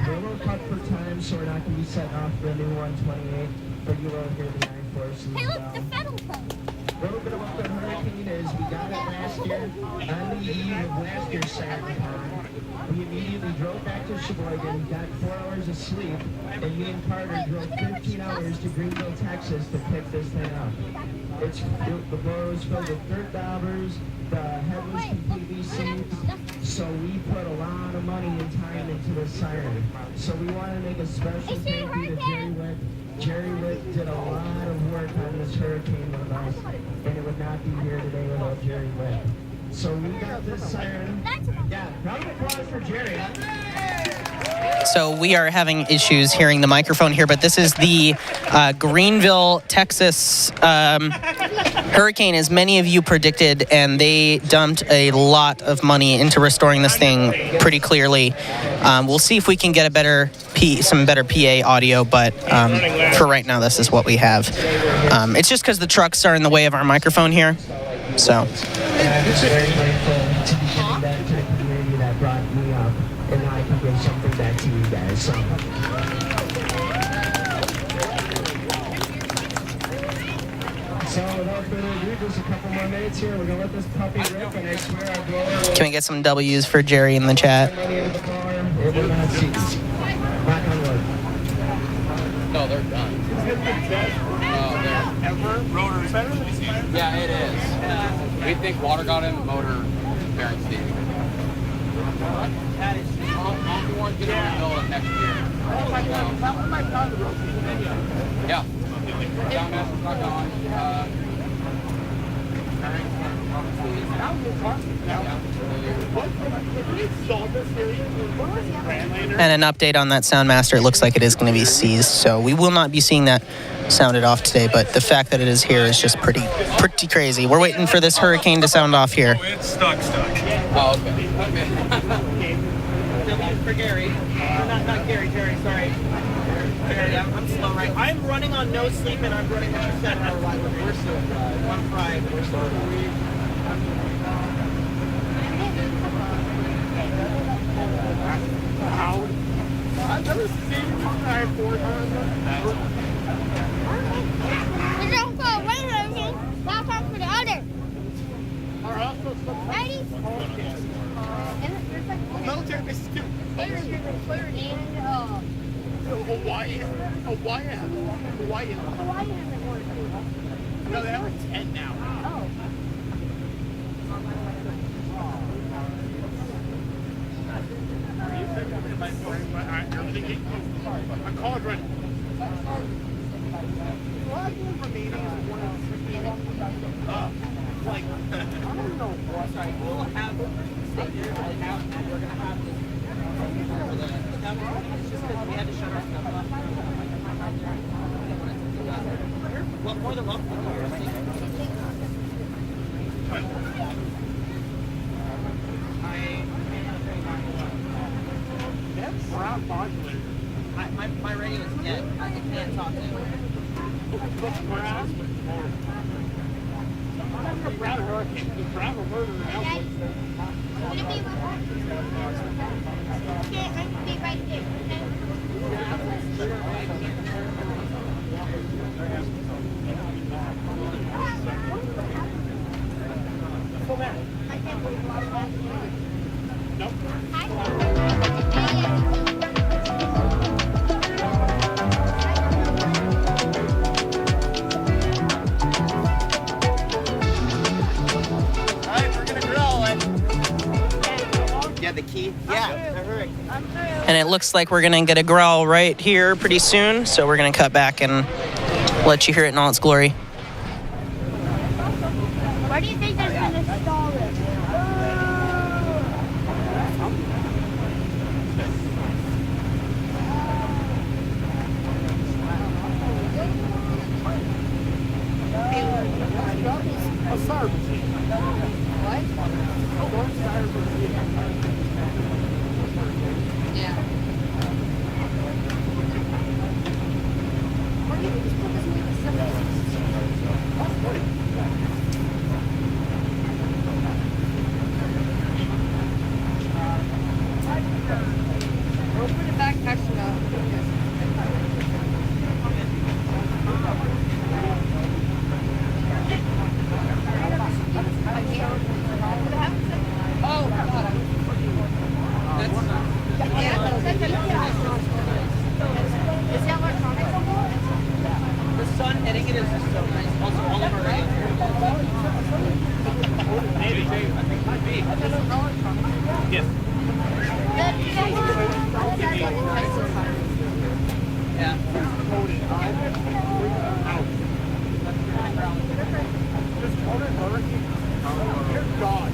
We're a little cut for time, so we're not going to be setting off the new 128, but you will hear the I-forces. Hey, look, the federal phone. A little bit about the hurricane is we got it last year on the eve of last year's SirenCon. We immediately drove back to Sheboygan, got 4 hours of sleep, and me and Carter drove 15 hours to Greenville, Texas to pick this thing up. The blower was filled with dirt daubers, the head was completely seized, so we put a lot of money and time into the Siren. So we want to make a special thank you to Jerry Witt. Jerry Witt did a lot of work on this hurricane with us, and it would not be here today without Jerry Witt. So we got this siren. Yeah, round of applause for Jerry. So we are having issues hearing the microphone here, but this is the Greenville, Texas hurricane, as many of you predicted, and they dumped a lot of money into restoring this thing pretty clearly. We'll see if we can get a some better PA audio, but for right now, this is what we have. It's just because the trucks are in the way of our microphone here, so. I'm just very grateful to be giving that to the community that brought me up, and now I can give something back to you guys. So. So without further ado, just a couple more minutes here. We're gonna let this puppy rip, and I swear I'll blow. Can we get some W's for Jerry in the chat? No, they're done. Rotor's better? Yeah, it is. We think water got in the motor bearing Steve. I'll be one get on the bill next year. Yeah. Down there, stuck on. And an update on that Soundmaster, it looks like it is going to be seized, so we will not be seeing that sounded off today, but the fact that it is here is just pretty crazy. We're waiting for this hurricane to sound off here. It's stuck. Oh, okay. For Gary. Not Gary, sorry. Gary, I'm slow, right? I'm running on no sleep and I'm running on 7-hour life. We're still one fried. We're still I've never seen one guy 4 times. Don't go away from me. Now time for the other. Ready? Military bases too. Hawaii has one too. No, they have like 10 now. Oh. I'm calling right. Like, I don't know what. Sorry, we'll have stay there. We're gonna have this. It's just because we had to shut our stuff off. Well, more than welcome. My radio is dead. I can't talk to him. Brown hurricane. The brown will murder the outlet. Okay, I'm gonna be right there. The key? Yeah. And it looks like we're gonna get a growl right here pretty soon, so we're gonna cut back and let you hear it in all its glory. Where do you think they're gonna install it? A siren machine. What? A siren machine. Yeah. Or you can just put this in the we'll put it back next to that. The sun hitting it is just so nice. Also, all of our radios. Maybe. I think it might be. Yes. Yeah. Just call it hurricane. Dear God.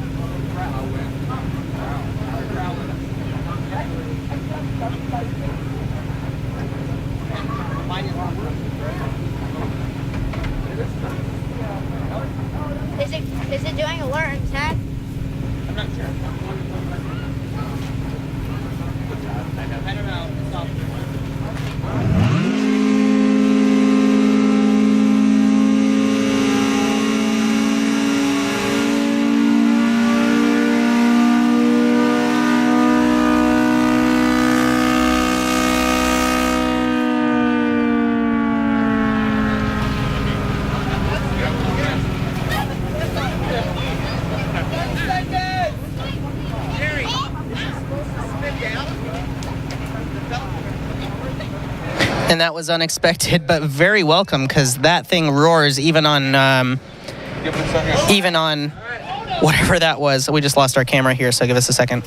And that was unexpected, but very welcome, because that thing roars even on whatever that was. We just lost our camera here, so give us a second.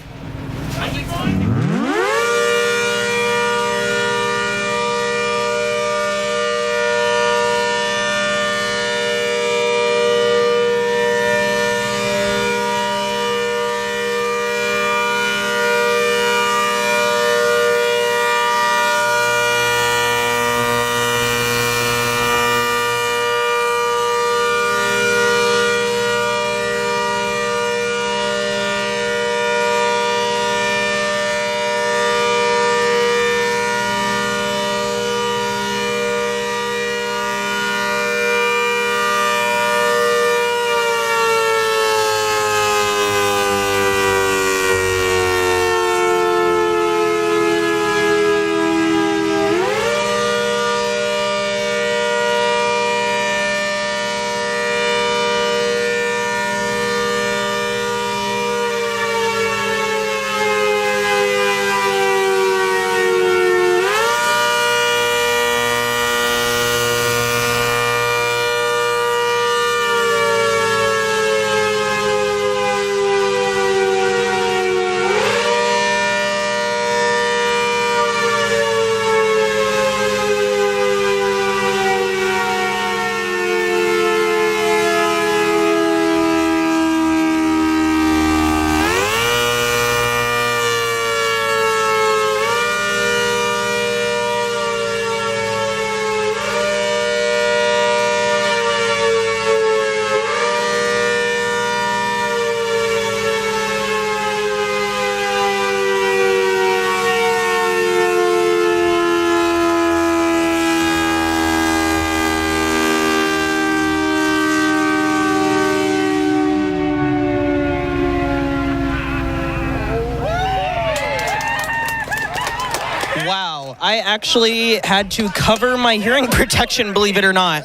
I actually had to cover my hearing protection, believe it or not.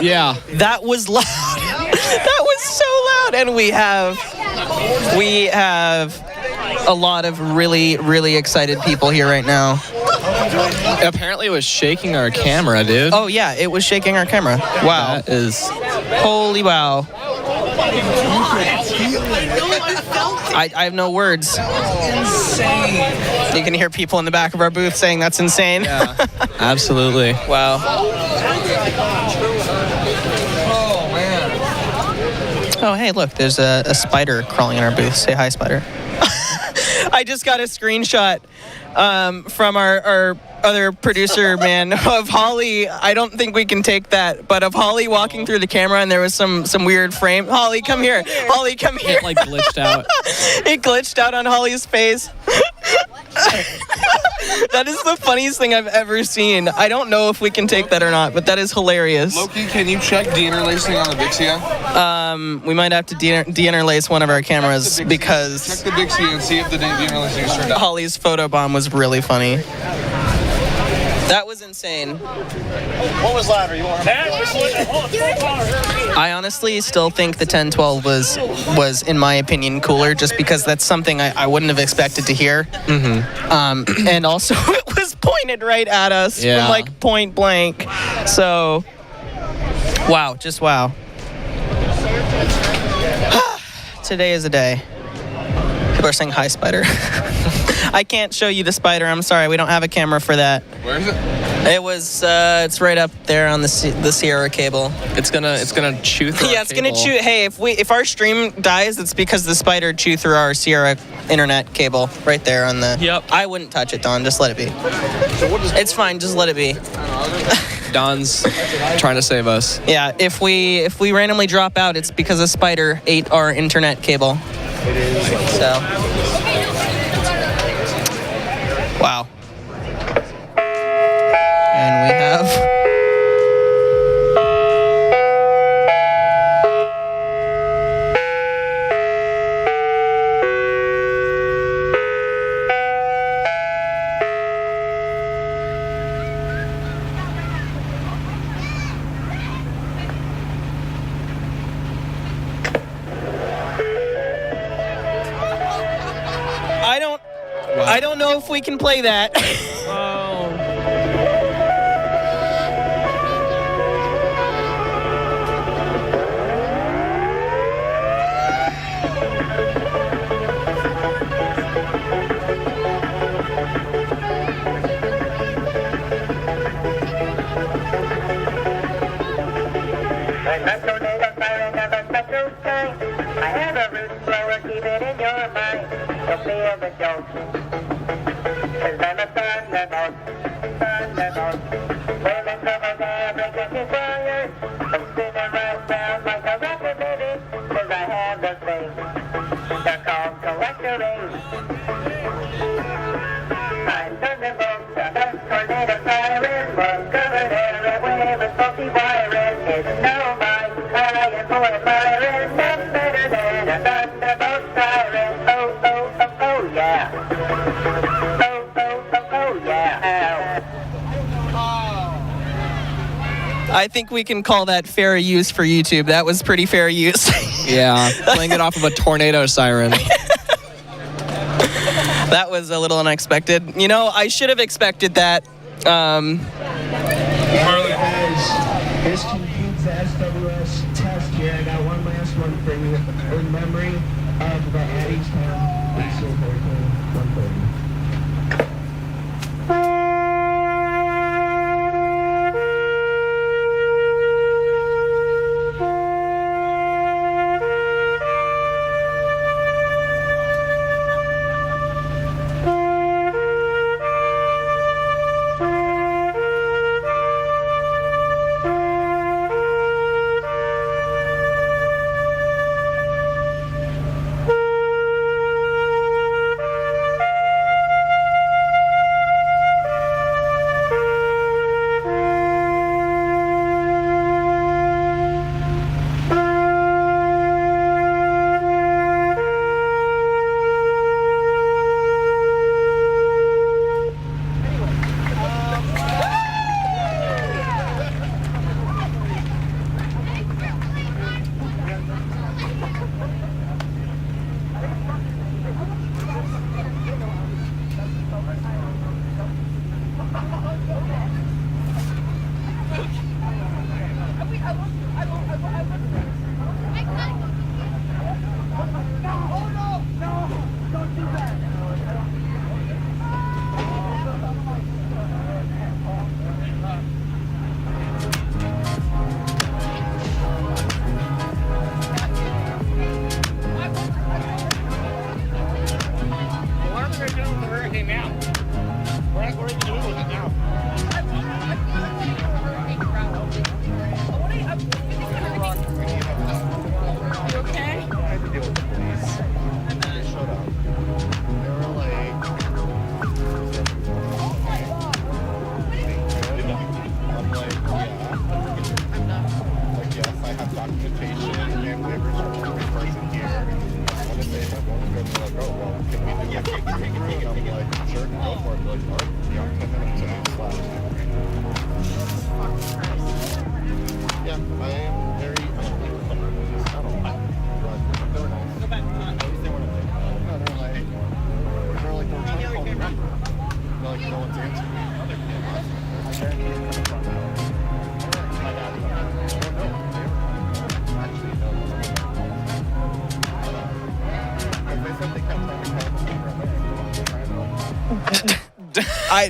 Yeah. That was loud. That was so loud. And we have a lot of really, really excited people here right now. Apparently it was shaking our camera, dude. Oh, yeah, it was shaking our camera. Wow. That is... Holy wow. I have no words. Insane. You can hear people in the back of our booth saying that's insane. Yeah, absolutely. Wow. Oh, man. Oh, hey, look, there's a spider crawling in our booth. Say hi, spider. I just got a screenshot from our other producer, man, of Holly. I don't think we can take that, but of Holly walking through the camera, and there was some weird frame. Holly, come here. Holly, come here. It like glitched out. It glitched out on Holly's face. That is the funniest thing I've ever seen. I don't know if we can take that or not, but that is hilarious. Loki, can you check de-interlacing on the Vixia? We might have to de-interlace one of our cameras because... Check the Vixia and see if the de-interlacing is turned on. Holly's photobomb was really funny. That was insane. What was louder? You want I honestly still think the 1012 was in my opinion cooler, just because that's something I wouldn't have expected to hear. Mm-hmm. And also it was pointed right at us from like point blank. So wow, just wow. Today is a day. People are saying hi, spider. I can't show you the spider. I'm sorry. We don't have a camera for that. Where is it? It was. It's right up there on the Sierra cable. It's gonna chew through. Yeah, it's gonna chew. Hey, if our stream dies, it's because the spider chewed through our Sierra internet cable right there on the. Yep. I wouldn't touch it, Don. Just let it be. It's fine. Just let it be. Don's trying to save us. Yeah. If we randomly drop out, it's because a spider ate our internet cable. It is. So. Wow. And we have... I don't know if we can play that. When that tornado siren of a special kind, I have a root blower, keep it in your mind. You'll feel the jolt. 'Cause I'm a thunderbolt, thunderbolt. Whirling troubles are breaking wires. I'm spinning right round like a record, baby. 'Cause I have the thing. They're called collector rings. I'm thunderbolt, the tornado siren. Was covered everywhere with faulty wiring. It's no mine, I am for admiring. None better than a thunderbolt siren. Oh, oh, oh, oh, yeah. Oh, oh, oh, oh, yeah. I think we can call that fair use for YouTube. That was pretty fair use. Yeah, playing it off of a tornado siren. That was a little unexpected. You know, I should have expected that. This concludes the SWS test here. I got one last one for you in memory of the Addiestown AC Hurricane 130.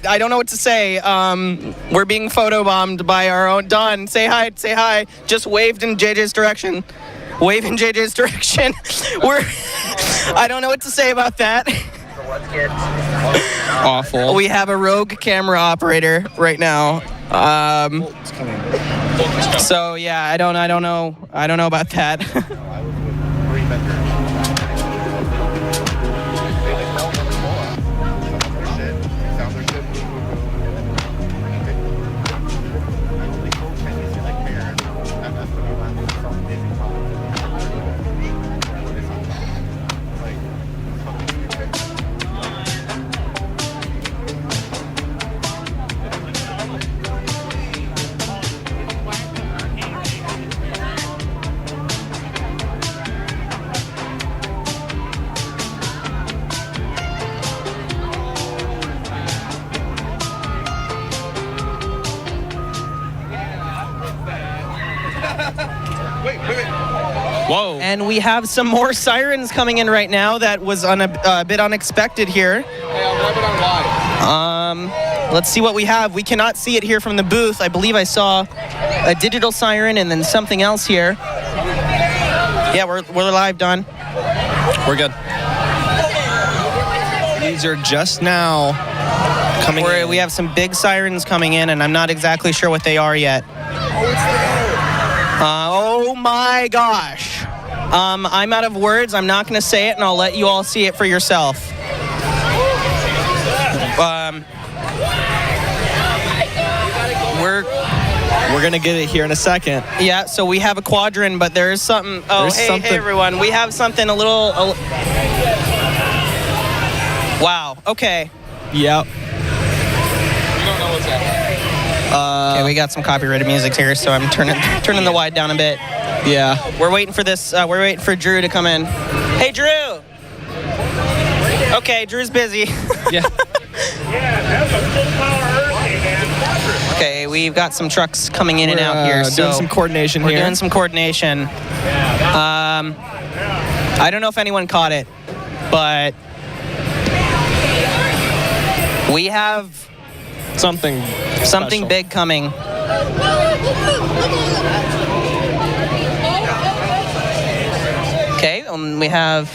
I don't know what to say. We're being photobombed by our own Don. Say hi, say hi. Just waved in JJ's direction. Wave in JJ's direction. I don't know what to say about that. Awful. We have a rogue camera operator right now. So yeah, I don't know about that. Whoa. And we have some more sirens coming in right now. That was a bit unexpected here. Hey, I'll grab it on live. Let's see what we have. We cannot see it here from the booth. I believe I saw a digital siren and then something else here. Yeah, we're live, Don. We're good. These are just now coming in. We have some big sirens coming in, and I'm not exactly sure what they are yet. Oh my gosh. I'm out of words. I'm not going to say it, and I'll let you all see it for yourself. We're going to get it here in a second. Yeah, so we have a quadrant, but there is something. Oh, hey, everyone. We have something a little... Wow, okay. Yep. Okay, we got some copyrighted music here, so I'm turning the wide down a bit. Yeah. We're waiting for this. We're waiting for Drew to come in. Hey, Drew. Okay, Drew's busy. Yeah. Okay, we've got some trucks coming in and out here. So doing some coordination we're here. We're doing some coordination. I don't know if anyone caught it, but we have something big coming. Okay, we have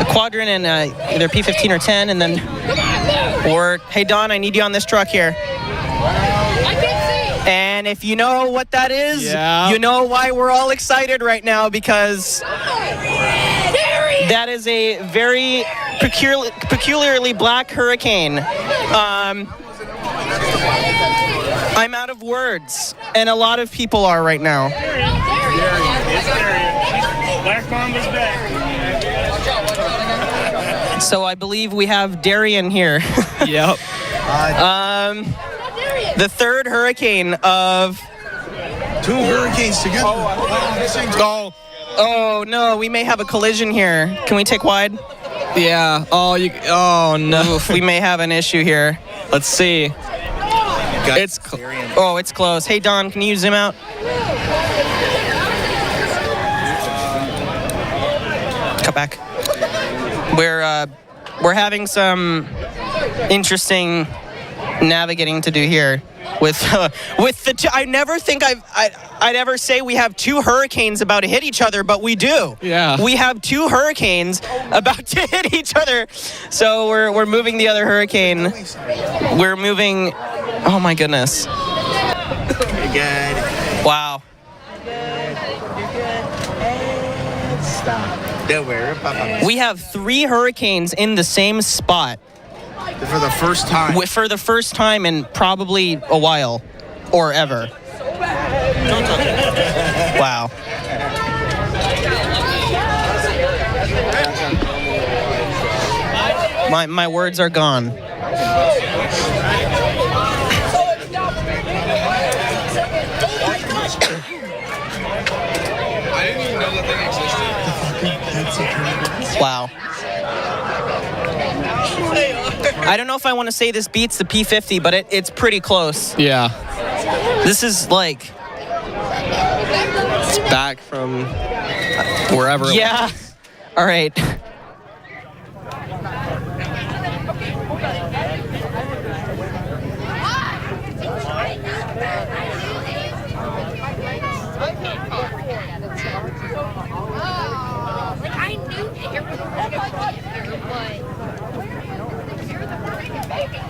a quadrant and either P15 or 10, and then hey Don, I need you on this truck here. And if you know what that is, you know why we're all excited right now, because that is a very peculiarly black hurricane. I'm out of words, and a lot of people are right now. Black Mamba's back. So I believe we have Darian here. Yep. The third hurricane of... 2 hurricanes together. Oh no, we may have a collision here. Can we take wide? Yeah. Oh no. Oof, we may have an issue here. Let's see. It's close. Hey Don, can you zoom out? Cut back. We're having some interesting navigating to do here with the I never think I'd ever say we have 2 hurricanes about to hit each other, but we do. Yeah. We have 2 hurricanes about to hit each other. So we're moving the other hurricane. We're moving. Oh my goodness. You're good. Wow. Stop. Don't worry. We have 3 hurricanes in the same spot. For the first time. For the first time in probably a while, or ever. Don't touch it. Wow. My words are gone. I didn't even know that thing existed. Wow. I don't know if I want to say this beats the P50, but it's pretty close. Yeah. This is like... It's back from wherever. Yeah. All right.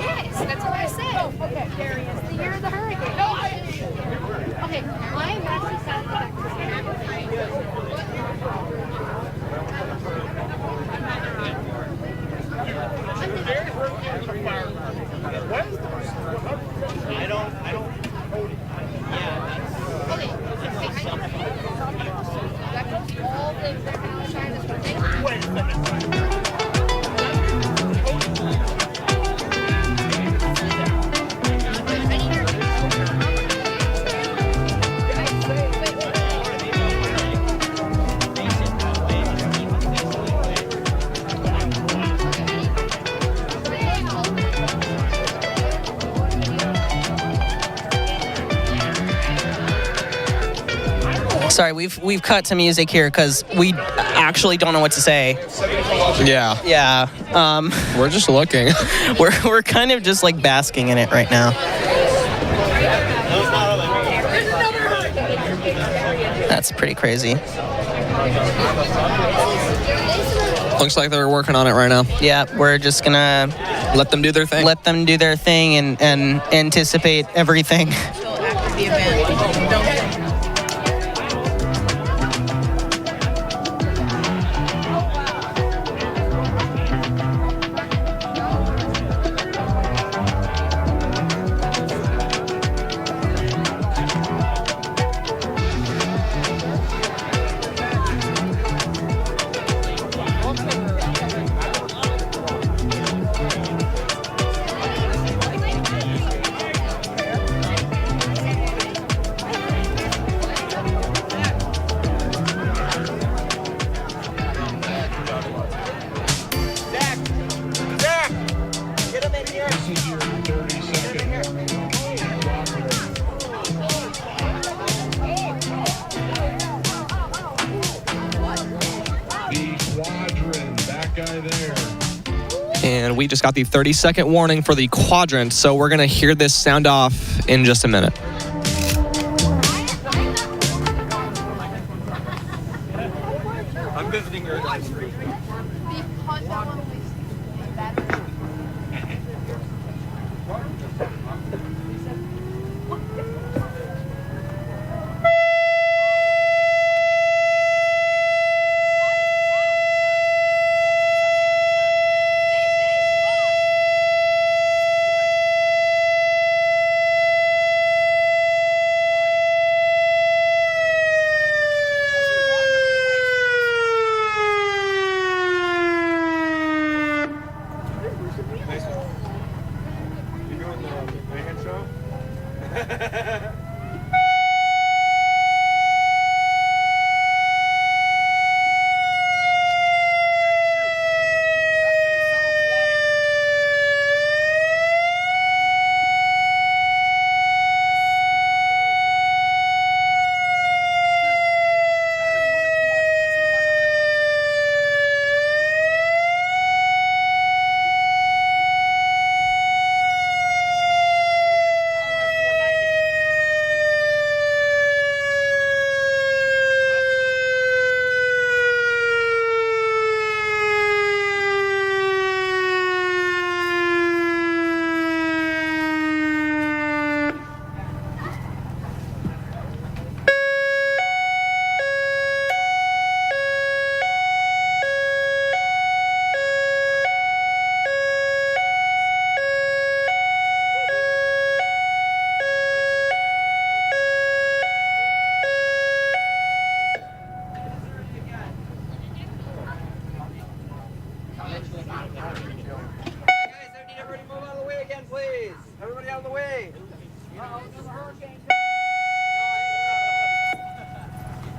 Yes, that's what I said. Okay, it's the year of the hurricane. Okay, I am actually Sorry, we've cut to music here because we actually don't know what to say. Yeah. Yeah. We're just looking. we're kind of just like basking in it right now. That's pretty crazy. Looks like they're working on it right now. Yeah, we're just gonna let them do their thing. Let them do their thing and anticipate everything. After the event, don't And we just got the 30-second warning for the quadrant, so we're going to hear this sound off in just a minute. I'm visiting your live stream.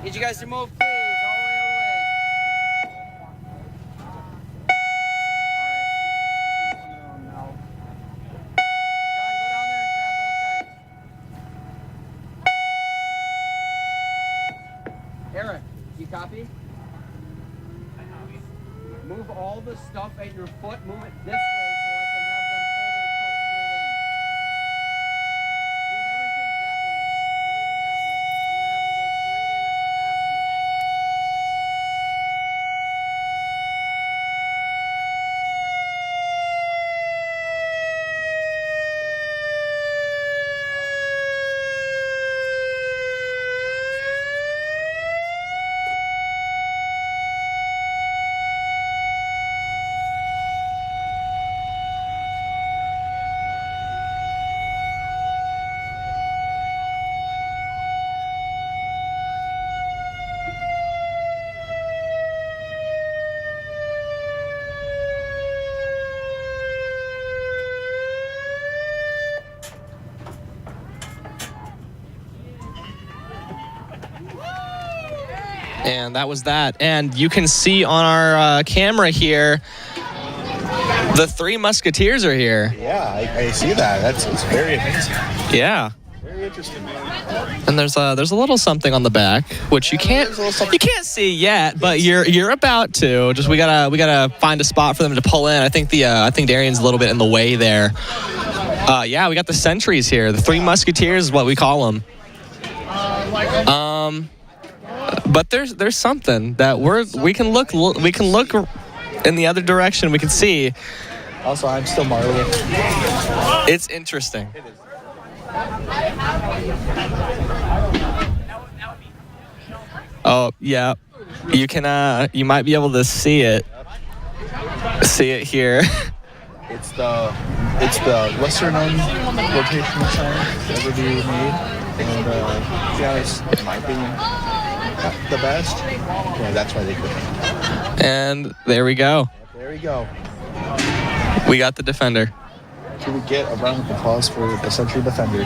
Need you guys to move, please, all the way out of the way. John, go down there and grab those guys. Eric, you copy? Move all the stuff at your foot, move it this way so I can have them pull their truck straight in. Move everything that way. Everything that way. I'm going to have them go straight in past you. And that was that. And you can see on our camera here, the Three Musketeers are here. Yeah, I see that. It's very amazing. Yeah. Very interesting. And there's a little something on the back, which you can't see yet, but you're about to. Just we gotta find a spot for them to pull in. I think Darian's a little bit in the way there. Yeah, we got the sentries here. The Three Musketeers is what we call them. But there's something that we can look in the other direction. We can see. Also, I'm still marveling. It's interesting. It is. Oh yeah, you can. You might be able to see it. See it here. It's the lesser known rotational siren ever be made, and yeah, it's in my opinion the best. Yeah, that's why they couldn't. And there we go. There we go. We got the Defender. Should we get a round of applause for the Sentry Defender?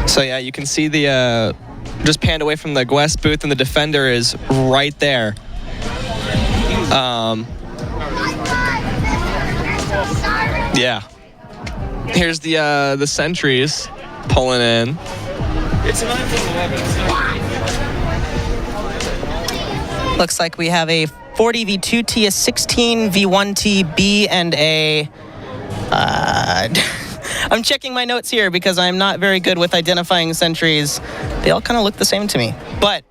So yeah, you can see the just panned away from the Gwest booth, and the Defender is right there. Yeah. Here's the sentries pulling in. It's 9/11. Looks like we have a 40 V2T, a 16 V1T, B, and a. I'm checking my notes here because I'm not very good with identifying sentries. They all kind of look the same to me, but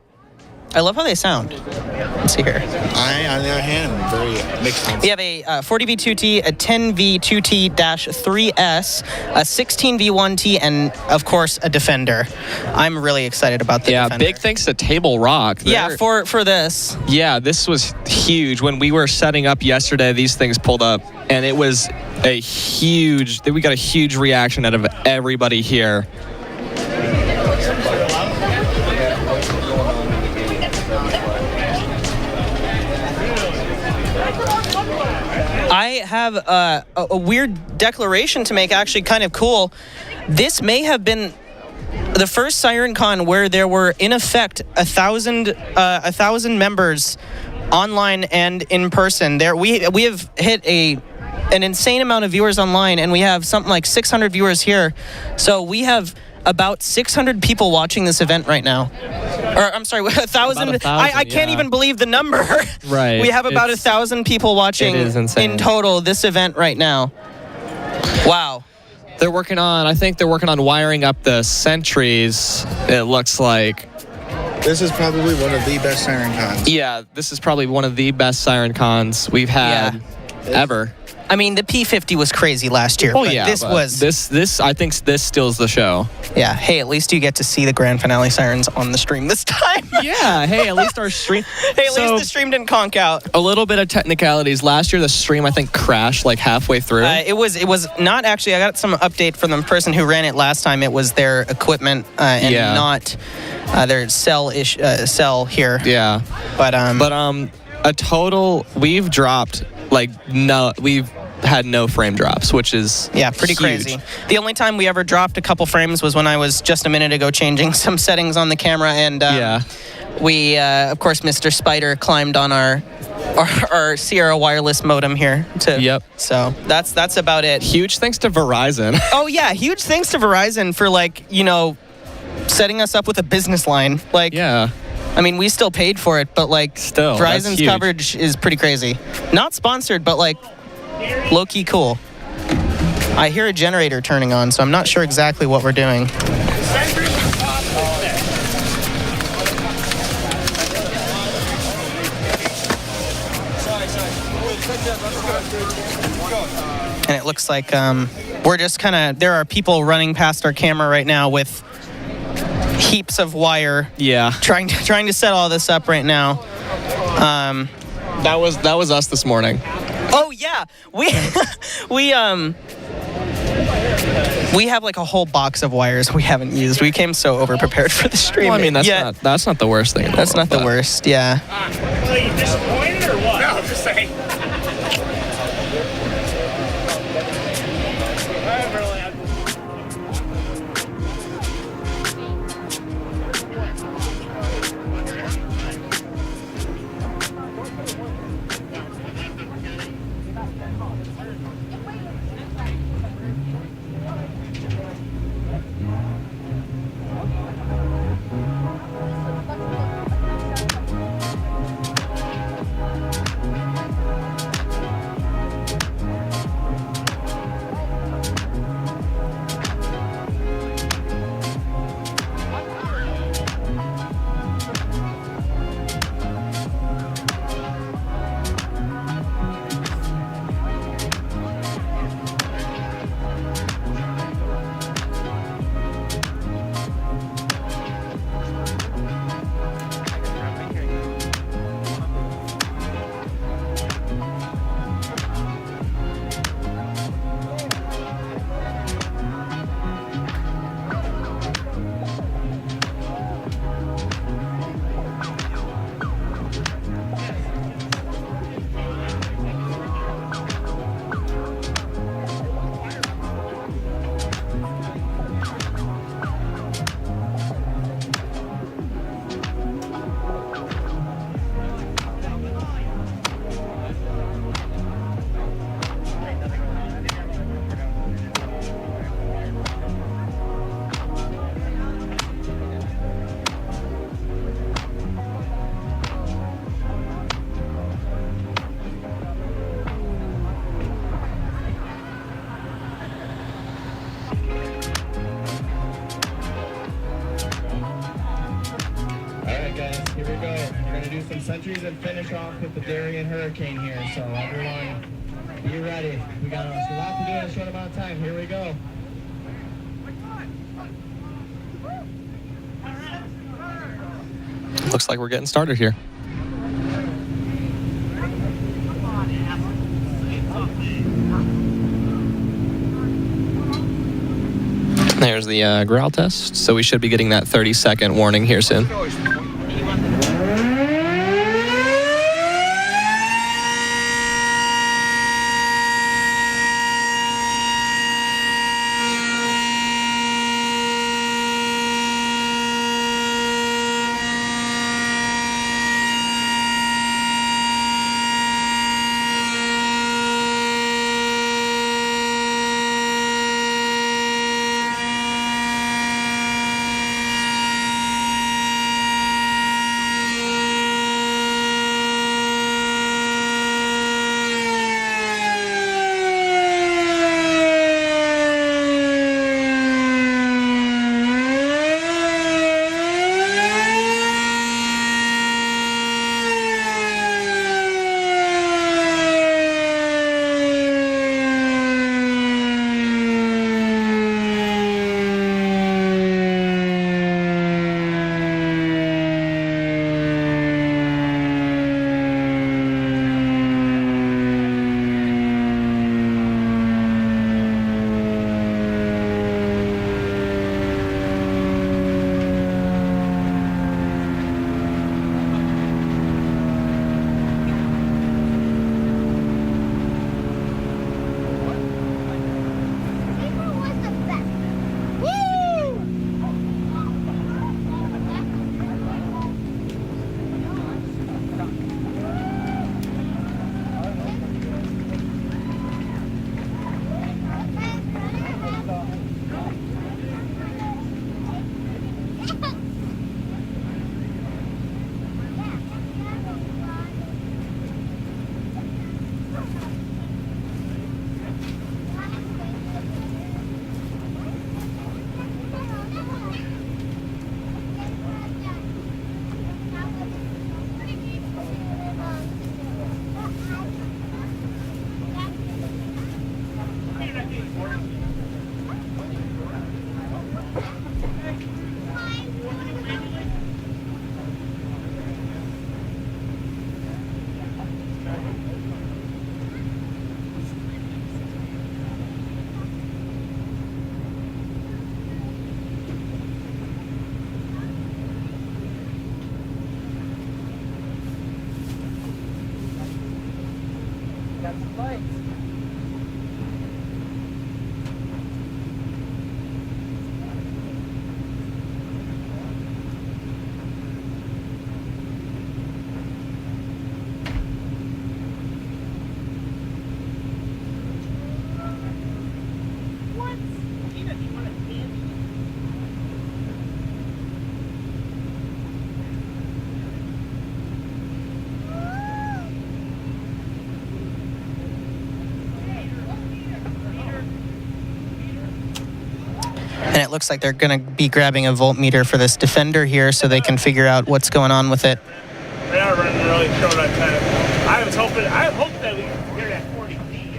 I love how they sound. Let's see here. I, on the other hand, am very mixed. We have a 40 V2T, a 10 V2T-3S, a 16 V1T, and of course a Defender. I'm really excited about the Defender. Big thanks to Table Rock. Yeah, for this. Yeah, this was huge. When we were setting up yesterday, these things pulled up, and it was a huge. We got a huge reaction out of everybody here. I have a weird declaration to make, actually kind of cool. This may have been the first SirenCon where there were, in effect, 1,000 members online and in person. There we have hit an insane amount of viewers online, and we have something like 600 viewers here. So we have about 600 people watching this event right now. Or, I'm sorry, 1,000. I can't even believe the number. Right. We have about 1,000 people watching in total this event right now. Wow. I think they're working on wiring up the sentries, it looks like. This is probably one of the best SirenCons. Yeah, this is probably one of the best SirenCons we've had ever. I mean, the P50 was crazy last year. Oh but yeah, this was this. I think this steals the show. Yeah. Hey, at least you get to see the grand finale sirens on the stream this time. Yeah. Hey, at least our stream. Hey, at least the stream didn't conk out. A little bit of technicalities. Last year, the stream I think crashed like halfway through. It was not actually. I got some update from the person who ran it last time. It was their equipment and not their cell here. Yeah. But a total we've dropped we've had no frame drops, which is pretty huge. crazy. The only time we ever dropped a couple frames was when I was just a minute ago changing some settings on the camera, and we of course Mr. Spider climbed on our Sierra wireless modem here too. So that's about it. Huge thanks to Verizon. Oh yeah, huge thanks to Verizon for setting us up with a business line. I mean, we still paid for it, but still, Verizon's coverage is pretty crazy. Not sponsored, but low-key cool. I hear a generator turning on, so I'm not sure exactly what we're doing. And it looks like we're just there are people running past our camera right now with heaps of wire. Yeah. Trying to set all this up right now. That was us this morning. Oh yeah, we have a whole box of wires we haven't used. We came so over-prepared for the stream. Well, I mean, that's not the worst thing. That's not the worst. Yeah. Are you disappointed or what? No, I'm just saying. series and finish off with the Darien Hurricane here. So everyone, be ready. We got a lot to do in a short amount of time. Here we go. Looks like we're getting started here. There's the growl test, so we should be getting that 30-second warning here soon. And it looks like they're going to be grabbing a voltmeter for this Defender here so they can figure out what's going on with it. They are running really short on time. I hope that we can hear that 40 feet.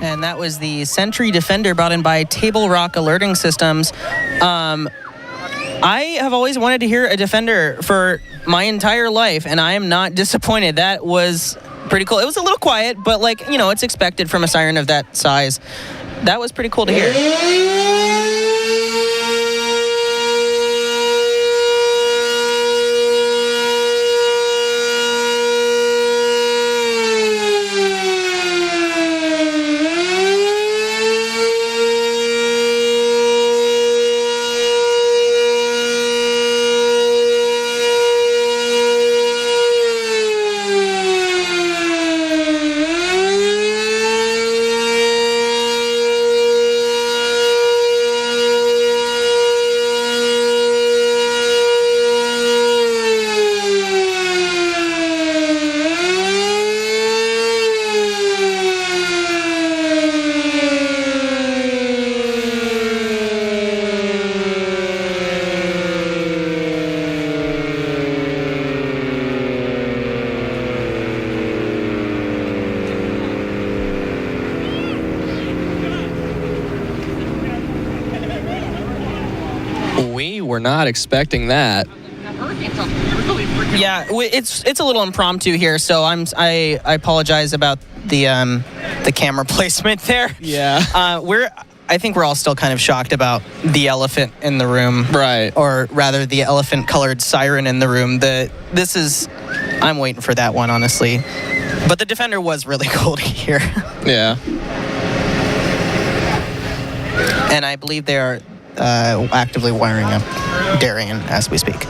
And that was the Sentry Defender brought in by Table Rock Alerting Systems. I have always wanted to hear a Defender for my entire life, and I am not disappointed. That was pretty cool. It was a little quiet, but like, you know, it's expected from a siren of that size. That was pretty cool to hear. We're not expecting that. Yeah, it's a little impromptu here, so I apologize about the camera placement there. Yeah. I think we're all still kind of shocked about the elephant in the room, right? Or rather, the elephant-colored siren in the room. I'm waiting for that one, honestly. But the Defender was really cool to hear. Yeah. And I believe they are actively wiring up Darien as we speak.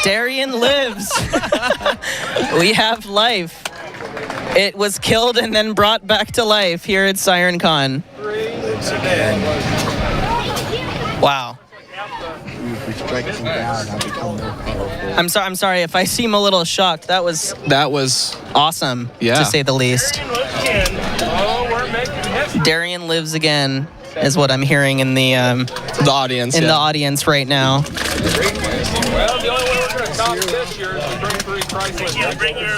Darien lives. We have life. It was killed and then brought back to life here at SirenCon. Wow. I'm sorry if I seem a little shocked. That was awesome, to say the least. Darien lives again is what I'm hearing in the audience. The audience right now. Well, the only way we're going to top this year is to bring 3 priceless. You bring your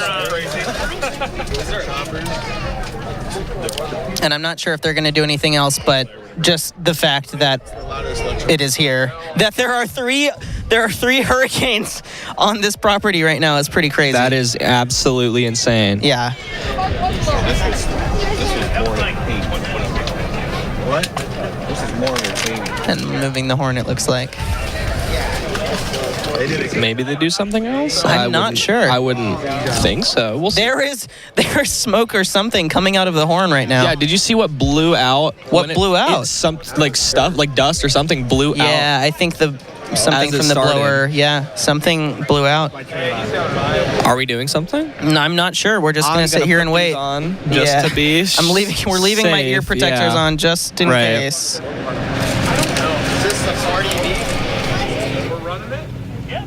And I'm not sure if they're going to do anything else, but just the fact that it is here, that there are three hurricanes on this property right now is pretty crazy. That is absolutely insane. Yeah. What? This is more entertaining. And moving the horn, it looks like. Maybe they do something else? I'm not sure. I wouldn't think so. We'll see. There's smoke or something coming out of the horn right now. Yeah, did you see what blew out? What blew out? Some stuff, like dust or something blew out. Yeah, I think something from the blower. Yeah, something blew out. Are we doing something? No, I'm not sure. We're just going to sit here and wait. On just to be We're leaving my ear protectors on just in case. I don't know. Is this the party you need? We're running it? Yep.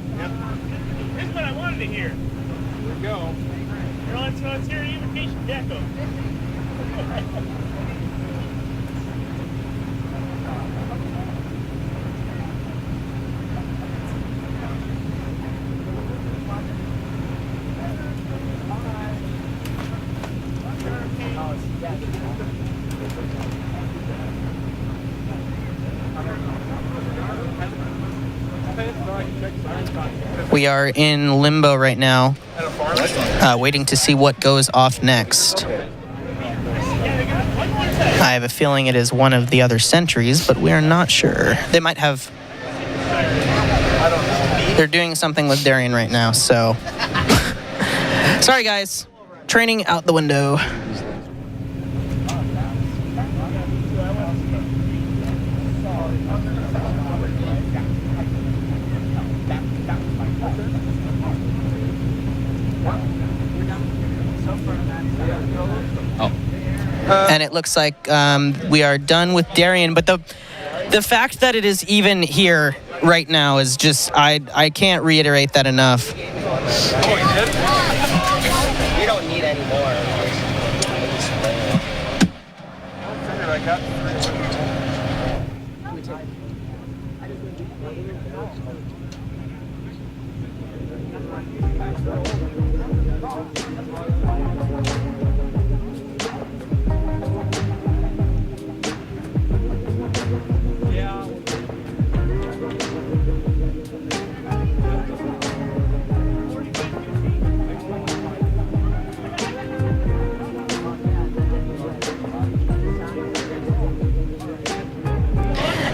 This is what I wanted to hear. Here we go. Let's hear the invitation deco. We are in limbo right now, waiting to see what goes off next. I have a feeling it is one of the other sentries, but we are not sure. They might have... They're doing something with Darian right now, so... Sorry, guys. Training out the window. And it looks like we are done with Darian, but the fact that it is even here right now is just, I can't reiterate that enough. We don't need any more.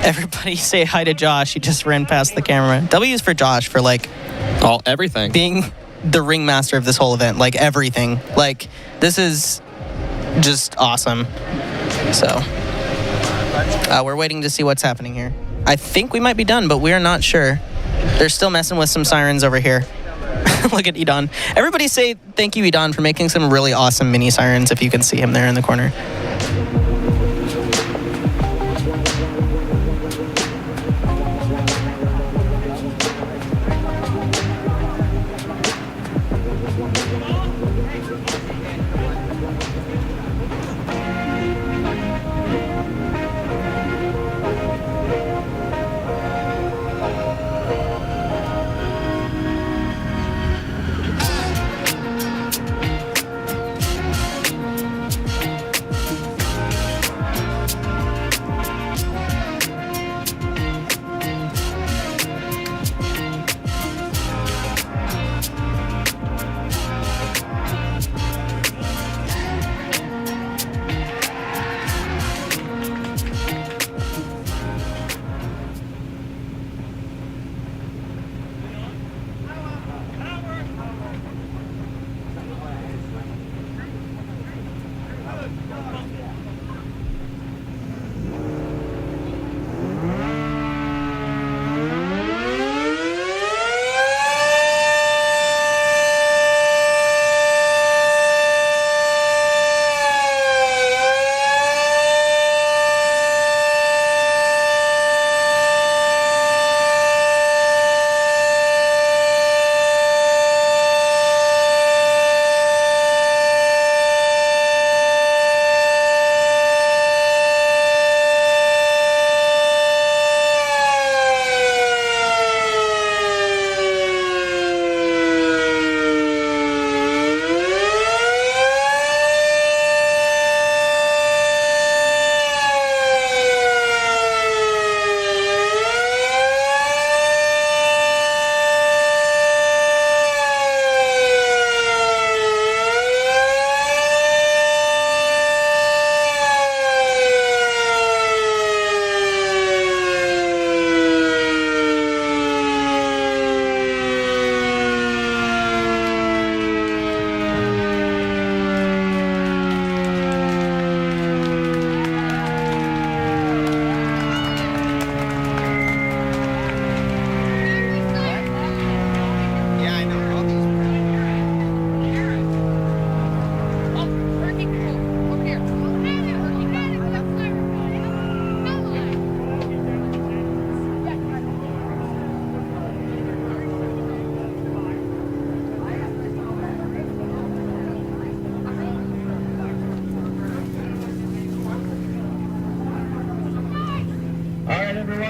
Everybody say hi to Josh. He just ran past the camera. W is for Josh for like everything. Being the ringmaster of this whole event, like everything. Like this is just awesome. So we're waiting to see what's happening here. I think we might be done, but we are not sure. They're still messing with some sirens over here. Look at Edon. Everybody say thank you, Edon, for making some really awesome mini sirens, if you can see him there in the corner.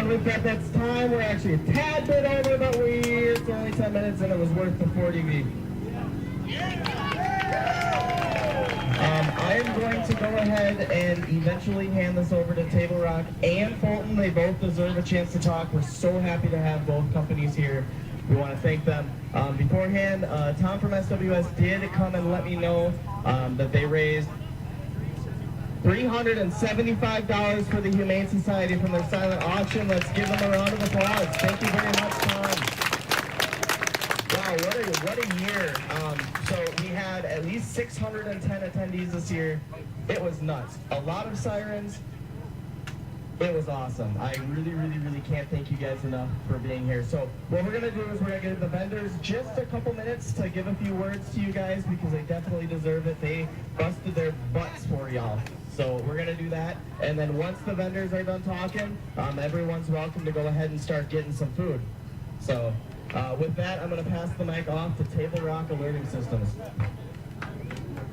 We've got that time. We're actually a tad bit over, but it's only 10 minutes and it was worth the 40V. I am going to go ahead and eventually hand this over to Table Rock and Fulton. They both deserve a chance to talk. We're so happy to have both companies here. we want to thank them. Beforehand, Tom from SWS did come and let me know that they raised $375 for the Humane Society from their silent auction. Let's give them a round of applause. Thank you very much, Tom. Wow, what a year. So we had at least 610 attendees this year. It was nuts. A lot of sirens. It was awesome. I really can't thank you guys enough for being here. So what we're going to do is we're going to give the vendors just a couple minutes to give a few words to you guys because they definitely deserve it. They busted their butts for y'all. So we're going to do that. And then once the vendors are done talking, everyone's welcome to go ahead and start getting some food. So with that, I'm going to pass the mic off to Table Rock Alerting Systems.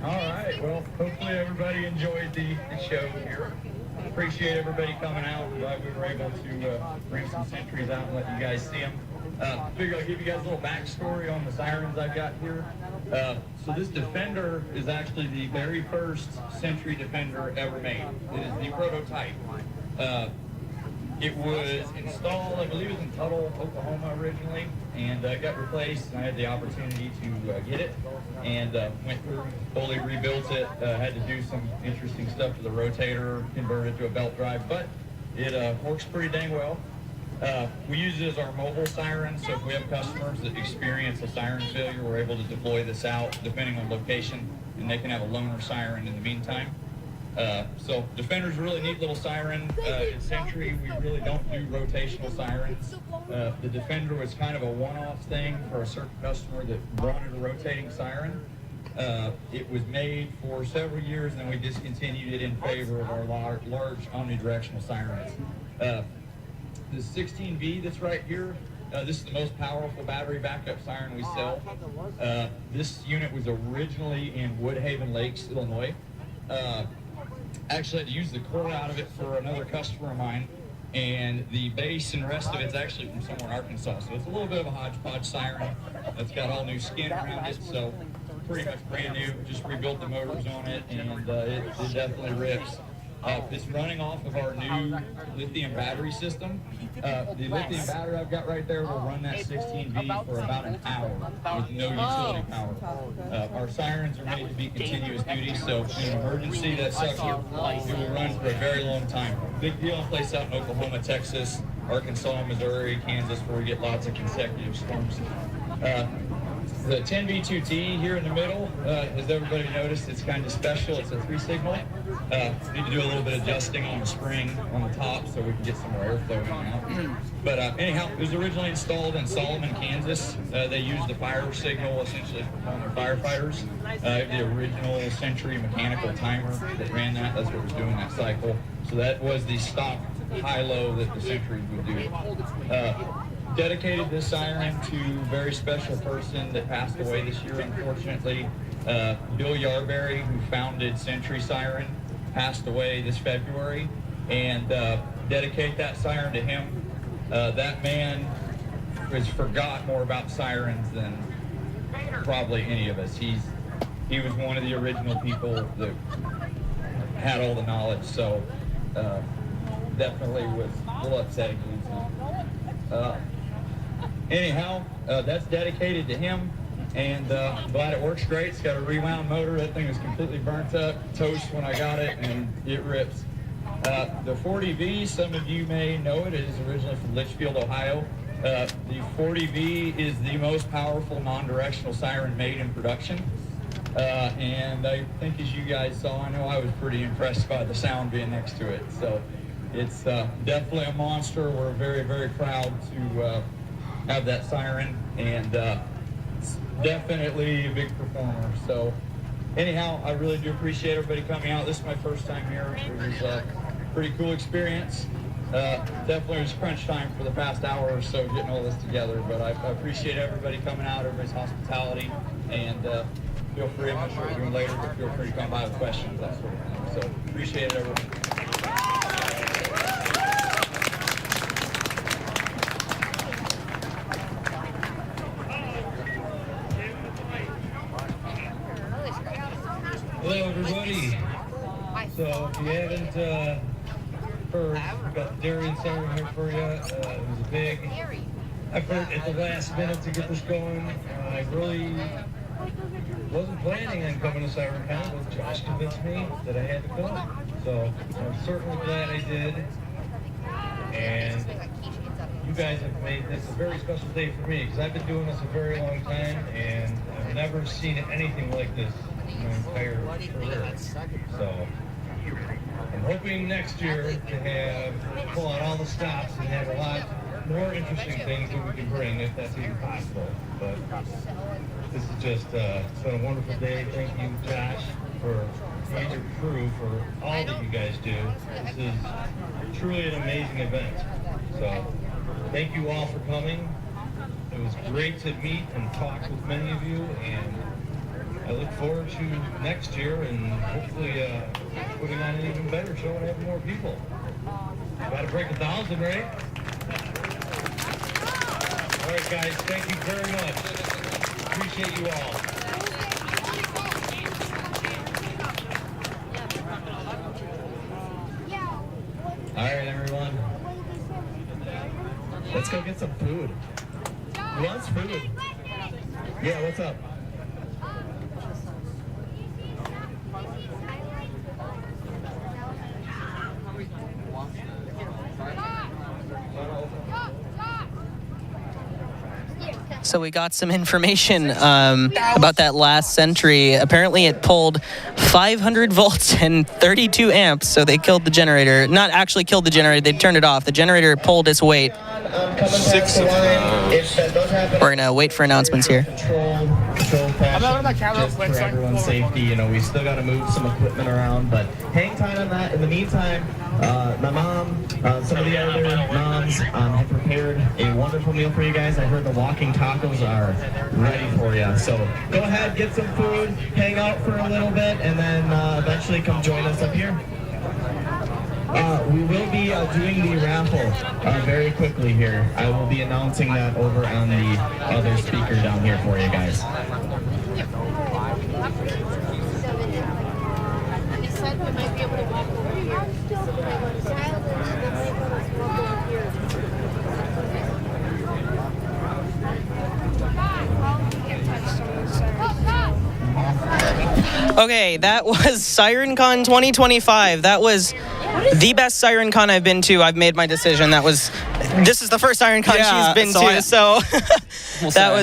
All right. Well, hopefully everybody enjoyed the show here. Appreciate everybody coming out. Glad we were able to bring some sentries out and let you guys see them. Figure I'll give you guys a little backstory on the sirens I've got here. So this Defender is actually the very first Sentry Defender ever made. It is the prototype. It was installed, I believe it was in Tuttle, Oklahoma originally, and got replaced, and I had the opportunity to get it, and went through, fully rebuilt it, had to do some interesting stuff to the rotator, convert it to a belt drive, but it works pretty dang well. We use it as our mobile siren, so if we have customers that experience a siren failure, we're able to deploy this out depending on location, and they can have a loaner siren in the meantime. So Defender's a really neat little siren. In Sentry, we really don't do rotational sirens. The Defender was kind of a one-off thing for a certain customer that wanted a rotating siren. It was made for several years, and then we discontinued it in favor of our large omnidirectional sirens. The 16V that's right here, this is the most powerful battery backup siren we sell. This unit was originally in Woodhaven Lakes, Illinois. Actually had to use the core out of it for another customer of mine, and the base and rest of it's actually from somewhere in Arkansas. So it's a little bit of a hodgepodge siren. It's got all new skin around it, so pretty much brand new. Just rebuilt the motors on it, and it definitely rips. It's running off of our new lithium battery system. The lithium battery I've got right there will run that 16V for about an hour with no utility power. Our sirens are made to be continuous duty, so in an emergency, that sucker, it will run for a very long time. Big deal in place out in Oklahoma, Texas, Arkansas, Missouri, Kansas, where we get lots of consecutive storms. The 10V2T here in the middle, as everybody noticed, it's kind of special. It's a 3-signal. Need to do a little bit of adjusting on the spring on the top so we can get some more airflow going out. But anyhow, it was originally installed in Solomon, Kansas. They used the fire signal essentially on their firefighters. The original Sentry mechanical timer that ran that, that's what was doing that cycle. So that was the stock high-low that the Sentries would do. Dedicated this siren to a very special person that passed away this year, unfortunately. Bill Yarberry, who founded Sentry Siren, passed away this February, and dedicate that siren to him. That man has forgot more about sirens than probably any of us. He was one of the original people that had all the knowledge, so definitely was a little upsetting to lose him. Anyhow, that's dedicated to him, and I'm glad it works great. It's got a rewound motor. That thing was completely burnt up, toast when I got it, and it rips. The 40V, some of you may know it. It is originally from Litchfield, Ohio. The 40V is the most powerful non-directional siren made in production. And I think, as you guys saw, I know I was pretty impressed by the sound being next to it. So it's definitely a monster. We're very, very proud to have that siren, and it's definitely a big performer. So anyhow, I really do appreciate everybody coming out. This is my first time here. It was a pretty cool experience. Definitely was crunch time for the past hour or so getting all this together, but I appreciate everybody coming out, everybody's hospitality, and feel free, I'm not sure what we're doing later, but feel free to come by with questions, that sort of thing. So appreciate it, everyone. Hello, everybody. So if you haven't heard, we've got the Darien Siren here for you. It was a big effort at the last minute to get this going. I really wasn't planning on coming to SirenCon, but Josh convinced me that I had to come. So I'm certainly glad I did. And you guys have made this a very special day for me, because I've been doing this a very long time, and I've never seen anything like this in my entire career. So I'm hoping next year to pull out all the stops and have a lot more interesting things that we can bring, if that's even possible. But this is just, it's been a wonderful day. Thank you, Josh, and your crew for all that you guys do. This is truly an amazing event. So thank you all for coming. It was great to meet and talk with many of you, and I look forward to next year and hopefully putting on an even better show and having more people. Got to break 1,000, right? All right, guys, thank you very much. Appreciate you all. All right, everyone. Let's go get some food. Who wants food? Yeah, what's up? So we got some information about that last sentry. Apparently it pulled 500 volts and 32 amps, so they killed the generator. Not actually killed the generator, they turned it off. The generator pulled its weight. We're going to wait for announcements here. Control fashion, just for everyone's safety. You know, we still got to move some equipment around, but hang tight on that. In the meantime, my mom, some of the other moms have prepared a wonderful meal for you guys. I heard the walking tacos are ready for you. So go ahead, get some food, hang out for a little bit, and then eventually come join us up here. We will be doing the raffle very quickly here. I will be announcing that over on the other speaker down here for you guys. Okay, that was SirenCon 2025. That was the best SirenCon I've been to. I've made my decision. This is the first SirenCon she's been to, so that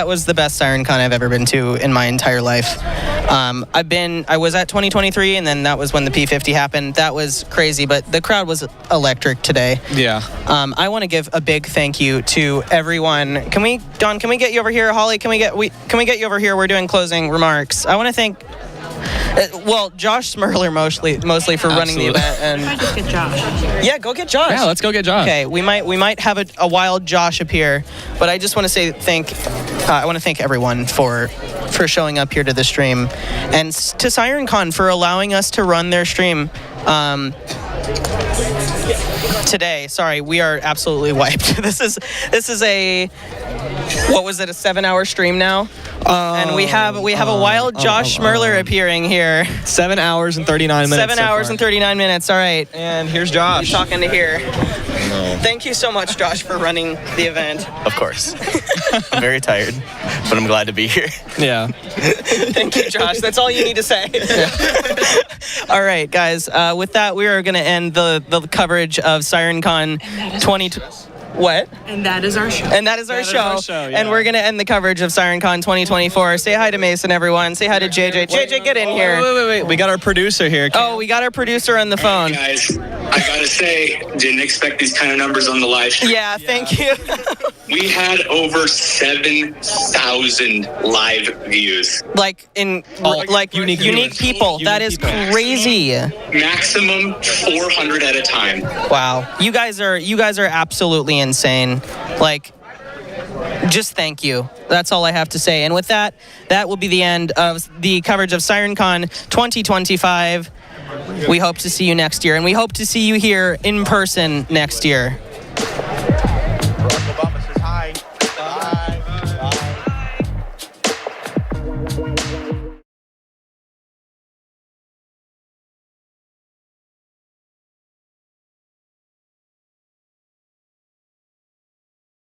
was the best SirenCon I've ever been to in my entire life. I was at 2023, and then that was when the P50 happened. That was crazy, but the crowd was electric today. Yeah. I want to give a big thank you to everyone. Don, can we get you over here? Holly, can we get you over here? We're doing closing remarks. I want to thank Josh Smerler mostly for running the event. And I just get Josh. Yeah, go get Josh. Yeah, let's go get Josh. Okay, we might have a wild Josh appear, but I just want to say I want to thank everyone for showing up here to the stream, and to SirenCon for allowing us to run their stream today. Sorry, we are absolutely wiped. This is a 7-hour stream now? And we have a wild Josh Schmerler appearing here. 7 hours and 39 minutes. 7 hours and 39 minutes. All right. And here's Josh. He's talking to here. Thank you so much, Josh, for running the event. Of course. I'm very tired, but I'm glad to be here. Yeah. Thank you, Josh. That's all you need to say. All right, guys. With that, we are going to end the coverage of SirenCon 2020. What? And that is our show. And that is our show. Yeah. And we're going to end the coverage of SirenCon 2024. Say hi to Mason, everyone. Say hi to JJ. JJ, get in here. Wait. We got our producer here. We got our producer on the phone. Hey guys, I got to say, didn't expect these kind of numbers on the live stream. Yeah, thank you. We had over 7,000 live views. Unique people. That is crazy. Maximum 400 at a time. Wow. You guys are absolutely insane. Just thank you. That's all I have to say. And with that will be the end of the coverage of SirenCon 2025. We hope to see you next year, and we hope to see you here in person next year.